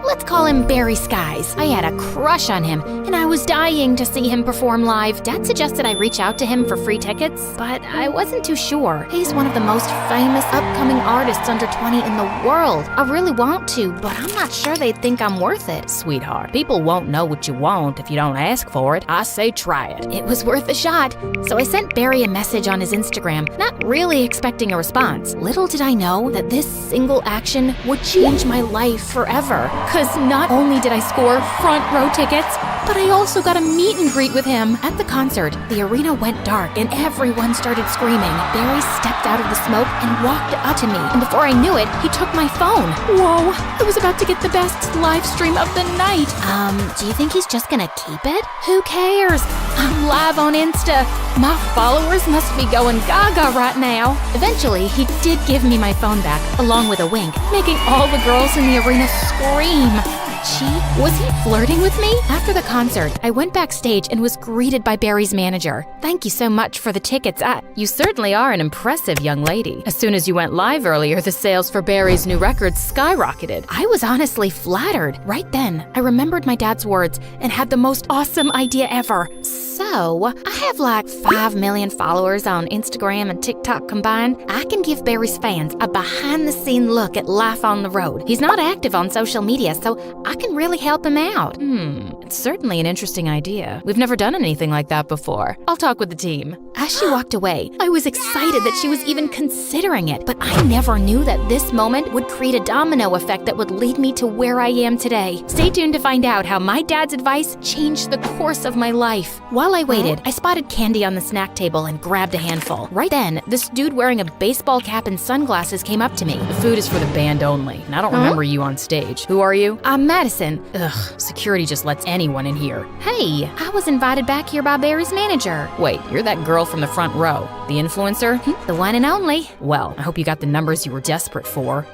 let's call him Barry Skies. I had a crush on him, and I was dying to see him perform live. Dad suggested I reach out to him for free tickets, but I wasn't too sure. He's one of the most famous upcoming artists under 20 in the world. I really want to, but I'm not sure they'd think I'm worth it. Sweetheart, people won't know what you want if you don't ask for it. I say try it. It was worth a shot, so I sent Barry a message on his Instagram, not really expecting a response. Little did I know that this single action would change my life forever. Cause not only did I score front row tickets, but I also got a meet and greet with him. At the concert, the arena went dark and everyone started screaming. Barry stepped out of the smoke and walked up to me, and before I knew it, he took my phone. Whoa, I was about to get the best live stream of the night. Do you think he's just gonna keep it? Who cares? I'm live on Insta. My followers must be going gaga right now. Eventually, he did give me my phone back, along with a wink, making all the girls in the arena scream. Was he flirting with me? After the concert, I went backstage and was greeted by Barry's manager. Thank you so much for the tickets. You certainly are an impressive young lady. As soon as you went live earlier, the sales for Barry's new record skyrocketed. I was honestly flattered. Right then, I remembered my dad's words and had the most awesome idea ever. So, So, I have like 5 million followers on Instagram and TikTok combined. I can give Barry's fans a behind-the-scene look at life on the road. He's not active on social media, so I can really help him out. It's certainly an interesting idea. We've never done anything like that before. I'll talk with the team. As she walked away, I was excited that she was even considering it, but I never knew that this moment would create a domino effect that would lead me to where I am today. Stay tuned to find out how my dad's advice changed the course of my life. While I waited, I spotted candy on the snack table and grabbed a handful. Right then, this dude wearing a baseball cap and sunglasses came up to me. The food is for the band only, and I don't remember you on stage. Who are you? I'm Madison. Ugh, security just lets anyone in here. Hey, I was invited back here by Barry's manager. Wait, you're that girl from the front row, the influencer? The one and only. Well, I hope you got the numbers you were desperate for.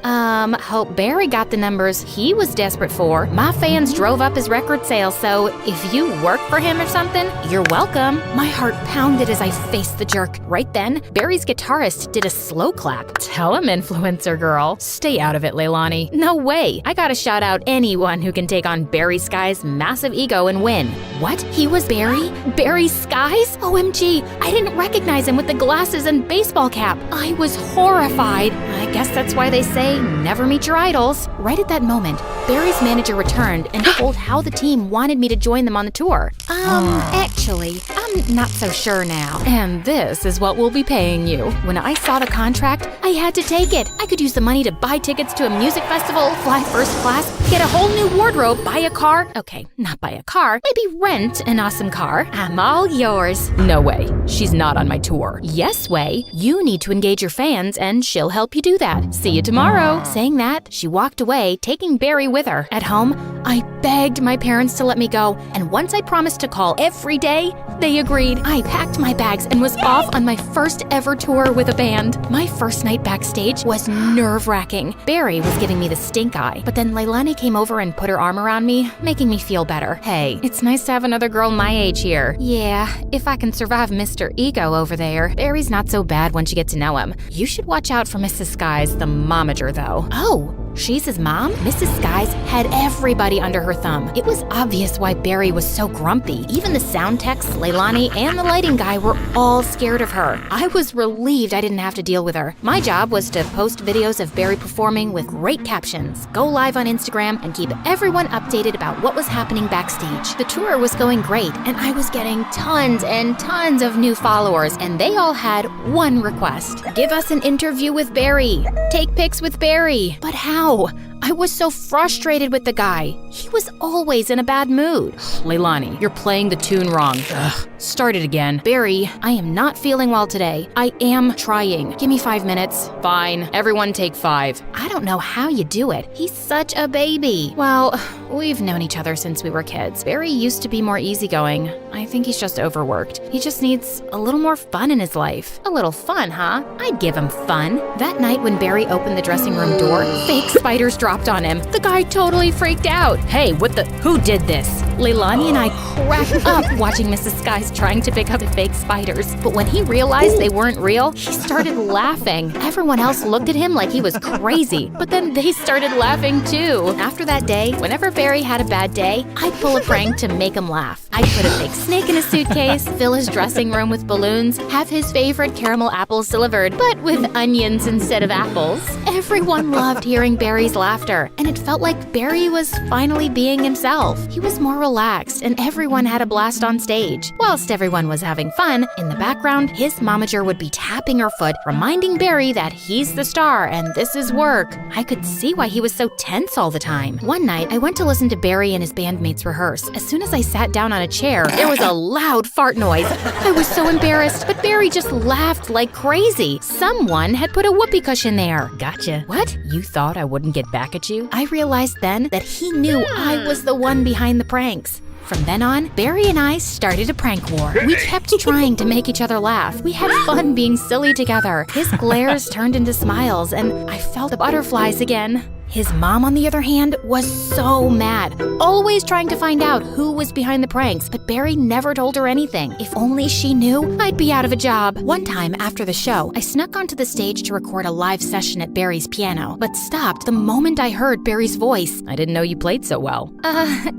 Hope Barry got the numbers he was desperate for. My fans drove up his record sales, so if you work for him or something, you're welcome. My heart pounded as I faced the jerk. Right then, Barry's guitarist did a slow clap. Tell him, influencer girl. Stay out of it, Leilani. No way. I gotta shout out anyone who can take on Barry Sky's massive ego and win. What? He was Barry? Barry Skies? OMG, I didn't recognize him with the glasses and baseball cap. I was horrified. I guess that's why they say never meet your idols. Right at that moment, Barry's manager returned and told how the team wanted me to join them on the tour. Actually, I'm not so sure now. And this is what we'll be paying you. When I saw the contract, I had to take it. I could use the money to buy tickets to a music festival, fly first class, get a whole new wardrobe, buy a car. Okay, not buy a car, maybe rent an awesome car. I'm all yours. No way. She's not on my tour. Yes way. You need to engage your fans and she'll help you do that. See you tomorrow. Saying that, she walked away, taking Barry with her. At home, I begged my parents to let me go, and once I promised to call every day, they agreed. I packed my bags and was off on my first ever tour with a band. My first night backstage was nerve-wracking. Barry was giving me the stink eye, but then Leilani came over and put her arm around me, making me feel better. Hey, it's nice to have another girl my age here. Yeah, if I can survive Mr. Ego over there. Barry's not so bad once you get to know him. You should watch out for Mrs. Skies, the momager, though. Oh, she's his mom? Mrs. Skies had everybody under her thumb. It was obvious why Barry was so grumpy. Even the sound techs, Leilani, and the lighting guy were all scared of her. I was relieved I didn't have to deal with her. My job was to post videos of Barry performing with great captions, go live on Instagram, and keep everyone updated about what was happening backstage. The tour was going great, and I was getting tons and tons of new followers, and they all had one request. Give us an interview with Barry. Take pics with Barry. But how? I was so frustrated with the guy. He was always in a bad mood. Leilani, you're playing the tune wrong. Ugh, start it again. Barry, I am not feeling well today. I am trying. Give me 5 minutes. Fine. Everyone take 5. I don't know how you do it. He's such a baby. Well, we've known each other since we were kids. Barry used to be more easygoing. I think he's just overworked. He just needs a little more fun in his life. A little fun, huh? I'd give him fun. That night when Barry opened the dressing room door, fake spiders dropped on him. The guy totally freaked out. Hey, who did this? Leilani and I cracked up watching Mrs. Skies trying to pick up the fake spiders. But when he realized they weren't real, he started laughing. Everyone else looked at him like he was crazy, but then they started laughing too. After that day, whenever Barry had a bad day, I'd pull a prank to make him laugh. I'd put a fake snake in a suitcase, fill his dressing room with balloons, have his favorite caramel apples delivered, but with onions instead of apples. Everyone loved hearing Barry's laughter, and it felt like Barry was finally being himself. He was more relaxed, and everyone had a blast on stage. Whilst everyone was having fun, in the background, his momager would be tapping her foot, reminding Barry that he's the star and this is work. I could see why he was so tense all the time. One night, I went to listen to Barry and his bandmates rehearse. As soon as I sat down on a chair, there was a loud fart noise. I was so embarrassed, but Barry just laughed like crazy. Someone had put a whoopee cushion there. Gotcha. What? You thought I wouldn't get back at you? I realized then that he knew I was the one behind the pranks. From then on, Barry and I started a prank war. We kept trying to make each other laugh. We had fun being silly together. His glares turned into smiles, and I felt the butterflies again. His mom, on the other hand, was so mad, always trying to find out who was behind the pranks, but Barry never told her anything. If only she knew, I'd be out of a job. One time after the show, I snuck onto the stage to record a live session at Barry's piano, but stopped the moment I heard Barry's voice. I didn't know you played so well.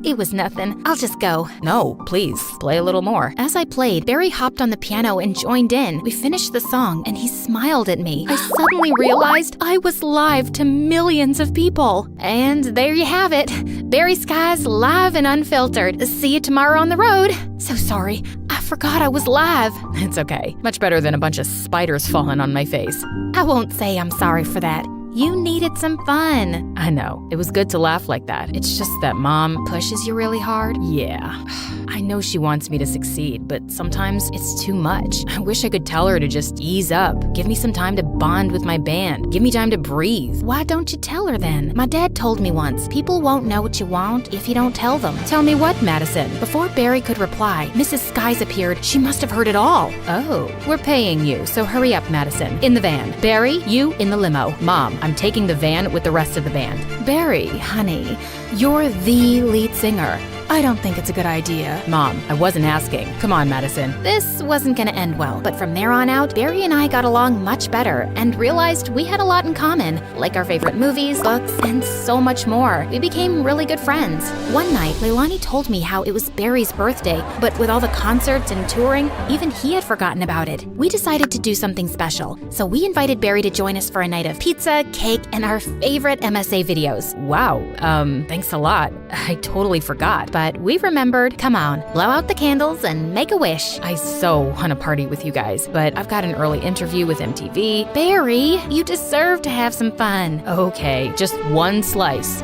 It was nothing. I'll just go. No, please, play a little more. As I played, Barry hopped on the piano and joined in. We finished the song, and he smiled at me. I suddenly realized I was live to millions of people. And there you have it. Barry Skies live and unfiltered. See you tomorrow on the road. So sorry. I forgot I was live. It's okay. Much better than a bunch of spiders falling on my face. I won't say I'm sorry for that. You needed some fun. I know. It was good to laugh like that. It's just that Mom pushes you really hard. Yeah. I know she wants me to succeed, but sometimes it's too much. I wish I could tell her to just ease up. Give me some time to bond with my band. Give me time to breathe. Why don't you tell her then? My dad told me once, people won't know what you want if you don't tell them. Tell me what, Madison? Before Barry could reply, Mrs. Skies appeared. She must have heard it all. Oh, we're paying you, so hurry up, Madison. In the van. Barry, you in the limo. Mom, I'm taking the van with the rest of the band. Barry, honey, you're the lead singer. I don't think it's a good idea. Mom, I wasn't asking. Come on, Madison. This wasn't gonna end well, but from there on out, Barry and I got along much better and realized we had a lot in common, like our favorite movies, books, and so much more. We became really good friends. One night, Leilani told me how it was Barry's birthday, but with all the concerts and touring, even he had forgotten about it. We decided to do something special, so we invited Barry to join us for a night of pizza, cake, and our favorite MSA videos. Wow, thanks a lot. I totally forgot. But we remembered. Come on, blow out the candles and make a wish. I so want to party with you guys, but I've got an early interview with MTV. Barry, you deserve to have some fun. Okay, just one slice.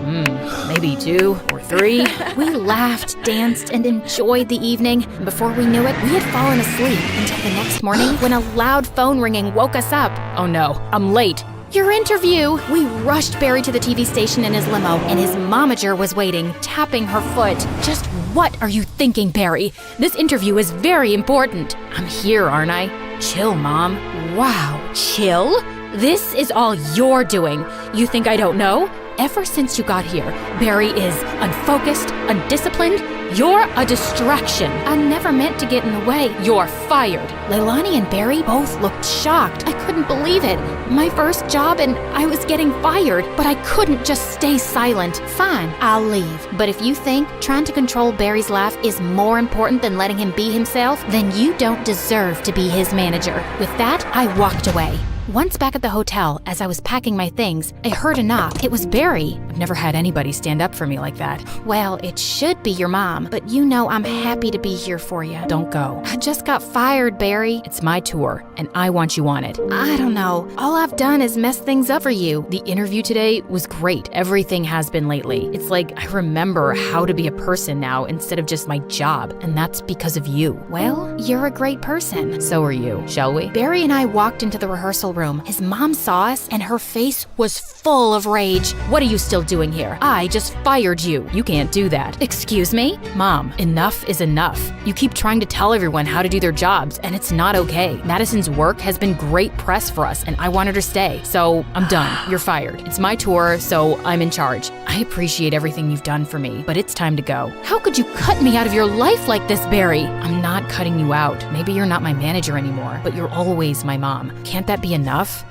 Maybe 2 or 3. We laughed, danced, and enjoyed the evening. Before we knew it, we had fallen asleep until the next morning when a loud phone ringing woke us up. Oh no, I'm late. Your interview! We rushed Barry to the TV station in his limo, and his momager was waiting, tapping her foot. Just what are you thinking, Barry? This interview is very important. I'm here, aren't I? Chill, Mom. Wow, chill? This is all you're doing. You think I don't know? Ever since you got here, Barry is unfocused, undisciplined. You're a distraction. I never meant to get in the way. You're fired. Leilani and Barry both looked shocked. I couldn't believe it. My first job and I was getting fired, but I couldn't just stay silent. Fine, I'll leave. But if you think trying to control Barry's laugh is more important than letting him be himself, then you don't deserve to be his manager. With that, I walked away. Once back at the hotel, as I was packing my things, I heard a knock. It was Barry. I've never had anybody stand up for me like that. Well, it should be your mom, but you know I'm happy to be here for you. Don't go. I just got fired, Barry. It's my tour, and I want you on it. I don't know. All I've done is mess things up for you. The interview today was great. Everything has been lately. It's like I remember how to be a person now instead of just my job, and that's because of you. Well, you're a great person. So are you. Shall we? Barry and I walked into the rehearsal room. His mom saw us, and her face was full of rage. What are you still doing here? I just fired you. You can't do that. Excuse me? Mom, enough is enough. You keep trying to tell everyone how to do their jobs, and it's not okay. Madison's work has been great press for us, and I want her to stay. So I'm done. You're fired. It's my tour, so I'm in charge. I appreciate everything you've done for me, but it's time to go. How could you cut me out of your life like this, Barry? I'm not cutting you out. Maybe you're not my manager anymore, but you're always my mom. Can't that be enough?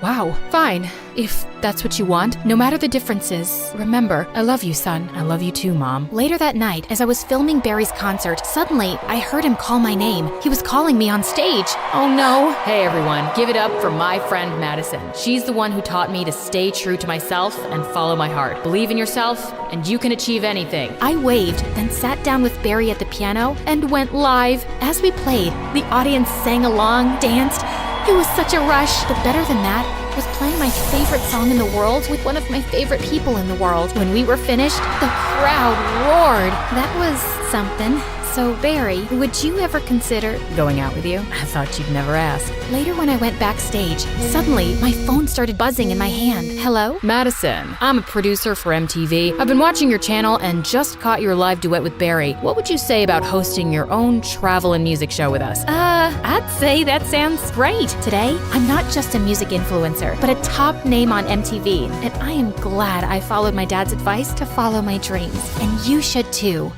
Wow, fine. If that's what you want, no matter the differences, remember, I love you, son. I love you too, Mom. Later that night, as I was filming Barry's concert, suddenly I heard him call my name. He was calling me on stage. Oh no. Hey everyone, give it up for my friend Madison. She's the one who taught me to stay true to myself and follow my heart. Believe in yourself, and you can achieve anything. I waved, then sat down with Barry at the piano and went live. As we played, the audience sang along, danced. It was such a rush, but better than that was playing my favorite song in the world with one of my favorite people in the world. When we were finished, the crowd roared. That was something. So, Barry, would you ever consider Going out with you? I thought you'd never ask. Later, when I went backstage, suddenly my phone started buzzing in my hand. Hello? Madison, I'm a producer for MTV. I've been watching your channel and just caught your live duet with Barry. What would you say about hosting your own travel and music show with us? I'd say that sounds great. Today, I'm not just a music influencer, but a top name on MTV. And I am glad I followed my dad's advice to follow my dreams. And you should too.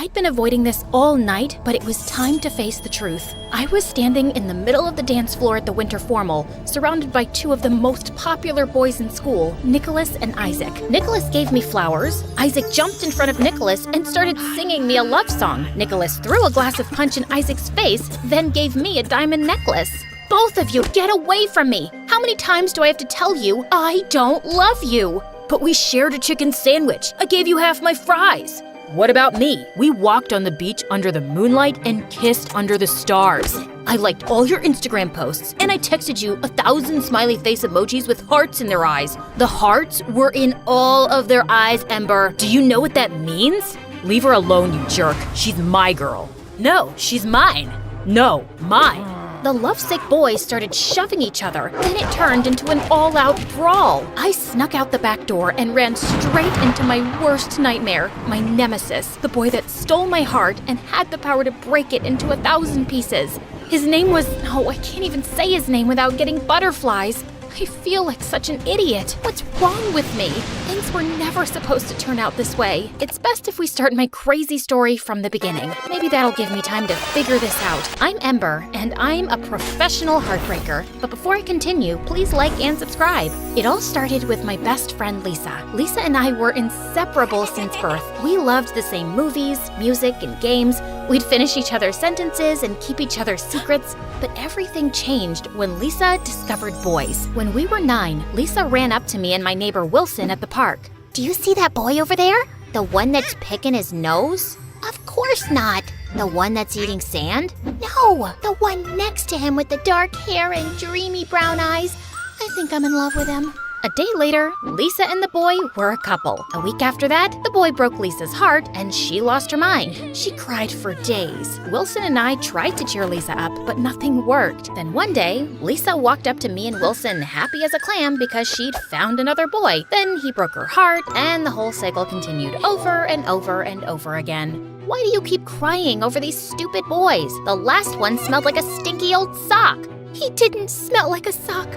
I'd been avoiding this all night, but it was time to face the truth. I was standing in the middle of the dance floor at the winter formal, surrounded by two of the most popular boys in school, Nicholas and Isaac. Nicholas gave me flowers. Isaac jumped in front of Nicholas and started singing me a love song. Nicholas threw a glass of punch in Isaac's face, then gave me a diamond necklace. Both of you, get away from me! How many times do I have to tell you, I don't love you? But we shared a chicken sandwich. I gave you half my fries. What about me? We walked on the beach under the moonlight and kissed under the stars. I liked all your Instagram posts, and I texted you 1,000 smiley face emojis with hearts in their eyes. The hearts were in all of their eyes, Ember. Do you know what that means? Leave her alone, you jerk. She's my girl. No, she's mine. No, mine. The lovesick boys started shoving each other, then it turned into an all-out brawl. I snuck out the back door and ran straight into my worst nightmare, my nemesis, the boy that stole my heart and had the power to break it into 1,000 pieces. His name was... I can't even say his name without getting butterflies. I feel like such an idiot. What's wrong with me? Things were never supposed to turn out this way. It's best if we start my crazy story from the beginning. Maybe that'll give me time to figure this out. I'm Ember, and I'm a professional heartbreaker. But before I continue, please like and subscribe. It all started with my best friend, Lisa. Lisa and I were inseparable since birth. We loved the same movies, music, and games. We'd finish each other's sentences and keep each other's secrets. But everything changed when Lisa discovered boys. When we were 9, Lisa ran up to me and my neighbor Wilson at the park. Do you see that boy over there? The one that's picking his nose? Of course not. The one that's eating sand? No, the one next to him with the dark hair and dreamy brown eyes. I think I'm in love with him. A day later, Lisa and the boy were a couple. A week after that, the boy broke Lisa's heart and she lost her mind. She cried for days. Wilson and I tried to cheer Lisa up, but nothing worked. Then one day, Lisa walked up to me and Wilson happy as a clam because she'd found another boy. Then he broke her heart and the whole cycle continued over and over and over again. Why do you keep crying over these stupid boys? The last one smelled like a stinky old sock. He didn't smell like a sock.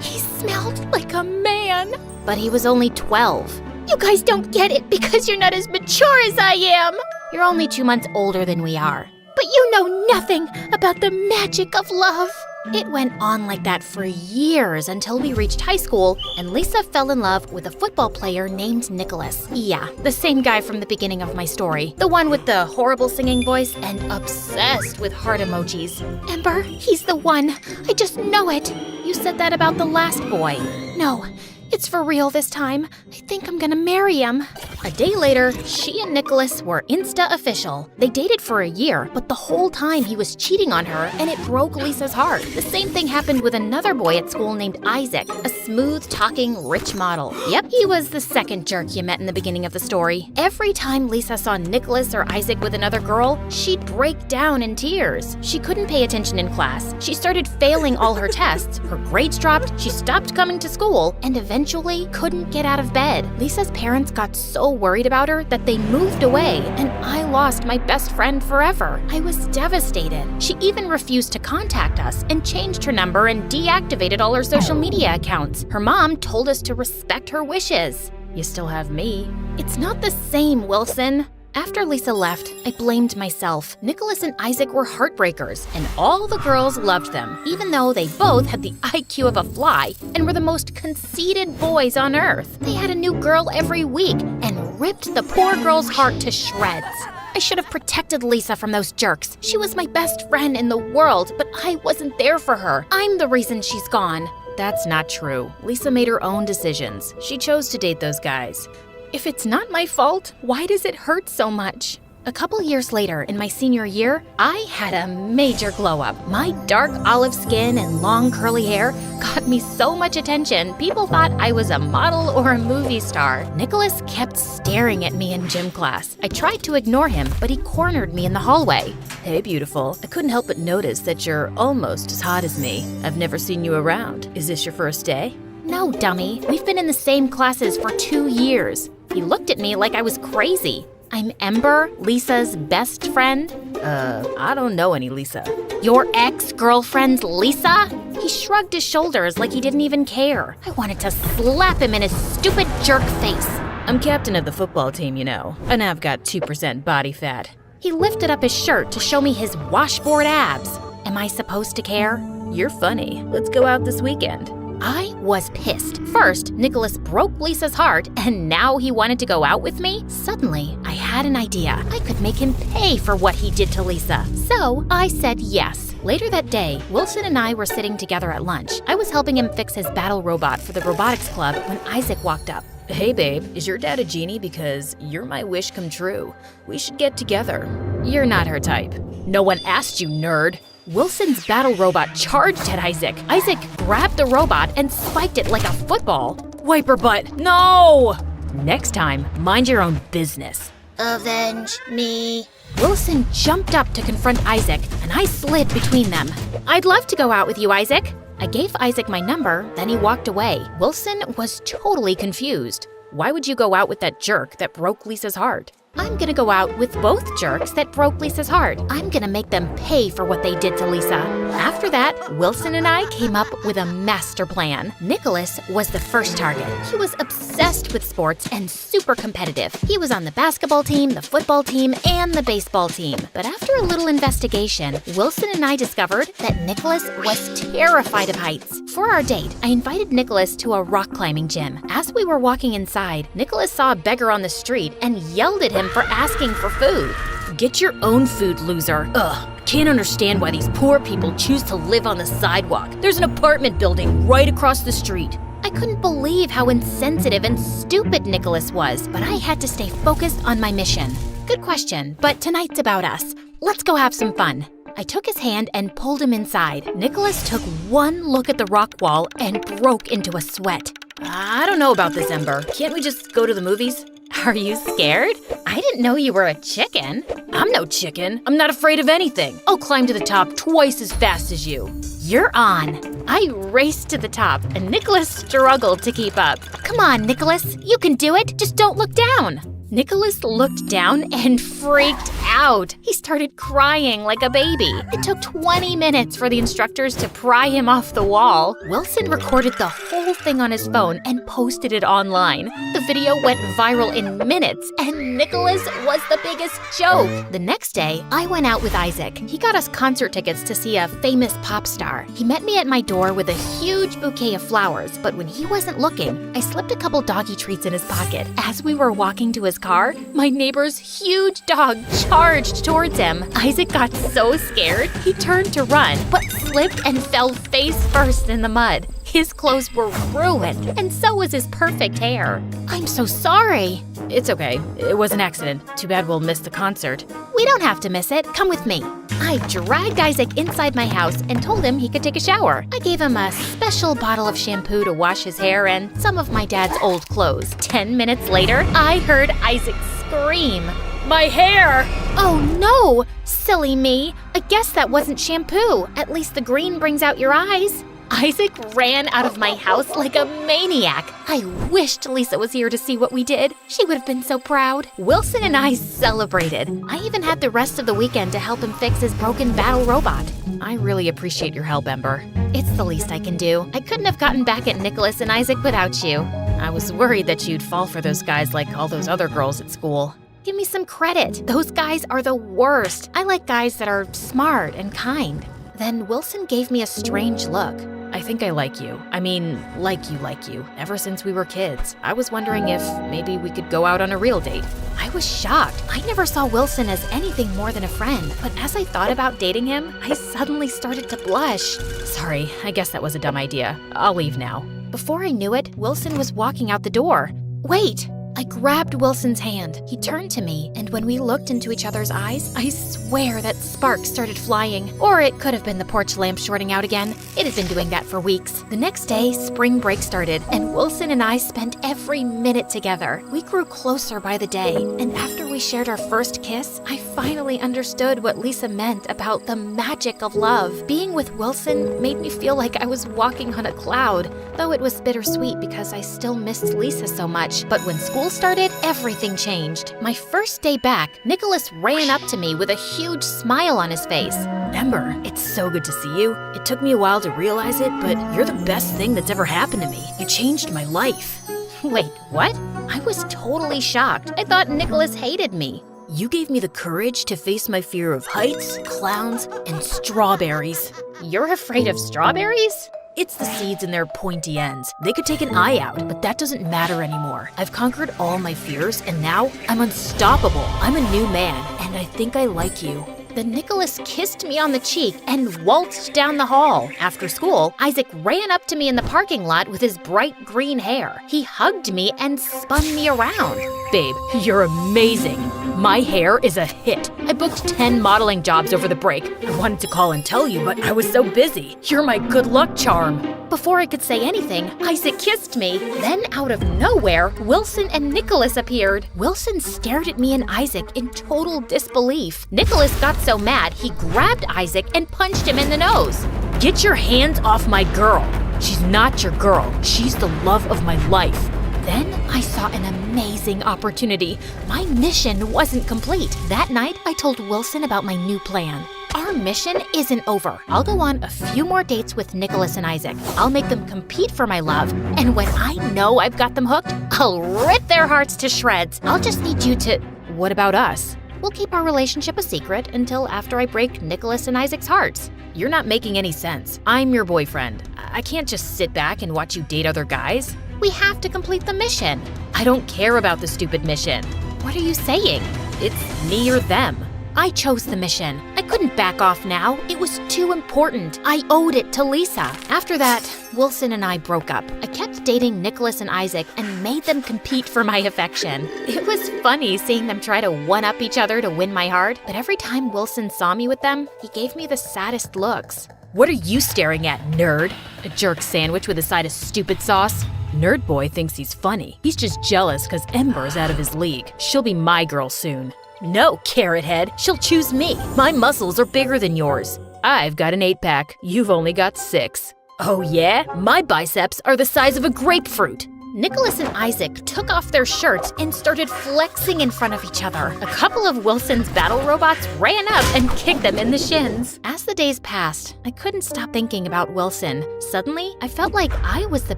He smelled like a man. But he was only 12. You guys don't get it because you're not as mature as I am. You're only 2 months older than we are. But you know nothing about the magic of love. It went on like that for years until we reached high school and Lisa fell in love with a football player named Nicholas. Yeah, the same guy from the beginning of my story. The one with the horrible singing voice and obsessed with heart emojis. Ember, he's the one. I just know it. You said that about the last boy. No, it's for real this time. I think I'm gonna marry him. A day later, she and Nicholas were Insta official. They dated for a year, but the whole time he was cheating on her and it broke Lisa's heart. The same thing happened with another boy at school named Isaac, a smooth-talking, rich model. Yep, he was the second jerk you met in the beginning of the story. Every time Lisa saw Nicholas or Isaac with another girl, she'd break down in tears. She couldn't pay attention in class. She started failing all her tests. Her grades dropped, she stopped coming to school, and eventually couldn't get out of bed. Lisa's parents got so worried about her that they moved away, and I lost my best friend forever. I was devastated. She even refused to contact us and changed her number and deactivated all her social media accounts. Her mom told us to respect her wishes. You still have me. It's not the same, Wilson. After Lisa left, I blamed myself. Nicholas and Isaac were heartbreakers, and all the girls loved them, even though they both had the IQ of a fly and were the most conceited boys on earth. They had a new girl every week and ripped the poor girl's heart to shreds. I should have protected Lisa from those jerks. She was my best friend in the world, but I wasn't there for her. I'm the reason she's gone. That's not true. Lisa made her own decisions. She chose to date those guys. If it's not my fault, why does it hurt so much? A couple years later, in my senior year, I had a major glow up. My dark olive skin and long curly hair got me so much attention, people thought I was a model or a movie star. Nicholas kept staring at me in gym class. I tried to ignore him, but he cornered me in the hallway. Hey, beautiful. I couldn't help but notice that you're almost as hot as me. I've never seen you around. Is this your first day? No, dummy. We've been in the same classes for 2 years. He looked at me like I was crazy. I'm Ember, Lisa's best friend. I don't know any Lisa. Your ex-girlfriend's Lisa? He shrugged his shoulders like he didn't even care. I wanted to slap him in his stupid jerk face. I'm captain of the football team, you know, and I've got 2% body fat. He lifted up his shirt to show me his washboard abs. Am I supposed to care? You're funny. Let's go out this weekend. I was pissed. First, Nicholas broke Lisa's heart, and now he wanted to go out with me? Suddenly, I had an idea. I could make him pay for what he did to Lisa. So, I said yes. Later that day, Wilson and I were sitting together at lunch. I was helping him fix his battle robot for the robotics club when Isaac walked up. Hey, babe, is your dad a genie? Because you're my wish come true. We should get together. You're not her type. No one asked you, nerd. Wilson's battle robot charged at Isaac. Isaac grabbed the robot and spiked it like a football. Wiper butt, no! Next time, mind your own business. Avenge me. Wilson jumped up to confront Isaac, and I slid between them. I'd love to go out with you, Isaac. I gave Isaac my number, then he walked away. Wilson was totally confused. Why would you go out with that jerk that broke Lisa's heart? I'm gonna go out with both jerks that broke Lisa's heart. I'm gonna make them pay for what they did to Lisa. After that, Wilson and I came up with a master plan. Nicholas was the first target. He was obsessed with sports and super competitive. He was on the basketball team, the football team, and the baseball team. But after a little investigation, Wilson and I discovered that Nicholas was terrified of heights. For our date, I invited Nicholas to a rock climbing gym. As we were walking inside, Nicholas saw a beggar on the street and yelled at him for asking for food. Get your own food, loser. Ugh, can't understand why these poor people choose to live on the sidewalk. There's an apartment building right across the street. I couldn't believe how insensitive and stupid Nicholas was, but I had to stay focused on my mission. Good question, but tonight's about us. Let's go have some fun. I took his hand and pulled him inside. Nicholas took one look at the rock wall and broke into a sweat. I don't know about this, Ember. Can't we just go to the movies? Are you scared? I didn't know you were a chicken. I'm no chicken. I'm not afraid of anything. I'll climb to the top twice as fast as you. You're on. I raced to the top, and Nicholas struggled to keep up. Come on, Nicholas. You can do it. Just don't look down. Nicholas looked down and freaked out. He started crying like a baby. It took 20 minutes for the instructors to pry him off the wall. Wilson recorded the whole thing on his phone and posted it online. The video went viral in minutes, and Nicholas was the biggest joke. The next day, I went out with Isaac. He got us concert tickets to see a famous pop star. He met me at my door with a huge bouquet of flowers, but when he wasn't looking, I slipped a couple doggy treats in his pocket. As we were walking to his car, my neighbor's huge dog charged towards him. Isaac got so scared, he turned to run, but slipped and fell face first in the mud. His clothes were ruined, and so was his perfect hair. I'm so sorry. It's okay. It was an accident. Too bad we'll miss the concert. We don't have to miss it. Come with me. I dragged Isaac inside my house and told him he could take a shower. I gave him a special bottle of shampoo to wash his hair and some of my dad's old clothes. 10 minutes later, I heard Isaac scream. My hair! Oh no! Silly me. I guess that wasn't shampoo. At least the green brings out your eyes. Isaac ran out of my house like a maniac. I wished Lisa was here to see what we did. She would have been so proud. Wilson and I celebrated. I even had the rest of the weekend to help him fix his broken battle robot. I really appreciate your help, Ember. It's the least I can do. I couldn't have gotten back at Nicholas and Isaac without you. I was worried that you'd fall for those guys like all those other girls at school. Give me some credit. Those guys are the worst. I like guys that are smart and kind. Then Wilson gave me a strange look. I think I like you. I mean, like you, ever since we were kids. I was wondering if maybe we could go out on a real date. I was shocked. I never saw Wilson as anything more than a friend. But as I thought about dating him, I suddenly started to blush. Sorry, I guess that was a dumb idea. I'll leave now. Before I knew it, Wilson was walking out the door. Wait! I grabbed Wilson's hand. He turned to me, and when we looked into each other's eyes, I swear that sparks started flying. Or it could have been the porch lamp shorting out again. It had been doing that for weeks. The next day, spring break started, and Wilson and I spent every minute together. We grew closer by the day, and after we shared our first kiss, I finally understood what Lisa meant about the magic of love. Being with Wilson made me feel like I was walking on a cloud, though it was bittersweet because I still missed Lisa so much. But when school started, everything changed. My first day back, Nicholas ran up to me with a huge smile on his face. Ember, it's so good to see you. It took me a while to realize it, but you're the best thing that's ever happened to me. You changed my life. Wait, what? I was totally shocked. I thought Nicholas hated me. You gave me the courage to face my fear of heights, clowns, and strawberries. You're afraid of strawberries? It's the seeds and their pointy ends. They could take an eye out, but that doesn't matter anymore. I've conquered all my fears, and now I'm unstoppable. I'm a new man, and I think I like you. Then Nicholas kissed me on the cheek and waltzed down the hall. After school, Isaac ran up to me in the parking lot with his bright green hair. He hugged me and spun me around. Babe, you're amazing. My hair is a hit. I booked 10 modeling jobs over the break. I wanted to call and tell you, but I was so busy. You're my good luck charm. Before I could say anything, Isaac kissed me. Then out of nowhere, Wilson and Nicholas appeared. Wilson stared at me and Isaac in total disbelief. Nicholas got so mad, he grabbed Isaac and punched him in the nose. Get your hands off my girl. She's not your girl. She's the love of my life. Then I saw an amazing opportunity. My mission wasn't complete. That night, I told Wilson about my new plan. Our mission isn't over. I'll go on a few more dates with Nicholas and Isaac. I'll make them compete for my love. And when I know I've got them hooked, I'll rip their hearts to shreds. I'll just need you to... What about us? We'll keep our relationship a secret until after I break Nicholas and Isaac's hearts. You're not making any sense. I'm your boyfriend. I can't just sit back and watch you date other guys. We have to complete the mission. I don't care about the stupid mission. What are you saying? It's me or them. I chose the mission. I couldn't back off now. It was too important. I owed it to Lisa. After that, Wilson and I broke up. I kept dating Nicholas and Isaac and made them compete for my affection. It was funny seeing them try to one-up each other to win my heart, but every time Wilson saw me with them, he gave me the saddest looks. What are you staring at, nerd? A jerk sandwich with a side of stupid sauce? Nerd boy thinks he's funny. He's just jealous because Ember's out of his league. She'll be my girl soon. No, carrot head. She'll choose me. My muscles are bigger than yours. I've got an 8-pack. You've only got 6. Oh yeah? My biceps are the size of a grapefruit. Nicholas and Isaac took off their shirts and started flexing in front of each other. A couple of Wilson's battle robots ran up and kicked them in the shins. As the days passed, I couldn't stop thinking about Wilson. Suddenly, I felt like I was the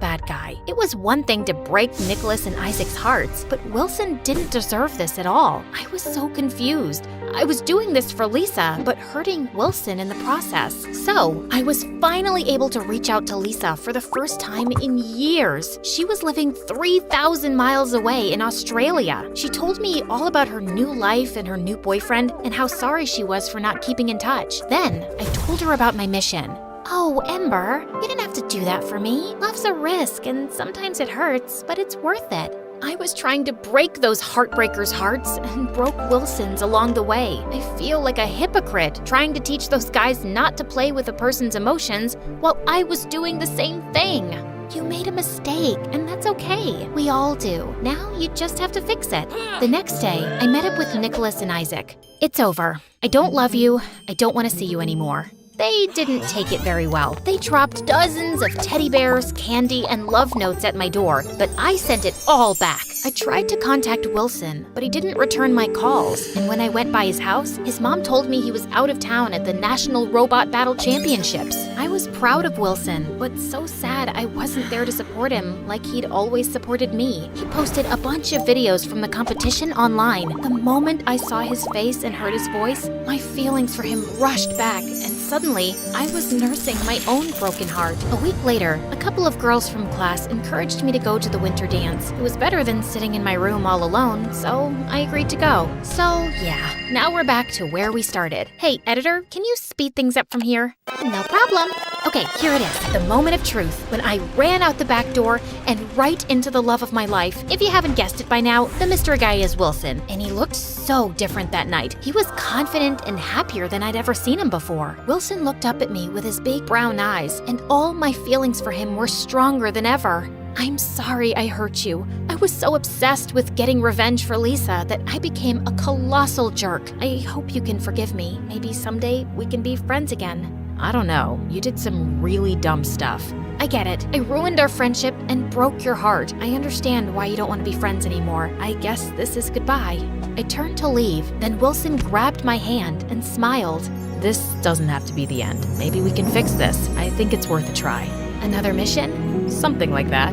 bad guy. It was one thing to break Nicholas and Isaac's hearts, but Wilson didn't deserve this at all. I was so confused. I was doing this for Lisa, but hurting Wilson in the process. So, I was finally able to reach out to Lisa for the first time in years. She was living 3,000 miles away in Australia. She told me all about her new life and her new boyfriend and how sorry she was for not keeping in touch. Then, I told her about my mission. Oh, Ember, you didn't have to do that for me. Love's a risk, and sometimes it hurts, but it's worth it. I was trying to break those heartbreakers' hearts and broke Wilson's along the way. I feel like a hypocrite trying to teach those guys not to play with a person's emotions while I was doing the same thing. You made a mistake, and that's okay. We all do. Now you just have to fix it. The next day, I met up with Nicholas and Isaac. It's over. I don't love you. I don't want to see you anymore. They didn't take it very well. They dropped dozens of teddy bears, candy, and love notes at my door, but I sent it all back. I tried to contact Wilson, but he didn't return my calls. And when I went by his house, his mom told me he was out of town at the National Robot Battle Championships. I was proud of Wilson, but so sad I wasn't there to support him like he'd always supported me. He posted a bunch of videos from the competition online. The moment I saw his face and heard his voice, my feelings for him rushed back, and suddenly, I was nursing my own broken heart. A week later, a couple of girls from class encouraged me to go to the winter dance. It was better than sitting in my room all alone, so I agreed to go. So, yeah, now we're back to where we started. Hey, editor, can you speed things up from here? No problem. Okay, here it is. The moment of truth when I ran out the back door and right into the love of my life. If you haven't guessed it by now, the mystery guy is Wilson, and he looked so different that night. He was confident and happier than I'd ever seen him before. Wilson looked up at me with his big brown eyes, and all my feelings for him were stronger than ever. I'm sorry I hurt you. I was so obsessed with getting revenge for Lisa that I became a colossal jerk. I hope you can forgive me. Maybe someday we can be friends again. I don't know. You did some really dumb stuff. I get it. I ruined our friendship and broke your heart. I understand why you don't want to be friends anymore. I guess this is goodbye. I turned to leave, then Wilson grabbed my hand and smiled. This doesn't have to be the end. Maybe we can fix this. I think it's worth a try. Another mission? Something like that.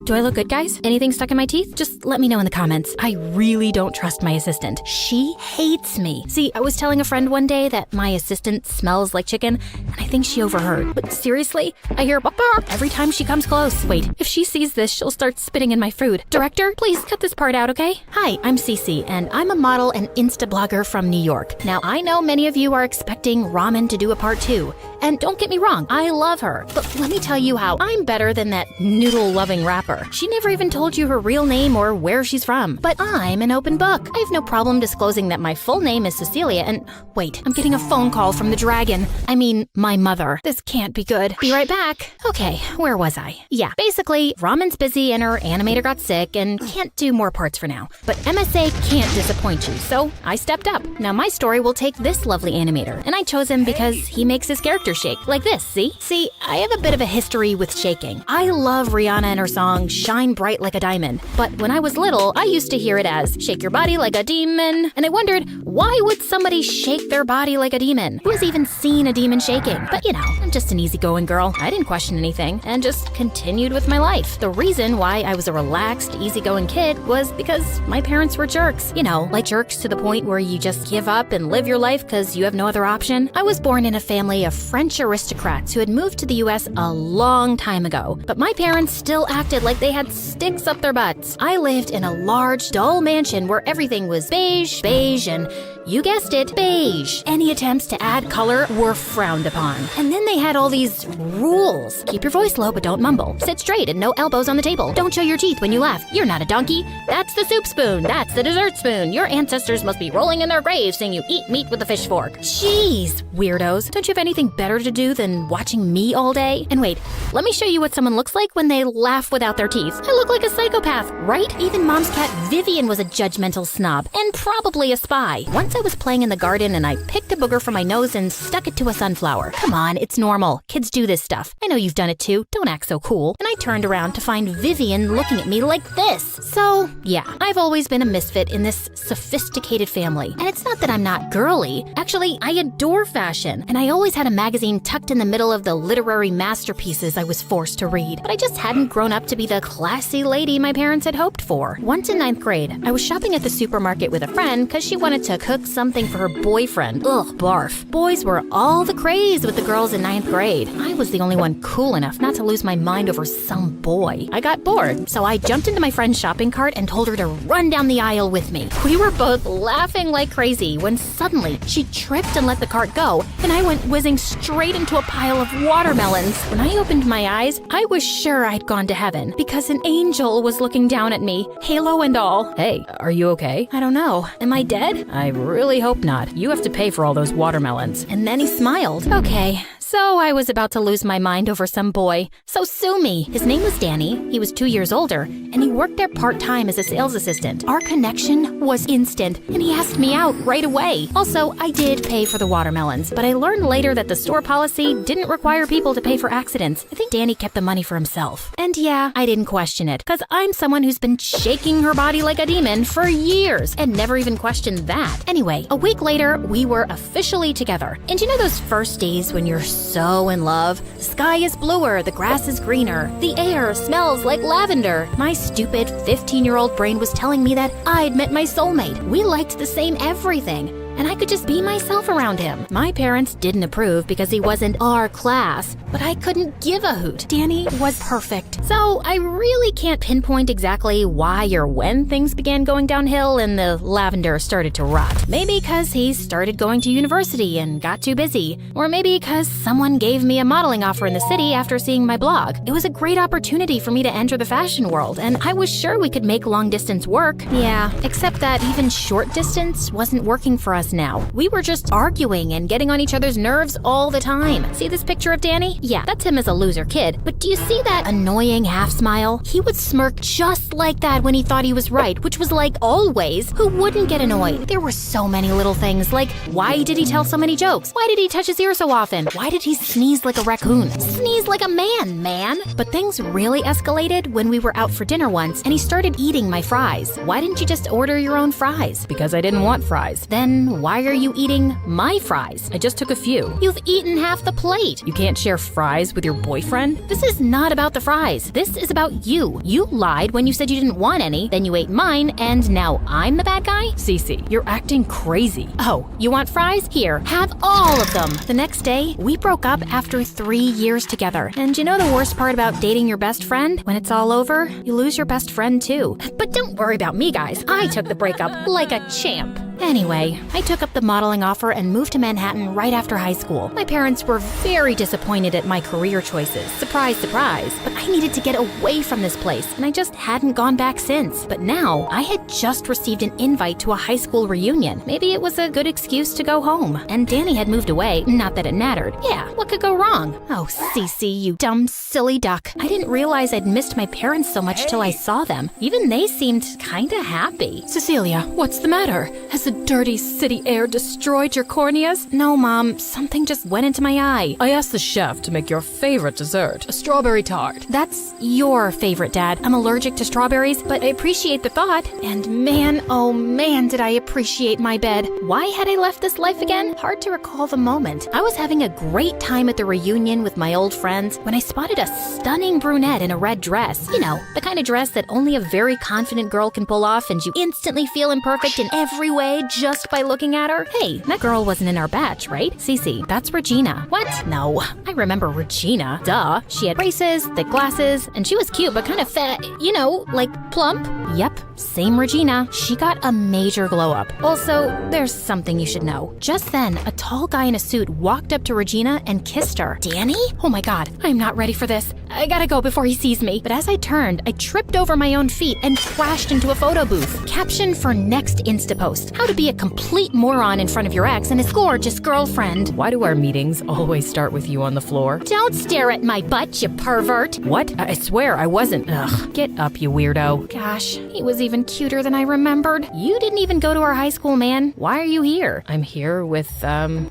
Do I look good, guys? Anything stuck in my teeth? Just let me know in the comments. I really don't trust my assistant. She hates me. See, I was telling a friend one day that my assistant smells like chicken, and I think she overheard. But seriously, I hear bark every time she comes close. Wait, if she sees this, she'll start spitting in my food. Director, please cut this part out, okay? Hi, I'm Cece, and I'm a model and Insta blogger from New York. Now, I know many of you are expecting Ramen to do a part 2. And don't get me wrong, I love her. But let me tell you how I'm better than that noodle-loving rapper. She never even told you her real name or where she's from. But I'm an open book. I have no problem disclosing that my full name is Cecilia and... Wait, I'm getting a phone call from the dragon. I mean, my mother. This can't be good. Be right back. Okay, where was I? Yeah, basically, Ramen's busy and her animator got sick and can't do more parts for now. But MSA can't disappoint you, so I stepped up. Now my story will take this lovely animator, and I chose him because he makes his character shake, like this, see? See, I have a bit of a history with shaking. I love Rihanna and her song Shine Bright Like a Diamond, but when I was little, I used to hear it as shake your body like a demon, and I wondered, why would somebody shake their body like a demon? Who has even seen a demon shaking? But you know, I'm just an easygoing girl. I didn't question anything, and just continued with my life. The reason why I was a relaxed, easygoing kid was because my parents were jerks. You know, like jerks to the point where you just give up and live your life because you have no other option. I was born in a family of French aristocrats who had moved to the US a long time ago, but my parents still acted like they had sticks up their butts. I lived in a large, dull mansion where everything was beige, and you guessed it, beige. Any attempts to add color were frowned upon. And then they had all these rules. Keep your voice low, but don't mumble. Sit straight and no elbows on the table. Don't show your teeth when you laugh. You're not a donkey. That's the soup spoon. That's the dessert spoon. Your ancestors must be rolling in their graves saying you eat meat with a fish fork. Jeez, weirdos. Don't you have anything better to do than watching me all day? And wait, let me show you what someone looks like when they laugh without their teeth. I look like a psychopath, right? Even Mom's cat Vivian was a judgmental snob and probably a spy. Once I was playing in the garden and I picked a booger from my nose and stuck it to a sunflower. Come on, it's normal. Kids do this stuff. I know you've done it too. Don't act so cool. And I turned around to find Vivian looking at me like this. So, yeah, I've always been a misfit in this sophisticated family. And it's not that I'm not girly. Actually, I adore fashion. And I always had a magazine tucked in the middle of the literary masterpieces I was forced to read. But I just hadn't grown up to be the classy lady my parents had hoped for. Once in 9th grade, I was shopping at the supermarket with a friend because she wanted to cook something for her boyfriend. Ugh, barf. Boys were all the craze with the girls in 9th grade. I was the only one cool enough not to lose my mind over some boy. I got bored, so I jumped into my friend's shopping cart and told her to run down the aisle with me. We were both laughing like crazy when suddenly she tripped and let the cart go, and I went whizzing straight into a pile of watermelons. When I opened my eyes, I was sure I'd gone to heaven because an angel was looking down at me, halo and all. Hey, are you okay? I don't know. Am I dead? I really hope not. You have to pay for all those watermelons. And then he smiled. Okay. So I was about to lose my mind over some boy. So sue me. His name was Danny. He was 2 years older, and he worked there part-time as a sales assistant. Our connection was instant, and he asked me out right away. Also, I did pay for the watermelons, but I learned later that the store policy didn't require people to pay for accidents. I think Danny kept the money for himself. And yeah, I didn't question it, because I'm someone who's been shaking her body like a demon for years, and never even questioned that. Anyway, a week later, we were officially together. And you know those first days when you're so in love? The sky is bluer, the grass is greener, the air smells like lavender. My stupid 15-year-old brain was telling me that I'd met my soulmate. We liked the same everything. and I could just be myself around him. My parents didn't approve because he wasn't our class, but I couldn't give a hoot. Danny was perfect. So I really can't pinpoint exactly why or when things began going downhill and the lavender started to rot. Maybe because he started going to university and got too busy, or maybe because someone gave me a modeling offer in the city after seeing my blog. It was a great opportunity for me to enter the fashion world, and I was sure we could make long distance work. Yeah, except that even short distance wasn't working for us now. We were just arguing and getting on each other's nerves all the time. See this picture of Danny? Yeah, that's him as a loser kid. But do you see that annoying half smile? He would smirk just like that when he thought he was right, which was like always. Who wouldn't get annoyed? There were so many little things, like why did he tell so many jokes? Why did he touch his ear so often? Why did he sneeze like a raccoon? Sneeze like a man. But things really escalated when we were out for dinner once and he started eating my fries. Why didn't you just order your own fries? Because I didn't want fries. Then why are you eating my fries? I just took a few. You've eaten half the plate. You can't share fries with your boyfriend? This is not about the fries. This is about you. You lied when you said you didn't want any, then you ate mine, and now I'm the bad guy? Cece, you're acting crazy. Oh, you want fries? Here, have all of them. The next day, we broke up after 3 years together. And you know the worst part about dating your best friend? When it's all over, you lose your best friend too. But don't worry about me, guys. I took the breakup like a champ. Anyway, I took up the modeling offer and moved to Manhattan right after high school. My parents were very disappointed at my career choices. Surprise, surprise. But I needed to get away from this place, and I just hadn't gone back since. But now, I had just received an invite to a high school reunion. Maybe it was a good excuse to go home. And Danny had moved away, not that it mattered. Yeah, what could go wrong? Oh, Cece, you dumb, silly duck. I didn't realize I'd missed my parents so much till I saw them. Even they seemed kinda happy. Cecilia, what's the matter? Has the dirty city air destroyed your corneas? No, Mom, something just went into my eye. I asked the chef to make your favorite dessert, a strawberry tart. That's your favorite, Dad. I'm allergic to strawberries, but I appreciate the thought. And man, oh man, did I appreciate my bed. Why had I left this life again? Hard to recall the moment. I was having a great time at the reunion with my old friends when I spotted a stunning brunette in a red dress. You know, the kind of dress that only a very confident girl can pull off and you instantly feel imperfect in every way just by looking at her. Hey, that girl wasn't in our batch, right? Cece, that's Regina. What? No, I remember Regina. Duh. She had braces, thick glasses, and she was cute but kind of fat, you know, like plump. Yep, same Regina. She got a major glow up. Also, there's something you should know. Just then, a tall guy in a suit walked up to Regina and kissed her. Danny? Oh my god, I'm not ready for this. I gotta go before he sees me. But as I turned, I tripped over my own feet and crashed into a photo booth. Caption for next Insta post: how to be a complete moron in front of your ex and his gorgeous girlfriend. Why do our meetings always start with you on the floor? Don't stare at my butt, you pervert. What? I swear I wasn't. Ugh, get up, you weirdo. Gosh, he was even cuter than I remembered. You didn't even go to our high school, man. Why are you here? I'm here with,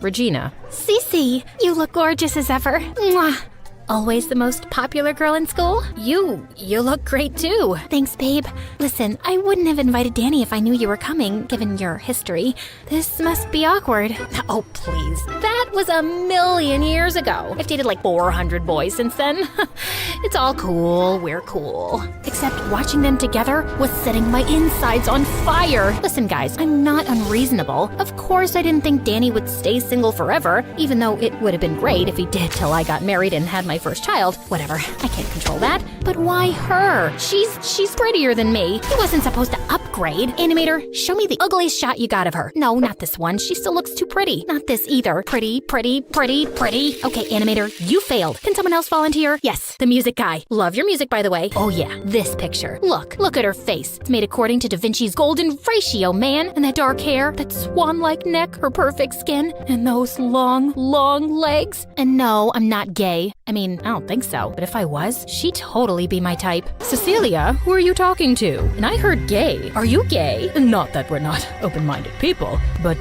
Regina. Cece, you look gorgeous as ever. Mwah. Always the most popular girl in school? You look great too. Thanks, babe. Listen, I wouldn't have invited Danny if I knew you were coming, given your history. This must be awkward. Oh, please. That was a million years ago. I've dated like 400 boys since then. It's all cool. We're cool. Except watching them together was setting my insides on fire. Listen, guys, I'm not unreasonable. Of course, I didn't think Danny would stay single forever, even though it would have been great if he did till I got married and had my first child. Whatever, I can't control that. But why her? She's prettier than me. He wasn't supposed to upgrade. Animator, show me the ugliest shot you got of her. No, not this one. She still looks too pretty. Not this either. Pretty. Okay, animator, you failed. Can someone else volunteer? Yes, the music guy. Love your music, by the way. Oh yeah, this picture. Look at her face. It's made according to Da Vinci's golden ratio, man. And that dark hair, that swan-like neck, her perfect skin, and those long legs. And no, I'm not gay. I mean, I don't think so, but if I was, she'd totally be my type. Cecilia, who are you talking to? And I heard gay. Are you gay? Not that we're not open-minded people, but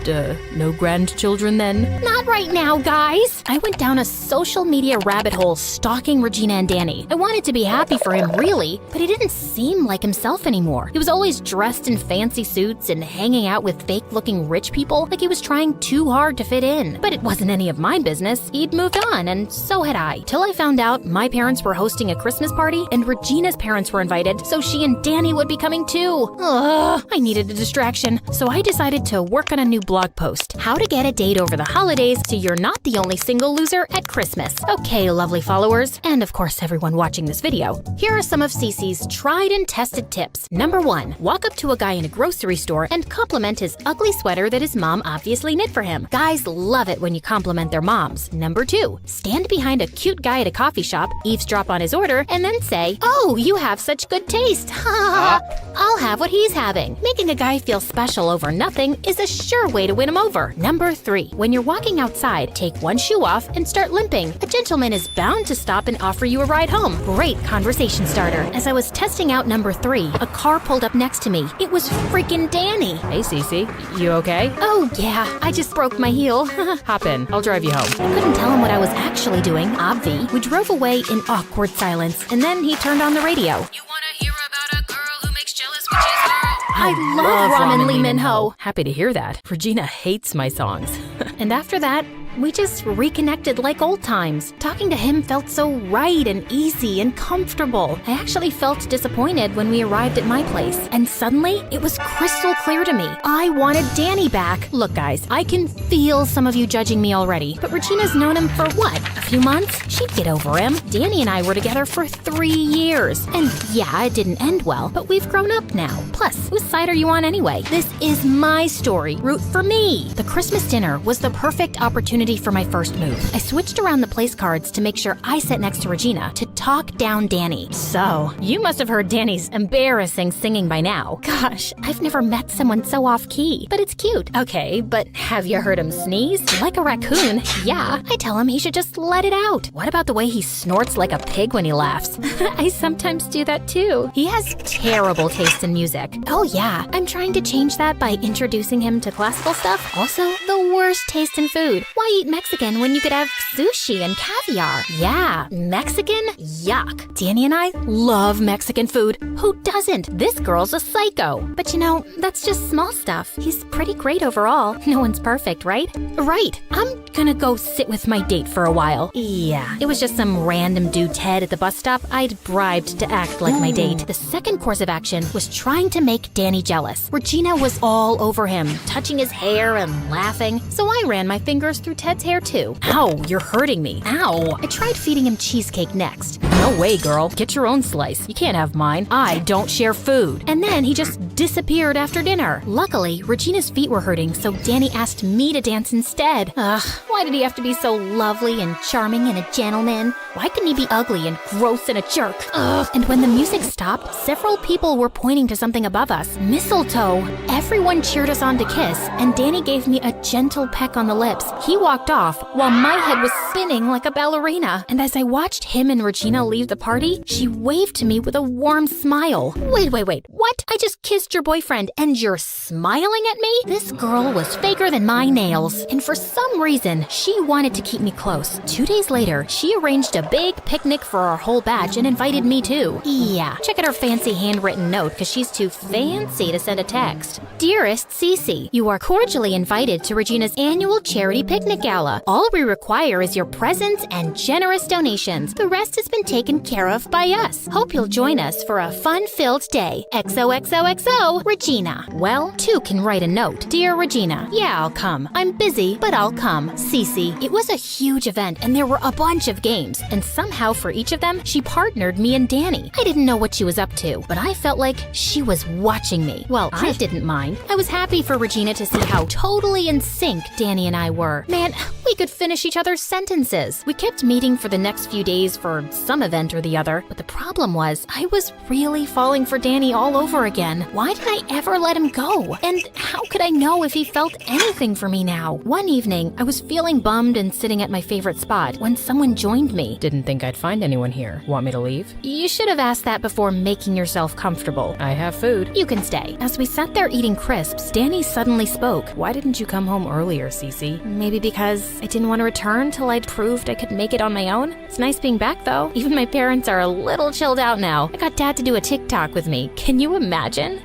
no grandchildren then? Not right now, guys. I went down a social media rabbit hole stalking Regina and Danny. I wanted to be happy for him, really, but he didn't seem like himself anymore. He was always dressed in fancy suits and hanging out with fake-looking rich people like he was trying too hard to fit in. But it wasn't any of my business. He'd moved on, and so had I. Till until I found out my parents were hosting a Christmas party and Regina's parents were invited, so she and Danny would be coming too. Ugh, I needed a distraction, so I decided to work on a new blog post. How to get a date over the holidays so you're not the only single loser at Christmas. Okay, lovely followers, and of course everyone watching this video. Here are some of Cece's tried and tested tips. Number 1, walk up to a guy in a grocery store and compliment his ugly sweater that his mom obviously knit for him. Guys love it when you compliment their moms. Number 2, stand behind a cute guy at a coffee shop, eavesdrop on his order, and then say, "Oh, you have such good taste. Ha ha ha. I'll have what he's having." Making a guy feel special over nothing is a sure way to win him over. Number 3, when you're walking outside, take one shoe off and start limping. A gentleman is bound to stop and offer you a ride home. Great conversation starter. As I was testing out number 3, a car pulled up next to me. It was freaking Danny. Hey, Cece, you okay? Oh yeah, I just broke my heel. Hop in, I'll drive you home. I couldn't tell him what I was actually doing, obvi. We drove away in awkward silence, and then he turned on the radio. You wanna hear about a girl who makes jealous witches girl? I love Ramen Lee Min-ho. Happy to hear that. Regina hates my songs. And after that, we just reconnected like old times. Talking to him felt so right and easy and comfortable. I actually felt disappointed when we arrived at my place. And suddenly, it was crystal clear to me. I wanted Danny back. Look guys, I can feel some of you judging me already. But Regina's known him for what? A few months? She'd get over him. Danny and I were together for 3 years. And yeah, it didn't end well, but we've grown up now. Plus, whose side are you on anyway? This is my story. Root for me. The Christmas dinner was the perfect opportunity for my first move. I switched around the place cards to make sure I sat next to Regina to talk down Danny. So, you must have heard Danny's embarrassing singing by now. Gosh, I've never met someone so off-key, but it's cute. Okay, but have you heard him sneeze? Like a raccoon? Yeah, I tell him he should just let it out. What about the way he snorts like a pig when he laughs? I sometimes do that too. He has terrible taste in music. Oh yeah, I'm trying to change that by introducing him to classical stuff. Also, the worst taste in food. Why eat Mexican when you could have sushi and caviar? Yeah, Mexican? Yuck. Danny and I love Mexican food. Who doesn't? This girl's a psycho. But you know, that's just small stuff. He's pretty great overall. No one's perfect, right? Right. I'm gonna go sit with my date for a while. Yeah, it was just some random dude Ted at the bus stop I'd bribed to act like my date. The second course of action was trying to make Danny jealous. Regina was all over him, touching his hair and laughing, so I ran my fingers through Ted's hair too. Ow, you're hurting me. Ow. I tried feeding him cheesecake next. No way, girl. Get your own slice. You can't have mine. I don't share food. And then he just disappeared after dinner. Luckily, Regina's feet were hurting, so Danny asked me to dance instead. Ugh, why did he have to be so lovely and charming and a gentleman? Why couldn't he be ugly and gross and a jerk? Ugh. And when the music stopped, several people were pointing to something above us. Mistletoe. Everyone cheered us on to kiss, and Danny gave me a gentle peck on the lips. He walked off while my head was spinning like a ballerina. And as I watched him and Regina leave the party, she waved to me with a warm smile. Wait. What? I just kissed your boyfriend and you're smiling at me? This girl was faker than my nails. And for some reason, she wanted to keep me close. 2 days later, she arranged a big picnic for our whole batch and invited me too. Yeah, check out her fancy handwritten note because she's too fancy to send a text. Dearest Cece, you are cordially invited to Regina's annual charity picnic gala. All we require is your presence and generous donations. The rest has been taken care of by us. Hope you'll join us for a fun-filled day. XOXOXO, Regina. Well, 2 can write a note. Dear Regina, yeah, I'll come. I'm busy, but I'll come. Cece. It was a huge event and there were a bunch of games. And somehow for each of them, she partnered me and Danny. I didn't know what she was up to, but I felt like she was watching me. Well, I didn't mind. I was happy for Regina to see how totally in sync Danny and I were. Man, we could finish each other's sentences. We kept meeting for the next few days for some event or the other, but the problem was I was really falling for Danny all over again. Why did I ever let him go? And how could I know if he felt anything for me now? One evening, I was feeling bummed and sitting at my favorite spot when someone joined me. Didn't think I'd find anyone here. Want me to leave? You should have asked that before making yourself comfortable. I have food. You can stay. As we sat there eating crisps, Danny suddenly spoke. Why didn't you come home earlier, Cece? Maybe because I didn't want to return till I'd proved I could make it on my own. It's nice being back, though. Even my parents are a little chilled out now. I got Dad to do a TikTok with me. Can you imagine?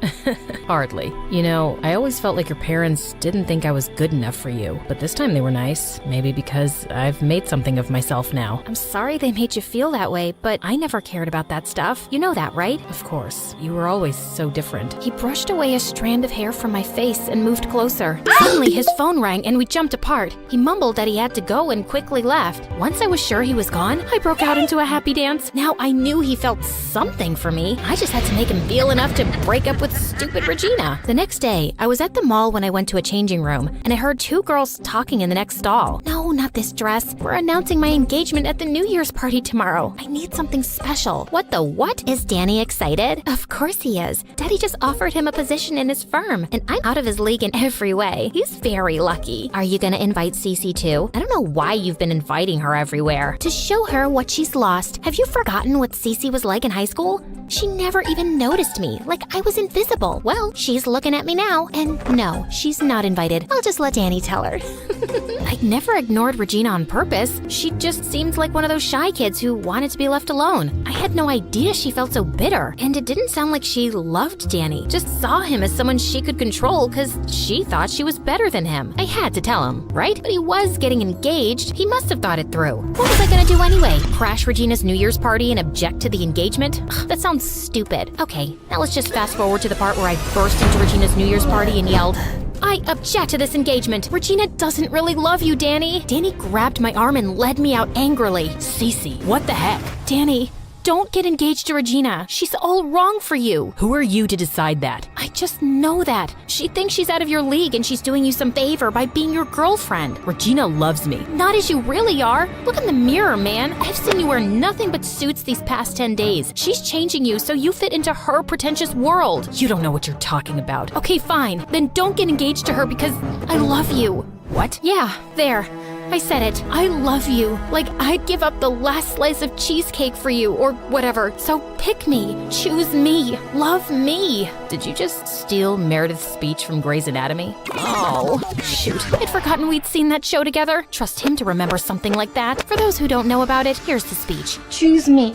Hardly. You know, I always felt like your parents didn't think I was good enough for you, but this time they were nice. Maybe because I've made something of myself now. I'm sorry they made you feel that way, but I never cared about that stuff. You know that, right? Of course, you were always so different. He brushed away a strand of hair from my face and moved closer. Suddenly, his phone rang and we jumped apart. He mumbled that he had to go and quickly left. Once I was sure he was gone, I broke out into a happy dance. Now I knew he felt something for me. I just had to make him feel enough to break up with stupid Regina. The next day, I was at the mall when I went to a changing room, and I heard two girls talking in the next stall. No, not this dress. We're announcing my engagement at the New Year's party tomorrow. I need something special. What the what? Is Danny excited? Of course he is. Daddy just offered him a position in his firm, and I'm out of his league in every way. He's very lucky. Are you gonna invite Cece too? I don't know why you've been inviting her everywhere. To show her what she's lost. Have you forgotten what Cece was like in high school? She never even noticed me, like I was invisible. Well, she's looking at me now, and no, she's not invited. I'll just let Danny tell her. I never ignored Regina on purpose. She just seemed like one of those shy kids who wanted to be left alone. I had no idea she felt so bitter, and it didn't sound like she loved Danny. Just saw him as someone she could control because she thought she was better than him. I had to tell him, right? But he was getting engaged. He must have thought it through. What was I gonna do anyway? Crash Regina's New Year's party and object to the engagement? Ugh, that sounds stupid. Okay, now let's just fast forward to the part where I burst into Regina's New Year's party and yelled, I object to this engagement. Regina doesn't really love you, Danny. Danny grabbed my arm and led me out angrily. Cece, what the heck? Danny, don't get engaged to Regina. She's all wrong for you. Who are you to decide that? I just know that. She thinks she's out of your league and she's doing you some favor by being your girlfriend. Regina loves me. Not as you really are. Look in the mirror, man. I've seen you wear nothing but suits these past 10 days. She's changing you so you fit into her pretentious world. You don't know what you're talking about. Okay, fine. Then don't get engaged to her because I love you. What? Yeah, there. I said it. I love you. Like I'd give up the last slice of cheesecake for you or whatever. So pick me. Choose me. Love me. Did you just steal Meredith's speech from Grey's Anatomy? Oh, shoot. I'd forgotten we'd seen that show together. Trust him to remember something like that. For those who don't know about it, here's the speech. Choose me.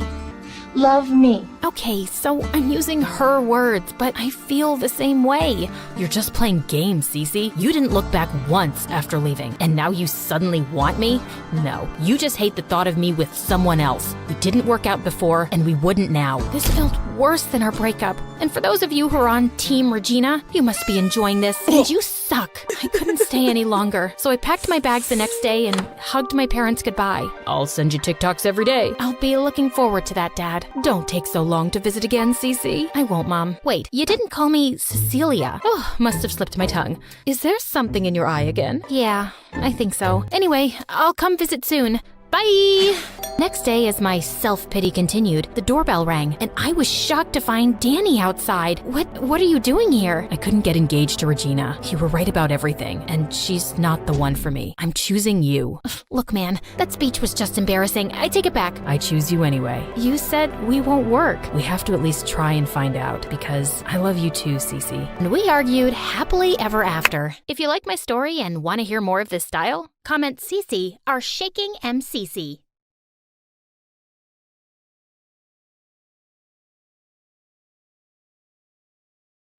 Love me. Okay, so I'm using her words, but I feel the same way. You're just playing games, Cece. You didn't look back once after leaving, and now you suddenly want me? No, you just hate the thought of me with someone else. We didn't work out before, and we wouldn't now. This felt worse than our breakup. And for those of you who are on Team Regina, you must be enjoying this. And you suck. I couldn't stay any longer, so I packed my bags the next day and hugged my parents goodbye. I'll send you TikToks every day. I'll be looking forward to that, Dad. Don't take so long to visit again, Cece. I won't, Mom. Wait, you didn't call me Cecilia. Oh, must have slipped my tongue. Is there something in your eye again? Yeah, I think so. Anyway, I'll come visit soon. Bye! Next day, as my self-pity continued, the doorbell rang, and I was shocked to find Danny outside. What are you doing here? I couldn't get engaged to Regina. You were right about everything, and she's not the one for me. I'm choosing you. Look, man, that speech was just embarrassing. I take it back. I choose you anyway. You said we won't work. We have to at least try and find out, because I love you too, Cece. And we argued happily ever after. If you like my story and want to hear more of this style, comment Cece, our shaking MCC.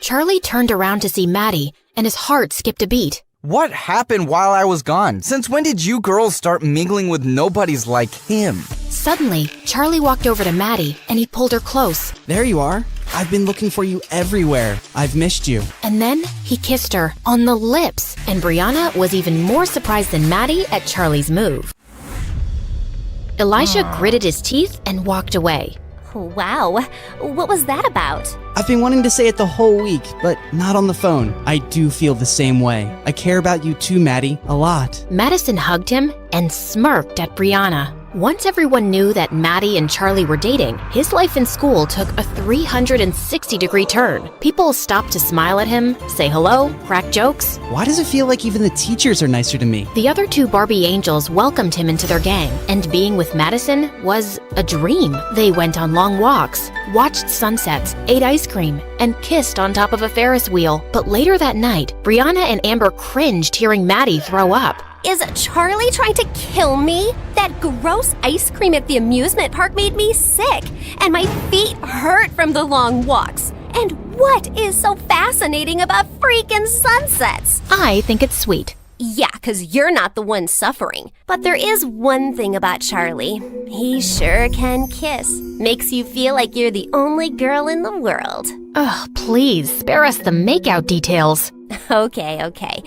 Charlie turned around to see Maddie, and his heart skipped a beat. What happened while I was gone? Since when did you girls start mingling with nobodies like him? Suddenly, Charlie walked over to Maddie, and he pulled her close. There you are. I've been looking for you everywhere. I've missed you. And then he kissed her on the lips, and Brianna was even more surprised than Maddie at Charlie's move. Elijah gritted his teeth and walked away. Wow, what was that about? I've been wanting to say it the whole week, but not on the phone. I do feel the same way. I care about you too, Maddie, a lot. Madison hugged him and smirked at Brianna. Once everyone knew that Maddie and Charlie were dating, his life in school took a 360-degree turn. People stopped to smile at him, say hello, crack jokes. Why does it feel like even the teachers are nicer to me? The other two Barbie angels welcomed him into their gang, and being with Madison was a dream. They went on long walks, watched sunsets, ate ice cream, and kissed on top of a Ferris wheel. But later that night, Brianna and Amber cringed hearing Maddie throw up. Is Charlie trying to kill me? That gross ice cream at the amusement park made me sick, and my feet hurt from the long walks. And what is so fascinating about freaking sunsets? I think it's sweet. Yeah, 'cause you're not the one suffering. But there is one thing about Charlie. He sure can kiss. Makes you feel like you're the only girl in the world. Ugh, please, spare us the makeout details. Okay.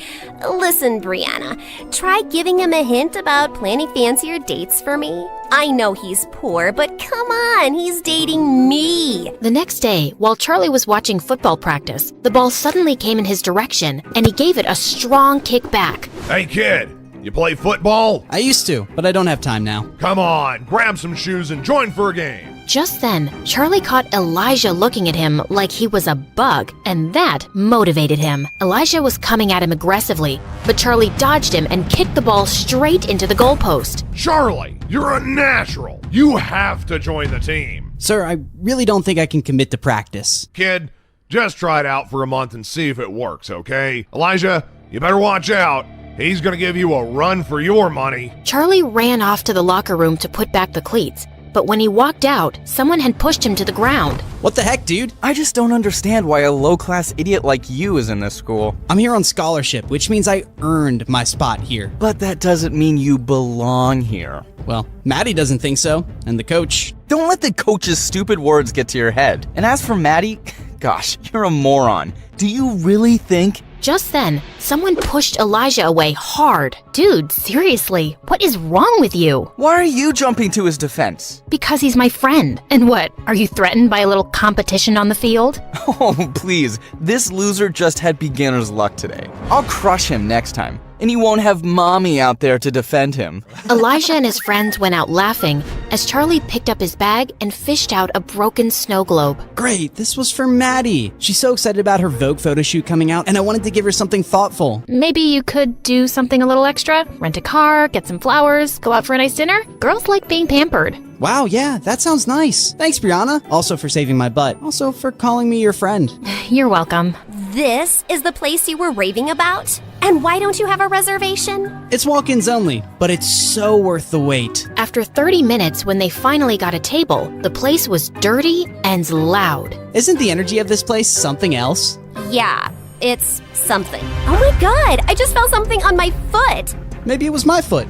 Listen, Brianna, try giving him a hint about planning fancier dates for me. I know he's poor, but come on, he's dating me. The next day, while Charlie was watching football practice, the ball suddenly came in his direction, and he gave it a strong kick back. Hey kid, you play football? I used to, but I don't have time now. Come on, grab some shoes and join for a game. Just then, Charlie caught Elijah looking at him like he was a bug, and that motivated him. Elijah was coming at him aggressively, but Charlie dodged him and kicked the ball straight into the goalpost. Charlie, you're a natural. You have to join the team. Sir, I really don't think I can commit to practice. Kid, just try it out for a month and see if it works, okay? Elijah, you better watch out. He's gonna give you a run for your money. Charlie ran off to the locker room to put back the cleats. But when he walked out, someone had pushed him to the ground. What the heck, dude? I just don't understand why a low-class idiot like you is in this school. I'm here on scholarship, which means I earned my spot here. But that doesn't mean you belong here. Well, Maddie doesn't think so, and the coach. Don't let the coach's stupid words get to your head. And as for Maddie, gosh, you're a moron. Do you really think? Just then, someone pushed Elijah away hard. Dude, seriously, what is wrong with you? Why are you jumping to his defense? Because he's my friend. And what, are you threatened by a little competition on the field? Oh, please. This loser just had beginner's luck today. I'll crush him next time. And he won't have mommy out there to defend him. Elijah and his friends went out laughing as Charlie picked up his bag and fished out a broken snow globe. Great, this was for Maddie. She's so excited about her Vogue photo shoot coming out, and I wanted to give her something thoughtful. Maybe you could do something a little extra? Rent a car, get some flowers, go out for a nice dinner? Girls like being pampered. Wow, yeah, that sounds nice. Thanks, Brianna. Also for saving my butt. Also for calling me your friend. You're welcome. This is the place you were raving about? And why don't you have a reservation? It's walk-ins only, but it's so worth the wait. After 30 minutes, when they finally got a table, the place was dirty and loud. Isn't the energy of this place something else? Yeah, it's something. Oh my god, I just felt something on my foot. Maybe it was my foot.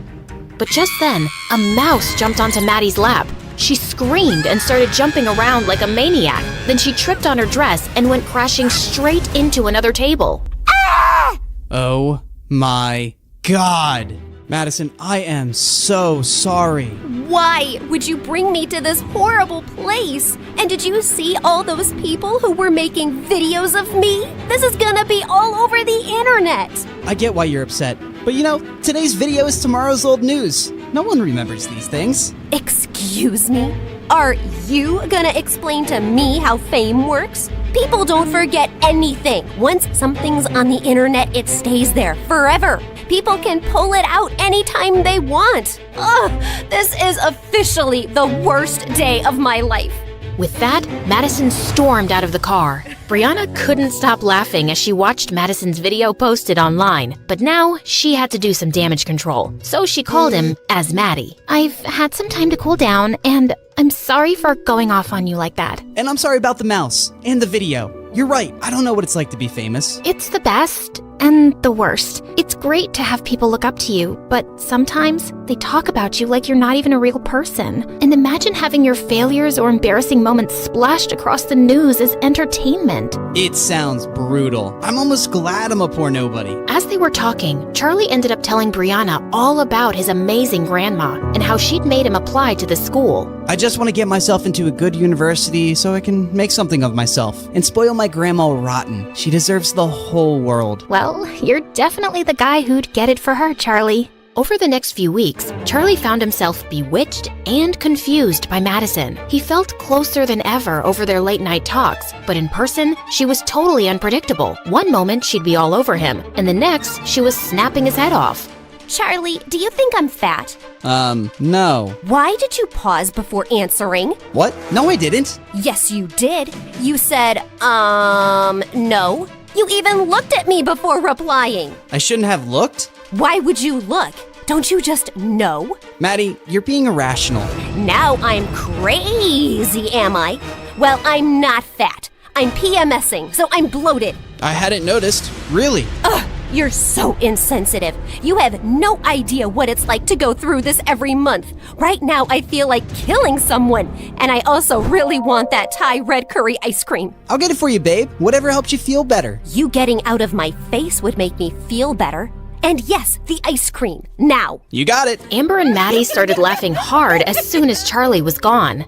But just then, a mouse jumped onto Maddie's lap. She screamed and started jumping around like a maniac. Then she tripped on her dress and went crashing straight into another table. Ah! Oh my god. Madison, I am so sorry. Why would you bring me to this horrible place? And did you see all those people who were making videos of me? This is gonna be all over the internet. I get why you're upset. But you know, today's video is tomorrow's old news. No one remembers these things. Excuse me? Are you gonna explain to me how fame works? People don't forget anything. Once something's on the internet, it stays there forever. People can pull it out anytime they want. Ugh, this is officially the worst day of my life. With that, Madison stormed out of the car. Brianna couldn't stop laughing as she watched Madison's video posted online, but now she had to do some damage control, so she called him as Maddie. I've had some time to cool down, and I'm sorry for going off on you like that. And I'm sorry about the mouse and the video. You're right, I don't know what it's like to be famous. It's the best and the worst. It's great to have people look up to you, but sometimes they talk about you like you're not even a real person. And imagine having your failures or embarrassing moments splashed across the news as entertainment. It sounds brutal. I'm almost glad I'm a poor nobody. As they were talking, Charlie ended up telling Brianna all about his amazing grandma and how she'd made him apply to the school. I just want to get myself into a good university so I can make something of myself and spoil my grandma rotten. She deserves the whole world. Well, you're definitely the guy who'd get it for her, Charlie. Over the next few weeks, Charlie found himself bewitched and confused by Madison. He felt closer than ever over their late-night talks, but in person, she was totally unpredictable. One moment, she'd be all over him, and the next, she was snapping his head off. Charlie, do you think I'm fat? No. Why did you pause before answering? What? No, I didn't. Yes, you did. You said, no. You even looked at me before replying. I shouldn't have looked? Why would you look? Don't you just know? Maddie, you're being irrational. Now I'm crazy, am I? Well, I'm not fat. I'm PMSing, so I'm bloated. I hadn't noticed. Really? Ugh, you're so insensitive. You have no idea what it's like to go through this every month. Right now, I feel like killing someone. And I also really want that Thai red curry ice cream. I'll get it for you, babe. Whatever helps you feel better. You getting out of my face would make me feel better. And yes, the ice cream. Now. You got it. Amber and Maddie started laughing hard as soon as Charlie was gone.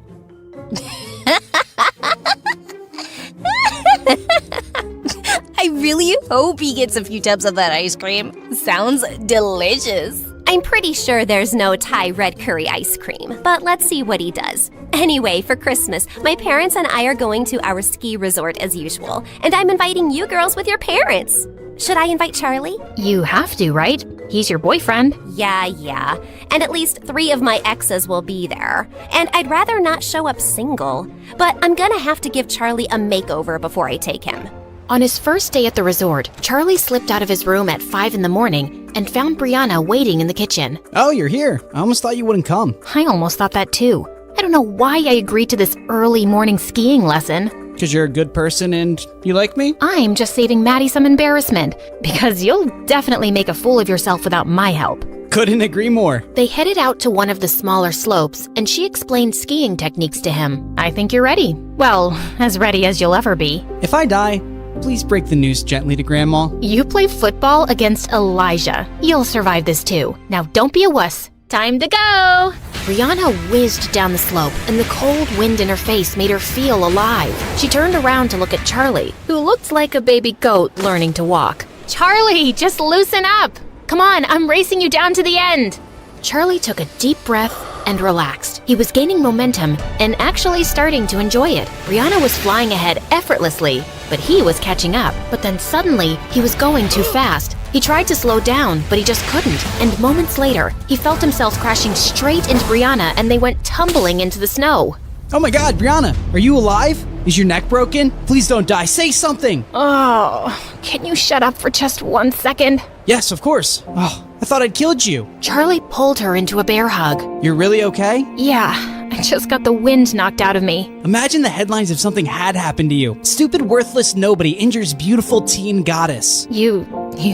I really hope he gets a few tubs of that ice cream. Sounds delicious. I'm pretty sure there's no Thai red curry ice cream, but let's see what he does. Anyway, for Christmas, my parents and I are going to our ski resort as usual, and I'm inviting you girls with your parents. Should I invite Charlie? You have to, right? He's your boyfriend. Yeah. And at least 3 of my exes will be there. And I'd rather not show up single, but I'm gonna have to give Charlie a makeover before I take him. On his first day at the resort, Charlie slipped out of his room at 5 in the morning and found Brianna waiting in the kitchen. Oh, you're here. I almost thought you wouldn't come. I almost thought that too. I don't know why I agreed to this early morning skiing lesson. Because you're a good person and you like me? I'm just saving Maddie some embarrassment, because you'll definitely make a fool of yourself without my help. Couldn't agree more. They headed out to one of the smaller slopes, and she explained skiing techniques to him. I think you're ready. Well, as ready as you'll ever be. If I die, please break the news gently to Grandma. You play football against Elijah. You'll survive this too. Now don't be a wuss. Time to go! Brianna whizzed down the slope, and the cold wind in her face made her feel alive. She turned around to look at Charlie, who looked like a baby goat learning to walk. Charlie, just loosen up! Come on, I'm racing you down to the end! Charlie took a deep breath and relaxed. He was gaining momentum and actually starting to enjoy it. Brianna was flying ahead effortlessly, but he was catching up. But then suddenly, he was going too fast. He tried to slow down, but he just couldn't. And moments later, he felt himself crashing straight into Brianna, and they went tumbling into the snow. Oh my God, Brianna, are you alive? Is your neck broken? Please don't die. Say something. Oh, can you shut up for just 1 second? Yes, of course. Oh, I thought I'd killed you. Charlie pulled her into a bear hug. You're really okay? Yeah, I just got the wind knocked out of me. Imagine the headlines if something had happened to you. Stupid, worthless nobody injures beautiful teen goddess. You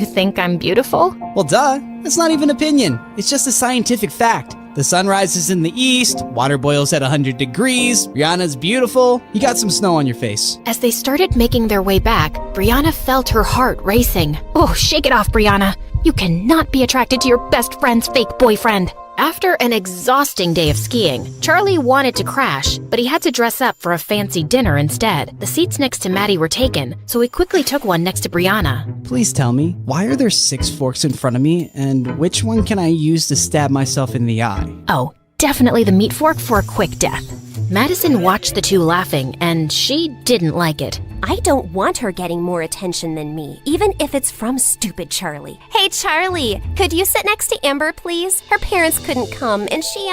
think I'm beautiful? Well, duh. That's not even opinion. It's just a scientific fact. The sun rises in the east, water boils at 100 degrees, Brianna's beautiful, you got some snow on your face. As they started making their way back, Brianna felt her heart racing. Oh, shake it off, Brianna. You cannot be attracted to your best friend's fake boyfriend. After an exhausting day of skiing, Charlie wanted to crash, but he had to dress up for a fancy dinner instead. The seats next to Maddie were taken, so he quickly took one next to Brianna. Please tell me, why are there 6 forks in front of me, and which one can I use to stab myself in the eye? Oh, definitely the meat fork for a quick death. Madison watched the two laughing, and she didn't like it. I don't want her getting more attention than me, even if it's from stupid Charlie. Hey, Charlie, could you sit next to Amber, please? Her parents couldn't come, and she,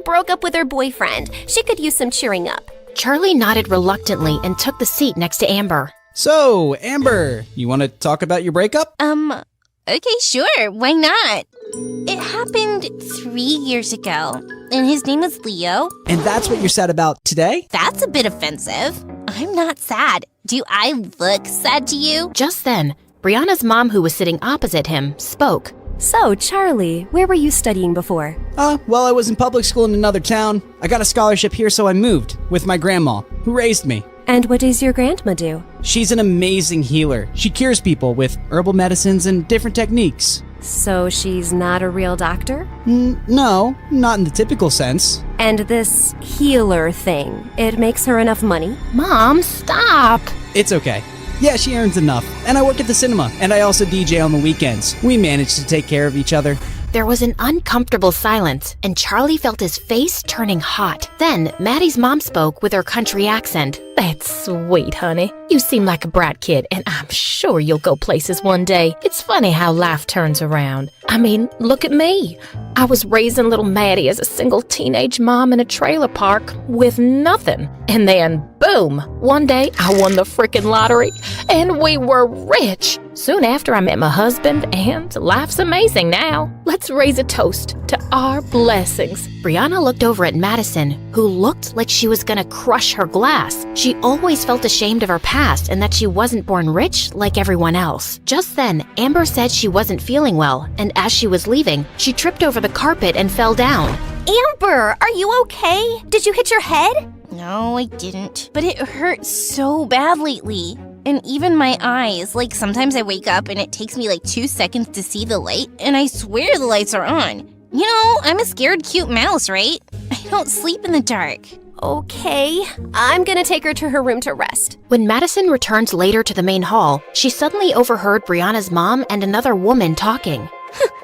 broke up with her boyfriend. She could use some cheering up. Charlie nodded reluctantly and took the seat next to Amber. So, Amber, you want to talk about your breakup? Okay, sure, why not? It happened 3 years ago, and his name was Leo. And that's what you're sad about today? That's a bit offensive. I'm not sad. Do I look sad to you? Just then, Brianna's mom, who was sitting opposite him, spoke. So, Charlie, where were you studying before? Well, I was in public school in another town. I got a scholarship here, so I moved with my grandma, who raised me. And what does your grandma do? She's an amazing healer. She cures people with herbal medicines and different techniques. So she's not a real doctor? No, not in the typical sense. And this healer thing, it makes her enough money? Mom, stop! It's okay. Yeah, she earns enough. And I work at the cinema, and I also DJ on the weekends. We manage to take care of each other. There was an uncomfortable silence, and Charlie felt his face turning hot. Then, Maddie's mom spoke with her country accent. That's sweet, honey. You seem like a bright kid, and I'm sure you'll go places one day. It's funny how life turns around. I mean, look at me. I was raising little Maddie as a single teenage mom in a trailer park with nothing. And then, boom, one day I won the frickin' lottery, and we were rich. Soon after, I met my husband, and life's amazing now. Let's raise a toast to our blessings. Brianna looked over at Madison, who looked like she was gonna crush her glass. She always felt ashamed of her past and that she wasn't born rich like everyone else. Just then, Amber said she wasn't feeling well, and as she was leaving, she tripped over the carpet and fell down. Amber, are you okay? Did you hit your head? No, I didn't. But it hurts so bad lately. And even my eyes, like sometimes I wake up and it takes me like 2 seconds to see the light, and I swear the lights are on. You know, I'm a scared cute mouse, right? I don't sleep in the dark. Okay, I'm gonna take her to her room to rest. When Madison returned later to the main hall, she suddenly overheard Brianna's mom and another woman talking.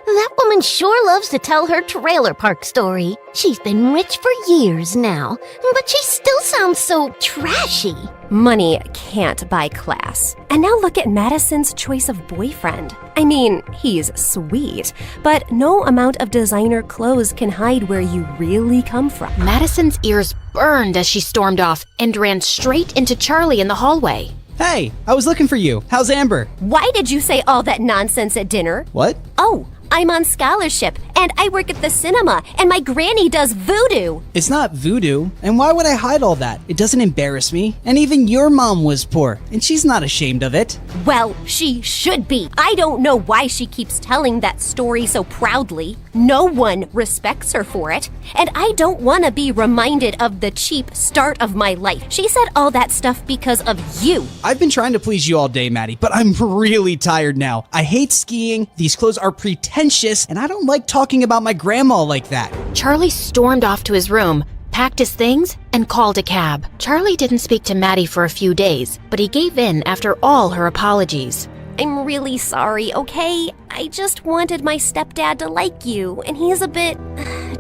That woman sure loves to tell her trailer park story. She's been rich for years now, but she still sounds so trashy. Money can't buy class. And now look at Madison's choice of boyfriend. I mean, he's sweet, but no amount of designer clothes can hide where you really come from. Madison's ears burned as she stormed off and ran straight into Charlie in the hallway. Hey, I was looking for you. How's Amber? Why did you say all that nonsense at dinner? What? Oh, I'm on scholarship, and I work at the cinema, and my granny does voodoo. It's not voodoo, and why would I hide all that? It doesn't embarrass me. And even your mom was poor, and she's not ashamed of it. Well, she should be. I don't know why she keeps telling that story so proudly. No one respects her for it, and I don't want to be reminded of the cheap start of my life. She said all that stuff because of you. I've been trying to please you all day, Maddie, but I'm really tired now. I hate skiing, these clothes are pretentious, and I don't like talking about my grandma like that. Charlie stormed off to his room, packed his things, and called a cab. Charlie didn't speak to Maddie for a few days, but he gave in after all her apologies. I'm really sorry, okay? I just wanted my stepdad to like you, and he is a bit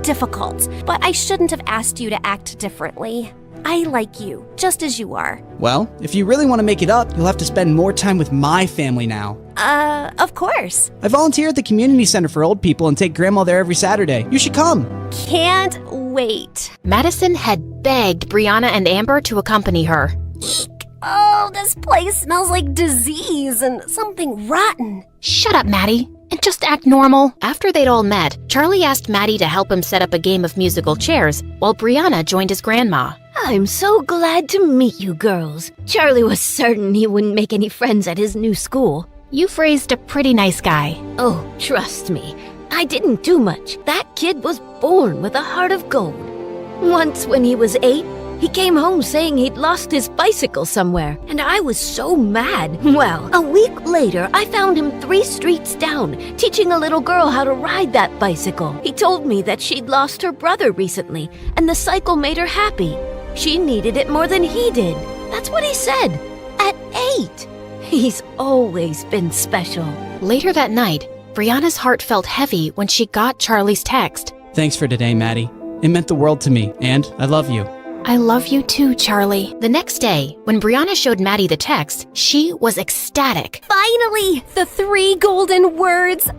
difficult. But I shouldn't have asked you to act differently. I like you, just as you are. Well, if you really want to make it up, you'll have to spend more time with my family now. Of course. I volunteer at the community center for old people and take grandma there every Saturday. You should come. Can't wait. Madison had begged Brianna and Amber to accompany her. Eek. Oh, this place smells like disease and something rotten. Shut up, Maddie, and just act normal. After they'd all met, Charlie asked Maddie to help him set up a game of musical chairs, while Brianna joined his grandma. I'm so glad to meet you girls. Charlie was certain he wouldn't make any friends at his new school. You've raised a pretty nice guy. Oh, trust me, I didn't do much. That kid was born with a heart of gold. Once when he was 8, he came home saying he'd lost his bicycle somewhere, and I was so mad. Well, a week later, I found him 3 streets down, teaching a little girl how to ride that bicycle. He told me that she'd lost her brother recently, and the cycle made her happy. She needed it more than he did. That's what he said. At 8. He's always been special. Later that night, Brianna's heart felt heavy when she got Charlie's text. Thanks for today, Maddie. It meant the world to me, and I love you. I love you too, Charlie. The next day, when Brianna showed Maddie the text, she was ecstatic. Finally, the 3 golden words.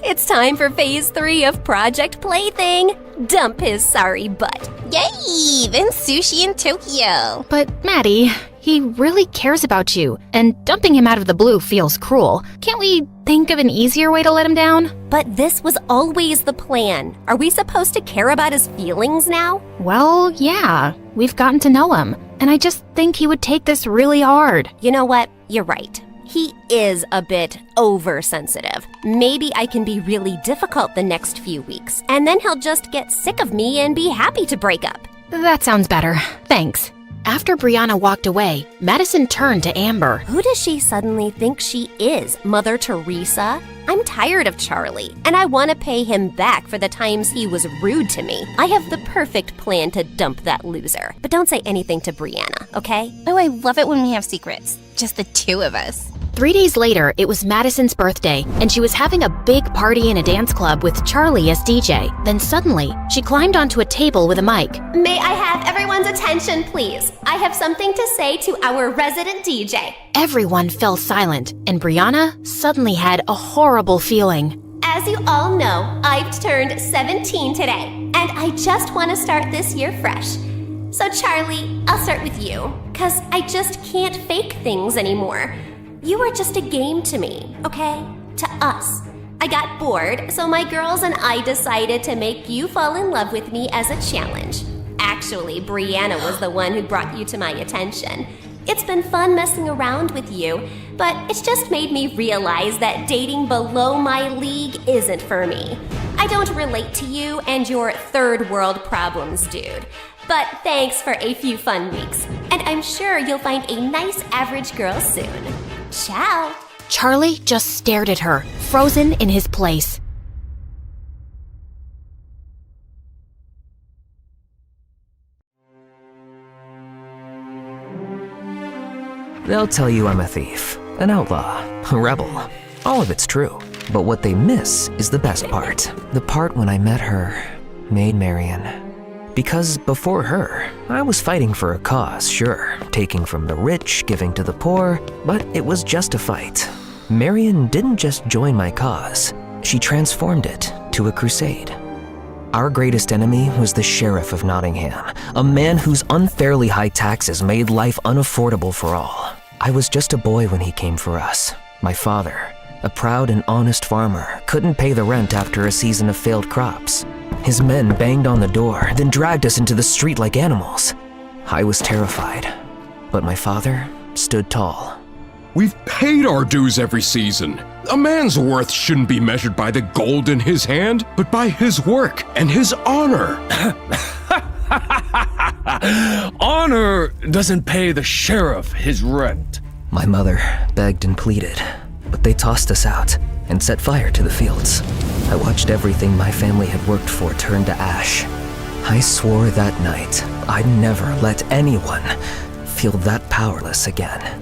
It's time for phase 3 of Project Plaything. Dump his sorry butt. Yay! Then sushi in Tokyo. But Maddie, he really cares about you, and dumping him out of the blue feels cruel. Can't we think of an easier way to let him down? But this was always the plan. Are we supposed to care about his feelings now? Well, yeah. We've gotten to know him, and I just think he would take this really hard. You know what? You're right. He is a bit oversensitive. Maybe I can be really difficult the next few weeks, and then he'll just get sick of me and be happy to break up. That sounds better. Thanks. After Brianna walked away, Madison turned to Amber. Who does she suddenly think she is? Mother Teresa? I'm tired of Charlie, and I want to pay him back for the times he was rude to me. I have the perfect plan to dump that loser. But don't say anything to Brianna, okay? Oh, I love it when we have secrets. Just the 2 of us. 3 days later, it was Madison's birthday, and she was having a big party in a dance club with Charlie as DJ. Then suddenly, she climbed onto a table with a mic. May I have everyone's attention, please? I have something to say to our resident DJ. Everyone fell silent, and Brianna suddenly had a horrible feeling. As you all know, I've turned 17 today, and I just want to start this year fresh. So Charlie, I'll start with you, because I just can't fake things anymore. You are just a game to me, okay? To us. I got bored, so my girls and I decided to make you fall in love with me as a challenge. Actually, Brianna was the one who brought you to my attention. It's been fun messing around with you, but it's just made me realize that dating below my league isn't for me. I don't relate to you and your third world problems, dude. But thanks for a few fun weeks, and I'm sure you'll find a nice average girl soon. Ciao. Charlie just stared at her, frozen in his place. They'll tell you I'm a thief, an outlaw, a rebel. All of it's true. But what they miss is the best part. The part when I met her, Maid Marian. Because before her, I was fighting for a cause, sure, taking from the rich, giving to the poor, but it was just a fight. Marian didn't just join my cause, she transformed it to a crusade. Our greatest enemy was the Sheriff of Nottingham, a man whose unfairly high taxes made life unaffordable for all. I was just a boy when he came for us. My father, a proud and honest farmer, couldn't pay the rent after a season of failed crops. His men banged on the door, then dragged us into the street like animals. I was terrified, but my father stood tall. We've paid our dues every season. A man's worth shouldn't be measured by the gold in his hand, but by his work and his honor. Honor doesn't pay the sheriff his rent. My mother begged and pleaded, but they tossed us out and set fire to the fields. I watched everything my family had worked for turn to ash. I swore that night I'd never let anyone feel that powerless again.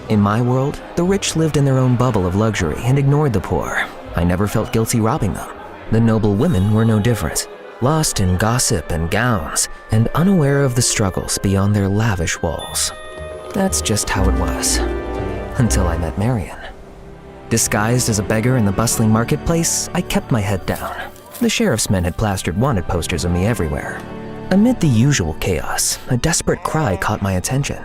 In my world, the rich lived in their own bubble of luxury and ignored the poor. I never felt guilty robbing them. The noble women were no different, lost in gossip and gowns, and unaware of the struggles beyond their lavish walls. That's just how it was, until I met Marian. Disguised as a beggar in the bustling marketplace, I kept my head down. The sheriff's men had plastered wanted posters of me everywhere. Amid the usual chaos, a desperate cry caught my attention.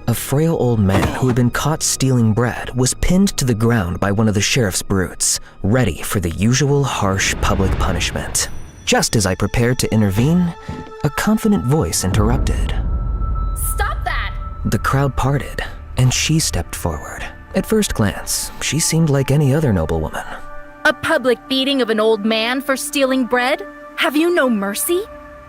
A frail old man who had been caught stealing bread was pinned to the ground by one of the sheriff's brutes, ready for the usual harsh public punishment. Just as I prepared to intervene, a confident voice interrupted. Stop that! The crowd parted, and she stepped forward. At first glance, she seemed like any other noblewoman. A public beating of an old man for stealing bread? Have you no mercy?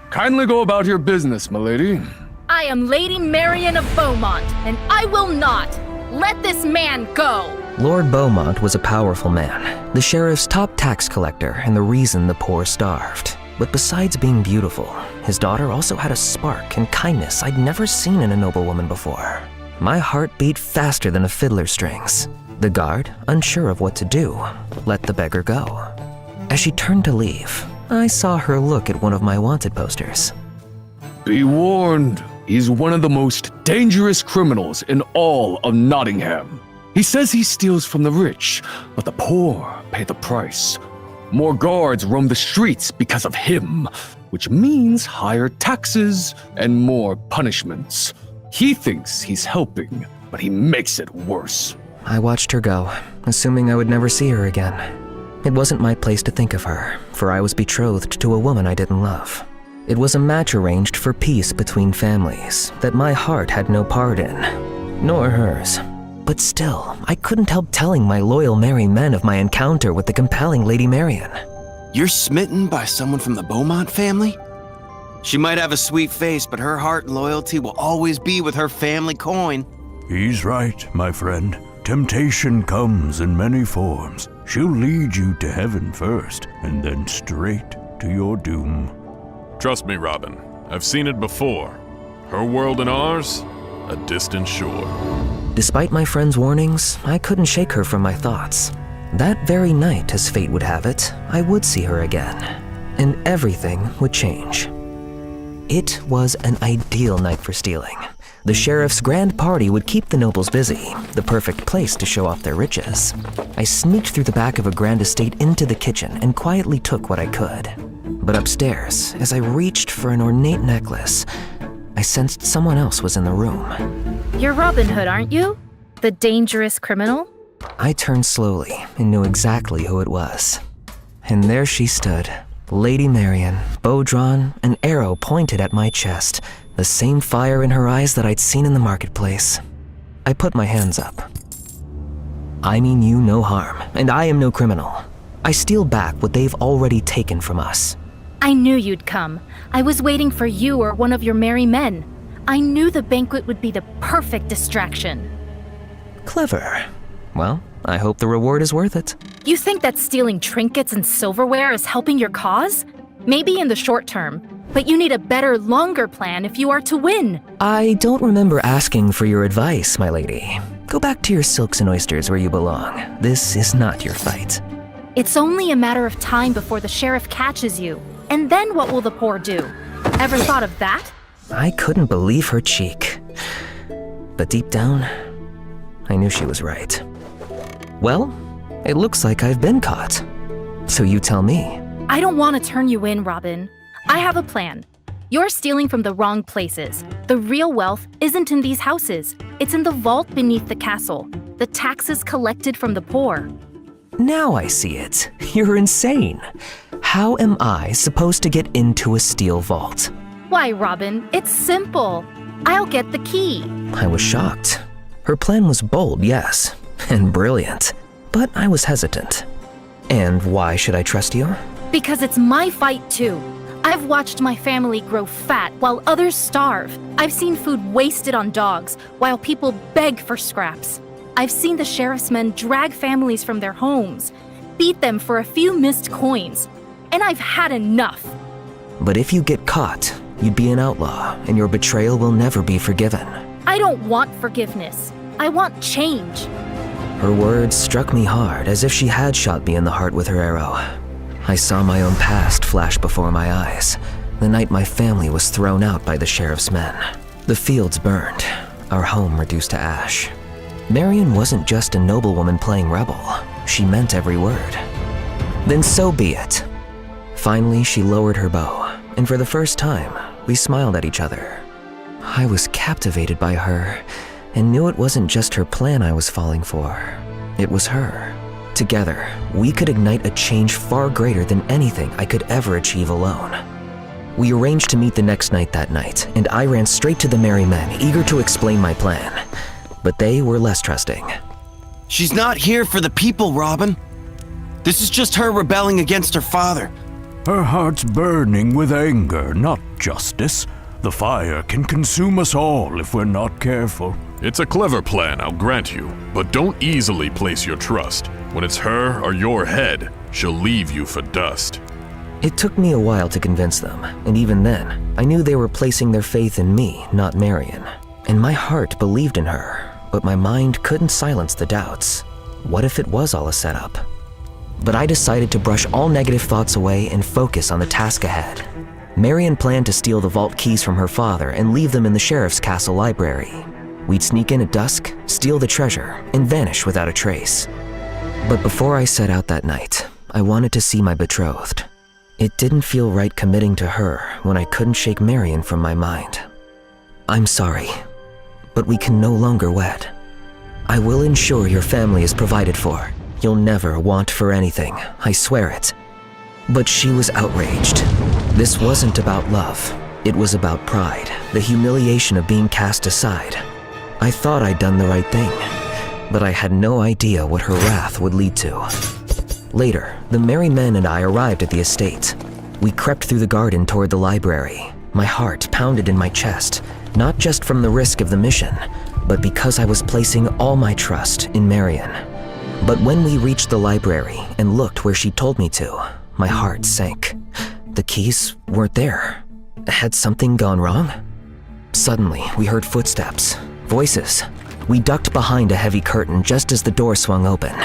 Kindly go about your business, milady. I am Lady Marian of Beaumont, and I will not let this man go. Lord Beaumont was a powerful man, the sheriff's top tax collector and the reason the poor starved. But besides being beautiful, his daughter also had a spark and kindness I'd never seen in a noblewoman before. My heart beat faster than a fiddler's strings. The guard, unsure of what to do, let the beggar go. As she turned to leave, I saw her look at one of my wanted posters. Be warned, he's one of the most dangerous criminals in all of Nottingham. He says he steals from the rich, but the poor pay the price. More guards roam the streets because of him, which means higher taxes and more punishments. He thinks he's helping, but he makes it worse. I watched her go, assuming I would never see her again. It wasn't my place to think of her, for I was betrothed to a woman I didn't love. It was a match arranged for peace between families that my heart had no part in, nor hers. But still, I couldn't help telling my loyal merry men of my encounter with the compelling Lady Marian. You're smitten by someone from the Beaumont family? She might have a sweet face, but her heart and loyalty will always be with her family coin. He's right, my friend. Temptation comes in many forms. She'll lead you to heaven first, and then straight to your doom. Trust me, Robin. I've seen it before. Her world and ours, a distant shore. Despite my friend's warnings, I couldn't shake her from my thoughts. That very night, as fate would have it, I would see her again, and everything would change. It was an ideal night for stealing. The sheriff's grand party would keep the nobles busy, the perfect place to show off their riches. I sneaked through the back of a grand estate into the kitchen and quietly took what I could. But upstairs, as I reached for an ornate necklace, I sensed someone else was in the room. You're Robin Hood, aren't you? The dangerous criminal? I turned slowly and knew exactly who it was. And there she stood, Lady Marian, bow drawn, an arrow pointed at my chest, the same fire in her eyes that I'd seen in the marketplace. I put my hands up. I mean you no harm, and I am no criminal. I steal back what they've already taken from us. I knew you'd come. I was waiting for you or one of your merry men. I knew the banquet would be the perfect distraction. Clever. Well, I hope the reward is worth it. You think that stealing trinkets and silverware is helping your cause? Maybe in the short term, but you need a better, longer plan if you are to win. I don't remember asking for your advice, my lady. Go back to your silks and oysters where you belong. This is not your fight. It's only a matter of time before the sheriff catches you. And then what will the poor do? Ever thought of that? I couldn't believe her cheek. But deep down, I knew she was right. Well, it looks like I've been caught. So you tell me. I don't want to turn you in, Robin. I have a plan. You're stealing from the wrong places. The real wealth isn't in these houses. It's in the vault beneath the castle. The taxes collected from the poor. Now I see it. You're insane. How am I supposed to get into a steel vault? Why, Robin, it's simple. I'll get the key. I was shocked. Her plan was bold, yes, and brilliant. But I was hesitant. And why should I trust you? Because it's my fight, too. I've watched my family grow fat while others starve. I've seen food wasted on dogs while people beg for scraps. I've seen the sheriff's men drag families from their homes, beat them for a few missed coins, and I've had enough. But if you get caught, you'd be an outlaw, and your betrayal will never be forgiven. I don't want forgiveness. I want change. Her words struck me hard, as if she had shot me in the heart with her arrow. I saw my own past flash before my eyes, the night my family was thrown out by the sheriff's men. The fields burned, our home reduced to ash. Marian wasn't just a noblewoman playing rebel. She meant every word. Then so be it. Finally, she lowered her bow, and for the first time, we smiled at each other. I was captivated by her, and knew it wasn't just her plan I was falling for. It was her. Together, we could ignite a change far greater than anything I could ever achieve alone. We arranged to meet the next night that night, and I ran straight to the merry men, eager to explain my plan. But they were less trusting. She's not here for the people, Robin. This is just her rebelling against her father. Her heart's burning with anger, not justice. The fire can consume us all if we're not careful. It's a clever plan, I'll grant you, but don't easily place your trust. When it's her or your head, she'll leave you for dust. It took me a while to convince them, and even then, I knew they were placing their faith in me, not Marian. And my heart believed in her, but my mind couldn't silence the doubts. What if it was all a setup? But I decided to brush all negative thoughts away and focus on the task ahead. Marian planned to steal the vault keys from her father and leave them in the sheriff's castle library. We'd sneak in at dusk, steal the treasure, and vanish without a trace. But before I set out that night, I wanted to see my betrothed. It didn't feel right committing to her when I couldn't shake Marian from my mind. I'm sorry, but we can no longer wed. I will ensure your family is provided for. You'll never want for anything, I swear it. But she was outraged. This wasn't about love. It was about pride, the humiliation of being cast aside. I thought I'd done the right thing, but I had no idea what her wrath would lead to. Later, the merry men and I arrived at the estate. We crept through the garden toward the library. My heart pounded in my chest, not just from the risk of the mission, but because I was placing all my trust in Marian. But when we reached the library and looked where she told me to, my heart sank. The keys weren't there. Had something gone wrong? Suddenly, we heard footsteps. Voices. We ducked behind a heavy curtain just as the door swung open.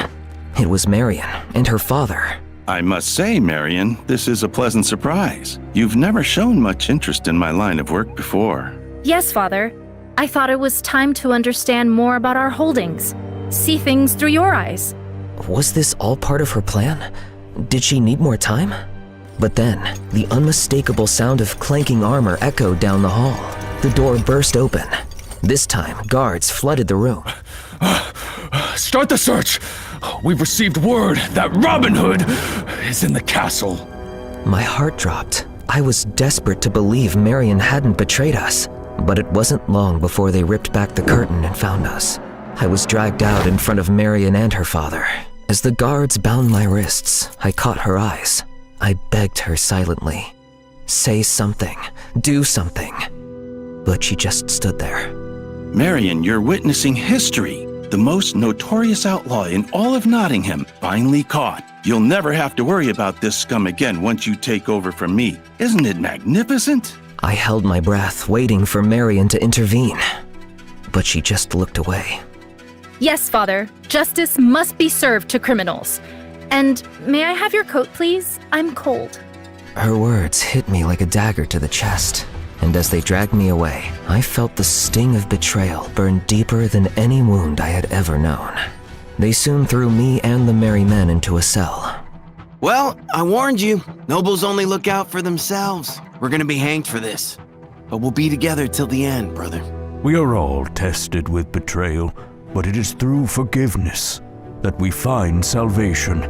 It was Marion and her father. I must say, Marion, this is a pleasant surprise. You've never shown much interest in my line of work before. Yes, Father. I thought it was time to understand more about our holdings. See things through your eyes. Was this all part of her plan? Did she need more time? But then, the unmistakable sound of clanking armor echoed down the hall. The door burst open. This time, guards flooded the room. Start the search! We've received word that Robin Hood is in the castle. My heart dropped. I was desperate to believe Marion hadn't betrayed us. But it wasn't long before they ripped back the curtain and found us. I was dragged out in front of Marion and her father. As the guards bound my wrists, I caught her eyes. I begged her silently. Say something. Do something. But she just stood there. Marion, you're witnessing history. The most notorious outlaw in all of Nottingham, finally caught. You'll never have to worry about this scum again once you take over from me. Isn't it magnificent? I held my breath, waiting for Marion to intervene. But she just looked away. Yes, Father. Justice must be served to criminals. And may I have your coat, please? I'm cold. Her words hit me like a dagger to the chest. And as they dragged me away, I felt the sting of betrayal burn deeper than any wound I had ever known. They soon threw me and the merry men into a cell. Well, I warned you. Nobles only look out for themselves. We're gonna be hanged for this. But we'll be together till the end, brother. We are all tested with betrayal, but it is through forgiveness that we find salvation.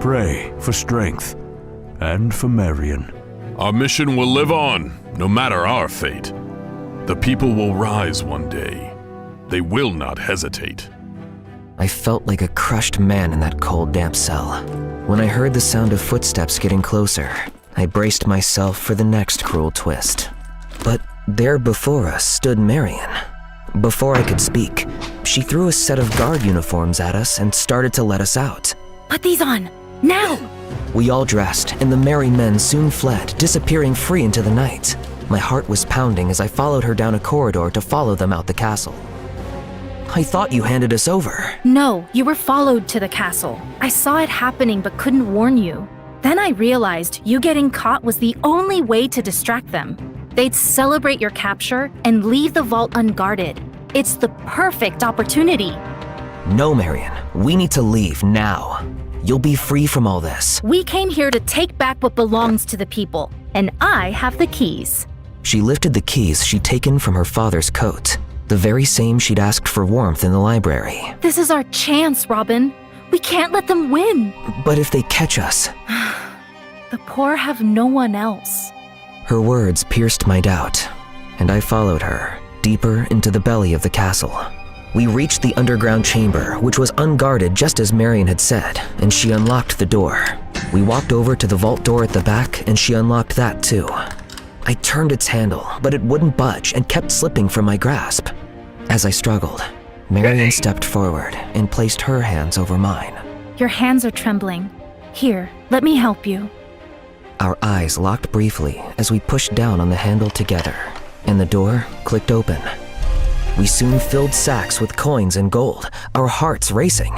Pray for strength and for Marion. Our mission will live on, no matter our fate. The people will rise one day. They will not hesitate. I felt like a crushed man in that cold, damp cell. When I heard the sound of footsteps getting closer, I braced myself for the next cruel twist. But there before us stood Marion. Before I could speak, she threw a set of guard uniforms at us and started to let us out. Put these on, now! We all dressed, and the merry men soon fled, disappearing free into the night. My heart was pounding as I followed her down a corridor to follow them out the castle. I thought you handed us over. No, you were followed to the castle. I saw it happening but couldn't warn you. Then I realized you getting caught was the only way to distract them. They'd celebrate your capture and leave the vault unguarded. It's the perfect opportunity. No, Marion. We need to leave now. You'll be free from all this. We came here to take back what belongs to the people, and I have the keys. She lifted the keys she'd taken from her father's coat, the very same she'd asked for warmth in the library. This is our chance, Robin. We can't let them win. But if they catch us... The poor have no one else. Her words pierced my doubt, and I followed her, deeper into the belly of the castle. We reached the underground chamber, which was unguarded just as Marion had said, and she unlocked the door. We walked over to the vault door at the back, and she unlocked that too. I turned its handle, but it wouldn't budge and kept slipping from my grasp. As I struggled, Marion stepped forward and placed her hands over mine. Your hands are trembling. Here, let me help you. Our eyes locked briefly as we pushed down on the handle together, and the door clicked open. We soon filled sacks with coins and gold, our hearts racing.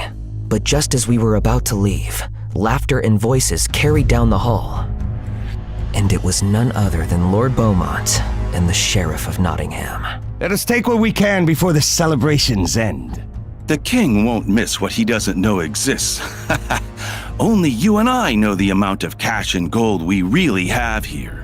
But just as we were about to leave, laughter and voices carried down the hall. And it was none other than Lord Beaumont and the Sheriff of Nottingham. Let us take what we can before the celebrations end. The king won't miss what he doesn't know exists. Only you and I know the amount of cash and gold we really have here.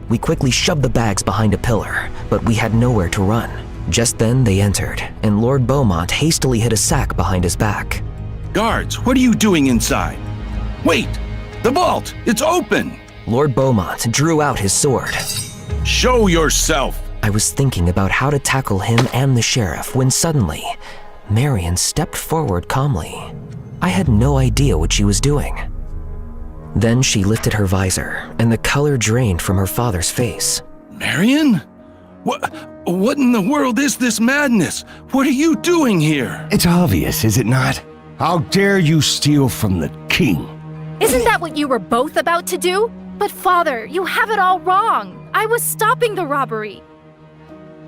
We quickly shoved the bags behind a pillar, but we had nowhere to run. Just then they entered, and Lord Beaumont hastily hid a sack behind his back. Guards, what are you doing inside? Wait! The vault! It's open! Lord Beaumont drew out his sword. Show yourself! I was thinking about how to tackle him and the sheriff when suddenly, Marion stepped forward calmly. I had no idea what she was doing. Then she lifted her visor, and the color drained from her father's face. Marion? What in the world is this madness? What are you doing here? It's obvious, is it not? How dare you steal from the king? Isn't that what you were both about to do? But Father, you have it all wrong. I was stopping the robbery.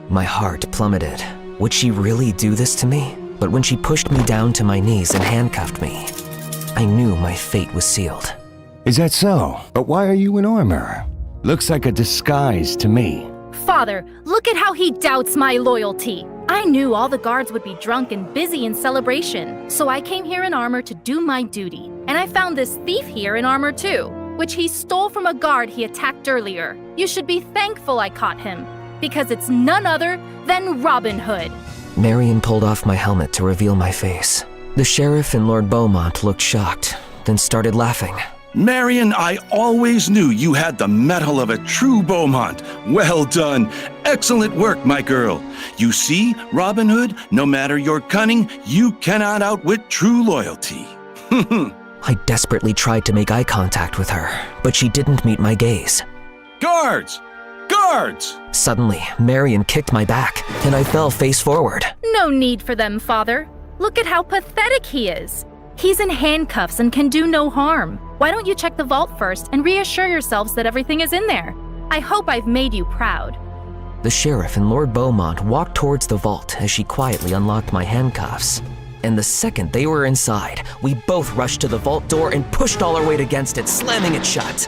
My heart plummeted. Would she really do this to me? But when she pushed me down to my knees and handcuffed me, I knew my fate was sealed. Is that so? But why are you in armor? Looks like a disguise to me. Father, look at how he doubts my loyalty. I knew all the guards would be drunk and busy in celebration, so I came here in armor to do my duty. And I found this thief here in armor too, which he stole from a guard he attacked earlier. You should be thankful I caught him, because it's none other than Robin Hood. Marion pulled off my helmet to reveal my face. The sheriff and Lord Beaumont looked shocked, then started laughing. Marion, I always knew you had the mettle of a true Beaumont. Well done. Excellent work, my girl. You see, Robin Hood, no matter your cunning, you cannot outwit true loyalty. I desperately tried to make eye contact with her, but she didn't meet my gaze. Guards! Guards! Suddenly, Marion kicked my back, and I fell face forward. No need for them, Father. Look at how pathetic he is. He's in handcuffs and can do no harm. Why don't you check the vault first and reassure yourselves that everything is in there? I hope I've made you proud. The sheriff and Lord Beaumont walked towards the vault as she quietly unlocked my handcuffs. And the second they were inside, we both rushed to the vault door and pushed all our weight against it, slamming it shut.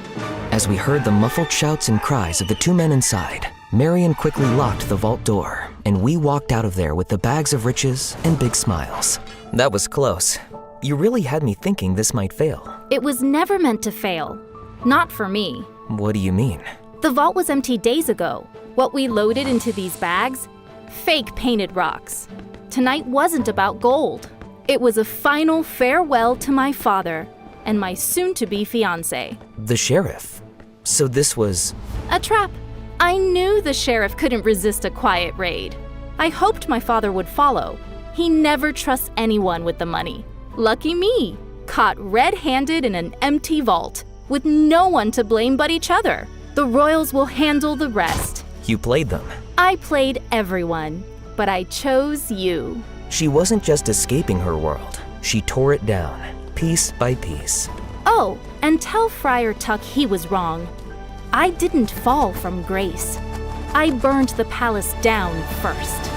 As we heard the muffled shouts and cries of the two men inside, Marion quickly locked the vault door, and we walked out of there with the bags of riches and big smiles. That was close. You really had me thinking this might fail. It was never meant to fail. Not for me. What do you mean? The vault was empty days ago. What we loaded into these bags? Fake painted rocks. Tonight wasn't about gold. It was a final farewell to my father and my soon-to-be fiancé. The sheriff? So this was... A trap. I knew the sheriff couldn't resist a quiet raid. I hoped my father would follow. He never trusts anyone with the money. Lucky me, caught red-handed in an empty vault, with no one to blame but each other. The royals will handle the rest. You played them. I played everyone, but I chose you. She wasn't just escaping her world. She tore it down, piece by piece. Oh, and tell Friar Tuck he was wrong. I didn't fall from grace. I burned the palace down first.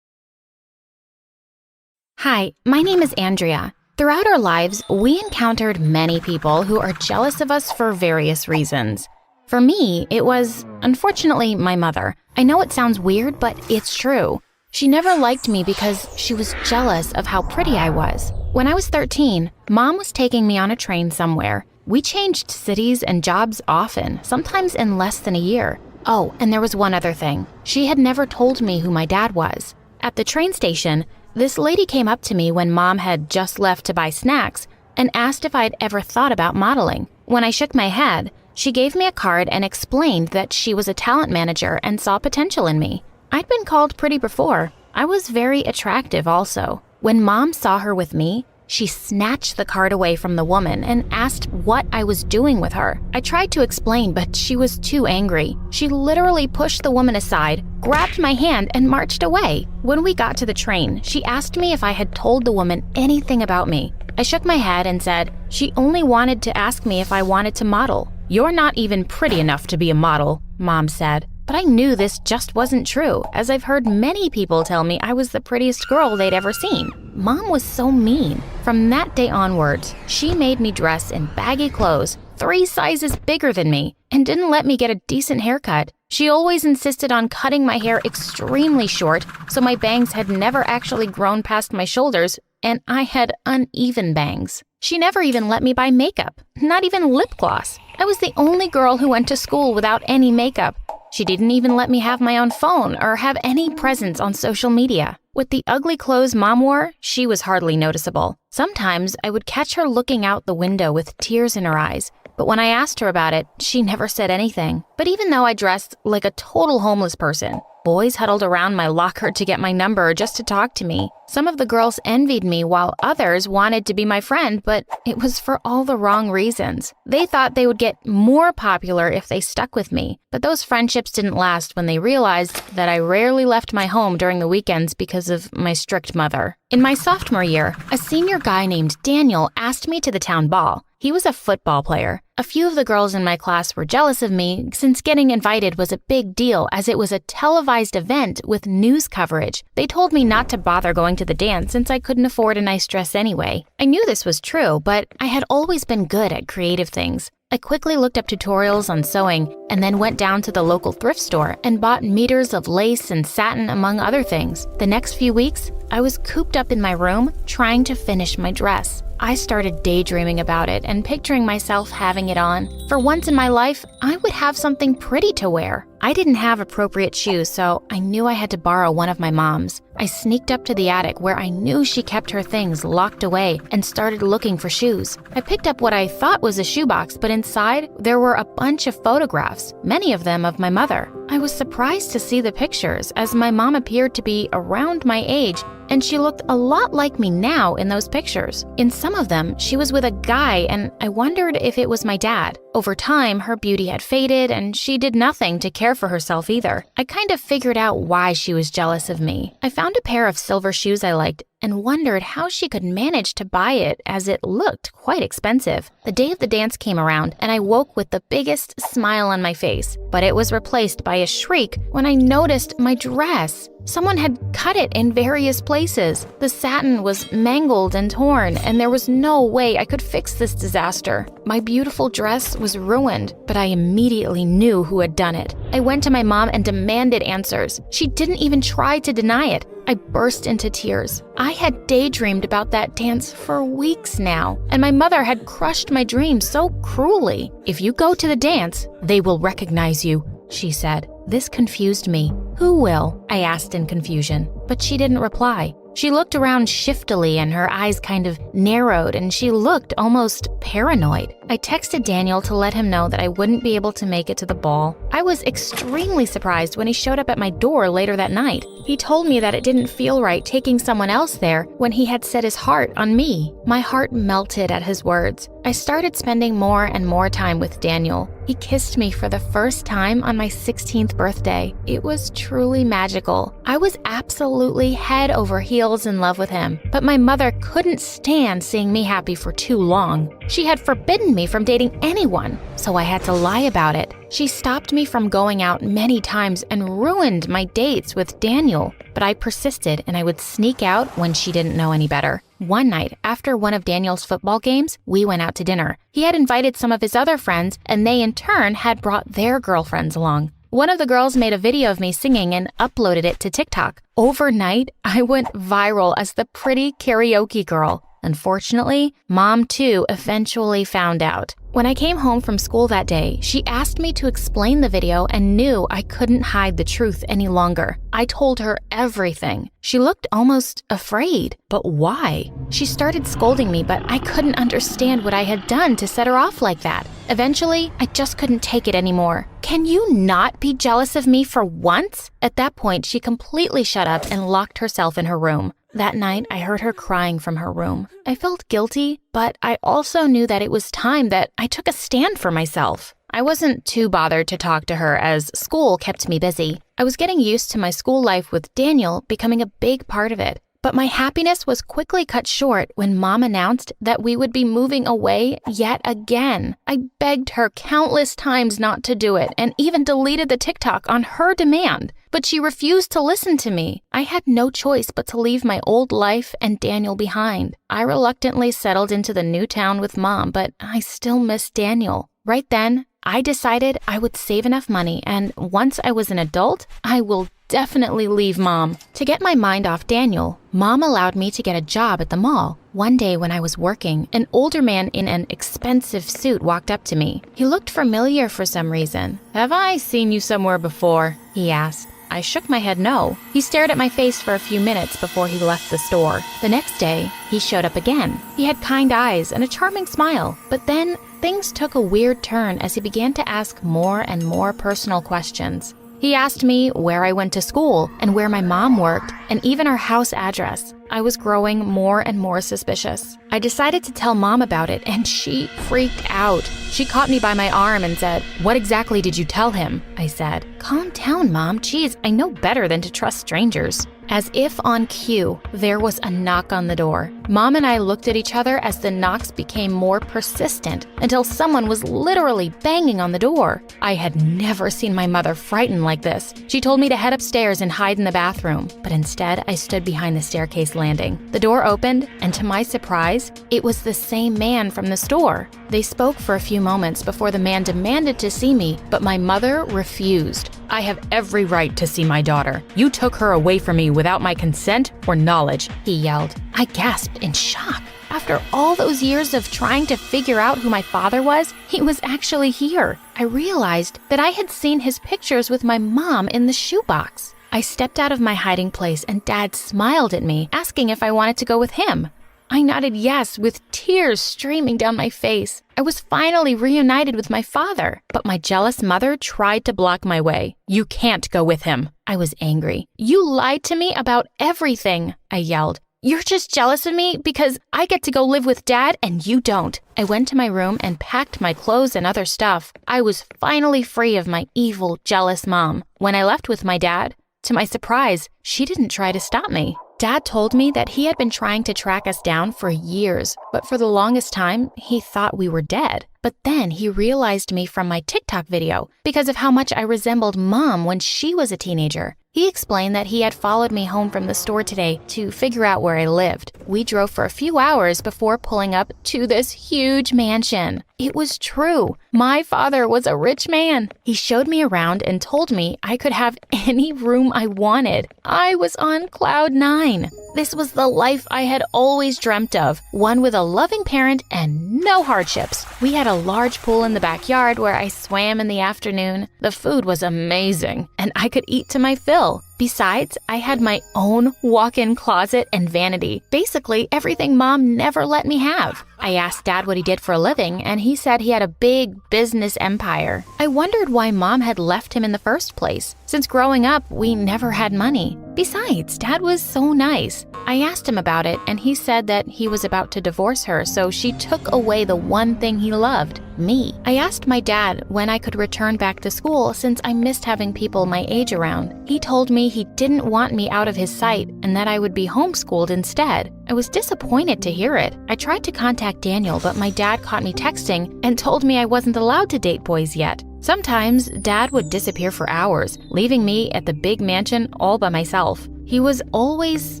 Hi, my name is Andrea. Throughout our lives, we encountered many people who are jealous of us for various reasons. For me, it was, unfortunately, my mother. I know it sounds weird, but it's true. She never liked me because she was jealous of how pretty I was. When I was 13, Mom was taking me on a train somewhere. We changed cities and jobs often, sometimes in less than a year. Oh, and there was one other thing. She had never told me who my dad was. At the train station, this lady came up to me when Mom had just left to buy snacks and asked if I'd ever thought about modeling. When I shook my head, she gave me a card and explained that she was a talent manager and saw potential in me. I'd been called pretty before. I was very attractive also. When Mom saw her with me, she snatched the card away from the woman and asked what I was doing with her. I tried to explain, but she was too angry. She literally pushed the woman aside, grabbed my hand, and marched away. When we got to the train, she asked me if I had told the woman anything about me. I shook my head and said she only wanted to ask me if I wanted to model. "You're not even pretty enough to be a model," Mom said. But I knew this just wasn't true, as I've heard many people tell me I was the prettiest girl they'd ever seen. Mom was so mean. From that day onwards, she made me dress in baggy clothes, 3 sizes bigger than me, and didn't let me get a decent haircut. She always insisted on cutting my hair extremely short, so my bangs had never actually grown past my shoulders, and I had uneven bangs. She never even let me buy makeup, not even lip gloss. I was the only girl who went to school without any makeup. She didn't even let me have my own phone or have any presence on social media. With the ugly clothes Mom wore, she was hardly noticeable. Sometimes I would catch her looking out the window with tears in her eyes, but when I asked her about it, she never said anything. But even though I dressed like a total homeless person, Boys huddled around my locker to get my number just to talk to me. Some of the girls envied me while others wanted to be my friend, but it was for all the wrong reasons. They thought they would get more popular if they stuck with me, but those friendships didn't last when they realized that I rarely left my home during the weekends because of my strict mother. In my sophomore year, a senior guy named Daniel asked me to the town ball. He was a football player. A few of the girls in my class were jealous of me since getting invited was a big deal as it was a televised event with news coverage. They told me not to bother going to the dance since I couldn't afford a nice dress anyway. I knew this was true, but I had always been good at creative things. I quickly looked up tutorials on sewing and then went down to the local thrift store and bought meters of lace and satin among other things. The next few weeks, I was cooped up in my room trying to finish my dress. I started daydreaming about it and picturing myself having it on. For once in my life, I would have something pretty to wear. I didn't have appropriate shoes, so I knew I had to borrow one of my mom's. I sneaked up to the attic where I knew she kept her things locked away and started looking for shoes. I picked up what I thought was a shoebox, but inside there were a bunch of photographs, many of them of my mother. I was surprised to see the pictures as my mom appeared to be around my age and she looked a lot like me now in those pictures. In some of them, she was with a guy and I wondered if it was my dad. Over time, her beauty had faded and she did nothing to care for herself either. I kind of figured out why she was jealous of me. I found a pair of silver shoes I liked and wondered how she could manage to buy it as it looked quite expensive. The day of the dance came around and I woke with the biggest smile on my face, but it was replaced by a shriek when I noticed my dress. Someone had cut it in various places. The satin was mangled and torn, and there was no way I could fix this disaster. My beautiful dress was ruined, but I immediately knew who had done it. I went to my mom and demanded answers. She didn't even try to deny it. I burst into tears. I had daydreamed about that dance for weeks now, and my mother had crushed my dreams so cruelly. "If you go to the dance, they will recognize you," she said. This confused me. "Who will?" I asked in confusion, but she didn't reply. She looked around shiftily and her eyes kind of narrowed and she looked almost paranoid. I texted Daniel to let him know that I wouldn't be able to make it to the ball. I was extremely surprised when he showed up at my door later that night. He told me that it didn't feel right taking someone else there when he had set his heart on me. My heart melted at his words. I started spending more and more time with Daniel. He kissed me for the first time on my 16th birthday. It was truly magical. I was absolutely head over heels in love with him, but my mother couldn't stand seeing me happy for too long. She had forbidden me from dating anyone, so I had to lie about it. She stopped me from going out many times and ruined my dates with Daniel, but I persisted and I would sneak out when she didn't know any better. One night, after one of Daniel's football games, we went out to dinner. He had invited some of his other friends, and they in turn had brought their girlfriends along. One of the girls made a video of me singing and uploaded it to TikTok. Overnight, I went viral as the pretty karaoke girl. Unfortunately, Mom too eventually found out. When I came home from school that day, she asked me to explain the video and knew I couldn't hide the truth any longer. I told her everything. She looked almost afraid. But why? She started scolding me, but I couldn't understand what I had done to set her off like that. Eventually, I just couldn't take it anymore. "Can you not be jealous of me for once?" At that point, she completely shut up and locked herself in her room. That night, I heard her crying from her room. I felt guilty, but I also knew that it was time that I took a stand for myself. I wasn't too bothered to talk to her as school kept me busy. I was getting used to my school life with Daniel becoming a big part of it. But my happiness was quickly cut short when Mom announced that we would be moving away yet again. I begged her countless times not to do it and even deleted the TikTok on her demand. But she refused to listen to me. I had no choice but to leave my old life and Daniel behind. I reluctantly settled into the new town with Mom, but I still missed Daniel. Right then, I decided I would save enough money, and once I was an adult, I will definitely leave Mom. To get my mind off Daniel, Mom allowed me to get a job at the mall. One day when I was working, an older man in an expensive suit walked up to me. He looked familiar for some reason. "Have I seen you somewhere before?" he asked. I shook my head no. He stared at my face for a few minutes before he left the store. The next day, he showed up again. He had kind eyes and a charming smile, but then things took a weird turn as he began to ask more and more personal questions. He asked me where I went to school and where my mom worked and even our house address. I was growing more and more suspicious. I decided to tell Mom about it and she freaked out. She caught me by my arm and said, "What exactly did you tell him?" I said, "Calm down, Mom. Geez, I know better than to trust strangers." As if on cue, there was a knock on the door. Mom and I looked at each other as the knocks became more persistent until someone was literally banging on the door. I had never seen my mother frightened like this. She told me to head upstairs and hide in the bathroom, but instead I stood behind the staircase landing. The door opened, and to my surprise, it was the same man from the store. They spoke for a few moments before the man demanded to see me, but my mother refused. "I have every right to see my daughter. You took her away from me without my consent or knowledge," he yelled. I gasped in shock. After all those years of trying to figure out who my father was, he was actually here. I realized that I had seen his pictures with my mom in the shoebox. I stepped out of my hiding place and Dad smiled at me, asking if I wanted to go with him. I nodded yes, with tears streaming down my face. I was finally reunited with my father, but my jealous mother tried to block my way. "You can't go with him." I was angry. "You lied to me about everything," I yelled. "You're just jealous of me because I get to go live with Dad and you don't." I went to my room and packed my clothes and other stuff. I was finally free of my evil, jealous mom. When I left with my dad, to my surprise, she didn't try to stop me. Dad told me that he had been trying to track us down for years, but for the longest time, he thought we were dead. But then he realized me from my TikTok video because of how much I resembled Mom when she was a teenager. He explained that he had followed me home from the store today to figure out where I lived. We drove for a few hours before pulling up to this huge mansion. It was true. My father was a rich man. He showed me around and told me I could have any room I wanted. I was on cloud 9. This was the life I had always dreamt of, one with a loving parent and no hardships. We had a large pool in the backyard where I swam in the afternoon. The food was amazing, and I could eat to my fill. Besides, I had my own walk-in closet and vanity. Basically, everything Mom never let me have. I asked Dad what he did for a living, and he said he had a big business empire. I wondered why Mom had left him in the first place, since growing up, we never had money. Besides, Dad was so nice. I asked him about it, and he said that he was about to divorce her, so she took away the one thing he loved, me. I asked my dad when I could return back to school since I missed having people my age around. He told me he didn't want me out of his sight and that I would be homeschooled instead. I was disappointed to hear it. I tried to contact Daniel, but my dad caught me texting and told me I wasn't allowed to date boys yet. Sometimes, Dad would disappear for hours, leaving me at the big mansion all by myself. He was always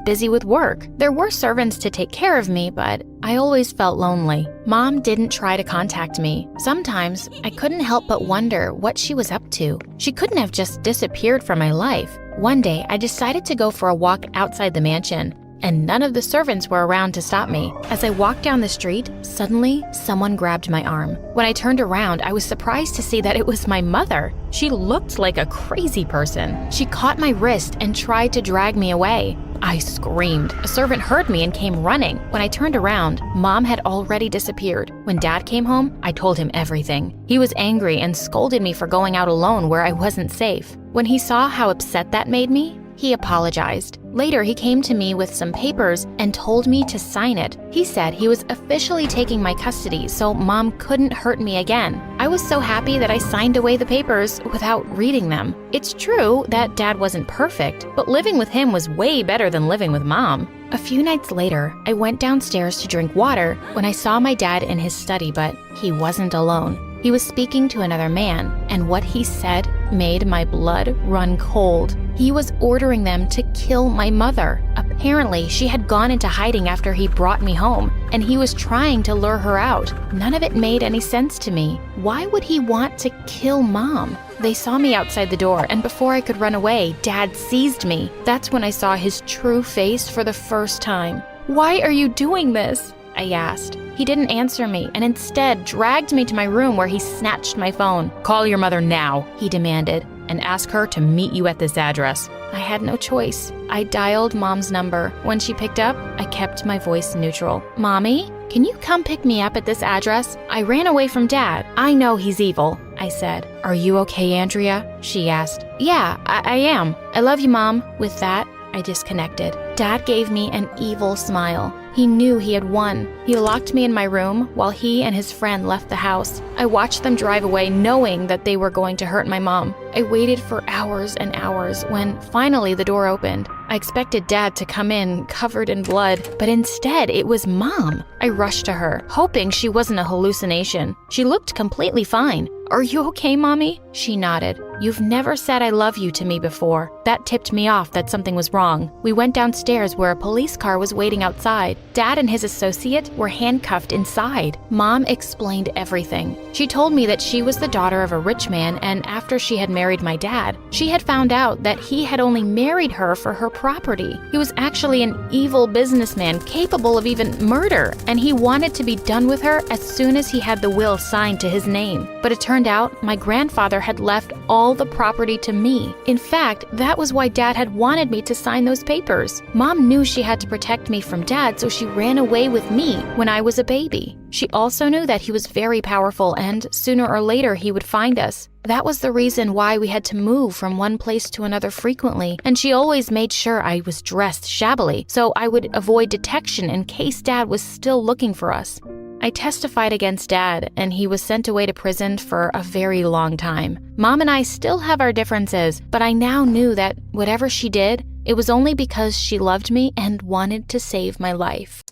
busy with work. There were servants to take care of me, but I always felt lonely. Mom didn't try to contact me. Sometimes, I couldn't help but wonder what she was up to. She couldn't have just disappeared from my life. One day, I decided to go for a walk outside the mansion, and none of the servants were around to stop me. As I walked down the street, suddenly someone grabbed my arm. When I turned around, I was surprised to see that it was my mother. She looked like a crazy person. She caught my wrist and tried to drag me away. I screamed. A servant heard me and came running. When I turned around, Mom had already disappeared. When Dad came home, I told him everything. He was angry and scolded me for going out alone where I wasn't safe. When he saw how upset that made me, he apologized. Later, he came to me with some papers and told me to sign it. He said he was officially taking my custody, so Mom couldn't hurt me again. I was so happy that I signed away the papers without reading them. It's true that Dad wasn't perfect, but living with him was way better than living with Mom. A few nights later, I went downstairs to drink water when I saw my dad in his study, but he wasn't alone. He was speaking to another man, and what he said made my blood run cold. He was ordering them to kill my mother. Apparently, she had gone into hiding after he brought me home, and he was trying to lure her out. None of it made any sense to me. Why would he want to kill Mom? They saw me outside the door, and before I could run away, Dad seized me. That's when I saw his true face for the first time. "Why are you doing this?" I asked. He didn't answer me and instead dragged me to my room where he snatched my phone. "Call your mother now," he demanded, "and ask her to meet you at this address." I had no choice. I dialed Mom's number. When she picked up, I kept my voice neutral. "Mommy, "Can you come pick me up at this address? I ran away from Dad. I know he's evil," I said. "Are you okay, Andrea?" she asked. "Yeah, I am. I love you, Mom." With that, I disconnected. Dad gave me an evil smile. He knew he had won. He locked me in my room while he and his friend left the house. I watched them drive away knowing that they were going to hurt my mom. I waited for hours and hours when finally the door opened. I expected Dad to come in covered in blood, but instead it was Mom. I rushed to her, hoping she wasn't a hallucination. She looked completely fine. "Are you okay, Mommy?" She nodded. "You've never said I love you to me before." That tipped me off that something was wrong. We went downstairs where a police car was waiting outside. Dad and his associate were handcuffed inside. Mom explained everything. She told me that she was the daughter of a rich man, and after she had married my dad, she had found out that he had only married her for her property. He was actually an evil businessman capable of even murder, and he wanted to be done with her as soon as he had the will signed to his name. But it turned out my grandfather had left all the property to me. In fact, that was why Dad had wanted me to sign those papers. Mom knew she had to protect me from Dad, so she ran away with me when I was a baby. She also knew that he was very powerful and sooner or later he would find us. That was the reason why we had to move from one place to another frequently, and she always made sure I was dressed shabbily so I would avoid detection in case Dad was still looking for us. I testified against Dad, and he was sent away to prison for a very long time. Mom and I still have our differences, but I now knew that whatever she did, it was only because she loved me and wanted to save my life.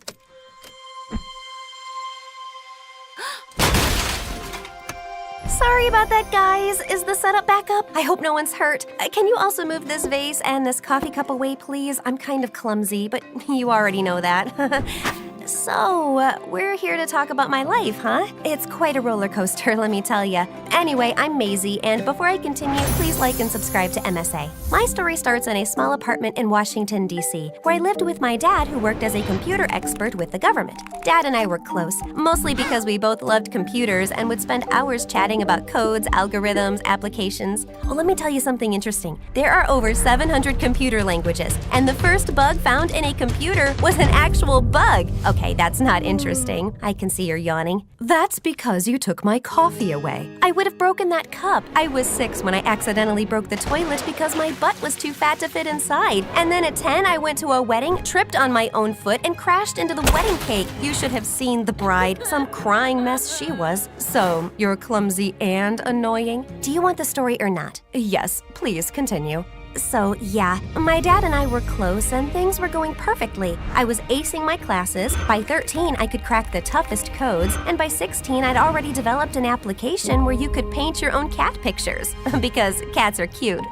Sorry about that, guys. Is the setup back up? I hope no one's hurt. Can you also move this vase and this coffee cup away, please? I'm kind of clumsy, but you already know that. So, we're here to talk about my life, huh? It's quite a roller coaster, let me tell ya. Anyway, I'm Maisie, and before I continue, please like and subscribe to MSA. My story starts in a small apartment in Washington, D.C., where I lived with my dad, who worked as a computer expert with the government. Dad and I were close, mostly because we both loved computers and would spend hours chatting about codes, algorithms, applications. Well, let me tell you something interesting. There are over 700 computer languages, and the first bug found in a computer was an actual bug. Okay, that's not interesting. I can see you're yawning. That's because you took my coffee away. I would have broken that cup. I was 6 when I accidentally broke the toilet because my butt was too fat to fit inside. And then at 10, I went to a wedding, tripped on my own foot, and crashed into the wedding cake. You should have seen the bride. Some crying mess she was. So, you're clumsy and annoying? Do you want the story or not? Yes, please continue. So, yeah, my dad and I were close and things were going perfectly. I was acing my classes. By 13, I could crack the toughest codes. And by 16, I'd already developed an application where you could paint your own cat pictures. Because cats are cute.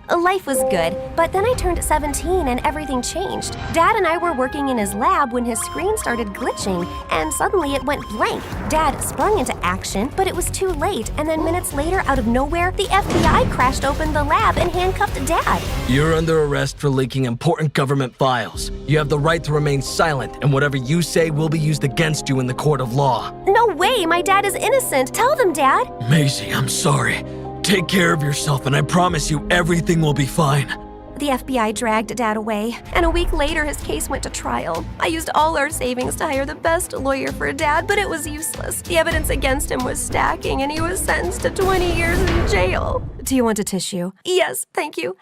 Life was good. But then I turned 17 and everything changed. Dad and I were working in his lab when his screen started glitching, and suddenly it went blank. Dad sprung into action, but it was too late. And then minutes later, out of nowhere, the FBI crashed open the lab and handcuffed Dad. You're under arrest for leaking important government files. You have the right to remain silent, and whatever you say will be used against you in the court of law. No way, my dad is innocent. Tell them, Dad. Maisie, I'm sorry. Take care of yourself, and I promise you everything will be fine. The FBI dragged Dad away, and a week later his case went to trial. I used all our savings to hire the best lawyer for Dad, but it was useless. The evidence against him was stacking, and he was sentenced to 20 years in jail. Do you want a tissue? Yes, thank you.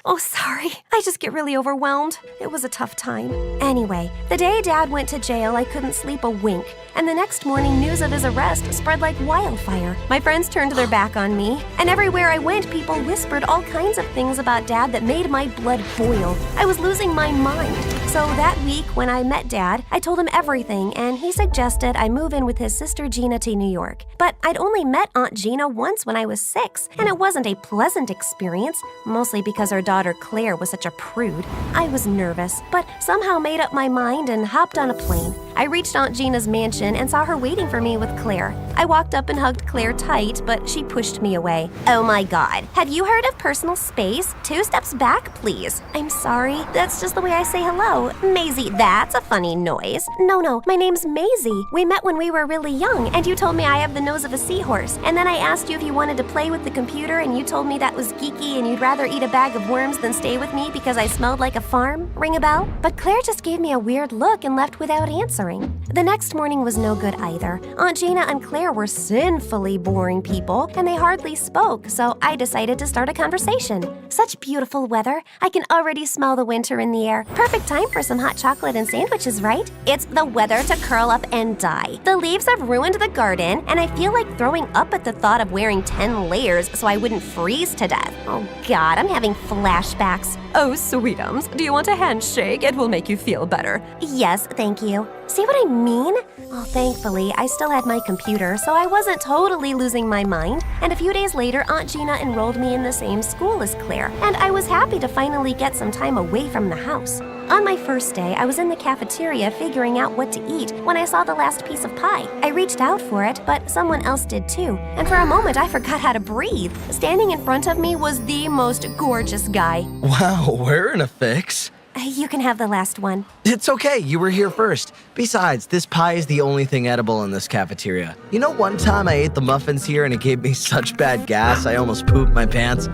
Oh, sorry. I just get really overwhelmed. It was a tough time. Anyway, the day Dad went to jail, I couldn't sleep a wink. And the next morning, news of his arrest spread like wildfire. My friends turned their back on me, and everywhere I went, people whispered all kinds of things about Dad that made my blood boil. I was losing my mind. So that week, when I met Dad, I told him everything, and he suggested I move in with his sister Gina to New York. But I'd only met Aunt Gina once when I was 6, and it wasn't a pleasant experience, mostly because her daughter Claire was such a prude. I was nervous, but somehow made up my mind and hopped on a plane. I reached Aunt Gina's mansion and saw her waiting for me with Claire. I walked up and hugged Claire tight, but she pushed me away. Oh my God. Have you heard of personal space? 2 steps back, please. I'm sorry. That's just the way I say hello. Maisie, that's a funny noise. No, my name's Maisie. We met when we were really young, and you told me I have the nose of a seahorse. And then I asked you if you wanted to play with the computer, and you told me that was geeky and you'd rather eat a bag of worms than stay with me because I smelled like a farm. Ring a bell? But Claire just gave me a weird look and left without answering. boring. The next morning was no good either. Aunt Gina and Claire were sinfully boring people, and they hardly spoke, so I decided to start a conversation. Such beautiful weather. I can already smell the winter in the air. Perfect time for some hot chocolate and sandwiches, right? It's the weather to curl up and die. The leaves have ruined the garden, and I feel like throwing up at the thought of wearing 10 layers so I wouldn't freeze to death. Oh God, I'm having flashbacks. Oh, sweetums, do you want a handshake? It will make you feel better. Yes, thank you. See what I mean? Oh, thankfully, I still had my computer, so I wasn't totally losing my mind. And a few days later, Aunt Gina enrolled me in the same school as Claire, and I was happy to finally get some time away from the house. On my first day, I was in the cafeteria figuring out what to eat when I saw the last piece of pie. I reached out for it, but someone else did too. And for a moment, I forgot how to breathe. Standing in front of me was the most gorgeous guy. Wow, we're in a fix. You can have the last one. It's okay, you were here first. Besides, this pie is the only thing edible in this cafeteria. You know, one time I ate the muffins here and it gave me such bad gas, I almost pooped my pants.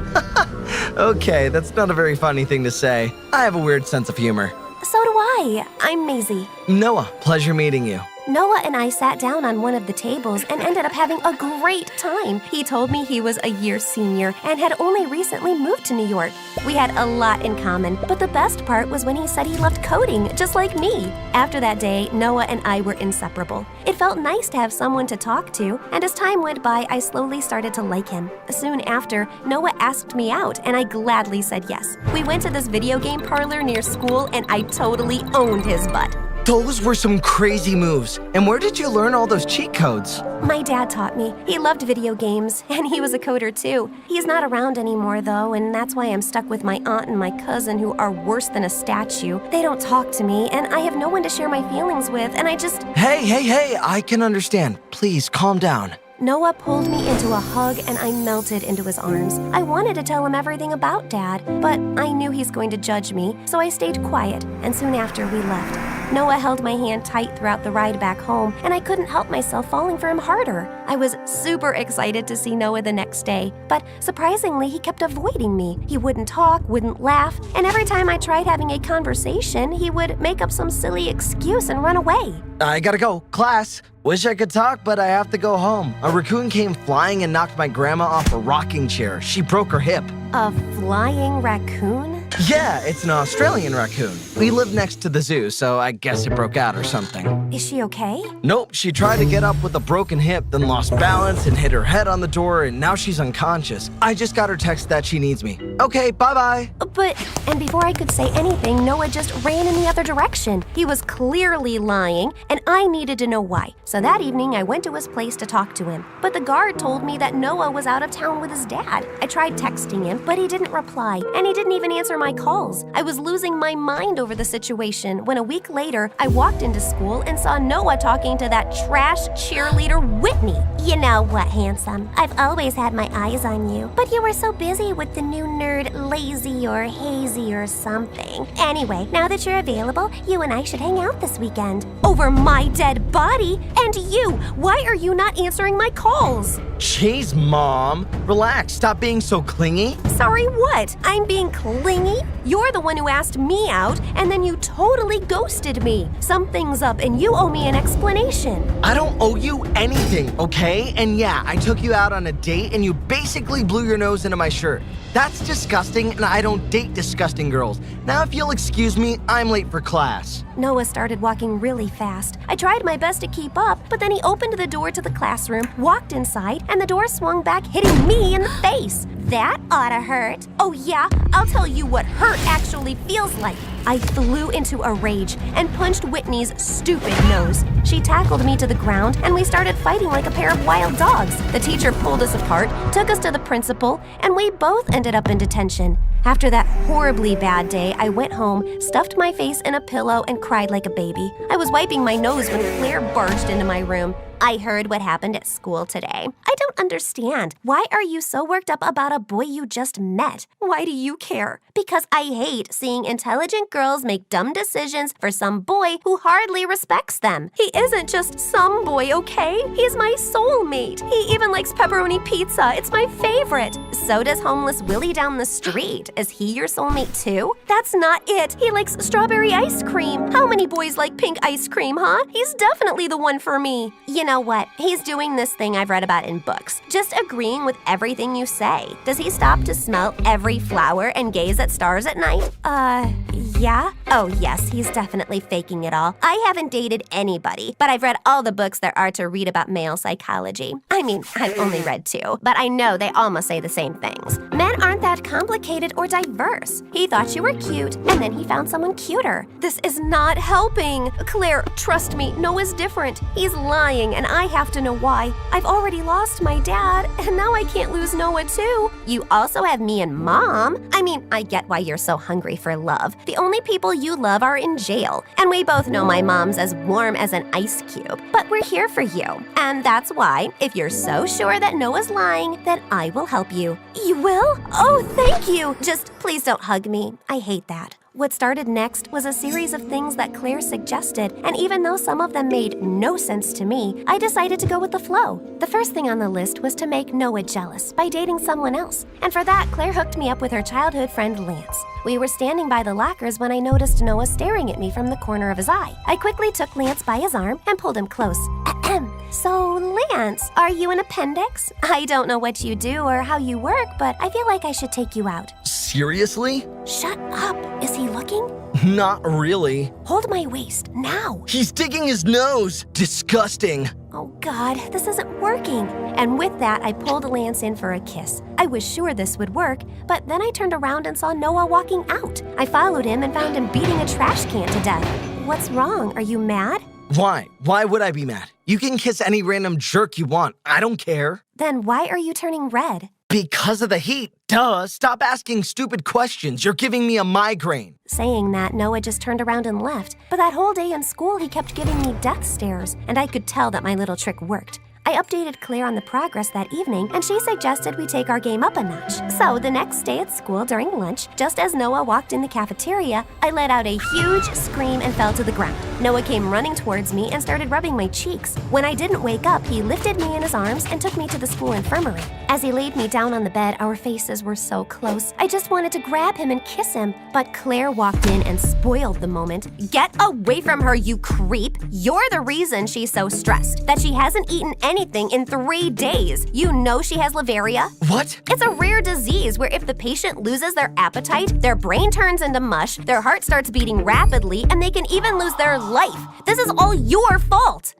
Okay, that's not a very funny thing to say. I have a weird sense of humor. So do I. I'm Maisie. Noah, pleasure meeting you. Noah and I sat down on one of the tables and ended up having a great time. He told me he was a year senior and had only recently moved to New York. We had a lot in common, but the best part was when he said he loved coding, just like me. After that day, Noah and I were inseparable. It felt nice to have someone to talk to, and as time went by, I slowly started to like him. Soon after, Noah asked me out, and I gladly said yes. We went to this video game parlor near school, and I totally owned his butt. Those were some crazy moves. And where did you learn all those cheat codes? My dad taught me. He loved video games, and he was a coder too. He's not around anymore though, and that's why I'm stuck with my aunt and my cousin who are worse than a statue. They don't talk to me, and I have no one to share my feelings with, and I just... Hey, I can understand. Please, calm down. Noah pulled me into a hug and I melted into his arms. I wanted to tell him everything about Dad, but I knew he's going to judge me, so I stayed quiet, and soon after we left. Noah held my hand tight throughout the ride back home, and I couldn't help myself falling for him harder. I was super excited to see Noah the next day, but surprisingly, he kept avoiding me. He wouldn't talk, wouldn't laugh, and every time I tried having a conversation, he would make up some silly excuse and run away. I gotta go. Class. Wish I could talk, but I have to go home. A raccoon came flying and knocked my grandma off a rocking chair. She broke her hip. A flying raccoon? Yeah, it's an Australian raccoon. We live next to the zoo, so I guess it broke out or something. Is she okay? Nope, she tried to get up with a broken hip, then lost balance and hit her head on the door, and now she's unconscious. I just got her text that she needs me. Okay, bye-bye. And before I could say anything, Noah just ran in the other direction. He was clearly lying, and I needed to know why. So that evening, I went to his place to talk to him. But the guard told me that Noah was out of town with his dad. I tried texting him, but he didn't reply, and he didn't even answer my calls. I was losing my mind over the situation when a week later, I walked into school and saw Noah talking to that trash cheerleader Whitney. You know what, handsome? I've always had my eyes on you, but you were so busy with the new nerd Lazy or Hazy or something. Anyway, now that you're available, you and I should hang out this weekend. Over my dead body? And you, why are you not answering my calls? Jeez, Mom. Relax, stop being so clingy. Sorry, what? I'm being clingy? You're the one who asked me out, and then you totally ghosted me. Something's up, and you owe me an explanation. I don't owe you anything, okay? And yeah, I took you out on a date, and you basically blew your nose into my shirt. That's disgusting, and I don't date disgusting girls. Now, if you'll excuse me, I'm late for class. Noah started walking really fast. I tried my best to keep up, but then he opened the door to the classroom, walked inside, and the door swung back, hitting me in the face. That oughta hurt. Oh yeah? I'll tell you what hurt actually feels like. I flew into a rage and punched Whitney's stupid nose. She tackled me to the ground, and we started fighting like a pair of wild dogs. The teacher pulled us apart, took us to the principal, and we both ended up in detention. After that horribly bad day, I went home, stuffed my face in a pillow, and cried like a baby. I was wiping my nose when Claire barged into my room. I heard what happened at school today. I don't understand. Why are you so worked up about a boy you just met? Why do you care? Because I hate seeing intelligent girls make dumb decisions for some boy who hardly respects them. He isn't just some boy, okay? He's my soulmate. He even likes pepperoni pizza. It's my favorite. So does homeless Willie down the street. Is he your soulmate too? That's not it. He likes strawberry ice cream. How many boys like pink ice cream, huh? He's definitely the one for me. You know what? He's doing this thing I've read about in books. Just agreeing with everything you say. Does he stop to smell every flower and gaze at stars at night? Yeah? Oh, yes, he's definitely faking it all. I haven't dated anybody, but I've read all the books there are to read about male psychology. I mean, I've only read 2, but I know they all must say the same things. Men aren't that complicated or diverse. He thought you were cute, and then he found someone cuter. This is not helping. Claire, trust me, Noah's different. He's lying, and I have to know why. I've already lost my dad, and now I can't lose Noah too. You also have me and Mom. I mean, I get why you're so hungry for love. The only people you love are in jail, and we both know my mom's as warm as an ice cube. But we're here for you, and that's why, if you're so sure that Noah's lying, then I will help you. You will? Oh, thank you. Just please don't hug me. I hate that. What started next was a series of things that Claire suggested, and even though some of them made no sense to me, I decided to go with the flow. The first thing on the list was to make Noah jealous by dating someone else, and for that, Claire hooked me up with her childhood friend Lance. We were standing by the lockers when I noticed Noah staring at me from the corner of his eye. I quickly took Lance by his arm and pulled him close. So, Lance, are you an appendix? I don't know what you do or how you work, but I feel like I should take you out. Seriously? Shut up. Is he looking? Not really. Hold my waist, now. He's digging his nose. Disgusting. Oh God, this isn't working. And with that, I pulled Lance in for a kiss. I was sure this would work, but then I turned around and saw Noah walking out. I followed him and found him beating a trash can to death. What's wrong? Are you mad? Why? Why would I be mad? You can kiss any random jerk you want. I don't care. Then why are you turning red? Because of the heat. Duh. Stop asking stupid questions. You're giving me a migraine. Saying that, Noah just turned around and left. But that whole day in school, he kept giving me death stares, and I could tell that my little trick worked. I updated Claire on the progress that evening, and she suggested we take our game up a notch. So the next day at school during lunch, just as Noah walked in the cafeteria, I let out a huge scream and fell to the ground. Noah came running towards me and started rubbing my cheeks. When I didn't wake up, he lifted me in his arms and took me to the school infirmary. As he laid me down on the bed, our faces were so close. I just wanted to grab him and kiss him, but Claire walked in and spoiled the moment. Get away from her, you creep! You're the reason she's so stressed, that she hasn't eaten anything in 3 days. You know she has Lavaria? What? It's a rare disease where if the patient loses their appetite, their brain turns into mush, their heart starts beating rapidly, and they can even lose their life. This is all your fault.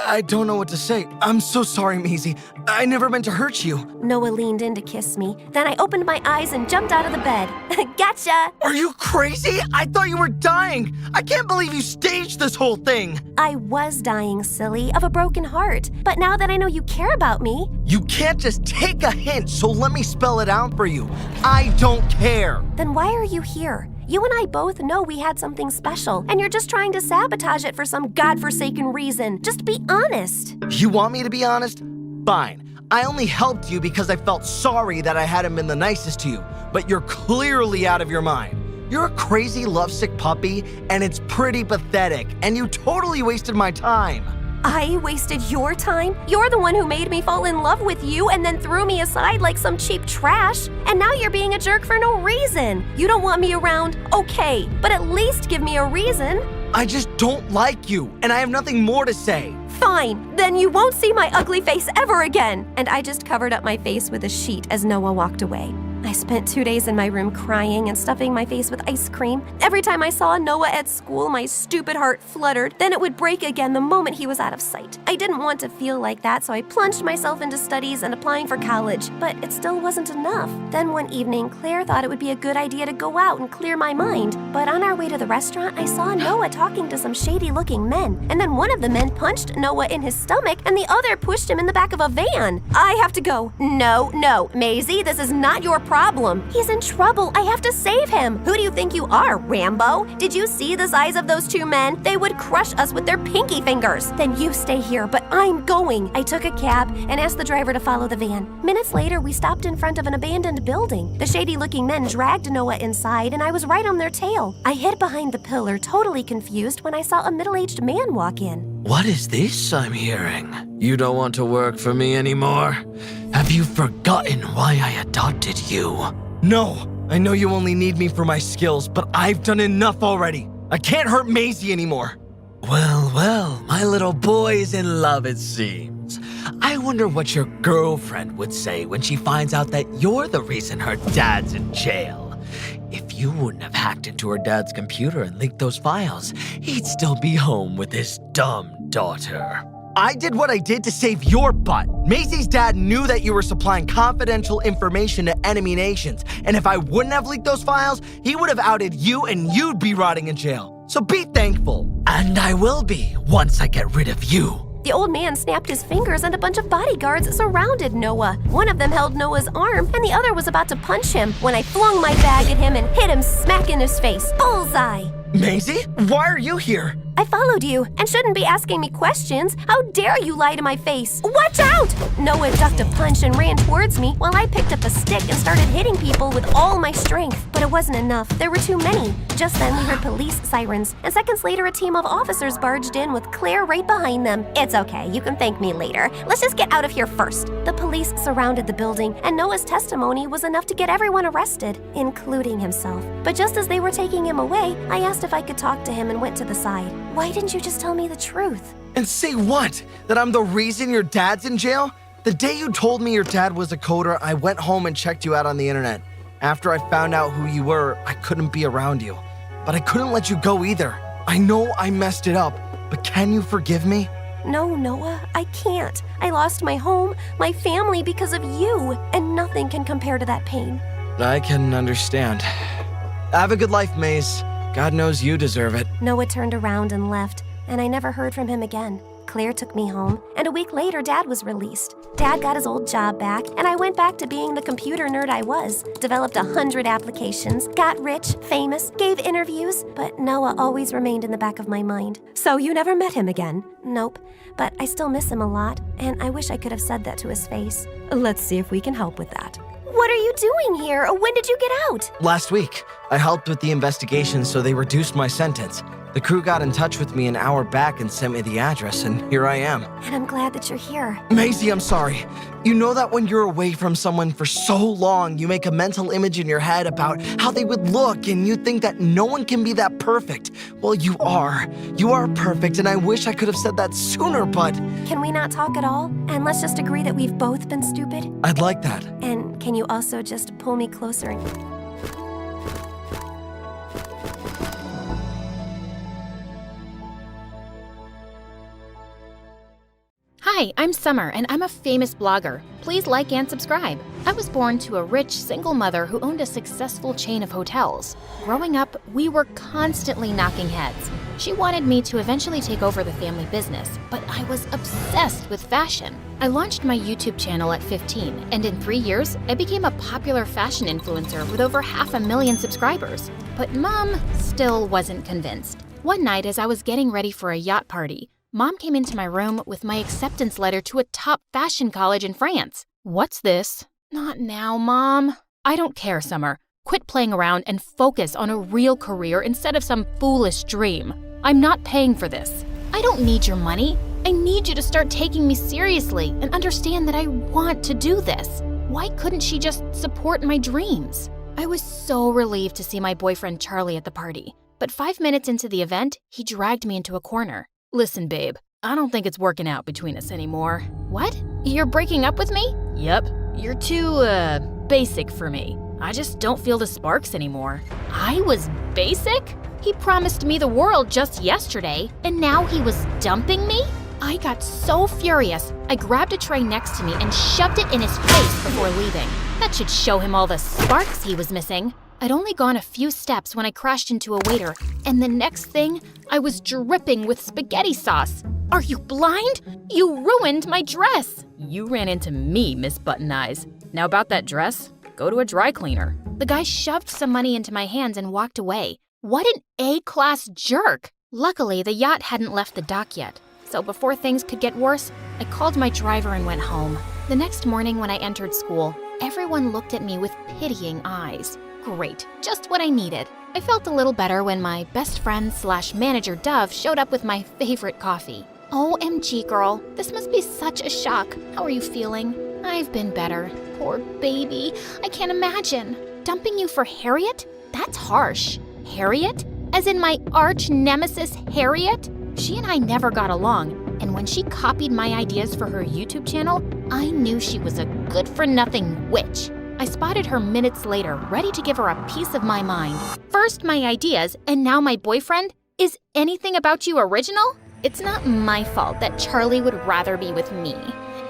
I don't know what to say. I'm so sorry, Maisie. I never meant to hurt you. Noah leaned in to kiss me. Then I opened my eyes and jumped out of the bed. Gotcha! Are you crazy? I thought you were dying. I can't believe you staged this whole thing. I was dying, silly, of a broken heart. But now that I know you care about me... You can't just take a hint, so let me spell it out for you. I don't care. Then why are you here? You and I both know we had something special, and you're just trying to sabotage it for some godforsaken reason. Just be honest. You want me to be honest? Fine. I only helped you because I felt sorry that I hadn't been the nicest to you, but you're clearly out of your mind. You're a crazy lovesick puppy, and it's pretty pathetic, and you totally wasted my time. I wasted your time? You're the one who made me fall in love with you and then threw me aside like some cheap trash. And now you're being a jerk for no reason. You don't want me around? Okay, but at least give me a reason. I just don't like you, and I have nothing more to say. Fine, then you won't see my ugly face ever again. And I just covered up my face with a sheet as Noah walked away. I spent 2 days in my room crying and stuffing my face with ice cream. Every time I saw Noah at school, my stupid heart fluttered. Then it would break again the moment he was out of sight. I didn't want to feel like that, so I plunged myself into studies and applying for college, but it still wasn't enough. Then one evening, Claire thought it would be a good idea to go out and clear my mind. But on our way to the restaurant, I saw Noah talking to some shady-looking men. And then one of the men punched Noah in his stomach, and the other pushed him in the back of a van. I have to go. No, Maisie, this is not your problem? He's in trouble. I have to save him. Who do you think you are, Rambo? Did you see the size of those two men? They would crush us with their pinky fingers. Then you stay here, but I'm going. I took a cab and asked the driver to follow the van. Minutes later, we stopped in front of an abandoned building. The shady-looking men dragged Noah inside, and I was right on their tail. I hid behind the pillar, totally confused, when I saw a middle-aged man walk in. What is this I'm hearing? You don't want to work for me anymore? Have you forgotten why I adopted you? No, I know you only need me for my skills, but I've done enough already. I can't hurt Maisie anymore. Well, my little boy is in love, it seems. I wonder what your girlfriend would say when she finds out that you're the reason her dad's in jail. If you wouldn't have hacked into her dad's computer and leaked those files, he'd still be home with his dumb daughter. I did what I did to save your butt. Maisie's dad knew that you were supplying confidential information to enemy nations, and if I wouldn't have leaked those files, he would have outed you and you'd be rotting in jail. So be thankful. And I will be once I get rid of you. The old man snapped his fingers and a bunch of bodyguards surrounded Noah. One of them held Noah's arm and the other was about to punch him when I flung my bag at him and hit him smack in his face. Bullseye! Maisie, why are you here? I followed you and shouldn't be asking me questions. How dare you lie to my face? Watch out! Noah ducked a punch and ran towards me while I picked up a stick and started hitting people with all my strength. But it wasn't enough. There were too many. Just then we heard police sirens, and seconds later a team of officers barged in with Claire right behind them. It's okay, you can thank me later. Let's just get out of here first. The police surrounded the building, and Noah's testimony was enough to get everyone arrested, including himself. But just as they were taking him away, I asked if I could talk to him and went to the side. Why didn't you just tell me the truth? And say what? That I'm the reason your dad's in jail? The day you told me your dad was a coder, I went home and checked you out on the internet. After I found out who you were, I couldn't be around you. But I couldn't let you go either. I know I messed it up, but can you forgive me? No, Noah, I can't. I lost my home, my family because of you, and nothing can compare to that pain. I can understand. Have a good life, Maze. God knows you deserve it. Noah turned around and left, and I never heard from him again. Claire took me home, and a week later, Dad was released. Dad got his old job back, and I went back to being the computer nerd I was. Developed 100 applications, got rich, famous, gave interviews, but Noah always remained in the back of my mind. So you never met him again? Nope, but I still miss him a lot, and I wish I could have said that to his face. Let's see if we can help with that. What are you doing here? When did you get out? Last week, I helped with the investigation, so they reduced my sentence. The crew got in touch with me an hour back and sent me the address, and here I am. And I'm glad that you're here. Maisie, I'm sorry. You know that when you're away from someone for so long, you make a mental image in your head about how they would look, and you think that no one can be that perfect. Well, you are. You are perfect, and I wish I could have said that sooner, but... Can we not talk at all? And let's just agree that we've both been stupid? I'd like that. And can you also just pull me closer and... Hi, I'm Summer, and I'm a famous blogger. Please like and subscribe. I was born to a rich, single mother who owned a successful chain of hotels. Growing up, we were constantly knocking heads. She wanted me to eventually take over the family business, but I was obsessed with fashion. I launched my YouTube channel at 15, and in 3 years, I became a popular fashion influencer with over 500,000 subscribers. But Mom still wasn't convinced. One night, as I was getting ready for a yacht party, Mom came into my room with my acceptance letter to a top fashion college in France. What's this? Not now, Mom. I don't care, Summer. Quit playing around and focus on a real career instead of some foolish dream. I'm not paying for this. I don't need your money. I need you to start taking me seriously and understand that I want to do this. Why couldn't she just support my dreams? I was so relieved to see my boyfriend Charlie at the party. But 5 minutes into the event, he dragged me into a corner. Listen, babe, I don't think it's working out between us anymore. What? You're breaking up with me? Yep. You're too, basic for me. I just don't feel the sparks anymore. I was basic? He promised me the world just yesterday, and now he was dumping me? I got so furious, I grabbed a tray next to me and shoved it in his face before leaving. That should show him all the sparks he was missing. I'd only gone a few steps when I crashed into a waiter, and the next thing, I was dripping with spaghetti sauce. Are you blind? You ruined my dress! You ran into me, Miss Button Eyes. Now about that dress, Go to a dry cleaner. The guy shoved some money into my hands and walked away. What an A-class jerk! Luckily, the yacht hadn't left the dock yet. So before things could get worse, I called my driver and went home. The next morning when I entered school, everyone looked at me with pitying eyes. Great, just what I needed. I felt a little better when my best friend / manager Dove showed up with my favorite coffee. OMG, girl, this must be such a shock. How are you feeling? I've been better. Poor baby, I can't imagine. Dumping you for Harriet? That's harsh. Harriet? As in my arch nemesis, Harriet? She and I never got along, and when she copied my ideas for her YouTube channel, I knew she was a good-for-nothing witch. I spotted her minutes later, ready to give her a piece of my mind. First my ideas, and now my boyfriend? Is anything about you original? It's not my fault that Charlie would rather be with me.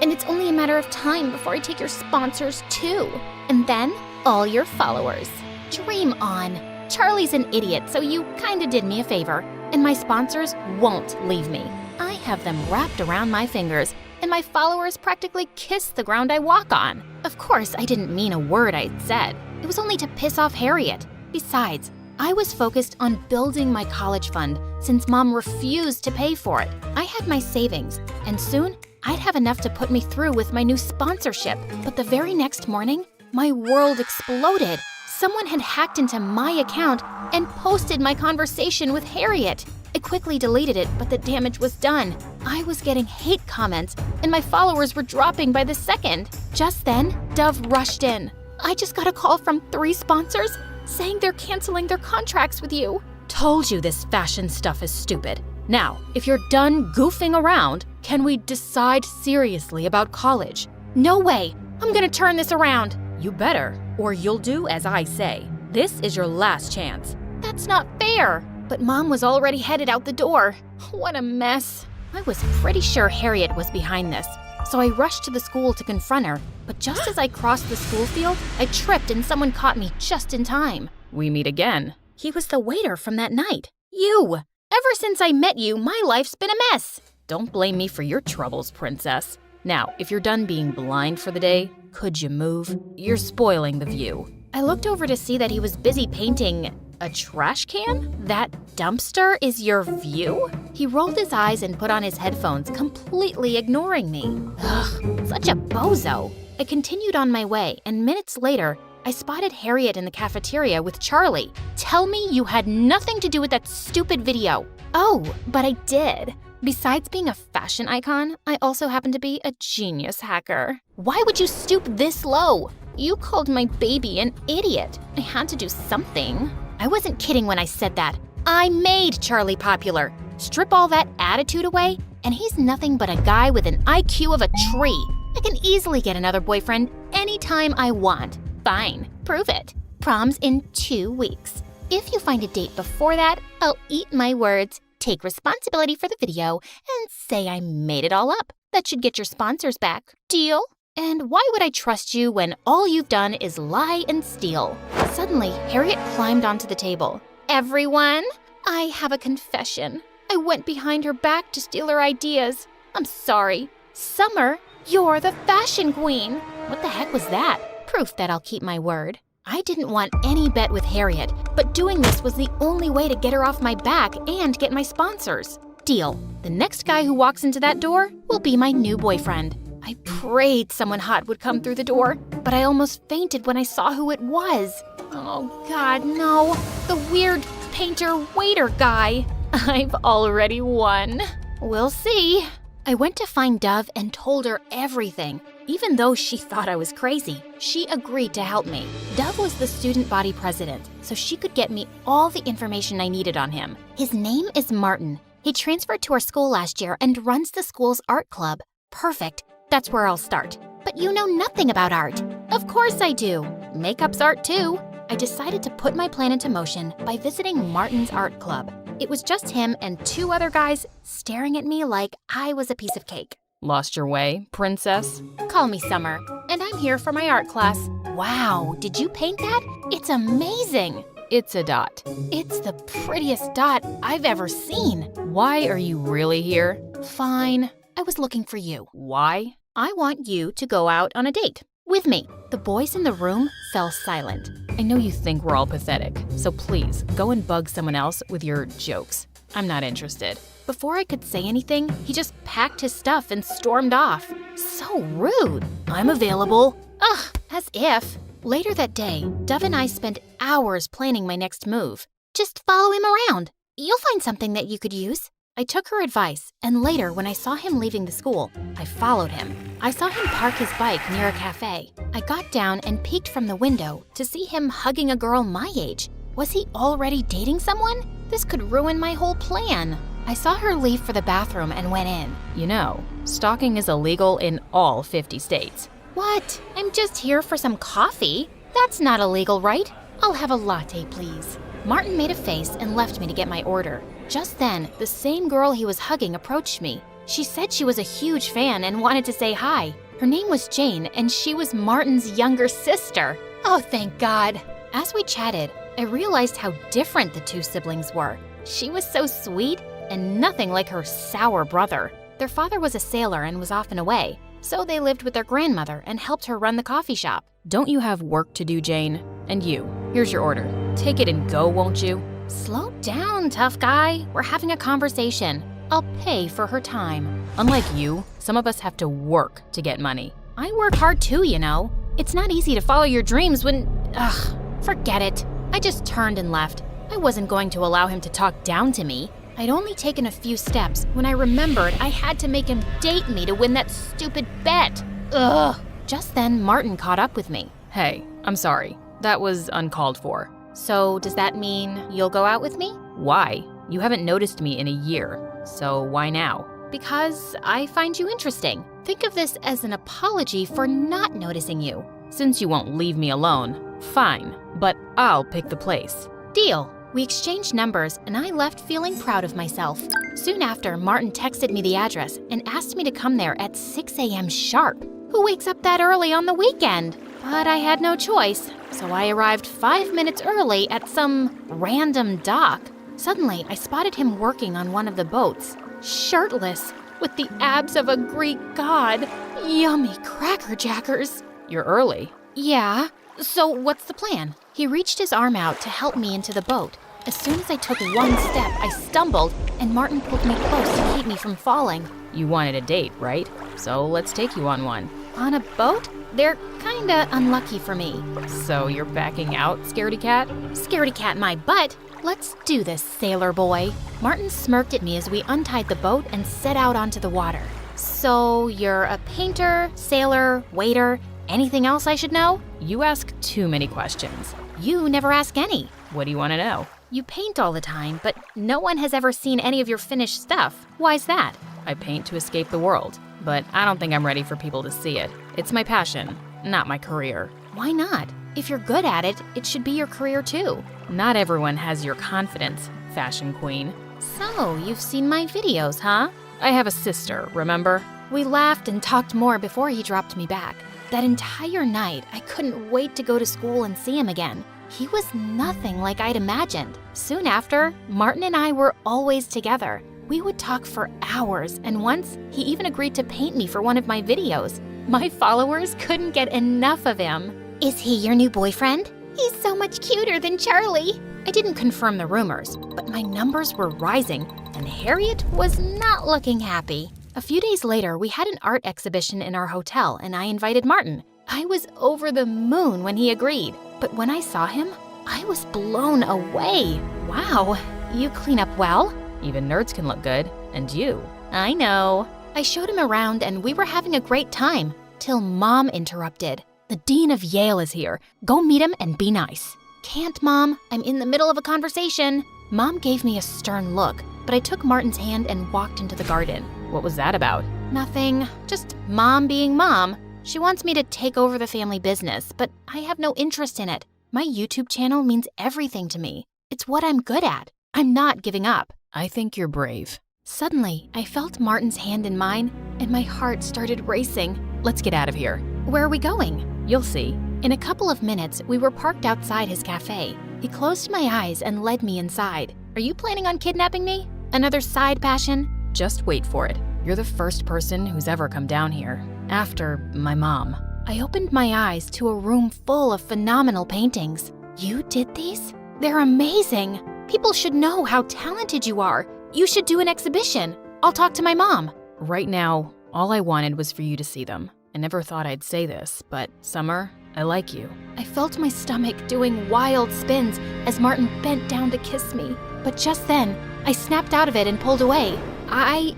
And it's only a matter of time before I take your sponsors too. And then, all your followers. Dream on. Charlie's an idiot, so you kinda did me a favor. And my sponsors won't leave me. I have them wrapped around my fingers, and my followers practically kiss the ground I walk on. Of course, I didn't mean a word I'd said. It was only to piss off Harriet. Besides, I was focused on building my college fund since Mom refused to pay for it. I had my savings, and soon I'd have enough to put me through with my new sponsorship. But the very next morning, my world exploded. Someone had hacked into my account and posted my conversation with Harriet. I quickly deleted it, but the damage was done. I was getting hate comments, and my followers were dropping by the second. Just then, Dove rushed in. I just got a call from 3 sponsors saying they're canceling their contracts with you. Told you this fashion stuff is stupid. Now, if you're done goofing around, can we decide seriously about college? No way! I'm gonna turn this around. You better, or you'll do as I say. This is your last chance. That's not fair. But Mom was already headed out the door. What a mess. I was pretty sure Harriet was behind this, so I rushed to the school to confront her. But just as I crossed the school field, I tripped and someone caught me just in time. We meet again. He was the waiter from that night. You! Ever since I met you, my life's been a mess. Don't blame me for your troubles, princess. Now, if you're done being blind for the day, could you move? You're spoiling the view. I looked over to see that he was busy painting a trash can? That dumpster is your view? He rolled his eyes and put on his headphones, completely ignoring me. Ugh, such a bozo. I continued on my way, and minutes later, I spotted Harriet in the cafeteria with Charlie. Tell me you had nothing to do with that stupid video. Oh, but I did. Besides being a fashion icon, I also happen to be a genius hacker. Why would you stoop this low? You called my baby an idiot. I had to do something. I wasn't kidding when I said that. I made Charlie popular. Strip all that attitude away, and he's nothing but a guy with an IQ of a tree. I can easily get another boyfriend anytime I want. Fine, prove it. Prom's in 2 weeks. If you find a date before that, I'll eat my words, take responsibility for the video, and say I made it all up. That should get your sponsors back. Deal? And why would I trust you when all you've done is lie and steal? Suddenly, Harriet climbed onto the table. Everyone, I have a confession. I went behind her back to steal her ideas. I'm sorry. Summer, you're the fashion queen. What the heck was that? Proof that I'll keep my word. I didn't want any bet with Harriet, but doing this was the only way to get her off my back and get my sponsors. Deal. The next guy who walks into that door will be my new boyfriend. I prayed someone hot would come through the door, but I almost fainted when I saw who it was. Oh God, no. The weird painter-waiter guy. I've already won. We'll see. I went to find Dove and told her everything. Even though she thought I was crazy, she agreed to help me. Dove was the student body president, so she could get me all the information I needed on him. His name is Martin. He transferred to our school last year and runs the school's art club. Perfect. That's where I'll start. But you know nothing about art. Of course I do. Makeup's art too. I decided to put my plan into motion by visiting Martin's art club. It was just him and 2 other guys staring at me like I was a piece of cake. Lost your way, princess? Call me Summer, and I'm here for my art class. Wow, did you paint that? It's amazing. It's a dot. It's the prettiest dot I've ever seen. Why are you really here? Fine. I was looking for you. Why? I want you to go out on a date with me. The boys in the room fell silent. I know you think we're all pathetic, so please go and bug someone else with your jokes. I'm not interested. Before I could say anything, he just packed his stuff and stormed off. So rude. I'm available. Ugh, as if. Later that day, Dove and I spent hours planning my next move. Just follow him around. You'll find something that you could use. I took her advice, and later when I saw him leaving the school, I followed him. I saw him park his bike near a cafe. I got down and peeked from the window to see him hugging a girl my age. Was he already dating someone? This could ruin my whole plan. I saw her leave for the bathroom and went in. You know, stalking is illegal in all 50 states. What? I'm just here for some coffee. That's not illegal, right? I'll have a latte, please. Martin made a face and left me to get my order. Just then, the same girl he was hugging approached me. She said she was a huge fan and wanted to say hi. Her name was Jane, and she was Martin's younger sister. Oh, thank God. As we chatted, I realized how different the two siblings were. She was so sweet and nothing like her sour brother. Their father was a sailor and was often away, so they lived with their grandmother and helped her run the coffee shop. Don't you have work to do, Jane? And you, here's your order. Take it and go, won't you? Slow down, tough guy. We're having a conversation. I'll pay for her time. Unlike you, some of us have to work to get money. I work hard too, you know. It's not easy to follow your dreams when… Ugh, forget it. I just turned and left. I wasn't going to allow him to talk down to me. I'd only taken a few steps when I remembered I had to make him date me to win that stupid bet. Ugh. Just then, Martin caught up with me. Hey, I'm sorry. That was uncalled for. So does that mean you'll go out with me? Why? You haven't noticed me in a year, so why now? Because I find you interesting. Think of this as an apology for not noticing you. Since you won't leave me alone, fine, but I'll pick the place. Deal. We exchanged numbers and I left feeling proud of myself. Soon after, Martin texted me the address and asked me to come there at 6 a.m. sharp. Who wakes up that early on the weekend? But I had no choice, so I arrived 5 minutes early at some random dock. Suddenly, I spotted him working on one of the boats, shirtless, with the abs of a Greek god. Yummy crackerjackers. You're early. Yeah. So what's the plan? He reached his arm out to help me into the boat. As soon as I took one step, I stumbled, and Martin pulled me close to keep me from falling. You wanted a date, right? So let's take you on one. On a boat? They're kinda unlucky for me. So you're backing out, scaredy cat? Scaredy cat my butt. Let's do this, sailor boy. Martin smirked at me as we untied the boat and set out onto the water. So you're a painter, sailor, waiter, anything else I should know? You ask too many questions. You never ask any. What do you want to know? You paint all the time, but no one has ever seen any of your finished stuff. Why's that? I paint to escape the world, but I don't think I'm ready for people to see it. It's my passion, not my career. Why not? If you're good at it, it should be your career too. Not everyone has your confidence, fashion queen. So, you've seen my videos, huh? I have a sister, remember? We laughed and talked more before he dropped me back. That entire night, I couldn't wait to go to school and see him again. He was nothing like I'd imagined. Soon after, Martin and I were always together. We would talk for hours, and once, he even agreed to paint me for one of my videos. My followers couldn't get enough of him. Is he your new boyfriend? He's so much cuter than Charlie. I didn't confirm the rumors, but my numbers were rising, and Harriet was not looking happy. A few days later, we had an art exhibition in our hotel, and I invited Martin. I was over the moon when he agreed, but when I saw him, I was blown away. Wow, you clean up well? Even nerds can look good, and you. I know. I showed him around, and we were having a great time, till Mom interrupted. The Dean of Yale is here. Go meet him and be nice. Can't, Mom. I'm in the middle of a conversation. Mom gave me a stern look, but I took Martin's hand and walked into the garden. What was that about? Nothing. Just Mom being Mom. She wants me to take over the family business, but I have no interest in it. My YouTube channel means everything to me. It's what I'm good at. I'm not giving up. I think you're brave. Suddenly, I felt Martin's hand in mine, and my heart started racing. Let's get out of here. Where are we going? You'll see. In a couple of minutes, we were parked outside his cafe. He closed my eyes and led me inside. Are you planning on kidnapping me? Another side passion? Just wait for it. You're the first person who's ever come down here. After my mom. I opened my eyes to a room full of phenomenal paintings. You did these? They're amazing. People should know how talented you are. You should do an exhibition. I'll talk to my mom. Right now, all I wanted was for you to see them. I never thought I'd say this, but Summer, I like you. I felt my stomach doing wild spins as Martin bent down to kiss me. But just then, I snapped out of it and pulled away. I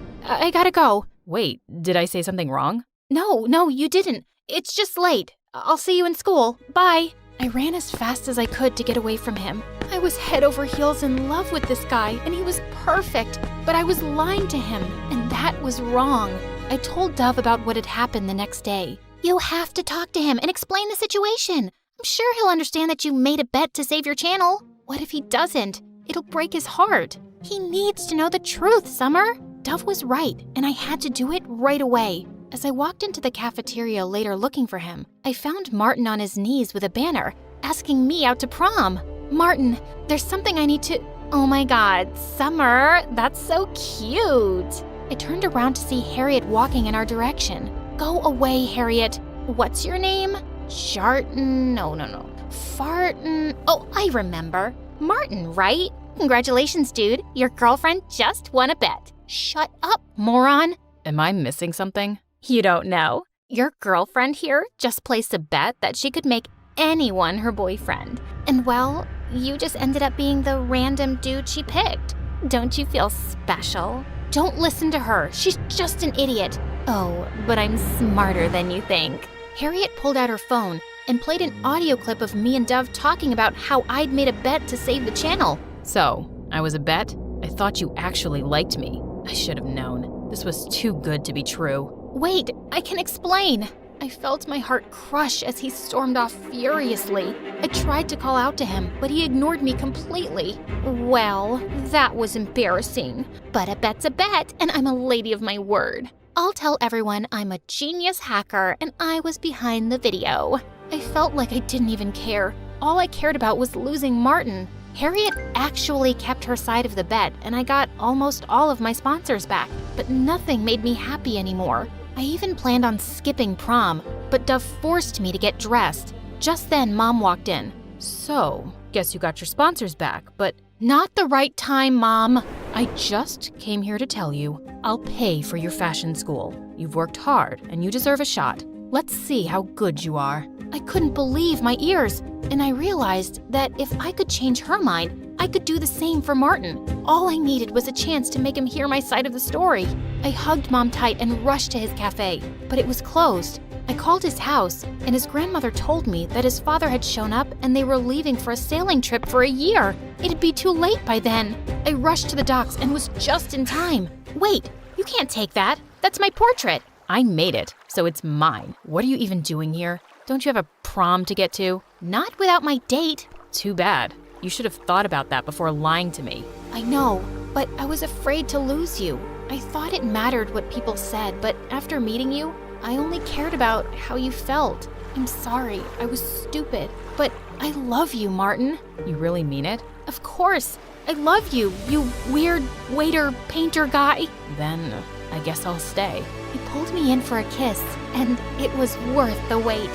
gotta go. Wait, did I say something wrong? No, you didn't. It's just late. I'll see you in school. Bye. I ran as fast as I could to get away from him. I was head over heels in love with this guy, and he was perfect. But I was lying to him, and that was wrong. I told Dove about what had happened the next day. You have to talk to him and explain the situation. I'm sure he'll understand that you made a bet to save your channel. What if he doesn't? It'll break his heart. He needs to know the truth, Summer. Dove was right, and I had to do it right away. As I walked into the cafeteria later looking for him, I found Martin on his knees with a banner, asking me out to prom. Martin, there's something I need to... Oh my God, Summer, that's so cute. I turned around to see Harriet walking in our direction. Go away, Harriet. What's your name? Jarton... No. Farton... Oh, I remember. Martin, right? Congratulations, dude. Your girlfriend just won a bet. Shut up, moron. Am I missing something? You don't know. Your girlfriend here just placed a bet that she could make anyone her boyfriend. And well, you just ended up being the random dude she picked. Don't you feel special? Don't listen to her. She's just an idiot. Oh, but I'm smarter than you think. Harriet pulled out her phone and played an audio clip of me and Dove talking about how I'd made a bet to save the channel. So, I was a bet? I thought you actually liked me. I should have known. This was too good to be true. Wait, I can explain. I felt my heart crush as he stormed off furiously. I tried to call out to him, but he ignored me completely. Well, that was embarrassing. But a bet's a bet, and I'm a lady of my word. I'll tell everyone I'm a genius hacker and I was behind the video. I felt like I didn't even care. All I cared about was losing Martin. Harriet actually kept her side of the bet, and I got almost all of my sponsors back, but nothing made me happy anymore. I even planned on skipping prom, but Dove forced me to get dressed. Just then, Mom walked in. So, guess you got your sponsors back, but not the right time, Mom. I just came here to tell you, I'll pay for your fashion school. You've worked hard, and you deserve a shot. Let's see how good you are. I couldn't believe my ears, and I realized that if I could change her mind, I could do the same for Martin. All I needed was a chance to make him hear my side of the story. I hugged Mom tight and rushed to his cafe, but it was closed. I called his house, and his grandmother told me that his father had shown up and they were leaving for a sailing trip for a year. It'd be too late by then. I rushed to the docks and was just in time. Wait, you can't take that. That's my portrait. I made it, so it's mine. What are you even doing here? Don't you have a prom to get to? Not without my date. Too bad. You should have thought about that before lying to me. I know, but I was afraid to lose you. I thought it mattered what people said, but after meeting you, I only cared about how you felt. I'm sorry, I was stupid, but I love you, Martin. You really mean it? Of course. I love you, you weird waiter painter guy. Then I guess I'll stay. He pulled me in for a kiss, and it was worth the wait.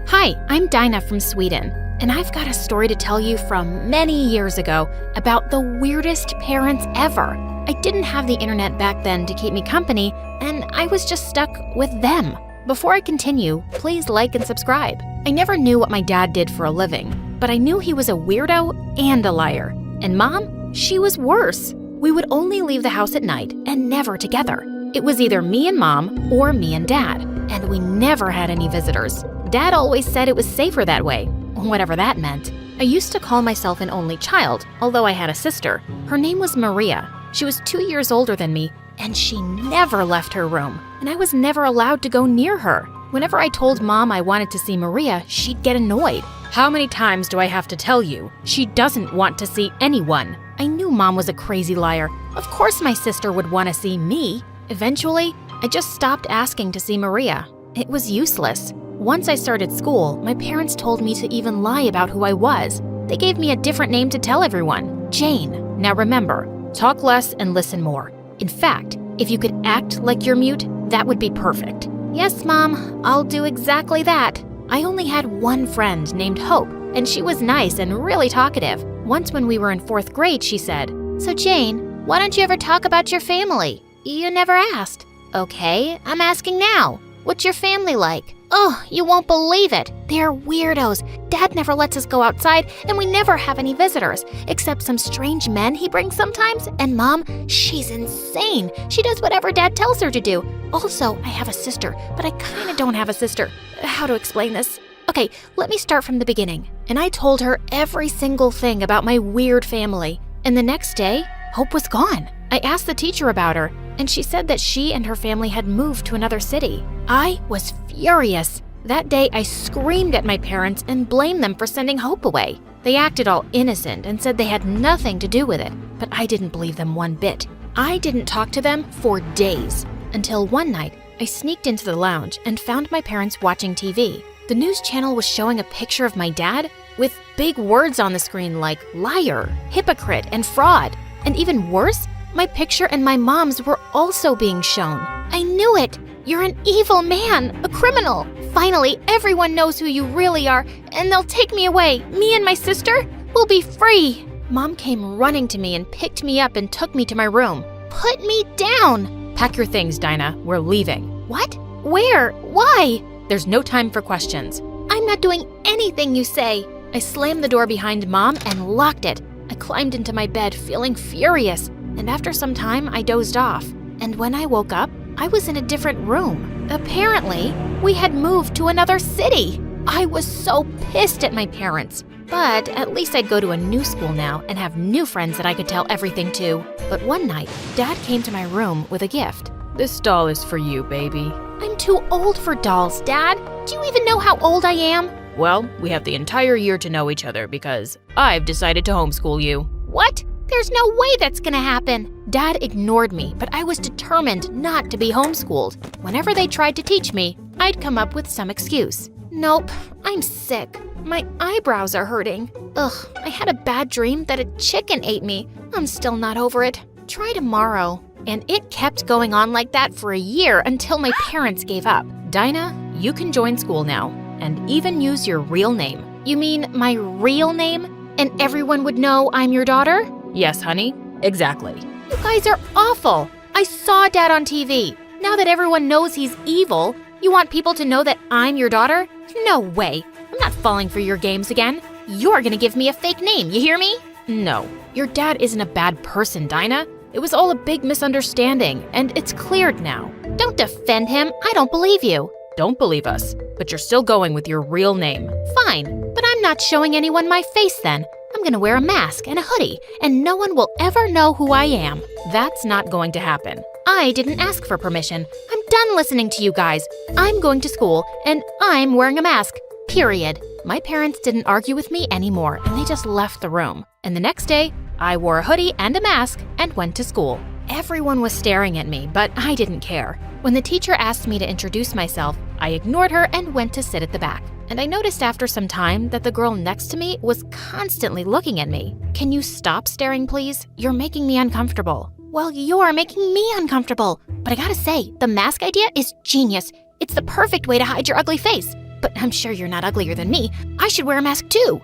Hi, I'm Dinah from Sweden, and I've got a story to tell you from many years ago about the weirdest parents ever. I didn't have the internet back then to keep me company, and I was just stuck with them. Before I continue, please like and subscribe. I never knew what my dad did for a living, but I knew he was a weirdo and a liar. And Mom, she was worse. We would only leave the house at night and never together. It was either me and Mom or me and Dad, and we never had any visitors. Dad always said it was safer that way, whatever that meant. I used to call myself an only child, although I had a sister. Her name was Maria. She was 2 years older than me, and she never left her room, and I was never allowed to go near her. Whenever I told Mom I wanted to see Maria, she'd get annoyed. How many times do I have to tell you? She doesn't want to see anyone. I knew Mom was a crazy liar. Of course my sister would want to see me. Eventually, I just stopped asking to see Maria. It was useless. Once I started school, my parents told me to even lie about who I was. They gave me a different name to tell everyone, Jane. Now remember, talk less and listen more. In fact, If you could act like you're mute, that would be perfect. Yes, Mom, I'll do exactly that. I only had one friend named Hope, and she was nice and really talkative. Once when we were in 4th grade, she said, "So Jane, why don't you ever talk about your family? You never asked." "Okay, I'm asking now. What's your family like?" "Oh, you won't believe it. They're weirdos. Dad never lets us go outside, and we never have any visitors, except some strange men he brings sometimes. And Mom, she's insane. She does whatever Dad tells her to do. Also, I have a sister, but I kind of don't have a sister. How to explain this? Okay, let me start from the beginning." And I told her every single thing about my weird family. And the next day, Hope was gone. I asked the teacher about her, and she said that she and her family had moved to another city. I was furious. That day, I screamed at my parents and blamed them for sending Hope away. They acted all innocent and said they had nothing to do with it, but I didn't believe them one bit. I didn't talk to them for days, until one night, I sneaked into the lounge and found my parents watching TV. The news channel was showing a picture of my dad with big words on the screen like liar, hypocrite, and fraud. And even worse, my picture and my mom's were also being shown. I knew it! You're an evil man, a criminal. Finally, everyone knows who you really are, and they'll take me away. Me and my sister will be free. Mom came running to me and picked me up and took me to my room. Put me down! Pack your things, Dinah. We're leaving. What? Where? Why? There's no time for questions. I'm not doing anything you say. I slammed the door behind Mom and locked it. I climbed into my bed feeling furious, and after some time I dozed off. And when I woke up, I was in a different room. Apparently, we had moved to another city. I was so pissed at my parents. But at least I'd go to a new school now and have new friends that I could tell everything to. But one night, Dad came to my room with a gift. This doll is for you, baby. I'm too old for dolls, Dad. Do you even know how old I am? Well, we have the entire year to know each other because I've decided to homeschool you. What? There's no way that's gonna happen. Dad ignored me, but I was determined not to be homeschooled. Whenever they tried to teach me, I'd come up with some excuse. Nope, I'm sick. My eyebrows are hurting. Ugh, I had a bad dream that a chicken ate me. I'm still not over it. Try tomorrow. And it kept going on like that for a year until my parents gave up. Dinah, you can join school now and even use your real name. You mean my real name? And everyone would know I'm your daughter? Yes, honey, exactly. You guys are awful. I saw Dad on TV. Now that everyone knows he's evil, you want people to know that I'm your daughter? No way. I'm not falling for your games again. You're gonna give me a fake name, you hear me? No, your dad isn't a bad person, Dinah. It was all a big misunderstanding, and it's cleared now. Don't defend him. I don't believe you. Don't believe us, but you're still going with your real name. Fine, but I'm not showing anyone my face then. I'm gonna wear a mask and a hoodie, and no one will ever know who I am. That's not going to happen. I didn't ask for permission. I'm done listening to you guys. I'm going to school, and I'm wearing a mask. Period. My parents didn't argue with me anymore, and they just left the room. And the next day, I wore a hoodie and a mask and went to school. Everyone was staring at me, but I didn't care. When the teacher asked me to introduce myself, I ignored her and went to sit at the back. And I noticed after some time that the girl next to me was constantly looking at me. Can you stop staring, please? You're making me uncomfortable. Well, you're making me uncomfortable. But I gotta say, the mask idea is genius. It's the perfect way to hide your ugly face. But I'm sure you're not uglier than me. I should wear a mask too.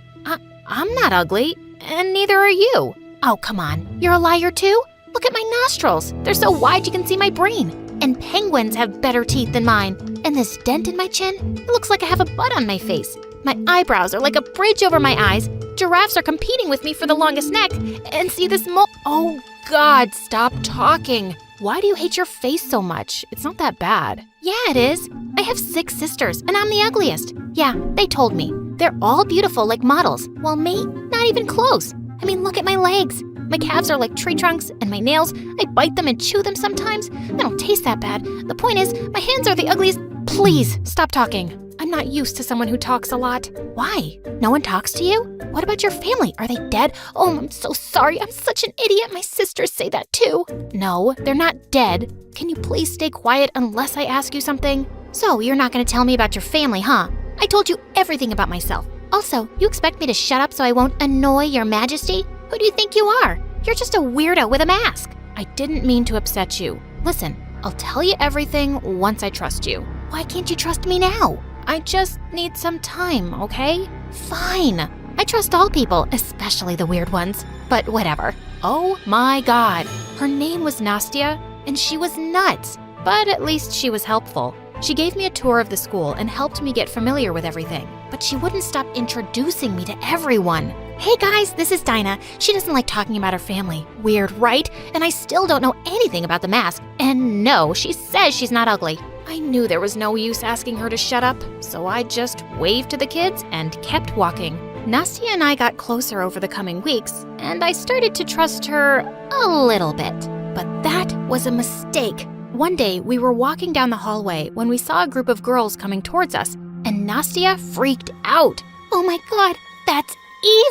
I'm not ugly, and neither are you. Oh, come on. You're a liar too? Look at my nostrils. They're so wide you can see my brain. And penguins have better teeth than mine. And this dent in my chin, it looks like I have a butt on my face. My eyebrows are like a bridge over my eyes. Giraffes are competing with me for the longest neck. And see this Oh, God, stop talking. Why do you hate your face so much? It's not that bad. Yeah, it is. I have 6 sisters, and I'm the ugliest. Yeah, they told me. They're all beautiful like models, while me, not even close. I mean, look at my legs. My calves are like tree trunks, and my nails, I bite them and chew them sometimes. They don't taste that bad. The point is, my hands are the ugliest. Please, stop talking. I'm not used to someone who talks a lot. Why? No one talks to you? What about your family? Are they dead? Oh, I'm so sorry. I'm such an idiot. My sisters say that too. No, they're not dead. Can you please stay quiet unless I ask you something? So, you're not going to tell me about your family, huh? I told you everything about myself. Also, you expect me to shut up so I won't annoy your majesty? Who do you think you are? You're just a weirdo with a mask. I didn't mean to upset you, Listen, I'll tell you everything once I trust you. Why can't you trust me now? I just need some time, okay? Fine. I trust all people, especially the weird ones. But whatever. Oh my god. Her name was Nastya, and she was nuts. But at least she was helpful. She gave me a tour of the school and helped me get familiar with everything. But she wouldn't stop introducing me to everyone. Hey guys, this is Dinah. She doesn't like talking about her family. Weird, right? And I still don't know anything about the mask. And no, she says she's not ugly. I knew there was no use asking her to shut up, so I just waved to the kids and kept walking. Nastya and I got closer over the coming weeks, and I started to trust her a little bit. But that was a mistake. One day, we were walking down the hallway when we saw a group of girls coming towards us, and Nastya freaked out. Oh my god, that's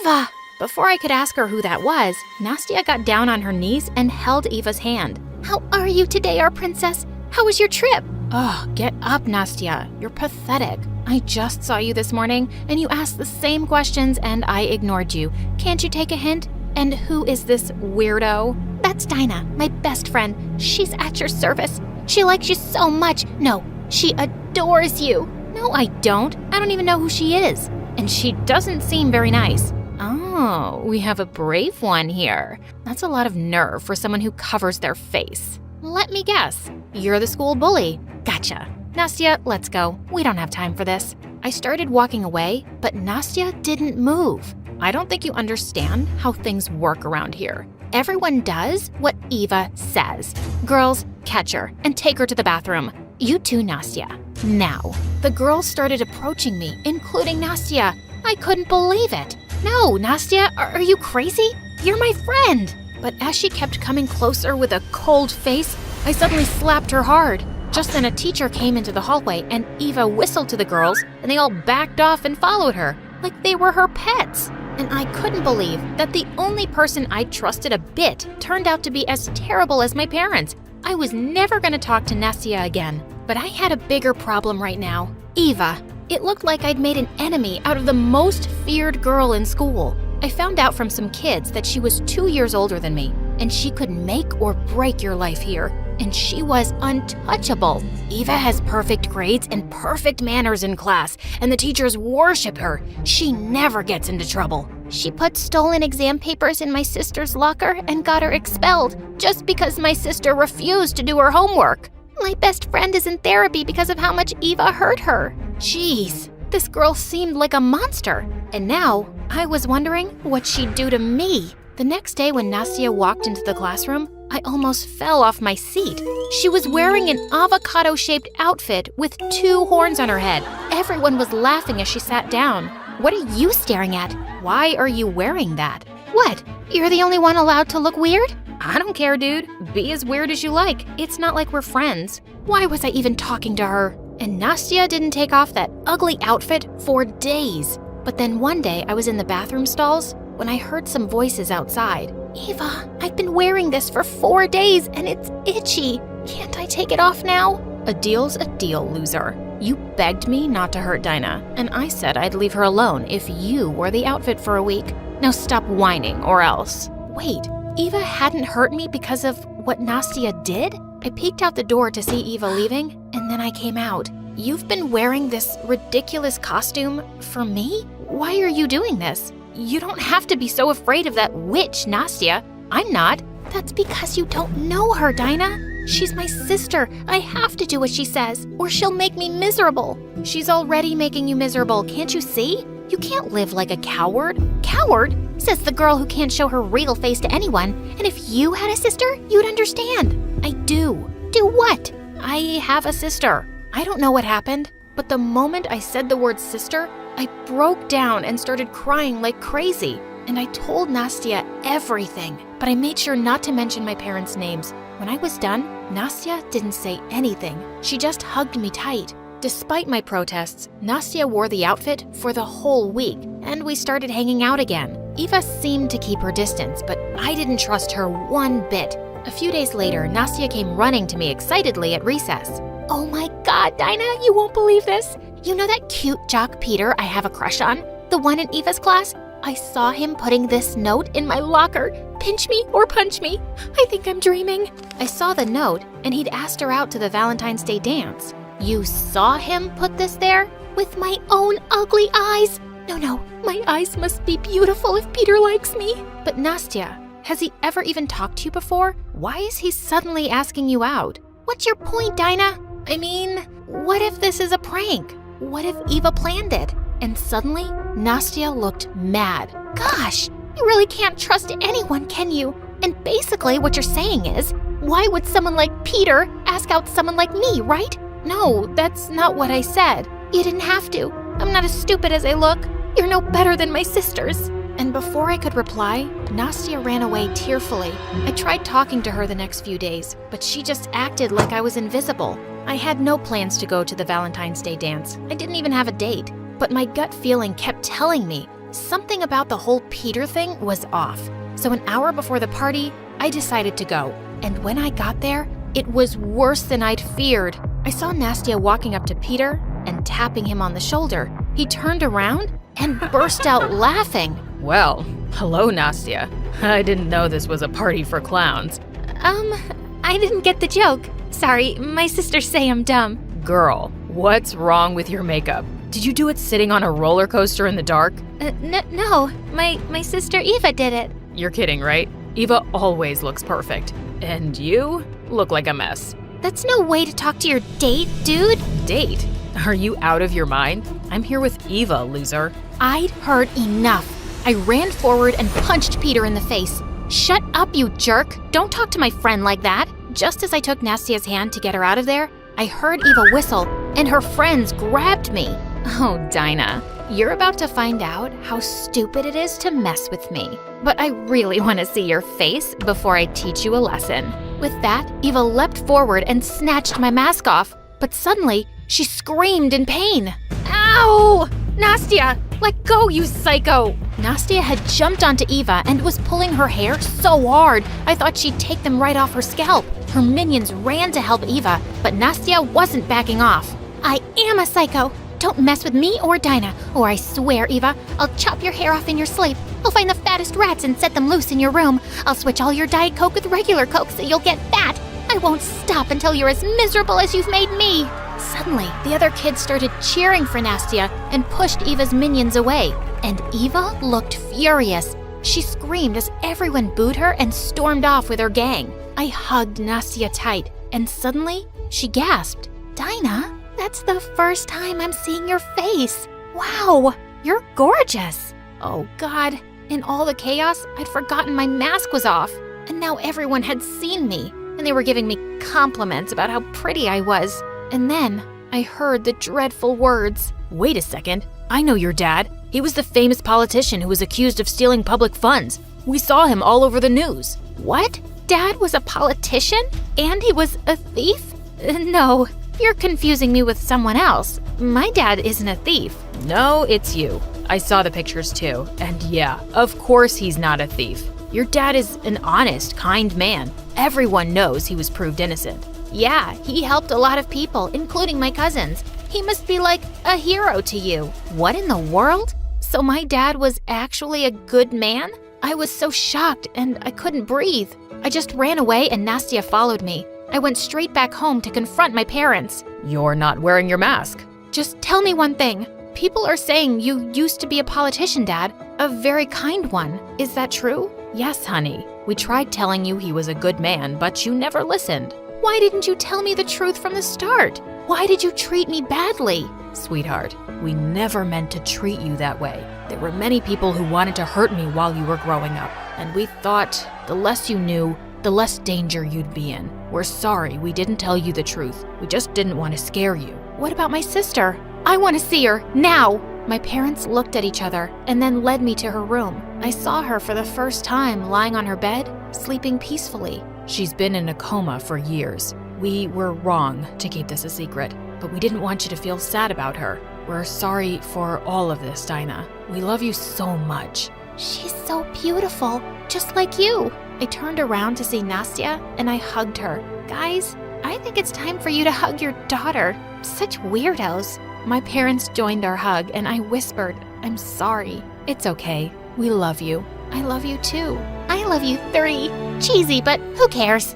Eva! Before I could ask her who that was, Nastya got down on her knees and held Eva's hand. How are you today, our princess? How was your trip? Oh, get up, Nastya. You're pathetic. I just saw you this morning, and you asked the same questions, and I ignored you. Can't you take a hint? And who is this weirdo? That's Dinah, my best friend. She's at your service. She likes you so much. No, she adores you. No, I don't. I don't even know who she is. And she doesn't seem very nice. Oh, we have a brave one here. That's a lot of nerve for someone who covers their face. Let me guess. You're the school bully. Gotcha. Nastya, let's go. We don't have time for this. I started walking away, but Nastya didn't move. I don't think you understand how things work around here. Everyone does what Eva says. Girls, catch her and take her to the bathroom. You too, Nastya. Now. The girls started approaching me, including Nastya. I couldn't believe it. No, Nastya, are you crazy? You're my friend. But as she kept coming closer with a cold face, I suddenly slapped her hard. Just then a teacher came into the hallway and Eva whistled to the girls and they all backed off and followed her, like they were her pets. And I couldn't believe that the only person I trusted a bit turned out to be as terrible as my parents. I was never going to talk to Nastya again. But I had a bigger problem right now. Eva. It looked like I'd made an enemy out of the most feared girl in school. I found out from some kids that she was 2 years older than me, and she could make or break your life here. And she was untouchable. Eva has perfect grades and perfect manners in class, and the teachers worship her. She never gets into trouble. She put stolen exam papers in my sister's locker and got her expelled just because my sister refused to do her homework. My best friend is in therapy because of how much Eva hurt her. Jeez, this girl seemed like a monster. And now, I was wondering what she'd do to me. The next day when Nastya walked into the classroom, I almost fell off my seat. She was wearing an avocado-shaped outfit with 2 horns on her head. Everyone was laughing as she sat down. What are you staring at? Why are you wearing that? What? You're the only one allowed to look weird? I don't care, dude. Be as weird as you like. It's not like we're friends. Why was I even talking to her? And Nastya didn't take off that ugly outfit for days. But then one day I was in the bathroom stalls when I heard some voices outside. Eva, I've been wearing this for 4 days and it's itchy. Can't I take it off now? A deal's a deal, loser. You begged me not to hurt Dinah, and I said I'd leave her alone if you wore the outfit for a week. Now stop whining or else. Wait, Eva hadn't hurt me because of what Nastya did? I peeked out the door to see Eva leaving, and then I came out. You've been wearing this ridiculous costume for me? Why are you doing this? You don't have to be so afraid of that witch, Nastya. I'm not. That's because you don't know her, Dinah. She's my sister. I have to do what she says, or she'll make me miserable. She's already making you miserable, can't you see? You can't live like a coward. Coward? Says the girl who can't show her real face to anyone. And if you had a sister, you'd understand. I do. Do what? I have a sister. I don't know what happened, but the moment I said the word sister, I broke down and started crying like crazy. And I told Nastya everything, but I made sure not to mention my parents' names. When I was done, Nastya didn't say anything. She just hugged me tight. Despite my protests, Nastya wore the outfit for the whole week, and we started hanging out again. Eva seemed to keep her distance, but I didn't trust her one bit. A few days later, Nastya came running to me excitedly at recess. Oh my God, Dinah, you won't believe this. You know that cute jock Peter I have a crush on? The one in Eva's class? I saw him putting this note in my locker. Pinch me or punch me. I think I'm dreaming. I saw the note, and he'd asked her out to the Valentine's Day dance. You saw him put this there? With my own ugly eyes? No, my eyes must be beautiful if Peter likes me. But Nastya, has he ever even talked to you before? Why is he suddenly asking you out? What's your point, Dinah? I mean, what if this is a prank? What if Eva planned it? And suddenly, Nastya looked mad. Gosh, you really can't trust anyone, can you? And basically what you're saying is, why would someone like Peter ask out someone like me, right? No, that's not what I said. You didn't have to. I'm not as stupid as I look. You're no better than my sisters. And before I could reply, Nastya ran away tearfully. I tried talking to her the next few days, but she just acted like I was invisible. I had no plans to go to the Valentine's Day dance. I didn't even have a date. But my gut feeling kept telling me something about the whole Peter thing was off. So an hour before the party, I decided to go. And when I got there, it was worse than I'd feared. I saw Nastya walking up to Peter and tapping him on the shoulder. He turned around and burst out laughing. Well, hello, Nastya. I didn't know this was a party for clowns. I didn't get the joke. Sorry, my sisters say I'm dumb. Girl, what's wrong with your makeup? Did you do it sitting on a roller coaster in the dark? No, my sister Eva did it. You're kidding, right? Eva always looks perfect. And you look like a mess. That's no way to talk to your date, dude. Date? Are you out of your mind? I'm here with Eva, loser. I'd heard enough. I ran forward and punched Peter in the face. Shut up, you jerk. Don't talk to my friend like that. Just as I took Nastya's hand to get her out of there, I heard Eva whistle, and her friends grabbed me. Oh, Dinah, you're about to find out how stupid it is to mess with me. But I really want to see your face before I teach you a lesson. With that, Eva leapt forward and snatched my mask off. But suddenly, she screamed in pain. Ow! Nastya, let go, you psycho! Nastya had jumped onto Eva and was pulling her hair so hard, I thought she'd take them right off her scalp. Her minions ran to help Eva, but Nastya wasn't backing off. I am a psycho. Don't mess with me or Dinah, or I swear, Eva, I'll chop your hair off in your sleep. I'll find the fattest rats and set them loose in your room. I'll switch all your Diet Coke with regular Coke so you'll get fat. I won't stop until you're as miserable as you've made me. Suddenly, the other kids started cheering for Nastya and pushed Eva's minions away. And Eva looked furious. She screamed as everyone booed her and stormed off with her gang. I hugged Nastya tight, and suddenly, she gasped. Dinah? That's the first time I'm seeing your face. Wow, you're gorgeous. Oh God, in all the chaos, I'd forgotten my mask was off. And now everyone had seen me, and they were giving me compliments about how pretty I was. And then I heard the dreadful words. Wait a second, I know your dad. He was the famous politician who was accused of stealing public funds. We saw him all over the news. What? Dad was a politician? And he was a thief? No. You're confusing me with someone else. My dad isn't a thief. No, it's you. I saw the pictures too. And yeah, of course he's not a thief. Your dad is an honest, kind man. Everyone knows he was proved innocent. Yeah, he helped a lot of people, including my cousins. He must be like a hero to you. What in the world? So my dad was actually a good man? I was so shocked and I couldn't breathe. I just ran away and Nastya followed me. I went straight back home to confront my parents. You're not wearing your mask. Just tell me one thing. People are saying you used to be a politician, Dad. A very kind one. Is that true? Yes, honey. We tried telling you he was a good man, but you never listened. Why didn't you tell me the truth from the start? Why did you treat me badly? Sweetheart, we never meant to treat you that way. There were many people who wanted to hurt me while you were growing up, and we thought the less you knew, the less danger you'd be in. We're sorry we didn't tell you the truth. We just didn't want to scare you. What about my sister? I want to see her, now! My parents looked at each other and then led me to her room. I saw her for the first time lying on her bed, sleeping peacefully. She's been in a coma for years. We were wrong to keep this a secret, but we didn't want you to feel sad about her. We're sorry for all of this, Dinah. We love you so much. She's so beautiful, just like you. I turned around to see Nastya and I hugged her. Guys, I think it's time for you to hug your daughter. Such weirdos. My parents joined our hug and I whispered, I'm sorry. It's okay. We love you. I love you too. I love you 3. Cheesy, but who cares?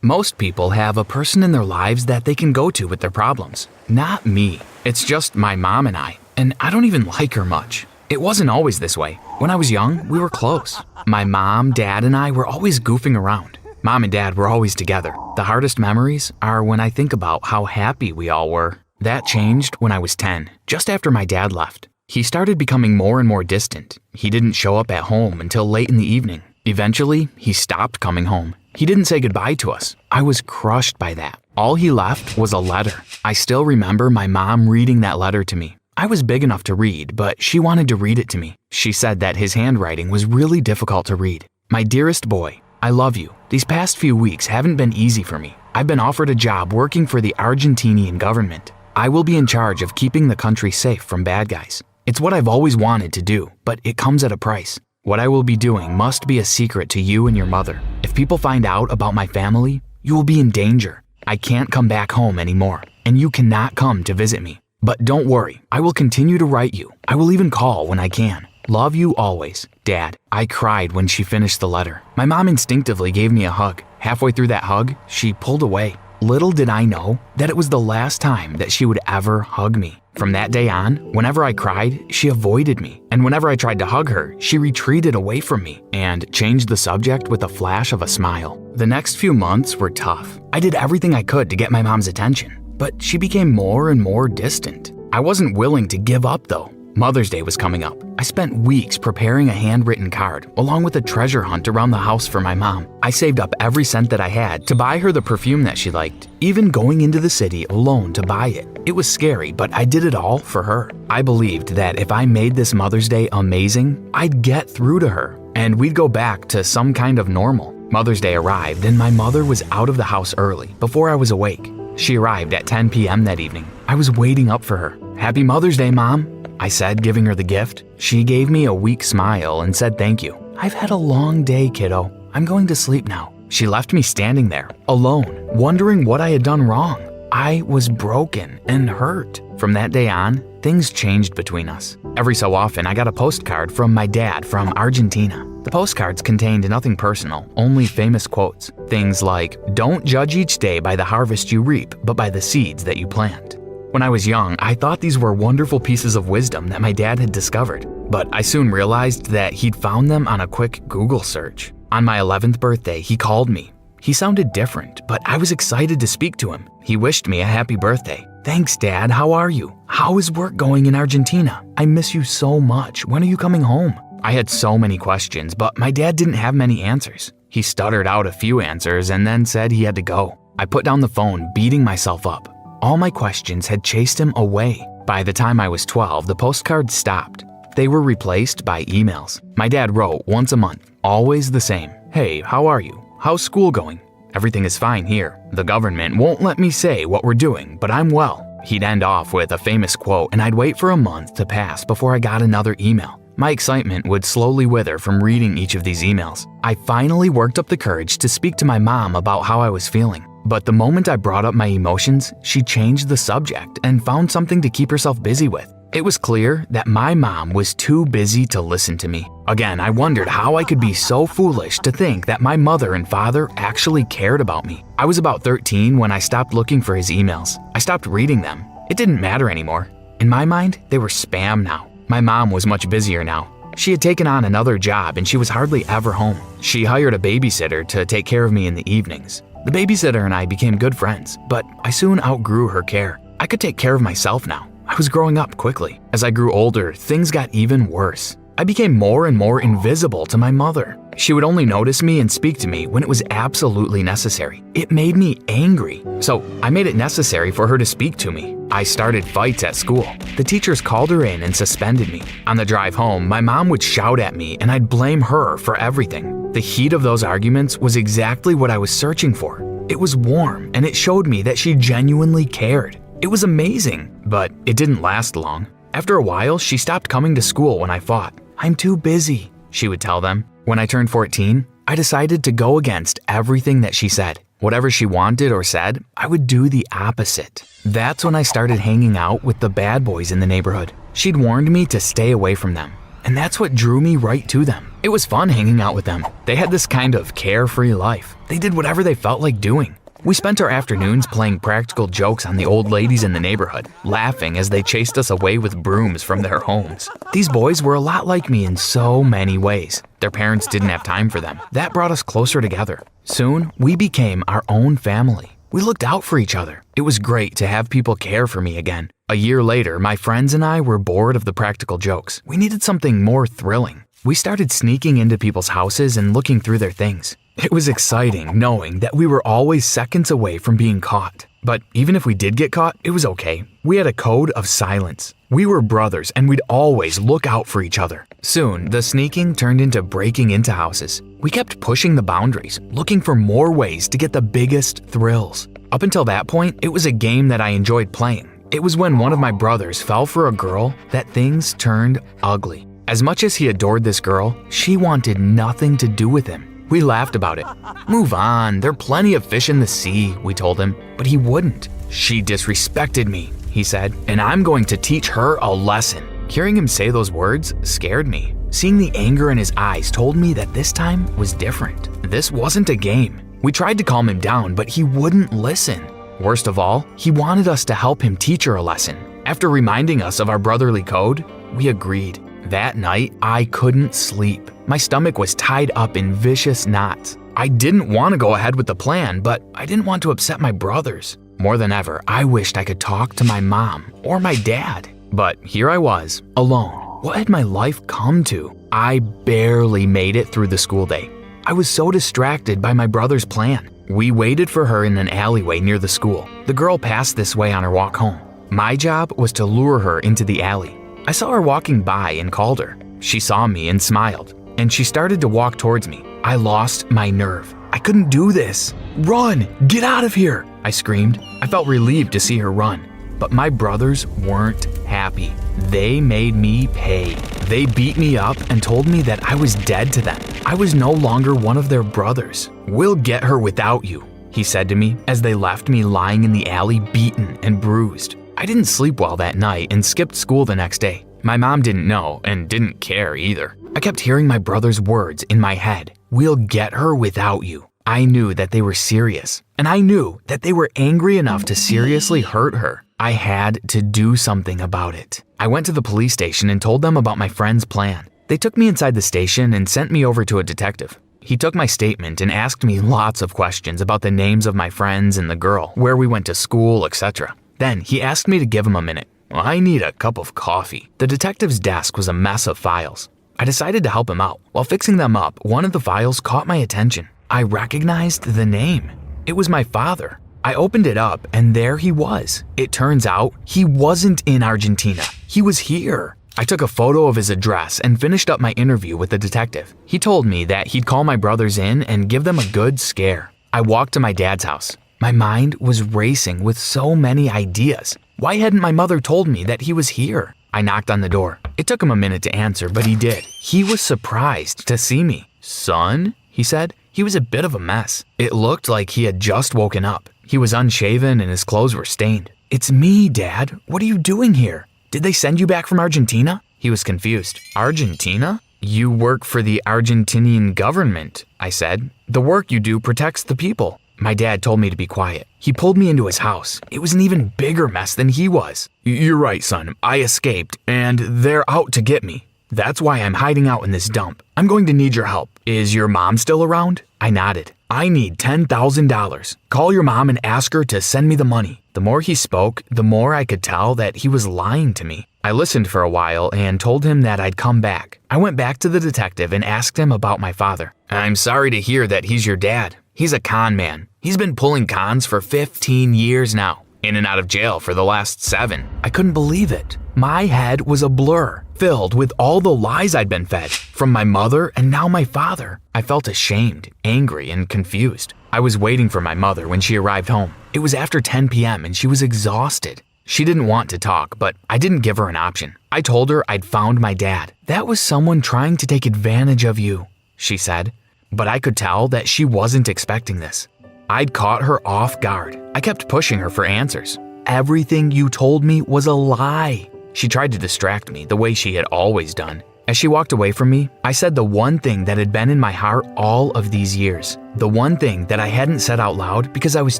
Most people have a person in their lives that they can go to with their problems. Not me. It's just my mom and I don't even like her much. It wasn't always this way. When I was young, we were close. My mom, dad, and I were always goofing around. Mom and dad were always together. The hardest memories are when I think about how happy we all were. That changed when I was 10, just after my dad left. He started becoming more and more distant. He didn't show up at home until late in the evening. Eventually, he stopped coming home. He didn't say goodbye to us. I was crushed by that. All he left was a letter. I still remember my mom reading that letter to me. I was big enough to read, but she wanted to read it to me. She said that his handwriting was really difficult to read. My dearest boy, I love you. These past few weeks haven't been easy for me. I've been offered a job working for the Argentinian government. I will be in charge of keeping the country safe from bad guys. It's what I've always wanted to do, but it comes at a price. What I will be doing must be a secret to you and your mother. If people find out about my family, you will be in danger. I can't come back home anymore, and you cannot come to visit me. But don't worry, I will continue to write you. I will even call when I can. Love you always, Dad. I cried when she finished the letter. My mom instinctively gave me a hug. Halfway through that hug, she pulled away. Little did I know that it was the last time that she would ever hug me. From that day on, whenever I cried, she avoided me. And whenever I tried to hug her, she retreated away from me and changed the subject with a flash of a smile. The next few months were tough. I did everything I could to get my mom's attention, but she became more and more distant. I wasn't willing to give up though. Mother's Day was coming up. I spent weeks preparing a handwritten card, along with a treasure hunt around the house for my mom. I saved up every cent that I had to buy her the perfume that she liked, even going into the city alone to buy it. It was scary, but I did it all for her. I believed that if I made this Mother's Day amazing, I'd get through to her, and we'd go back to some kind of normal. Mother's Day arrived, and my mother was out of the house early, before I was awake. She arrived at 10 p.m. that evening. I was waiting up for her. "Happy Mother's Day, Mom," I said, giving her the gift. She gave me a weak smile and said thank you. "I've had a long day, kiddo. I'm going to sleep now." She left me standing there, alone, wondering what I had done wrong. I was broken and hurt. From that day on, things changed between us. Every so often, I got a postcard from my dad from Argentina. The postcards contained nothing personal, only famous quotes. Things like, "Don't judge each day by the harvest you reap, but by the seeds that you plant." When I was young, I thought these were wonderful pieces of wisdom that my dad had discovered, but I soon realized that he'd found them on a quick Google search. On my 11th birthday, he called me. He sounded different, but I was excited to speak to him. He wished me a happy birthday. "Thanks, Dad. How are you? How is work going in Argentina? I miss you so much. When are you coming home?" I had so many questions, but my dad didn't have many answers. He stuttered out a few answers and then said he had to go. I put down the phone, beating myself up. All my questions had chased him away. By the time I was 12, the postcards stopped. They were replaced by emails. My dad wrote once a month, always the same. "Hey, how are you? How's school going? Everything is fine here. The government won't let me say what we're doing, but I'm well." He'd end off with a famous quote, and I'd wait for a month to pass before I got another email. My excitement would slowly wither from reading each of these emails. I finally worked up the courage to speak to my mom about how I was feeling. But the moment I brought up my emotions, she changed the subject and found something to keep herself busy with. It was clear that my mom was too busy to listen to me. Again, I wondered how I could be so foolish to think that my mother and father actually cared about me. I was about 13 when I stopped looking for his emails. I stopped reading them. It didn't matter anymore. In my mind, they were spam now. My mom was much busier now. She had taken on another job and she was hardly ever home. She hired a babysitter to take care of me in the evenings. The babysitter and I became good friends, but I soon outgrew her care. I could take care of myself now. I was growing up quickly. As I grew older, things got even worse. I became more and more invisible to my mother. She would only notice me and speak to me when it was absolutely necessary. It made me angry, so I made it necessary for her to speak to me. I started fights at school. The teachers called her in and suspended me. On the drive home, my mom would shout at me and I'd blame her for everything. The heat of those arguments was exactly what I was searching for. It was warm and it showed me that she genuinely cared. It was amazing, but it didn't last long. After a while, she stopped coming to school when I fought. "I'm too busy," she would tell them. When I turned 14, I decided to go against everything that she said. Whatever she wanted or said, I would do the opposite. That's when I started hanging out with the bad boys in the neighborhood. She'd warned me to stay away from them, and that's what drew me right to them. It was fun hanging out with them. They had this kind of carefree life. They did whatever they felt like doing. We spent our afternoons playing practical jokes on the old ladies in the neighborhood, laughing as they chased us away with brooms from their homes. These boys were a lot like me in so many ways. Their parents didn't have time for them. That brought us closer together. Soon, we became our own family. We looked out for each other. It was great to have people care for me again. A year later, my friends and I were bored of the practical jokes. We needed something more thrilling. We started sneaking into people's houses and looking through their things. It was exciting knowing that we were always seconds away from being caught. But even if we did get caught, it was okay. We had a code of silence. We were brothers and we'd always look out for each other. Soon, the sneaking turned into breaking into houses. We kept pushing the boundaries, looking for more ways to get the biggest thrills. Up until that point, it was a game that I enjoyed playing. It was when one of my brothers fell for a girl that things turned ugly. As much as he adored this girl, she wanted nothing to do with him. We laughed about it. Move on, there are plenty of fish in the sea, we told him, but he wouldn't. She disrespected me, he said, and I'm going to teach her a lesson. Hearing him say those words scared me. Seeing the anger in his eyes told me that this time was different. This wasn't a game. We tried to calm him down, but he wouldn't listen. Worst of all, he wanted us to help him teach her a lesson. After reminding us of our brotherly code, we agreed. That night, I couldn't sleep. My stomach was tied up in vicious knots. I didn't want to go ahead with the plan, but I didn't want to upset my brothers. More than ever, I wished I could talk to my mom or my dad. But here I was, alone. What had my life come to? I barely made it through the school day. I was so distracted by my brother's plan. We waited for her in an alleyway near the school. The girl passed this way on her walk home. My job was to lure her into the alley. I saw her walking by and called her. She saw me and smiled, and she started to walk towards me. I lost my nerve. I couldn't do this. Run! Get out of here! I screamed. I felt relieved to see her run. But my brothers weren't happy. They made me pay. They beat me up and told me that I was dead to them. I was no longer one of their brothers. We'll get her without you, he said to me as they left me lying in the alley beaten and bruised. I didn't sleep well that night and skipped school the next day. My mom didn't know and didn't care either. I kept hearing my brother's words in my head. We'll get her without you. I knew that they were serious, and I knew that they were angry enough to seriously hurt her. I had to do something about it. I went to the police station and told them about my friend's plan. They took me inside the station and sent me over to a detective. He took my statement and asked me lots of questions about the names of my friends and the girl, where we went to school, etc. Then he asked me to give him a minute. I need a cup of coffee. The detective's desk was a mess of files. I decided to help him out. While fixing them up, one of the files caught my attention. I recognized the name. It was my father. I opened it up and there he was. It turns out he wasn't in Argentina. He was here. I took a photo of his address and finished up my interview with the detective. He told me that he'd call my brothers in and give them a good scare. I walked to my dad's house. My mind was racing with so many ideas. Why hadn't my mother told me that he was here? I knocked on the door. It took him a minute to answer, but he did. He was surprised to see me. Son, he said. He was a bit of a mess. It looked like he had just woken up. He was unshaven and his clothes were stained. It's me, Dad. What are you doing here? Did they send you back from Argentina? He was confused. Argentina? You work for the Argentinian government, I said. The work you do protects the people. My dad told me to be quiet. He pulled me into his house. It was an even bigger mess than he was. You're right, son. I escaped, and they're out to get me. That's why I'm hiding out in this dump. I'm going to need your help. Is your mom still around? I nodded. I need $10,000. Call your mom and ask her to send me the money. The more he spoke, the more I could tell that he was lying to me. I listened for a while and told him that I'd come back. I went back to the detective and asked him about my father. I'm sorry to hear that he's your dad. He's a con man. He's been pulling cons for 15 years now. In and out of jail for the last 7. I couldn't believe it. My head was a blur, filled with all the lies I'd been fed, from my mother and now my father. I felt ashamed, angry, and confused. I was waiting for my mother when she arrived home. It was after 10 p.m. and she was exhausted. She didn't want to talk, but I didn't give her an option. I told her I'd found my dad. That was someone trying to take advantage of you, she said. But I could tell that she wasn't expecting this. I'd caught her off guard. I kept pushing her for answers. Everything you told me was a lie. She tried to distract me the way she had always done. As she walked away from me, I said the one thing that had been in my heart all of these years. The one thing that I hadn't said out loud because I was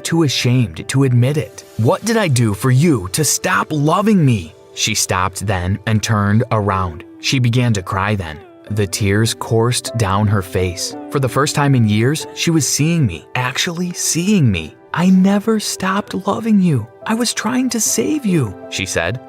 too ashamed to admit it. What did I do for you to stop loving me? She stopped then and turned around. She began to cry then. The tears coursed down her face. For the first time in years, she was seeing me, actually seeing me. I never stopped loving you. I was trying to save you, she said.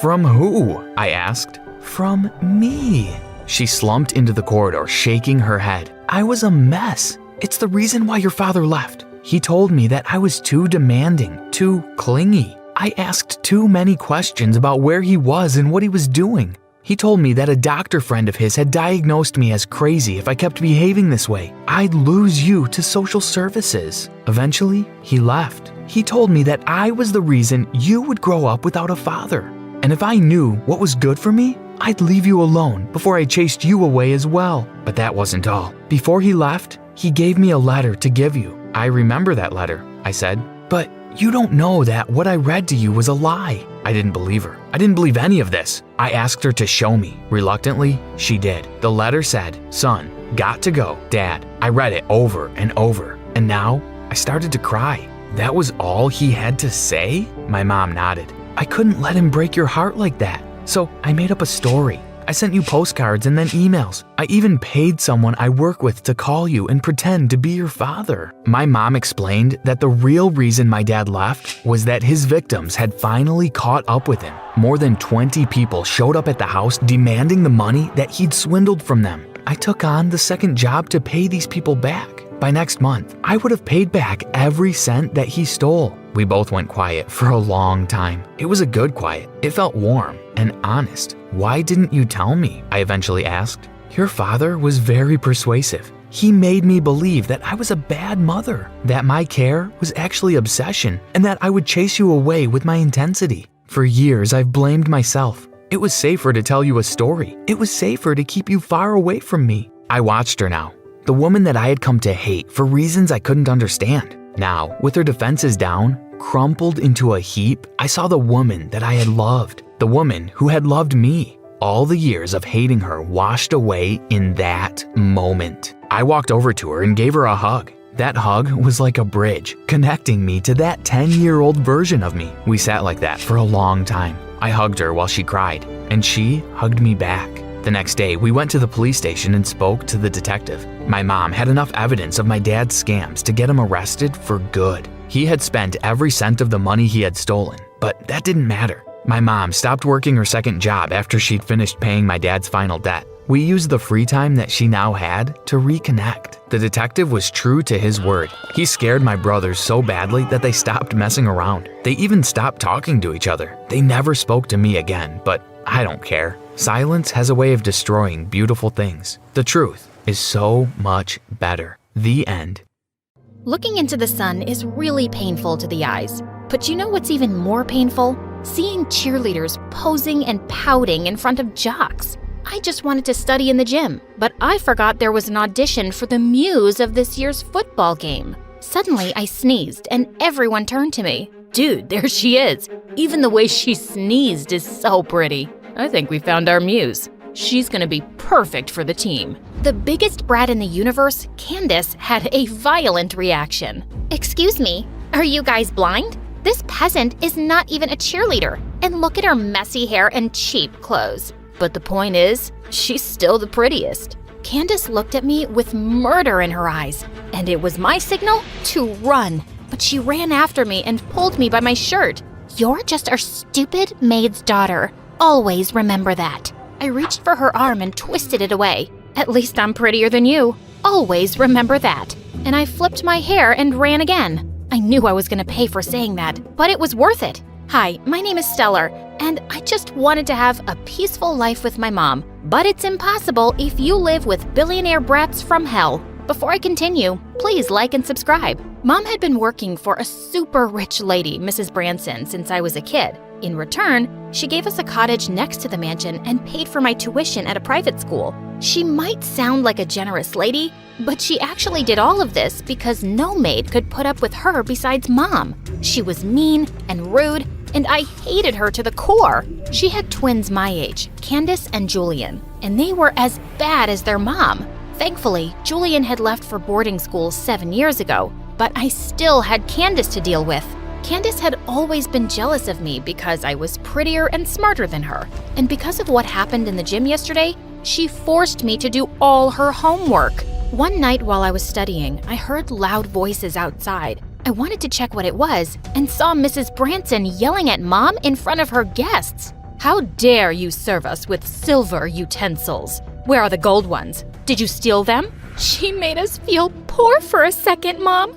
From who? I asked. From me. She slumped into the corridor, shaking her head. I was a mess. It's the reason why your father left. He told me that I was too demanding, too clingy. I asked too many questions about where he was and what he was doing. He told me that a doctor friend of his had diagnosed me as crazy if I kept behaving this way. I'd lose you to social services. Eventually, he left. He told me that I was the reason you would grow up without a father. And if I knew what was good for me, I'd leave you alone before I chased you away as well. But that wasn't all. Before he left, he gave me a letter to give you. I remember that letter, I said. But you don't know that what I read to you was a lie. I didn't believe her. I didn't believe any of this. I asked her to show me. Reluctantly, she did. The letter said, "Son, got to go, Dad." I read it over and over, and now I started to cry. That was all he had to say? My mom nodded. I couldn't let him break your heart like that. So I made up a story. I sent you postcards and then emails. I even paid someone I work with to call you and pretend to be your father. My mom explained that the real reason my dad left was that his victims had finally caught up with him. More than 20 people showed up at the house demanding the money that he'd swindled from them. I took on the second job to pay these people back. By next month, I would have paid back every cent that he stole. We both went quiet for a long time. It was a good quiet. It felt warm and honest. Why didn't you tell me? I eventually asked. Your father was very persuasive. He made me believe that I was a bad mother, that my care was actually obsession, and that I would chase you away with my intensity. For years, I've blamed myself. It was safer to tell you a story. It was safer to keep you far away from me. I watched her now. The woman that I had come to hate for reasons I couldn't understand. Now, with her defenses down, crumpled into a heap, I saw the woman that I had loved. The woman who had loved me. All the years of hating her washed away in that moment. I walked over to her and gave her a hug. That hug was like a bridge, connecting me to that 10-year-old version of me. We sat like that for a long time. I hugged her while she cried, and she hugged me back. The next day, we went to the police station and spoke to the detective. My mom had enough evidence of my dad's scams to get him arrested for good. He had spent every cent of the money he had stolen, but that didn't matter. My mom stopped working her second job after she'd finished paying my dad's final debt. We used the free time that she now had to reconnect. The detective was true to his word. He scared my brothers so badly that they stopped messing around. They even stopped talking to each other. They never spoke to me again, but I don't care. Silence has a way of destroying beautiful things. The truth is so much better. The end. Looking into the sun is really painful to the eyes. But you know what's even more painful? Seeing cheerleaders posing and pouting in front of jocks. I just wanted to study in the gym, but I forgot there was an audition for the muse of this year's football game. Suddenly, I sneezed, and everyone turned to me. Dude, there she is. Even the way she sneezed is so pretty. I think we found our muse. She's gonna be perfect for the team. The biggest brat in the universe, Candace, had a violent reaction. Excuse me, are you guys blind? This peasant is not even a cheerleader, and look at her messy hair and cheap clothes. But the point is, she's still the prettiest. Candace looked at me with murder in her eyes, and it was my signal to run. But she ran after me and pulled me by my shirt. You're just our stupid maid's daughter. Always remember that. I reached for her arm and twisted it away. At least I'm prettier than you. Always remember that. And I flipped my hair and ran again. I knew I was going to pay for saying that, but it was worth it. Hi, my name is Stellar, and I just wanted to have a peaceful life with my mom. But it's impossible if you live with billionaire brats from hell. Before I continue, please like and subscribe. Mom had been working for a super rich lady, Mrs. Branson, since I was a kid. In return, she gave us a cottage next to the mansion and paid for my tuition at a private school. She might sound like a generous lady, But she actually did all of this because no maid could put up with her besides Mom. She was mean and rude, and I hated her to the core. She had twins my age, Candace and Julian, and they were as bad as their mom. Thankfully, Julian had left for boarding school 7 years ago, but I still had Candace to deal with. Candace had always been jealous of me because I was prettier and smarter than her. And because of what happened in the gym yesterday, she forced me to do all her homework. One night while I was studying, I heard loud voices outside. I wanted to check what it was and saw Mrs. Branson yelling at Mom in front of her guests. "How dare you serve us with silver utensils? Where are the gold ones? Did you steal them?" She made us feel poor for a second, Mom.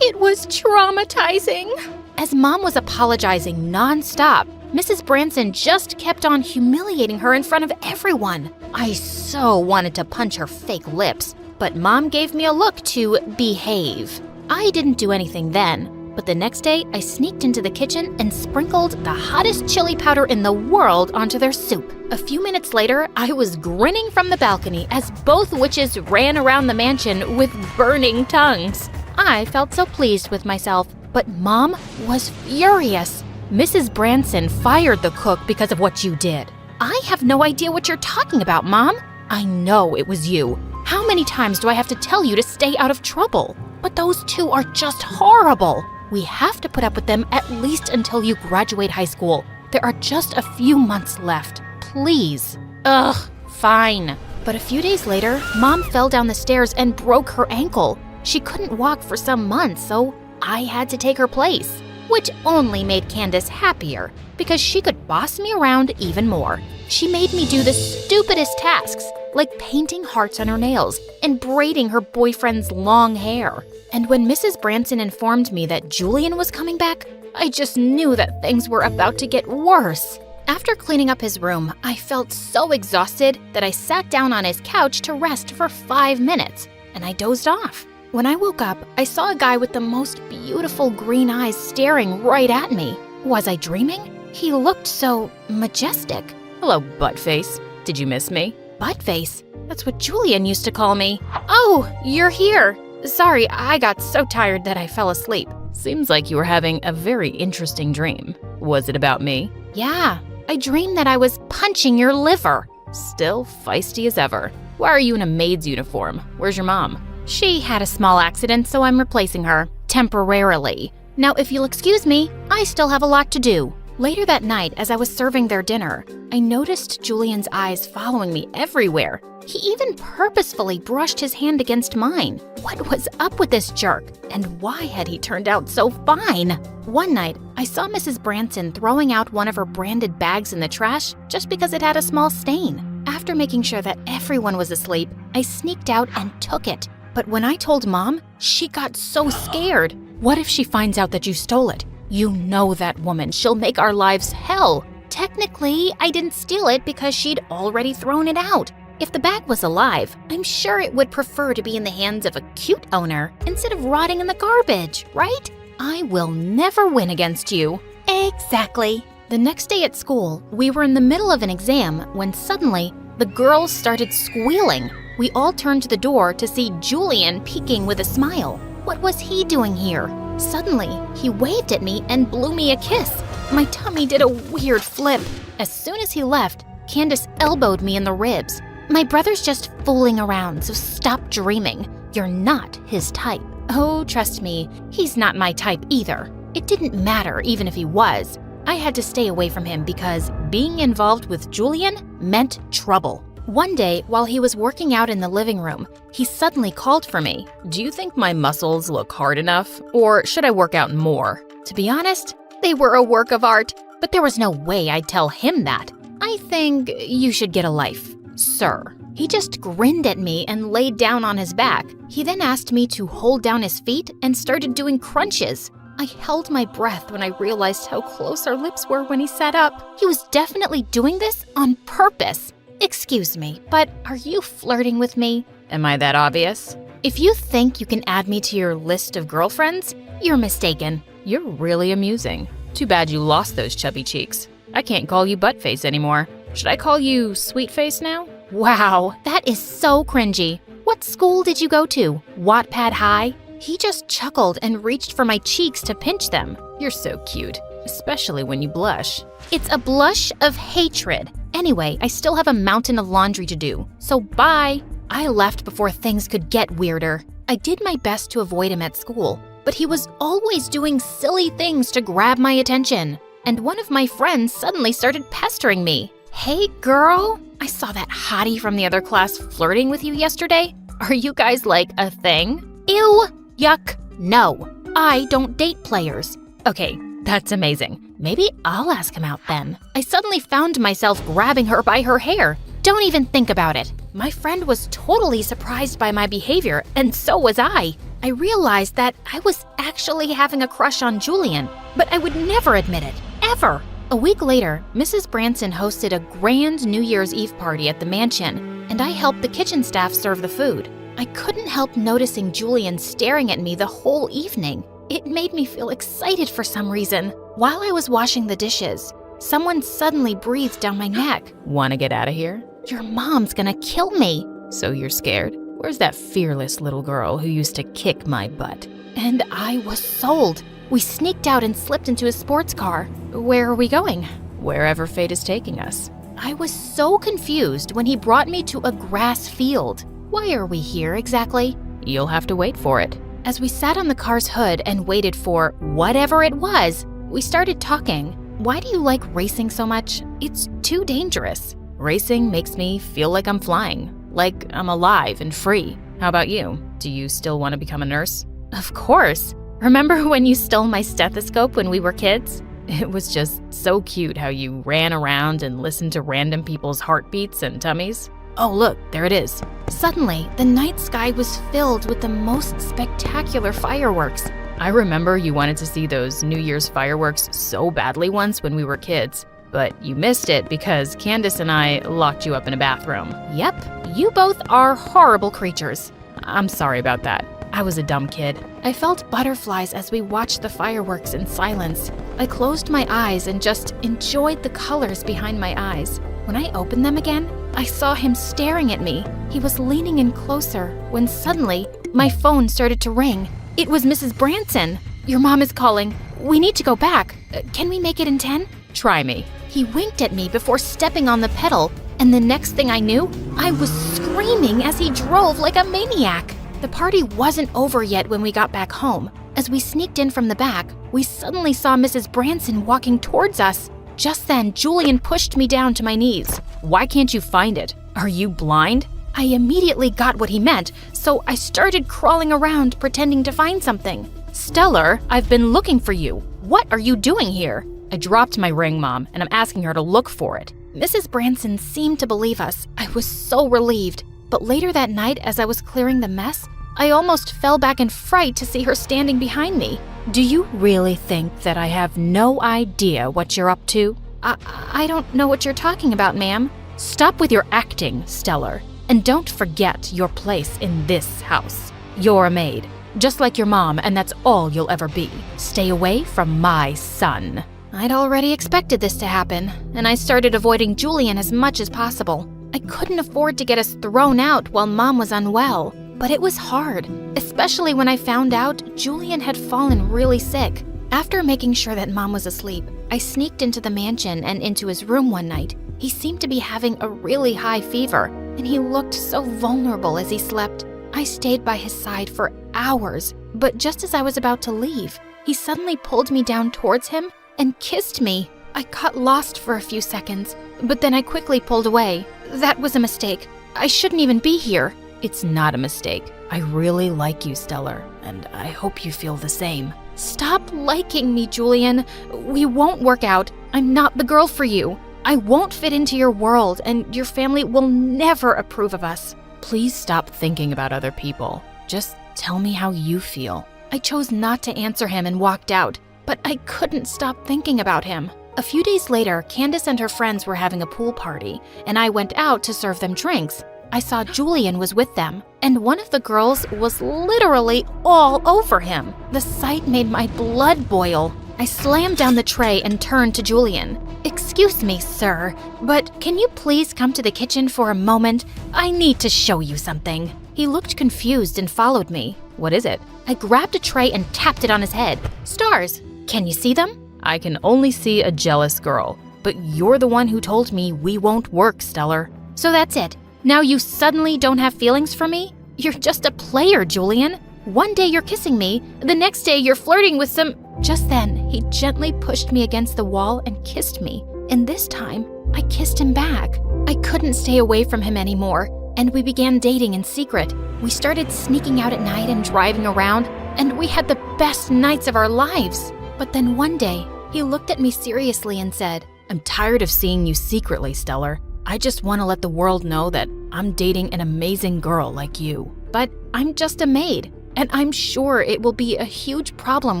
It was traumatizing. As Mom was apologizing nonstop, Mrs. Branson just kept on humiliating her in front of everyone. I so wanted to punch her fake lips, but Mom gave me a look to behave. I didn't do anything then, but the next day I sneaked into the kitchen and sprinkled the hottest chili powder in the world onto their soup. A few minutes later, I was grinning from the balcony as both witches ran around the mansion with burning tongues. I felt so pleased with myself, but Mom was furious. "Mrs. Branson fired the cook because of what you did." "I have no idea what you're talking about, Mom." "I know it was you. How many times do I have to tell you to stay out of trouble?" "But those two are just horrible. We have to put up with them at least until you graduate high school. There are just a few months left. Please." "Ugh, fine." But a few days later, Mom fell down the stairs and broke her ankle. She couldn't walk for some months, so I had to take her place, which only made Candace happier because she could boss me around even more. She made me do the stupidest tasks, like painting hearts on her nails and braiding her boyfriend's long hair. And when Mrs. Branson informed me that Julian was coming back, I just knew that things were about to get worse. After cleaning up his room, I felt so exhausted that I sat down on his couch to rest for 5 minutes, and I dozed off. When I woke up, I saw a guy with the most beautiful green eyes staring right at me. Was I dreaming? He looked so majestic. Hello, Buttface. Did you miss me? Buttface? That's what Julian used to call me. Oh, you're here. Sorry, I got so tired that I fell asleep. Seems like you were having a very interesting dream. Was it about me? Yeah, I dreamed that I was punching your liver. Still feisty as ever. Why are you in a maid's uniform? Where's your mom? She had a small accident, so I'm replacing her, temporarily. Now, if you'll excuse me, I still have a lot to do. Later that night, as I was serving their dinner, I noticed Julian's eyes following me everywhere. He even purposefully brushed his hand against mine. What was up with this jerk? And why had he turned out so fine? One night, I saw Mrs. Branson throwing out one of her branded bags in the trash just because it had a small stain. After making sure that everyone was asleep, I sneaked out and took it. But when I told Mom, she got so scared. What if she finds out that you stole it? You know that woman. She'll make our lives hell. Technically, I didn't steal it because she'd already thrown it out. If the bag was alive, I'm sure it would prefer to be in the hands of a cute owner instead of rotting in the garbage, right? I will never win against you. Exactly. The next day at school, we were in the middle of an exam when suddenly the girls started squealing. We all turned to the door to see Julian peeking with a smile. What was he doing here? Suddenly, he waved at me and blew me a kiss. My tummy did a weird flip. As soon as he left, Candace elbowed me in the ribs. My brother's just fooling around, so stop dreaming. You're not his type. Oh, trust me, he's not my type either. It didn't matter even if he was. I had to stay away from him because being involved with Julian meant trouble. One day, while he was working out in the living room, he suddenly called for me. Do you think my muscles look hard enough, or should I work out more? To be honest, they were a work of art, but there was no way I'd tell him that. I think you should get a life, sir. He just grinned at me and laid down on his back. He then asked me to hold down his feet and started doing crunches. I held my breath when I realized how close our lips were when he sat up. He was definitely doing this on purpose. Excuse me, but are you flirting with me? Am I that obvious? If you think you can add me to your list of girlfriends, you're mistaken. You're really amusing. Too bad you lost those chubby cheeks. I can't call you Buttface anymore. Should I call you Sweetface now? Wow, that is so cringy. What school did you go to? Wattpad High? He just chuckled and reached for my cheeks to pinch them. You're so cute, especially when you blush. It's a blush of hatred. Anyway, I still have a mountain of laundry to do, so bye. I left before things could get weirder. I did my best to avoid him at school, but he was always doing silly things to grab my attention. And one of my friends suddenly started pestering me. Hey girl, I saw that hottie from the other class flirting with you yesterday. Are you guys like a thing? Ew, yuck, no. I don't date players. Okay, that's amazing. Maybe I'll ask him out then. I suddenly found myself grabbing her by her hair. Don't even think about it. My friend was totally surprised by my behavior, and so was I. I realized that I was actually having a crush on Julian, but I would never admit it, ever. A week later, Mrs. Branson hosted a grand New Year's Eve party at the mansion, and I helped the kitchen staff serve the food. I couldn't help noticing Julian staring at me the whole evening. It made me feel excited for some reason. While I was washing the dishes, someone suddenly breathed down my neck. Wanna get out of here? Your mom's gonna kill me. So you're scared? Where's that fearless little girl who used to kick my butt? And I was sold. We sneaked out and slipped into a sports car. Where are we going? Wherever fate is taking us. I was so confused when he brought me to a grass field. Why are we here exactly? You'll have to wait for it. As we sat on the car's hood and waited for whatever it was, we started talking. Why do you like racing so much? It's too dangerous. Racing makes me feel like I'm flying, like I'm alive and free. How about you? Do you still want to become a nurse? Of course. Remember when you stole my stethoscope when we were kids? It was just so cute how you ran around and listened to random people's heartbeats and tummies. Oh, look, there it is. Suddenly, the night sky was filled with the most spectacular fireworks. I remember you wanted to see those New Year's fireworks so badly once when we were kids, but you missed it because Candace and I locked you up in a bathroom. Yep, you both are horrible creatures. I'm sorry about that. I was a dumb kid. I felt butterflies as we watched the fireworks in silence. I closed my eyes and just enjoyed the colors behind my eyes. When I opened them again, I saw him staring at me. He was leaning in closer when suddenly my phone started to ring. It was Mrs. Branson. Your mom is calling. We need to go back. Can we make it in 10? Try me. He winked at me before stepping on the pedal, and the next thing I knew, I was screaming as he drove like a maniac. The party wasn't over yet when we got back home. As we sneaked in from the back, we suddenly saw Mrs. Branson walking towards us. Just then, Julian pushed me down to my knees. Why can't you find it? Are you blind? I immediately got what he meant, so I started crawling around pretending to find something. Stellar, I've been looking for you. What are you doing here? I dropped my ring, Mom, and I'm asking her to look for it. Mrs. Branson seemed to believe us. I was so relieved. But later that night, as I was clearing the mess, I almost fell back in fright to see her standing behind me. Do you really think that I have no idea what you're up to? I don't know what you're talking about, ma'am. Stop with your acting, Stellar. And don't forget your place in this house. You're a maid, just like your mom, and that's all you'll ever be. Stay away from my son. I'd already expected this to happen, and I started avoiding Julian as much as possible. I couldn't afford to get us thrown out while Mom was unwell, but it was hard, especially when I found out Julian had fallen really sick. After making sure that Mom was asleep, I sneaked into the mansion and into his room one night. He seemed to be having a really high fever, and he looked so vulnerable as he slept. I stayed by his side for hours, but just as I was about to leave, he suddenly pulled me down towards him and kissed me. I got lost for a few seconds, but then I quickly pulled away. That was a mistake. I shouldn't even be here. It's not a mistake. I really like you, Stellar, and I hope you feel the same. Stop liking me, Julian. We won't work out. I'm not the girl for you. I won't fit into your world, and your family will never approve of us. Please stop thinking about other people. Just tell me how you feel. I chose not to answer him and walked out, but I couldn't stop thinking about him. A few days later, Candace and her friends were having a pool party, and I went out to serve them drinks. I saw Julian was with them, and one of the girls was literally all over him. The sight made my blood boil. I slammed down the tray and turned to Julian. "Excuse me, sir, but can you please come to the kitchen for a moment? I need to show you something." He looked confused and followed me. What is it? I grabbed a tray and tapped it on his head. Stars. Can you see them? I can only see a jealous girl. But you're the one who told me we won't work, Stellar. So that's it. Now you suddenly don't have feelings for me? You're just a player, Julian. One day you're kissing me, the next day you're flirting with some... Just then, he gently pushed me against the wall and kissed me. And this time, I kissed him back. I couldn't stay away from him anymore, and we began dating in secret. We started sneaking out at night and driving around, and we had the best nights of our lives. But then one day, he looked at me seriously and said, I'm tired of seeing you secretly, Stellar. I just want to let the world know that I'm dating an amazing girl like you. But I'm just a maid, and I'm sure it will be a huge problem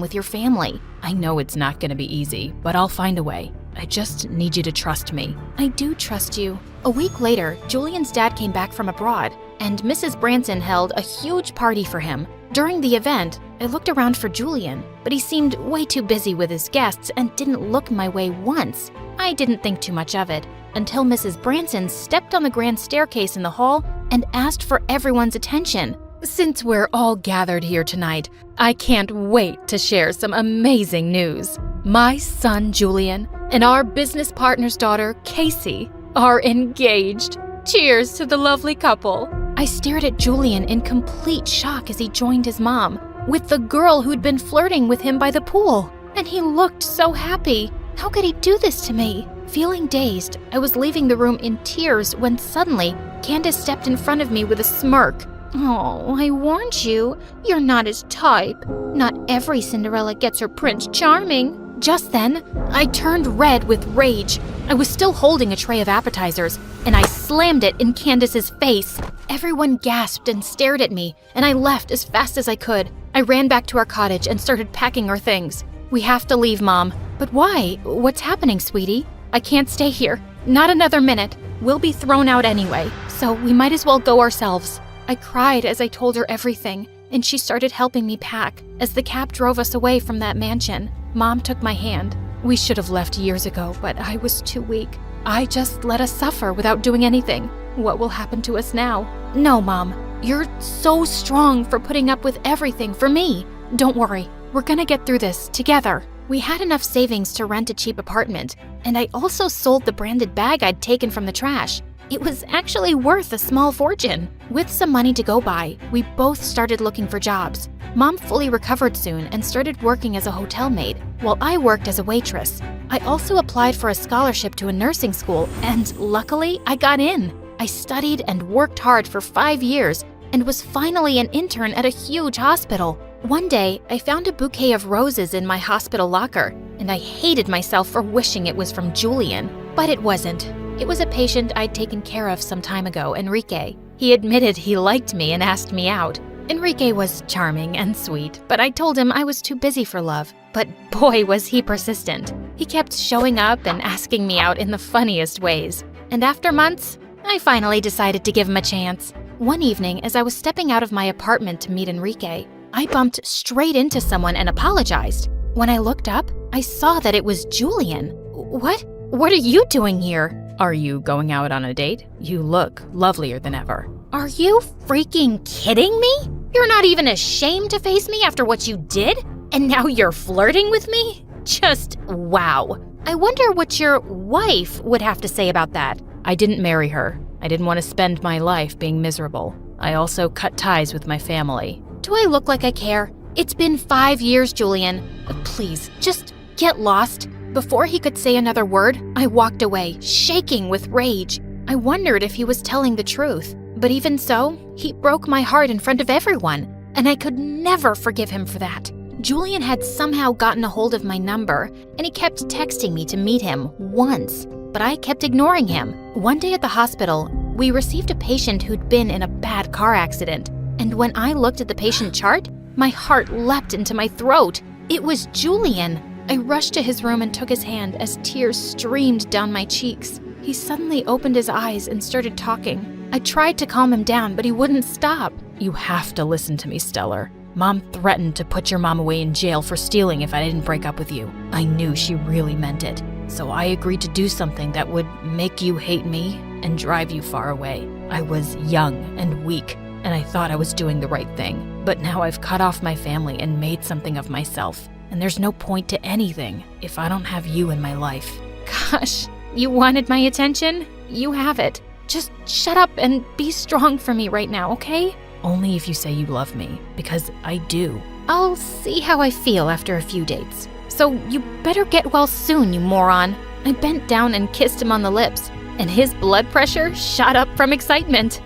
with your family. I know it's not going to be easy, but I'll find a way. I just need you to trust me. I do trust you. A week later, Julian's dad came back from abroad, and Mrs. Branson held a huge party for him. During the event, I looked around for Julian, but he seemed way too busy with his guests and didn't look my way once. I didn't think too much of it, until Mrs. Branson stepped on the grand staircase in the hall and asked for everyone's attention. Since we're all gathered here tonight, I can't wait to share some amazing news. My son, Julian, and our business partner's daughter, Casey, are engaged. Cheers to the lovely couple. I stared at Julian in complete shock as he joined his mom, with the girl who'd been flirting with him by the pool. And he looked so happy. How could he do this to me? Feeling dazed, I was leaving the room in tears when suddenly, Candace stepped in front of me with a smirk. Oh, I warned you. You're not his type. Not every Cinderella gets her Prince Charming. Just then, I turned red with rage. I was still holding a tray of appetizers, and I slammed it in Candace's face. Everyone gasped and stared at me, and I left as fast as I could. I ran back to our cottage and started packing our things. We have to leave, Mom. But why? What's happening, sweetie? I can't stay here. Not another minute. We'll be thrown out anyway, so we might as well go ourselves. I cried as I told her everything, and she started helping me pack. As the cab drove us away from that mansion, Mom took my hand. We should have left years ago, but I was too weak. I just let us suffer without doing anything. What will happen to us now? No, Mom. You're so strong for putting up with everything for me. Don't worry. We're gonna get through this together. We had enough savings to rent a cheap apartment, and I also sold the branded bag I'd taken from the trash. It was actually worth a small fortune. With some money to go by, we both started looking for jobs. Mom fully recovered soon and started working as a hotel maid, while I worked as a waitress. I also applied for a scholarship to a nursing school, and luckily, I got in. I studied and worked hard for 5 years and was finally an intern at a huge hospital. One day, I found a bouquet of roses in my hospital locker, and I hated myself for wishing it was from Julian. But it wasn't. It was a patient I'd taken care of some time ago, Enrique. He admitted he liked me and asked me out. Enrique was charming and sweet, but I told him I was too busy for love. But boy, was he persistent. He kept showing up and asking me out in the funniest ways. And after months, I finally decided to give him a chance. One evening, as I was stepping out of my apartment to meet Enrique, I bumped straight into someone and apologized. When I looked up, I saw that it was Julian. What? What are you doing here? Are you going out on a date? You look lovelier than ever. Are you freaking kidding me? You're not even ashamed to face me after what you did? And now you're flirting with me? Just wow. I wonder what your wife would have to say about that. I didn't marry her. I didn't want to spend my life being miserable. I also cut ties with my family. Do I look like I care? It's been 5 years, Julian. Please, just get lost. Before he could say another word, I walked away, shaking with rage. I wondered if he was telling the truth. But even so, he broke my heart in front of everyone, and I could never forgive him for that. Julian had somehow gotten a hold of my number, and he kept texting me to meet him once. But I kept ignoring him. One day at the hospital, we received a patient who'd been in a bad car accident. And when I looked at the patient chart, my heart leapt into my throat. It was Julian. I rushed to his room and took his hand as tears streamed down my cheeks. He suddenly opened his eyes and started talking. I tried to calm him down, but he wouldn't stop. You have to listen to me, Stellar. Mom threatened to put your mom away in jail for stealing if I didn't break up with you. I knew she really meant it. So I agreed to do something that would make you hate me and drive you far away. I was young and weak, and I thought I was doing the right thing. But now I've cut off my family and made something of myself. And there's no point to anything if I don't have you in my life. Gosh, you wanted my attention? You have it. Just shut up and be strong for me right now, okay? Only if you say you love me, because I do. I'll see how I feel after a few dates. So you better get well soon, you moron. I bent down and kissed him on the lips, and his blood pressure shot up from excitement.